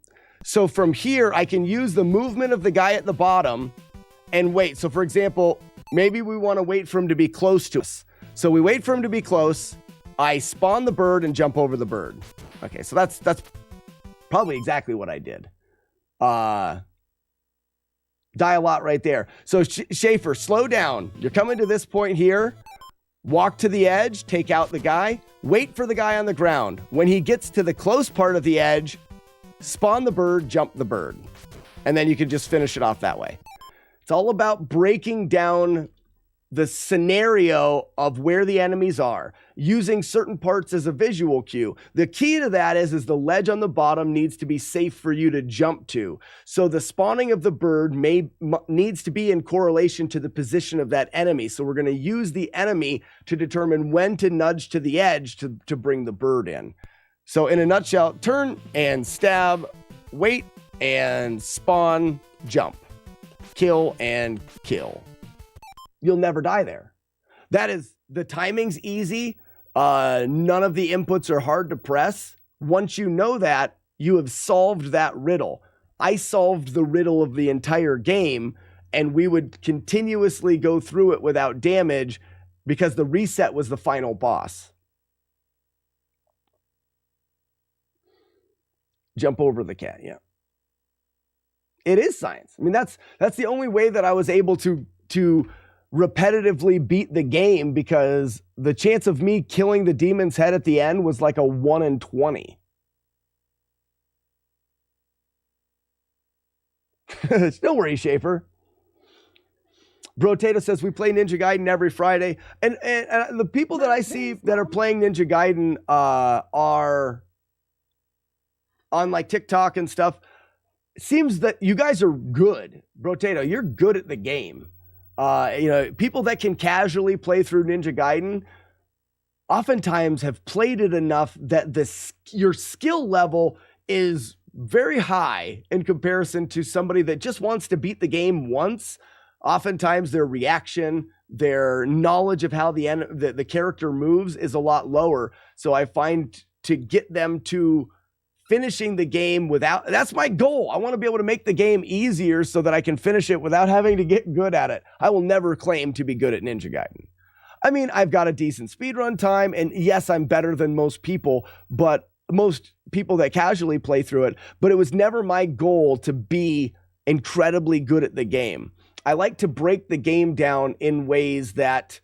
So from here, I can use the movement of the guy at the bottom and wait. So for example, maybe we want to wait for him to be close to us. So we wait for him to be close. I spawn the bird and jump over the bird. Okay, so that's probably exactly what I did. Die a lot right there. So Schaefer, slow down. You're coming to this point here. Walk to the edge, take out the guy, wait for the guy on the ground. When he gets to the close part of the edge, spawn the bird, jump the bird. And then you can just finish it off that way. It's all about breaking down the scenario of where the enemies are, using certain parts as a visual cue. The key to that is the ledge on the bottom needs to be safe for you to jump to. So the spawning of the bird needs to be in correlation to the position of that enemy. So we're going to use the enemy to determine when to nudge to the edge to bring the bird in. So in a nutshell, turn and stab, wait and spawn, jump, kill and kill. You'll never die there. That is, the timing's easy. None of the inputs are hard to press. Once you know that, you have solved that riddle. I solved the riddle of the entire game, and we would continuously go through it without damage because the reset was the final boss. Jump over the cat, yeah. It is science. I mean, that's the only way that I was able to repetitively beat the game, because the chance of me killing the demon's head at the end was like a 1 in 20. Don't worry, Schaefer. Brotato says we play Ninja Gaiden every Friday. And the people that I see that are playing Ninja Gaiden are on like TikTok and stuff. It seems that you guys are good. Brotato, you're good at the game. People that can casually play through Ninja Gaiden oftentimes have played it enough that your skill level is very high in comparison to somebody that just wants to beat the game once. Oftentimes their reaction, their knowledge of how the character moves is a lot lower. So I find to get them to finishing the game without, that's my goal. I want to be able to make the game easier so that I can finish it without having to get good at it. I will never claim to be good at Ninja Gaiden. I mean, I've got a decent speedrun time, and yes, I'm better than most people that casually play through it, but it was never my goal to be incredibly good at the game. I like to break the game down in ways that,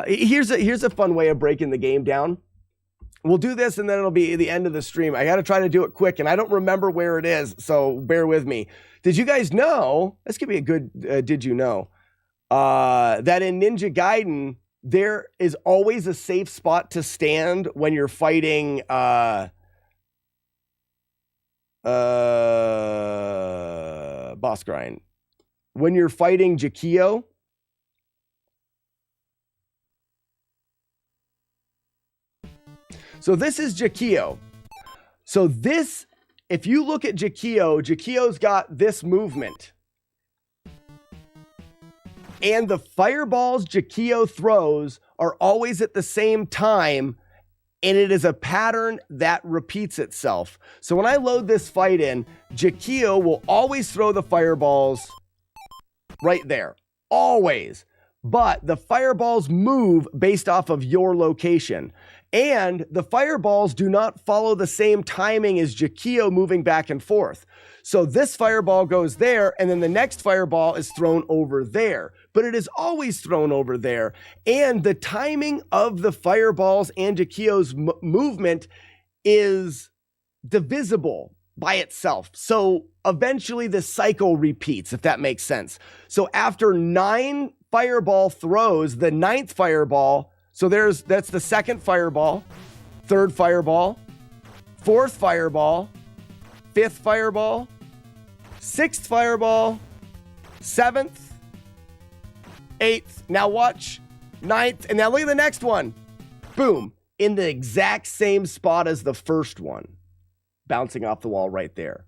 here's a fun way of breaking the game down. We'll do this and then it'll be the end of the stream. I got to try to do it quick, and I don't remember where it is, so bear with me. Did you guys know, this could be a good did you know, that in Ninja Gaiden, there is always a safe spot to stand when you're fighting boss grind. When you're fighting Jakio, so this is Jakio. So this, if you look at Jakio's got this movement. And the fireballs Jakio throws are always at the same time, and it is a pattern that repeats itself. So when I load this fight in, Jakio will always throw the fireballs right there. Always. But the fireballs move based off of your location. And the fireballs do not follow the same timing as Jakio moving back and forth. So this fireball goes there, and then the next fireball is thrown over there. But it is always thrown over there. And the timing of the fireballs and Jakio's movement is divisible by itself. So eventually the cycle repeats, if that makes sense. So after 9 fireball throws, the 9th fireball, so that's the 2nd fireball, 3rd fireball, 4th fireball, 5th fireball, 6th fireball, 7th, 8th. Now watch 9th, and now look at the next one. Boom, in the exact same spot as the first one, bouncing off the wall right there.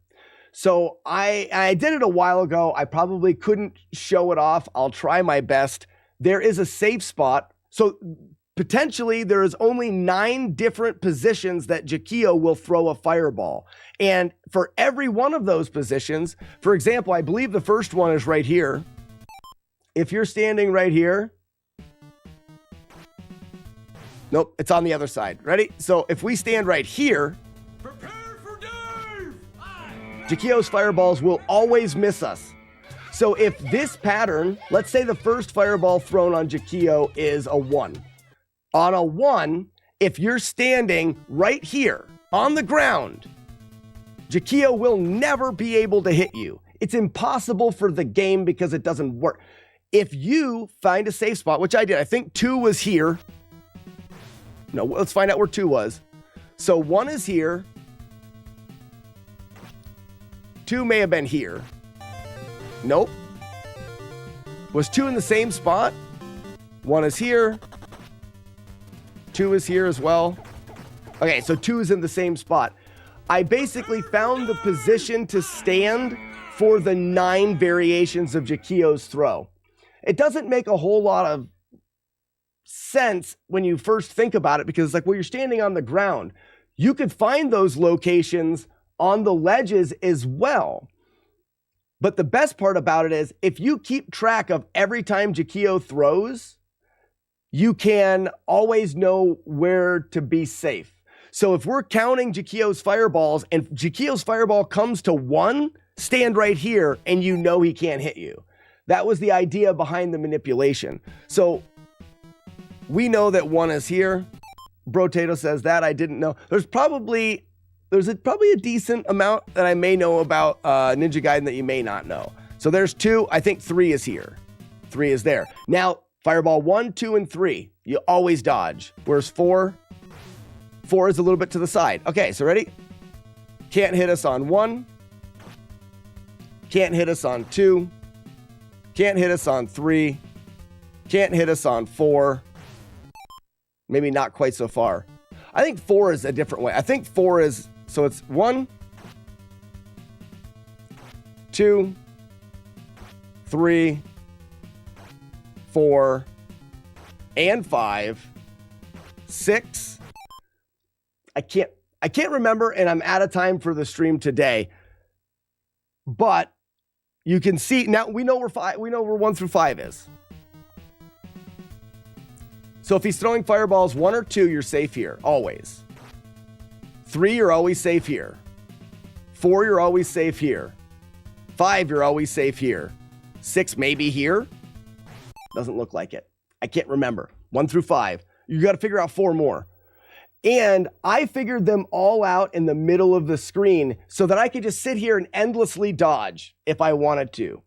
So I did it a while ago. I probably couldn't show it off. I'll try my best. There is a safe spot. So potentially there is only 9 different positions that Jakio will throw a fireball. And for every one of those positions, for example, I believe the first one is right here. If you're standing right here, nope, it's on the other side. Ready? So if we stand right here, Jakio's fireballs will always miss us. So if this pattern, let's say the first fireball thrown on Jakio is a 1. On a 1, if you're standing right here on the ground, Jakio will never be able to hit you. It's impossible for the game because it doesn't work. If you find a safe spot, which I did, I think 2 was here. No, let's find out where 2 was. So 1 is here. 2 may have been here. Nope. Was 2 in the same spot? 1 is here. 2 is here as well. Okay, so 2 is in the same spot. I basically found the position to stand for the 9 variations of Jakio's throw. It doesn't make a whole lot of sense when you first think about it because it's like, well, you're standing on the ground. You could find those locations on the ledges as well. But the best part about it is if you keep track of every time Jakio throws, you can always know where to be safe. So if we're counting Jakio's fireballs and Jakio's fireball comes to 1, stand right here and you know he can't hit you. That was the idea behind the manipulation. So we know that 1 is here. Brotato says that. I didn't know. There's probably a decent amount that I may know about Ninja Gaiden that you may not know. So there's 2. I think 3 is here. 3 is there. Now, fireball 1, 2, and 3. You always dodge. Where's 4? 4 is a little bit to the side. Okay, so ready? Can't hit us on 1. Can't hit us on 2. Can't hit us on 3. Can't hit us on 4. Maybe not quite so far. I think 4 is a different way. I think 4 is, so it's 1, 2, 3, 4, and 5, 6. I can't remember, and I'm out of time for the stream today. But you can see now we know where 1 through 5 is. So if he's throwing fireballs 1 or 2, you're safe here, always. 3, you're always safe here. 4, you're always safe here. 5, you're always safe here. 6, maybe here. Doesn't look like it. I can't remember. 1 through 5. You got to figure out 4 more. And I figured them all out in the middle of the screen so that I could just sit here and endlessly dodge if I wanted to.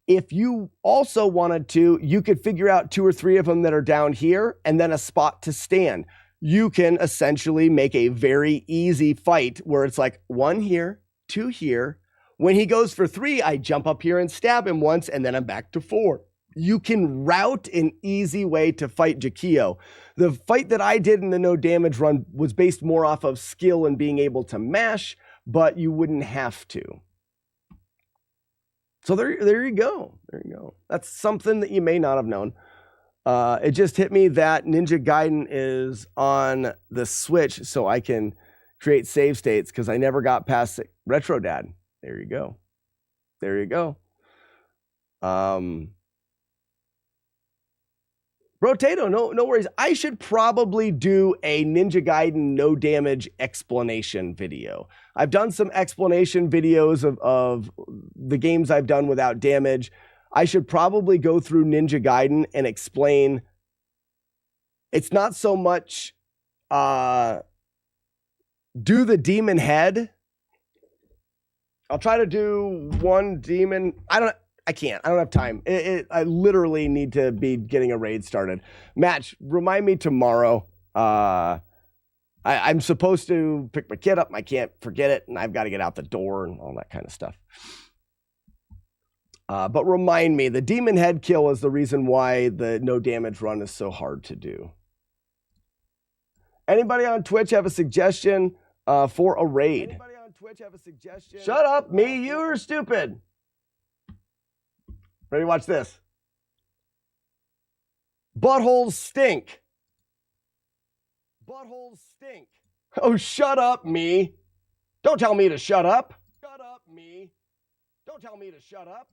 If you also wanted to, you could figure out 2 or 3 of them that are down here and then a spot to stand. You can essentially make a very easy fight where it's like 1 here, 2 here. When he goes for 3, I jump up here and stab him once and then I'm back to 4. You can route an easy way to fight Jakio. The fight that I did in the no damage run was based more off of skill and being able to mash, but you wouldn't have to. So there you go. There you go. That's something that you may not have known. It just hit me that Ninja Gaiden is on the Switch, so I can create save states because I never got past it. Retro Dad. There you go. There you go. Rotato, no worries. I should probably do a Ninja Gaiden no damage explanation video. I've done some explanation videos of the games I've done without damage. I should probably go through Ninja Gaiden and explain. It's not so much do the demon head. I'll try to do 1 demon. I can't. I don't have time. I literally need to be getting a raid started. Match, remind me tomorrow. I'm supposed to pick my kid up. I can't forget it, and I've got to get out the door and all that kind of stuff. But remind me, the demon head kill is the reason why the no damage run is so hard to do. Anybody on Twitch have a suggestion for a raid? Anybody on Twitch have a suggestion? Shut up, me. You're stupid. Ready to watch this? Buttholes stink. Buttholes stink. Oh, shut up, me. Don't tell me to shut up. Shut up, me. Don't tell me to shut up.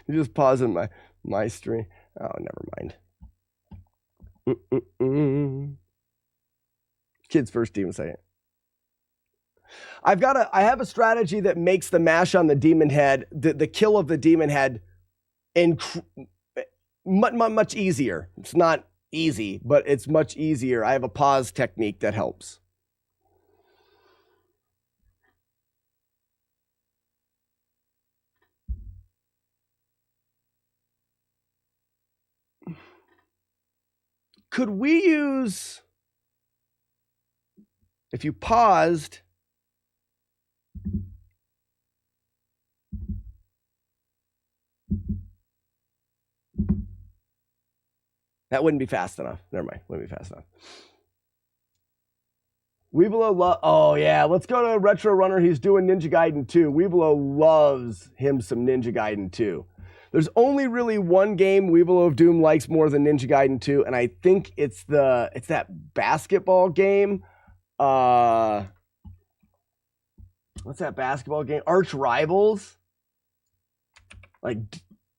You're just pausing my stream. Oh, never mind. Kids first, demon second. I have a strategy that makes the mash on the demon head, the kill of the demon head, much easier. It's not easy, but it's much easier. I have a pause technique that helps. Could we use, if you paused, that wouldn't be fast enough. Never mind. Wouldn't be fast enough. Weeblo oh yeah, let's go to Retro Runner. He's doing Ninja Gaiden 2. Weeblo loves him some Ninja Gaiden 2. There's only really one game Weeblo of Doom likes more than Ninja Gaiden 2, and I think it's that basketball game. What's that basketball game? Arch Rivals. Like,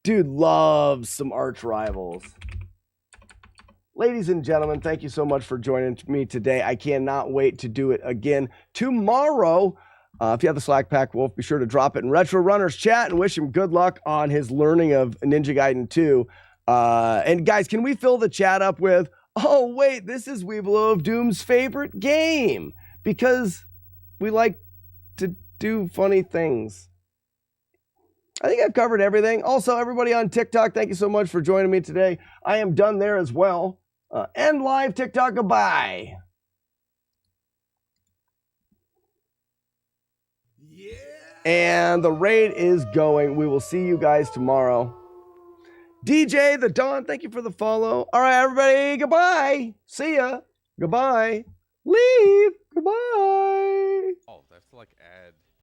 dude loves some Arch Rivals. Ladies and gentlemen, thank you so much for joining me today. I cannot wait to do it again tomorrow. If you have the Slack Pack Wolf, be sure to drop it in Retro Runner's chat and wish him good luck on his learning of Ninja Gaiden 2. And guys, can we fill the chat up with, oh, wait, this is Weeblo of Doom's favorite game, because we like to do funny things. I think I've covered everything. Also, everybody on TikTok, thank you so much for joining me today. I am done there as well. End live TikTok, goodbye. Yeah. And the raid is going. We will see you guys tomorrow. DJ the Dawn, thank you for the follow. All right, everybody, goodbye. See ya. Goodbye. Leave. Goodbye. Oh, I have to like add